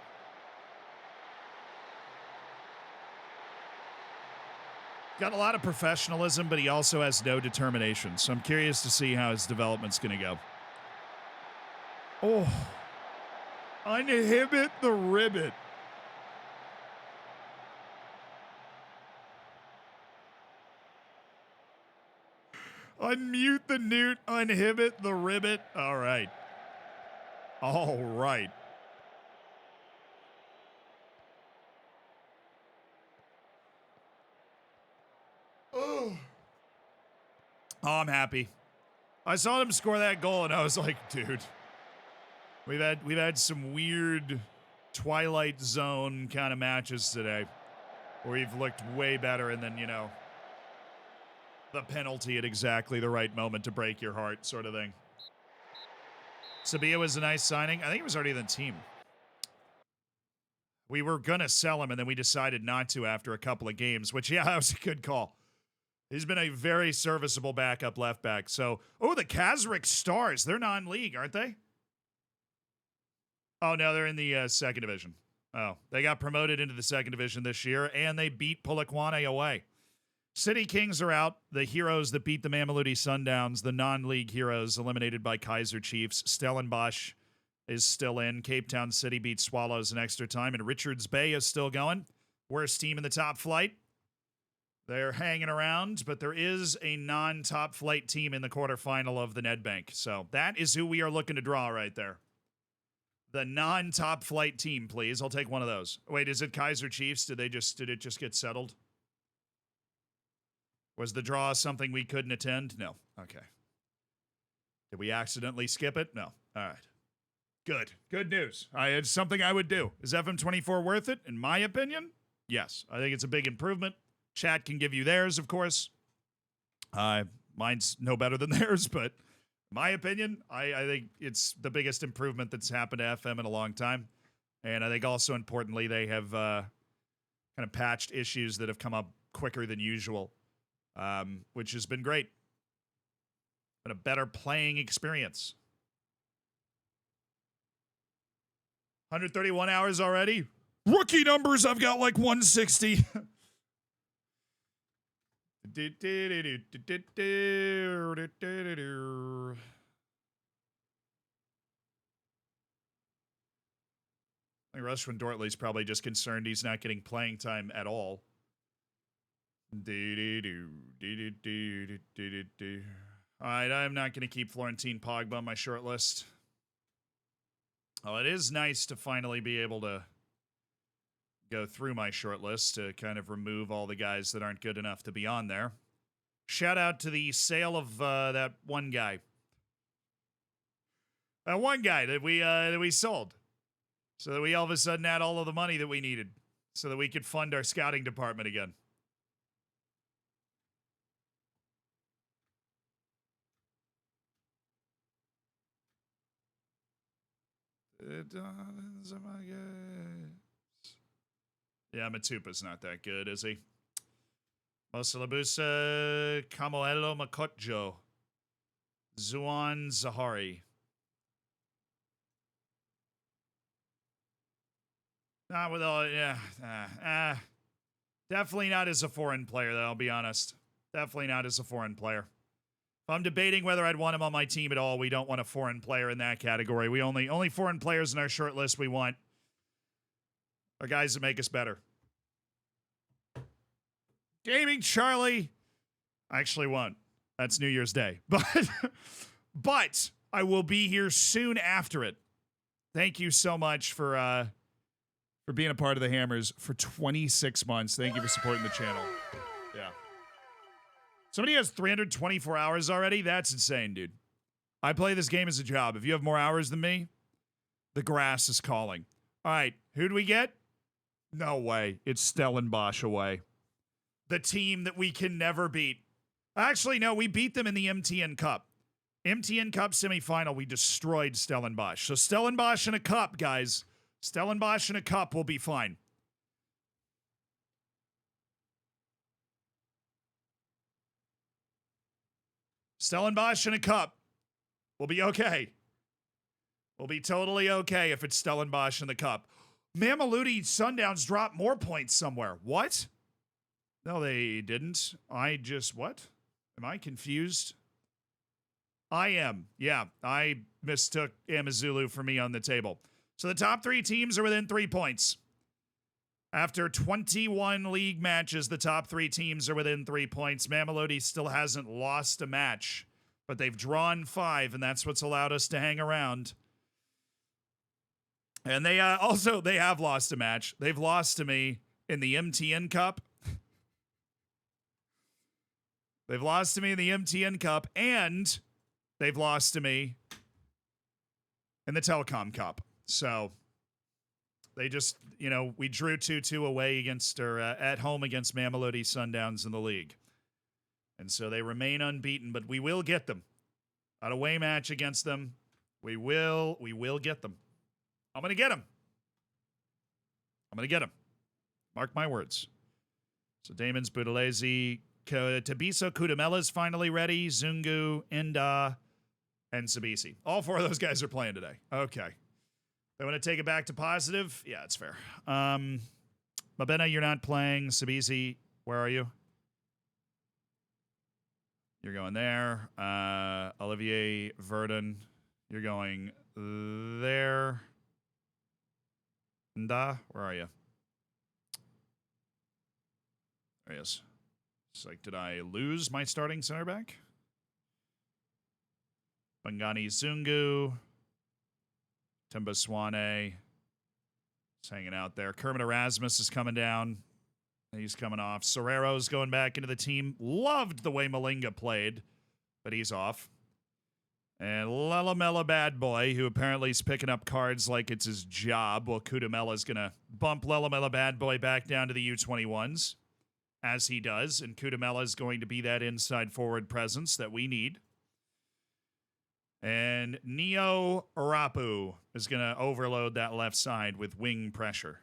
Got a lot of professionalism, but he also has no determination. So I'm curious to see how his development's going to go. Oh, uninhibit the ribbit. Unmute the newt, uninhibit the ribbit. All right. All right. Oh, I'm happy. I saw them score that goal, and I was like, dude, we've had some weird Twilight Zone kind of matches today, where we've looked way better, and then, you know, the penalty at exactly the right moment to break your heart, sort of thing. Sabia was a nice signing. I think he was already in the team. We were gonna sell him, and then we decided not to after a couple of games. Which, yeah, that was a good call. He's been a very serviceable backup left back. So, oh, the Kazric Stars. They're non-league, aren't they? Oh, no, they're in the second division. Oh, they got promoted into the second division this year, and they beat Polokwane away. City Kings are out. The heroes that beat the Mamelodi Sundowns, the non-league heroes, eliminated by Kaiser Chiefs. Stellenbosch is still in. Cape Town City beat Swallows in extra time, and Richards Bay is still going. Worst team in the top flight. They're hanging around, but there is a non-top flight team in the quarterfinal of the Nedbank. So that is who we are looking to draw right there. The non-top flight team, please. I'll take one of those. Wait, is it Kaiser Chiefs? Did it just get settled? Was the draw something we couldn't attend? No. Okay. Did we accidentally skip it? No. All right. Good. Good news. It's something I would do. Is FM24 worth it? In my opinion, yes. I think it's a big improvement. Chat can give you theirs, of course. Mine's no better than theirs, but my opinion, I think it's the biggest improvement that's happened to FM in a long time. And I think also importantly, they have kind of patched issues that have come up quicker than usual, which has been great. Been a better playing experience. 131 hours already. Rookie numbers, I've got like 160. I think Rushman Dortley's probably just concerned he's not getting playing time at all. All right, I'm not going to keep Florentine Pogba on my short list. Oh, it is nice to finally be able to go through my short list to kind of remove all the guys that aren't good enough to be on there. Shout out to the sale of that one guy. That one guy that we sold. So that we all of a sudden had all of the money that we needed. So that we could fund our scouting department again. Yeah, Matupa's not that good, is he? Mosalabusa, Kamoelo Makotjo, Zuan Zahari. Not with all, yeah. Definitely not as a foreign player, though, I'll be honest. Definitely not as a foreign player. If I'm debating whether I'd want him on my team at all, we don't want a foreign player in that category. We only foreign players in our short list we want are guys that make us better. Gaming Charlie. I actually won't. That's New Year's Day. But I will be here soon after it. Thank you so much for being a part of the Hammers for 26 months. Thank you for supporting the channel. Yeah. Somebody has 324 hours already? That's insane, dude. I play this game as a job. If you have more hours than me, the grass is calling. All right, who do we get? No way. It's Stellenbosch away. The team that we can never beat. Actually, no, we beat them in the MTN Cup. MTN Cup semifinal, we destroyed Stellenbosch. So Stellenbosch in a cup, guys. Stellenbosch in a cup will be fine. Stellenbosch in a cup will be okay. We'll be totally okay if it's Stellenbosch in the cup. Mamelodi Sundowns dropped more points somewhere. What? No, they didn't. What? Am I confused? I am. Yeah, I mistook Amazulu for me on the table. So the top three teams are within 3 points. After 21 league matches, the top three teams are within 3 points. Mamelodi still hasn't lost a match, but they've drawn 5, and that's what's allowed us to hang around. And they they have lost a match. They've lost to me in the MTN Cup. They've lost to me in the MTN Cup, and They've lost to me in the Telecom Cup. So they just, we drew 2-2 away against, or at home against Mamelodi Sundowns in the league. And so they remain unbeaten, but we will get them. An away match against them. We will get them. I'm going to get them. Mark my words. So Damon's Boudelezi, Tabiso Kudamela's finally ready. Zungu, Inda, and Sabisi. All 4 of those guys are playing today. Okay. They want to take it back to positive? Yeah, it's fair. Mabena, you're not playing. Sabisi, where are you? You're going there. Olivier Verdun, you're going there. Nda, where are you? There he is. It's like, did I lose my starting center back? Bangani Zungu. Timba Swane. He's hanging out there. Kermit Erasmus is coming down. He's coming off. Serrero's going back into the team. Loved the way Malinga played, but he's off. And Lelamela Bad Boy, who apparently is picking up cards like it's his job. Well, Kudamela's going to bump Lelamela Bad Boy back down to the U21s, as he does. And Kudamela is going to be that inside forward presence that we need. And Neo Arapu is going to overload that left side with wing pressure.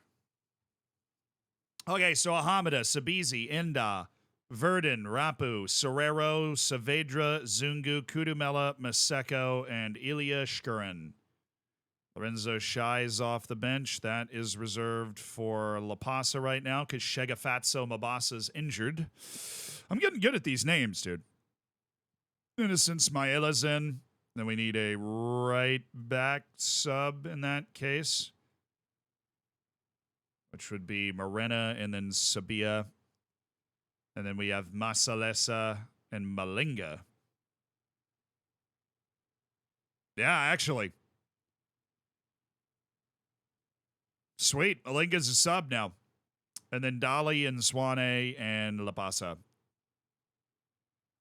Okay, so Ahamada, Sabizi, Inda, Verdun, Rapu, Serrero, Saavedra, Zungu, Kudumela, Maseko, and Ilya Shkurin. Lorenzo Shai's off the bench. That is reserved for La Pasa right now because Shegafatso Mabasa's injured. I'm getting good at these names, dude. Innocence Maela's in. Then we need a right back sub in that case, which would be Morena and then Sabia. And then we have Masalesa and Malinga. Yeah, actually. Sweet. Malinga's a sub now. And then Dali and Swane and La Pasa.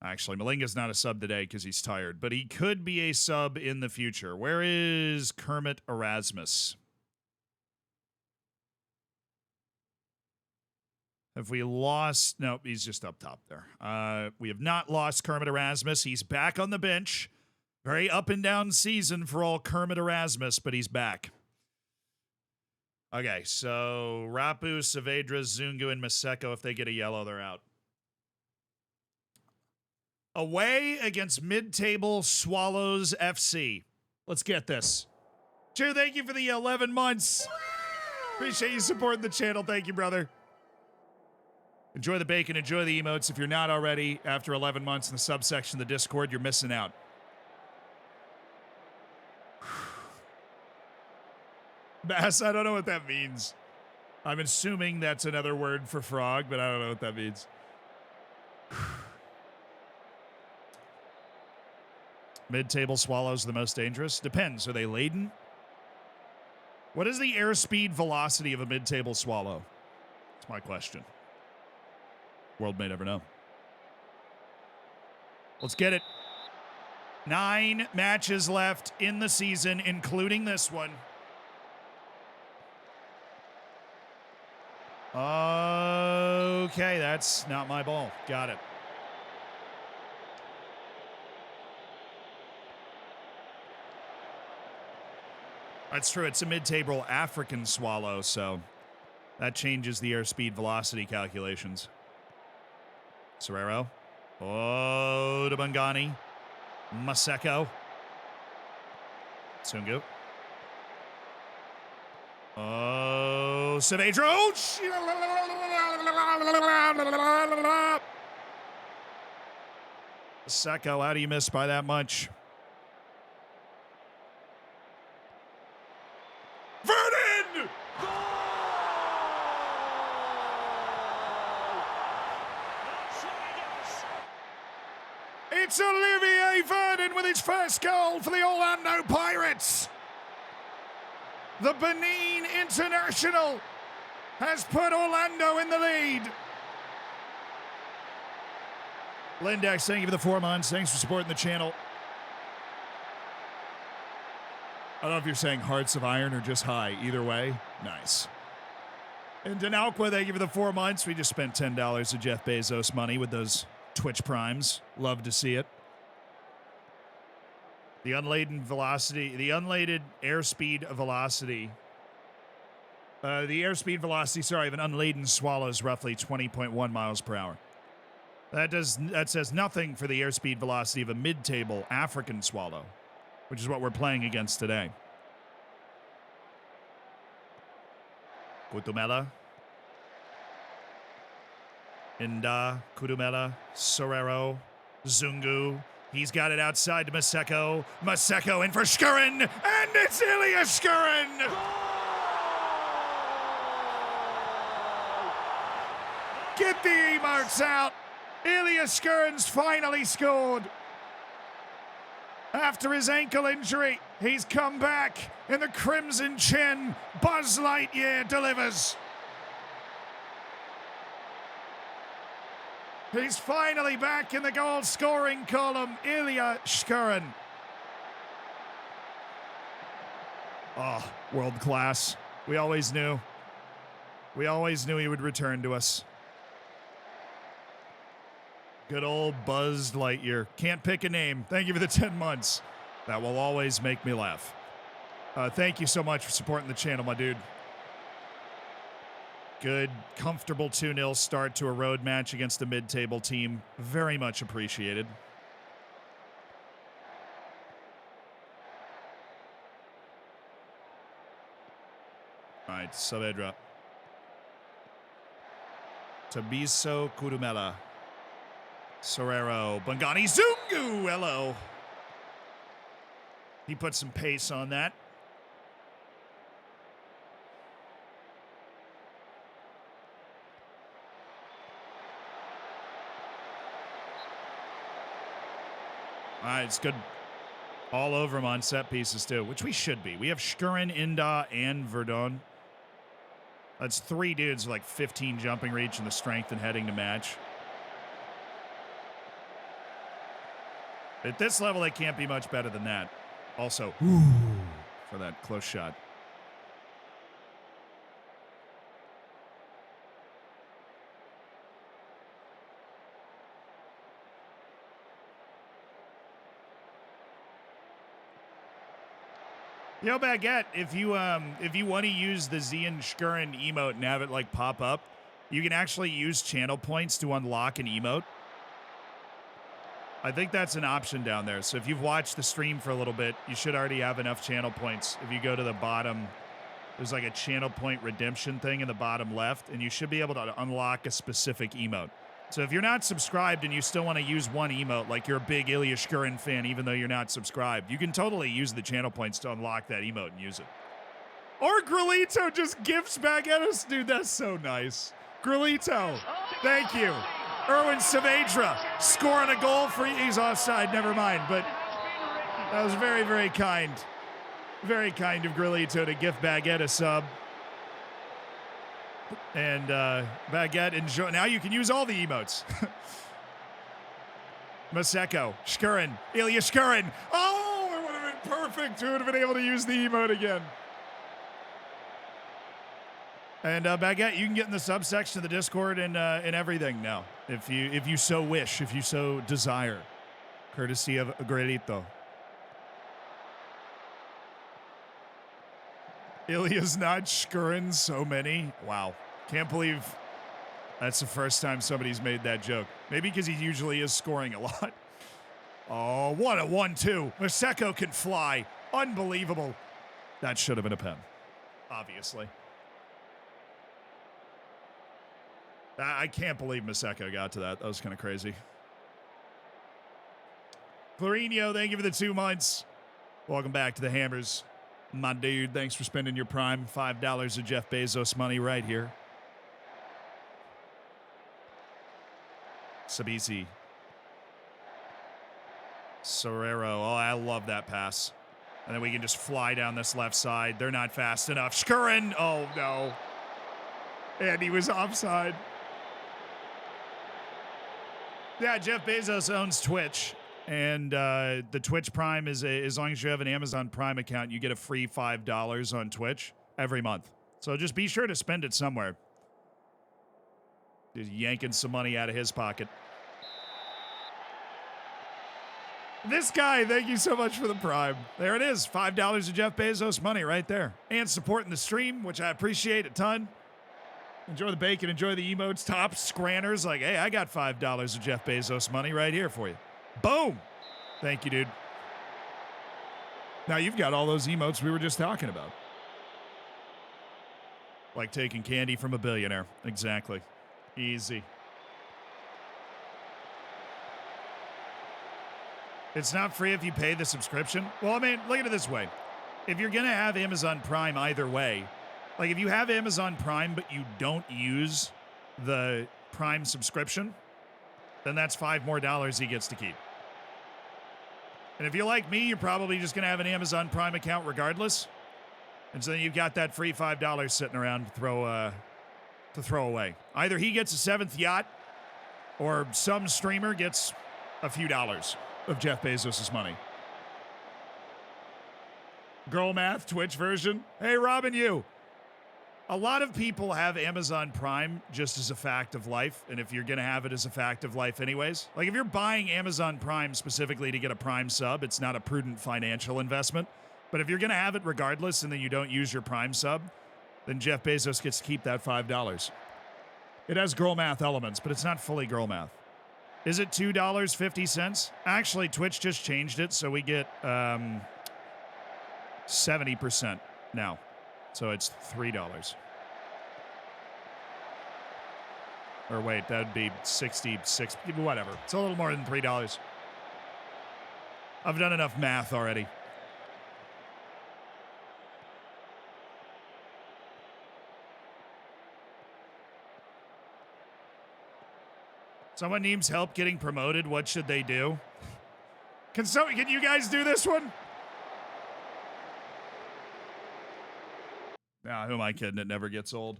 Actually, Malinga's not a sub today because he's tired, but he could be a sub in the future. Where is Kermit Erasmus? Have we lost? No, he's just up top there. We have not lost Kermit Erasmus. He's back on the bench. Very up and down season for all Kermit Erasmus, but he's back. Okay, so Rapu, Saavedra, Zungu, and Maseko, if they get a yellow, they're out. Away against mid-table Swallows FC. Let's get this. Cheer, thank you for the 11 months. Appreciate you supporting the channel. Thank you, brother. Enjoy the bacon. Enjoy the emotes. If you're not already, after 11 months in the subsection of the Discord, you're missing out. Bass, I don't know what that means. I'm assuming that's another word for frog, but I don't know what that means. Mid-table Swallows the most dangerous? Depends. Are they laden? What is the airspeed velocity of a mid-table Swallow? That's my question. World may never know. Let's get it. 9 matches left in the season, including this one. Okay, that's not my ball. Got it. That's true. It's a mid-table African swallow, so that changes the airspeed velocity calculations. Serrero. Oh, to Bangani. Maseko. Tsungu. Oh, Saavedra. Maseko, how do you miss by that much? Verdun! It's Olivier Verdun with his first goal for the Orlando Pirates. The Benin international has put Orlando in the lead. Lindex, thank you for the 4 months. Thanks for supporting the channel. I don't know if you're saying hearts of iron or just high. Either way, nice. And Denalqua, thank you for the 4 months. We just spent $10 of Jeff Bezos money with those Twitch primes. Love to see it. The unladen velocity, the unladen airspeed velocity. The airspeed velocity, sorry, of an unladen swallow is roughly 20.1 miles per hour. That says nothing for the airspeed velocity of a mid-table African swallow, which is what we're playing against today. Kutumela. Inda, Kudumela, Sorero, Zungu. He's got it outside to Maseko. Maseko in for Skurin, and it's Ilya Skurin! Get the emotes out! Ilya Skurin's finally scored! After his ankle injury, he's come back in the Crimson Chin. Buzz Lightyear delivers. He's finally back in the goal scoring column, Ilya Skurin. Oh, world class. We always knew. We always knew he would return to us. Good old Buzz Lightyear. Can't pick a name. Thank you for the 10 months. That will always make me laugh. Thank you so much for supporting the channel, my dude. Good, comfortable 2-0 start to a road match against a mid-table team. Very much appreciated. All right, Saavedra. Tabiso Kudumela. Sorero, Bangani, Zungu, hello. He put some pace on that. All right, it's good. All over him on set pieces, too, which we should be. We have Skurin, Inda, and Verdon. That's 3 dudes with like 15 jumping reach and the strength and heading to match. At this level, they can't be much better than that. Also, for that close shot. Yo, Baguette, if you want to use the Zian Skurin emote and have it like pop up, you can actually use channel points to unlock an emote. I think that's an option down there. So if you've watched the stream for a little bit, you should already have enough channel points. If you go to the bottom, there's like a channel point redemption thing in the bottom left, and you should be able to unlock a specific emote. So if you're not subscribed and you still want to use one emote, like you're a big Ilya Skurin fan, even though you're not subscribed, you can totally use the channel points to unlock that emote and use it. Or Grilito just gifts back at us. Dude, that's so nice. Grilito, thank you. Erwin Saavedra scoring a goal for he's offside, never mind. But that was very, very kind. Very kind of Grilito to gift Baguette a sub. And Baguette, enjoy. Now you can use all the emotes. Maseko, Skurin, Ilya Skurin. Oh, it would have been perfect. We would have been able to use the emote again. And Baguette, you can get in the subsection of the Discord and everything now, if you so wish, if you so desire, courtesy of Grilito. Ilya's not Skurin so many. Wow, can't believe that's the first time somebody's made that joke. Maybe because he usually is scoring a lot. Oh, what a 1-2! Maseko can fly, unbelievable. That should have been a pen, obviously. I can't believe Maseko got to that. That was kind of crazy. Clarino, thank you for the 2 months. Welcome back to the Hammers. My dude, thanks for spending your prime $5 of Jeff Bezos money right here. Sabisi. Sorero. Oh, I love that pass. And then we can just fly down this left side. They're not fast enough. Skurin. Oh, no. And he was offside. Yeah, Jeff Bezos owns Twitch, And the Twitch Prime is as long as you have an Amazon Prime account, you get a free $5 on Twitch every month. So just be sure to spend it somewhere. Just yanking some money out of his pocket. This guy, thank you so much for the Prime. There it is, $5 of Jeff Bezos money right there. And supporting the stream, which I appreciate a ton. Enjoy the bacon, enjoy the emotes, top scranners. Like, hey, I got $5 of Jeff Bezos money right here for you. Boom! Thank you, dude. Now you've got all those emotes we were just talking about. Like taking candy from a billionaire. Exactly. Easy. It's not free if you pay the subscription. Well, I mean, look at it this way. If you're going to have Amazon Prime either way, like if you have Amazon Prime but you don't use the Prime subscription, then that's $5 more he gets to keep. And if you're like me, you're probably just going to have an Amazon Prime account regardless. And so then you've got that free $5 sitting around to throw away. Either he gets a seventh yacht or some streamer gets a few dollars of Jeff Bezos' money. Girl math, Twitch version. Hey, Robin, you. A lot of people have Amazon Prime just as a fact of life, and if you're going to have it as a fact of life anyways. Like, if you're buying Amazon Prime specifically to get a Prime sub, it's not a prudent financial investment. But if you're going to have it regardless and then you don't use your Prime sub, then Jeff Bezos gets to keep that $5. It has girl math elements, but it's not fully girl math. Is it $2.50? Actually, Twitch just changed it, so we get 70% now. So it's $3. Or wait, that'd be 66, whatever. It's a little more than $3. I've done enough math already. Someone needs help getting promoted. What should they do? Can you guys do this one? Nah, who am I kidding? It never gets old.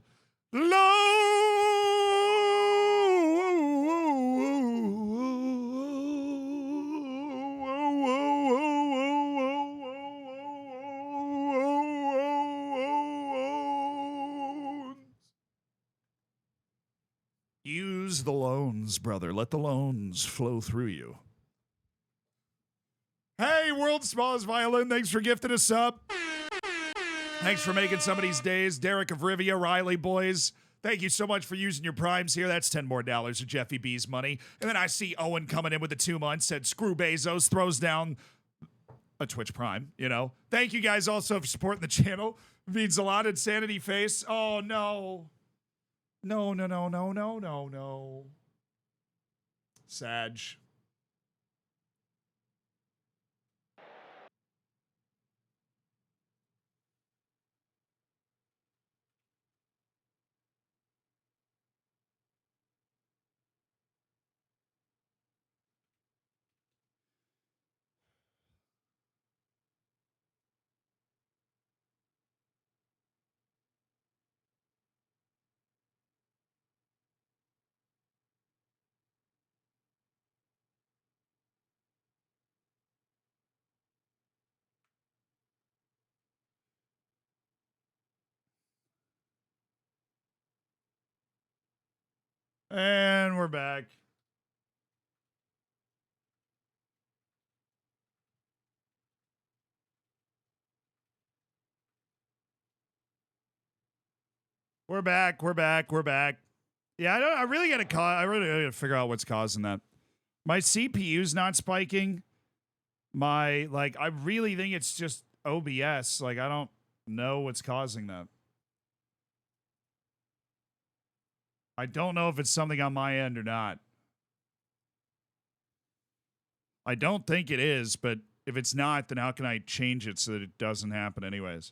Use the loans, brother. Let the loans flow through you. Hey, world's smallest violin. Thanks for gifting a sub. Thanks for making somebody's days. Derek of Rivia, Riley boys. Thank you so much for using your primes here. That's $10 more of Jeffy B's money. And then I see Owen coming in with the 2 months, said screw Bezos, throws down a Twitch Prime, you know. Thank you guys also for supporting the channel. Means a lot. Insanity face. Oh, no. No. Sag. And we're back. We're back. Yeah, I really gotta figure out what's causing that. My CPU's not spiking. I really think it's just OBS. Like, I don't know what's causing that. I don't know if it's something on my end or not. I don't think it is, but if it's not, then how can I change it so that it doesn't happen anyways?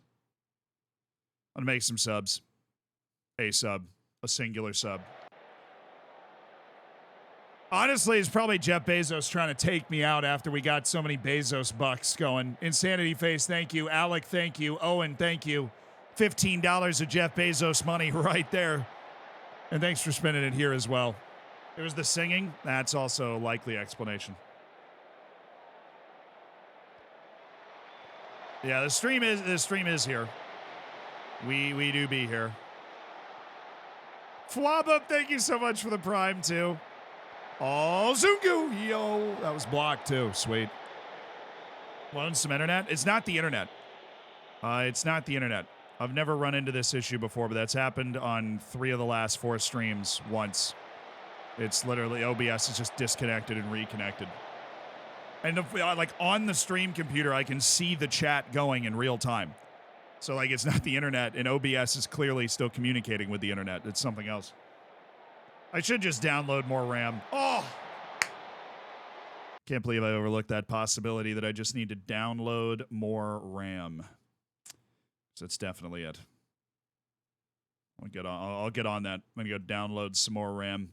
I'm gonna make some subs. A sub. A singular sub. Honestly, it's probably Jeff Bezos trying to take me out after we got so many Bezos bucks going. Insanity Face, thank you. Alec, thank you. Owen, thank you. $15 of Jeff Bezos money right there. And thanks for spending it here as well. It was the singing. That's also a likely explanation. Yeah, the stream is here. We do be here. Flop thank you so much for the prime too. Oh, Zungu! Yo, that was blocked too. Sweet. Want some internet? It's not the internet. It's not the internet. I've never run into this issue before, but that's happened on 3 of the last 4 streams once. It's literally OBS is just disconnected and reconnected. And like on the stream computer, I can see the chat going in real time. So like it's not the internet, and OBS is clearly still communicating with the internet. It's something else. I should just download more RAM. Oh! Can't believe I overlooked that possibility that I just need to download more RAM. So that's definitely it. I'll get on that. I'm going to go download some more RAM.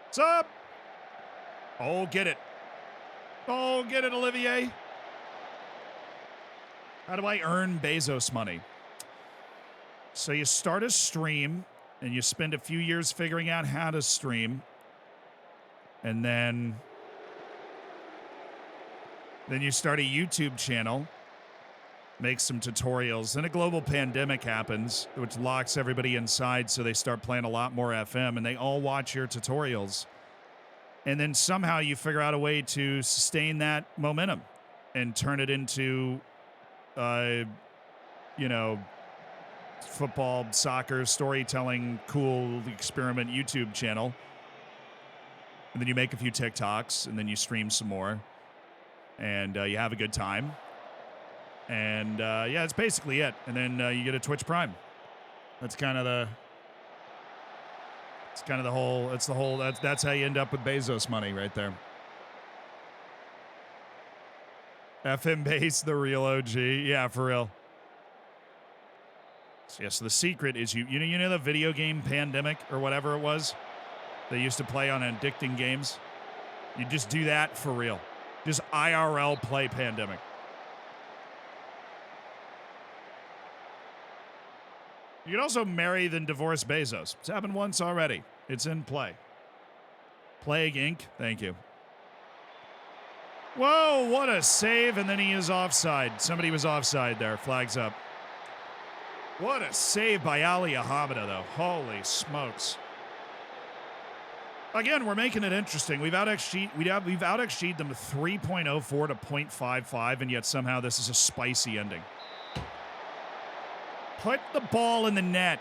What's up? Oh, get it. Oh, get it, Olivier. How do I earn Bezos money? So you start a stream, and you spend a few years figuring out how to stream. And then you start a YouTube channel, make some tutorials. Then a global pandemic happens, which locks everybody inside, so they start playing a lot more FM, and they all watch your tutorials. And then somehow you figure out a way to sustain that momentum and turn it into, football, soccer, storytelling, cool experiment YouTube channel. And then you make a few TikToks, and then you stream some more. And you have a good time. And, yeah, that's basically it. And then you get a Twitch Prime. That's kind of the... That's how you end up with Bezos money right there. FM Base, the real OG. Yeah, for real. So, yeah, so the secret is you know the video game pandemic or whatever it was they used to play on addicting games? You just do that for real. Just IRL play Pandemic. You can also marry then divorce Bezos. It's happened once already. It's in play. Plague Inc. Thank you. Whoa, what a save, and then he is offside. Somebody was offside there. Flags up. What a save by Ali Ahamada, though. Holy smokes. Again, we're making it interesting. We've out-XG'd them 3.04 to 0.55, and yet somehow this is a spicy ending. Put the ball in the net.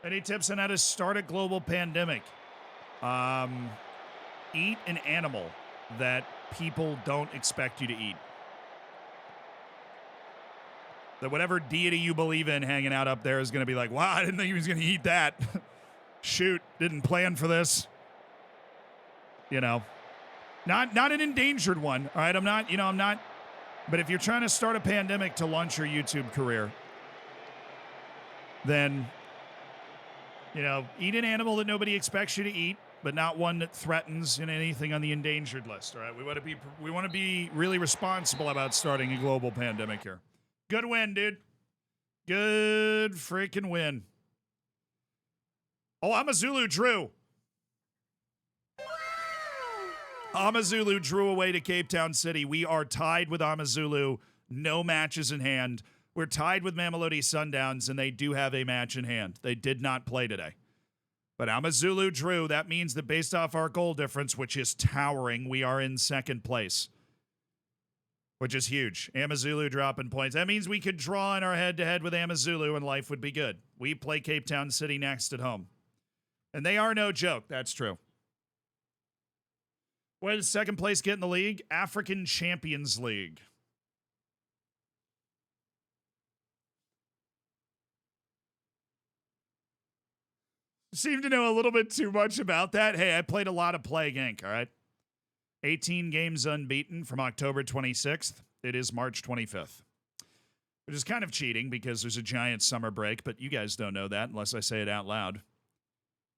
Any tips on how to start a global pandemic? Eat an animal that people don't expect you to eat. That whatever deity you believe in hanging out up there is going to be like, wow, I didn't think he was going to eat that. Shoot, didn't plan for this. You know, not an endangered one. All right, I'm not. But if you're trying to start a pandemic to launch your YouTube career, then, eat an animal that nobody expects you to eat, but not one that threatens anything on the endangered list. All right, we want to be really responsible about starting a global pandemic here. Good win, dude. Good freaking win. Oh, Amazulu drew. Amazulu drew away to Cape Town City. We are tied with Amazulu. No matches in hand. We're tied with Mamelodi Sundowns, and they do have a match in hand. They did not play today. But Amazulu drew. That means that based off our goal difference, which is towering, we are in second place, which is huge. Amazulu dropping points. That means we could draw in our head-to-head with Amazulu, and life would be good. We play Cape Town City next at home. And they are no joke. That's true. What does second place get in the league? African Champions League. Seem to know a little bit too much about that. Hey, I played a lot of Plague Inc., all right? 18 games unbeaten from October 26th. It is March 25th. Which is kind of cheating because there's a giant summer break, but you guys don't know that unless I say it out loud.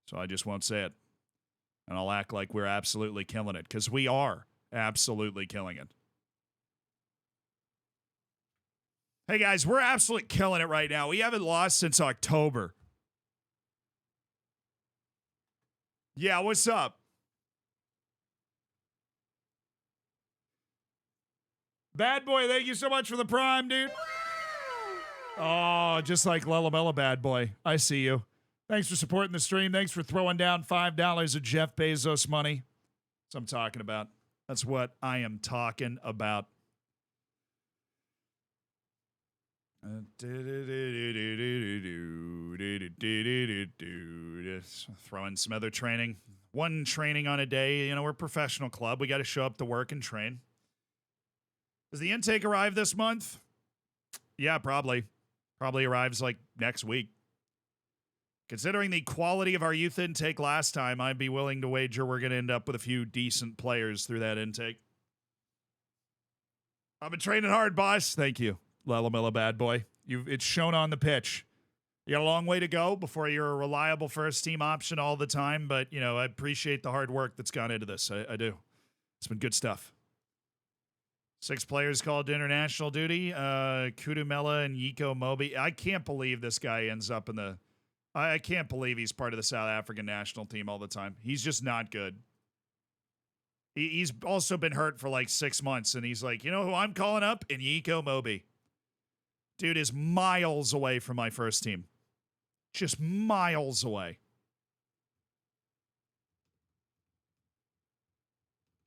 So I just won't say it. And I'll act like we're absolutely killing it, because we are absolutely killing it. Hey, guys, we're absolutely killing it right now. We haven't lost since October. Yeah, what's up? Bad boy, thank you so much for the prime, dude. Oh, just like Lulamella Bad Boy. I see you. Thanks for supporting the stream. Thanks for throwing down $5 of Jeff Bezos money. That's what I'm talking about. That's what I am talking about. Throwing some other training. One training on a day. You know, we're a professional club. We got to show up to work and train. Does the intake arrive this month? Yeah, probably. Probably arrives like next week. Considering the quality of our youth intake last time, I'd be willing to wager we're going to end up with a few decent players through that intake. I've been training hard, boss. Thank you, Lalamilla Bad Boy. It's shown on the pitch. You got a long way to go before you're a reliable first-team option all the time, but, you know, I appreciate the hard work that's gone into this. I do. It's been good stuff. 6 players called to international duty. Kudumela and Yiko Mobi. I can't believe this guy ends up in the... I can't believe he's part of the South African national team all the time. He's just not good. He's also been hurt for like 6 months, and he's like, you know who I'm calling up? Yiko Mobi. Dude is miles away from my first team. Just miles away.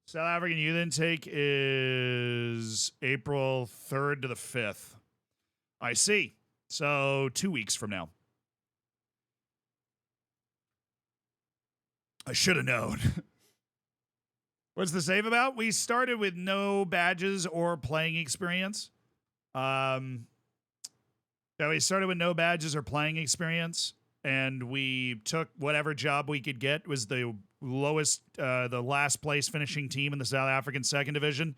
South African youth intake is April 3rd to the 5th. I see. So 2 weeks from now. I should have known. What's the save about? We started with no badges or playing experience. We started with no badges or playing experience, and we took whatever job we could get. Was the lowest, the last place finishing team in the South African second division.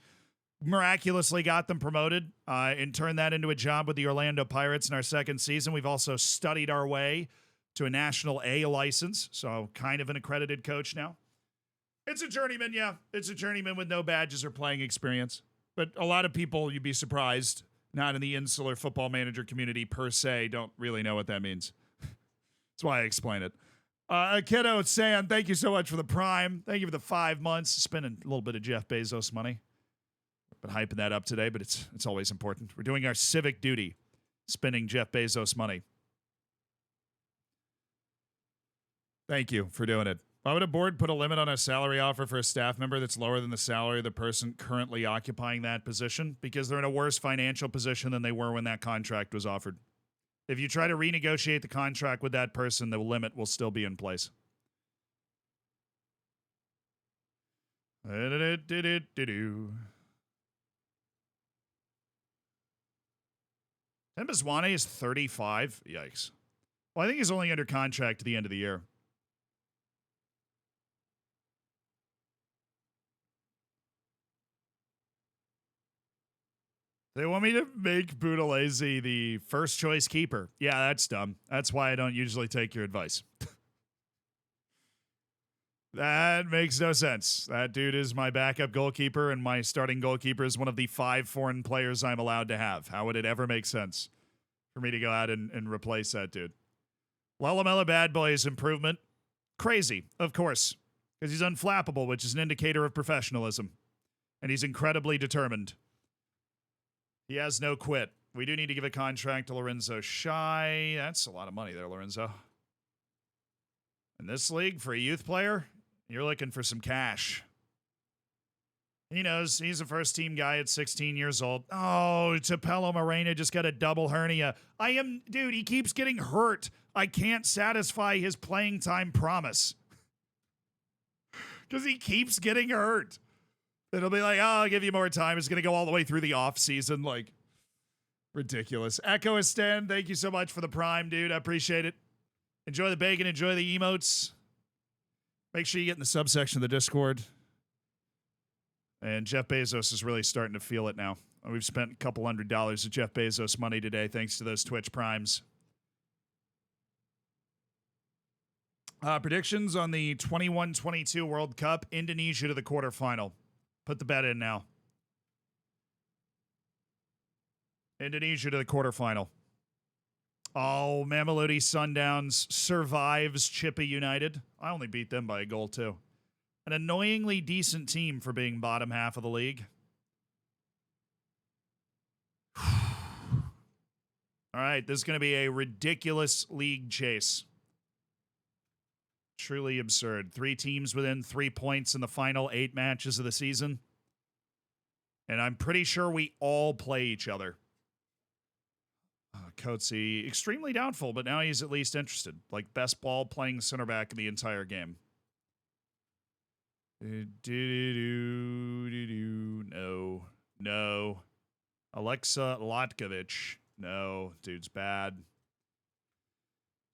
Miraculously got them promoted and turned that into a job with the Orlando Pirates in our second season. We've also studied our way to a national A license, so kind of an accredited coach now. It's a journeyman, yeah. It's a journeyman with no badges or playing experience. But a lot of people, you'd be surprised, not in the insular football manager community per se, don't really know what that means. That's why I explain it. Kiddo San, thank you so much for the prime. Thank you for the 5 months. Spending a little bit of Jeff Bezos money. Been hyping that up today, but it's always important. We're doing our civic duty, spending Jeff Bezos money. Thank you for doing it. Why would a board put a limit on a salary offer for a staff member that's lower than the salary of the person currently occupying that position? Because they're in a worse financial position than they were when that contract was offered. If you try to renegotiate the contract with that person, the limit will still be in place. Mbazwane is 35. Yikes. Well, I think he's only under contract to the end of the year. They want me to make Boudelese the first choice keeper. Yeah, that's dumb. That's why I don't usually take your advice. That makes no sense. That dude is my backup goalkeeper, and my starting goalkeeper is one of the 5 foreign players I'm allowed to have. How would it ever make sense for me to go out and replace that dude? Lalamella Bad Boy's improvement. Crazy, of course, because he's unflappable, which is an indicator of professionalism. And he's incredibly determined. He has no quit. We do need to give a contract to Lorenzo Shy. That's a lot of money there, Lorenzo. In this league, for a youth player, you're looking for some cash. He knows he's a first-team guy at 16 years old. Oh, Tapelo Morena just got a double hernia. Dude, he keeps getting hurt. I can't satisfy his playing time promise. Because he keeps getting hurt. It'll be like, oh, I'll give you more time. It's going to go all the way through the off season. Like, ridiculous. Echo Esten, thank you so much for the prime, dude. I appreciate it. Enjoy the bacon. Enjoy the emotes. Make sure you get in the subsection of the Discord. And Jeff Bezos is really starting to feel it now. We've spent a couple $100 of Jeff Bezos money today thanks to those Twitch primes. Predictions on the 21-22 World Cup. Indonesia to the quarterfinal. Put the bet in now. Indonesia to the quarterfinal. Oh, Mamelodi Sundowns survives Chippa United. I only beat them by a goal, too. An annoyingly decent team for being bottom half of the league. All right, this is going to be a ridiculous league chase. Truly absurd. 3 teams within 3 points in the final 8 matches of the season. And I'm pretty sure we all play each other. Coetzee, extremely doubtful, but now he's at least interested. Like, best ball playing center back in the entire game. No. No. Alexa Latkovich. No. Dude's bad.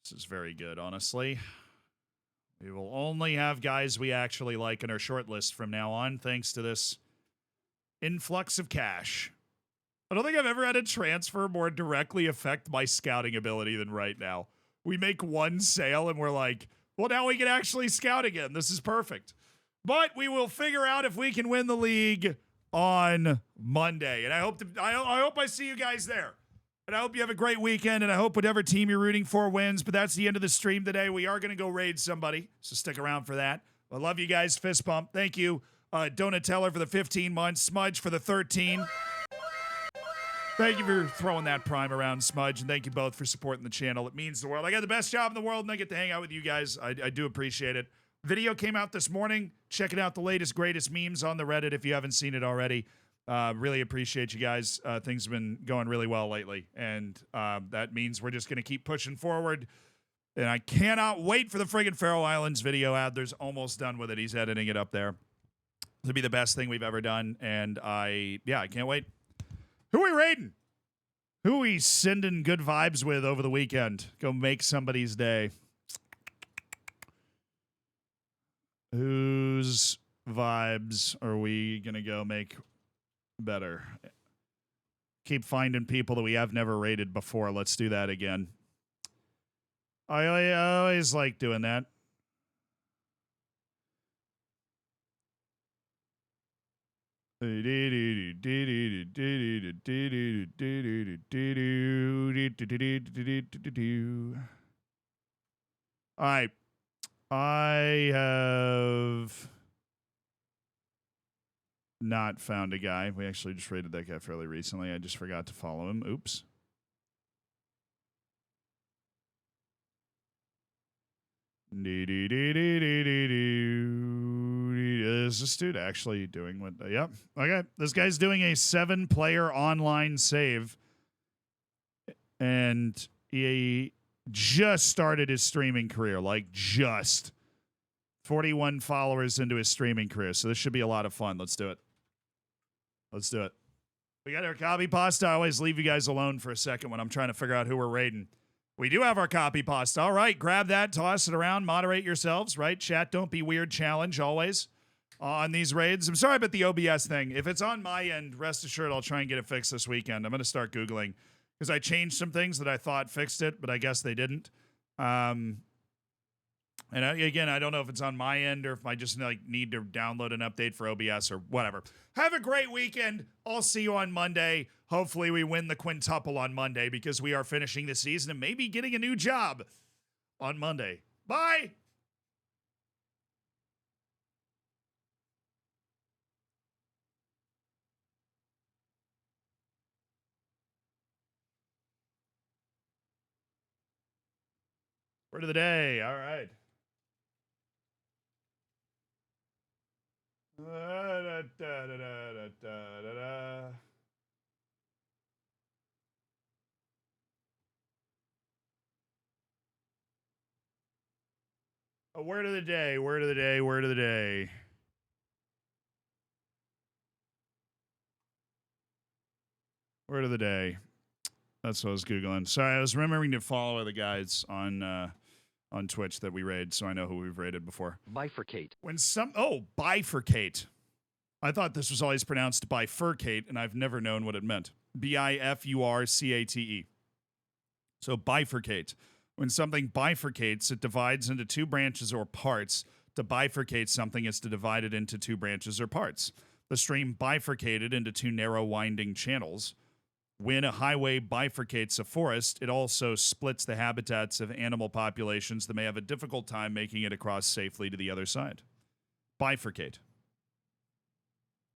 This is very good, honestly. We will only have guys we actually like in our short list from now on, thanks to this influx of cash. I don't think I've ever had a transfer more directly affect my scouting ability than right now. We make one sale and we're like, well, now we can actually scout again. This is perfect. But we will figure out if we can win the league on Monday. And I hope I see you guys there. And I hope you have a great weekend, and I hope whatever team you're rooting for wins. But that's the end of the stream today. We are going to go raid somebody, so stick around for that. I love you guys. Fist bump. Thank you, Donatella, for the 15 months. Smudge for the 13. Thank you for throwing that prime around, Smudge, and thank you both for supporting the channel. It means the world. I got the best job in the world, and I get to hang out with you guys. I do appreciate it. Video came out this morning. Checking out the latest, greatest memes on the Reddit if you haven't seen it already. Really appreciate you guys. Things have been going really well lately, and that means we're just going to keep pushing forward. And I cannot wait for the friggin' Faroe Islands video. Adler's almost done with it. He's editing it up there. It'll be the best thing we've ever done, and I can't wait. Who are we raiding? Who are we sending good vibes with over the weekend? Go make somebody's day. Whose vibes are we going to go make better? Keep finding people that we have never rated before. Let's do that again. I always like doing that. All right. I have not found a guy. We actually just rated that guy fairly recently. I just forgot to follow him. Oops. Is this dude actually doing what? Yep. Okay. This guy's doing a 7-player online save. And he just started his streaming career. Like, just. 41 followers into his streaming career. So this should be a lot of fun. Let's do it. Let's do it. We got our copy pasta. I always leave you guys alone for a second when I'm trying to figure out who we're raiding. We do have our copy pasta. All right, grab that, toss it around, moderate yourselves, right? Chat, don't be weird challenge always on these raids. I'm sorry about the OBS thing. If it's on my end, rest assured I'll try and get it fixed this weekend. I'm going to start Googling because I changed some things that I thought fixed it, but I guess they didn't. And again, I don't know if it's on my end or if I just need to download an update for OBS or whatever. Have a great weekend. I'll see you on Monday. Hopefully we win the quintuple on Monday because we are finishing the season and maybe getting a new job on Monday. Bye. Word of the day. All right. A word of the day, word of the day, word of the day. Word of the day. That's what I was Googling. Sorry, I was remembering to follow the guys on Twitch that we raid, so I know who we've raided before. Bifurcate. Bifurcate. I thought this was always pronounced bifurcate, and I've never known what it meant. Bifurcate. So bifurcate. When something bifurcates, it divides into 2 branches or parts. To bifurcate something is to divide it into 2 branches or parts. The stream bifurcated into 2 narrow winding channels. When a highway bifurcates a forest, it also splits the habitats of animal populations that may have a difficult time making it across safely to the other side. Bifurcate.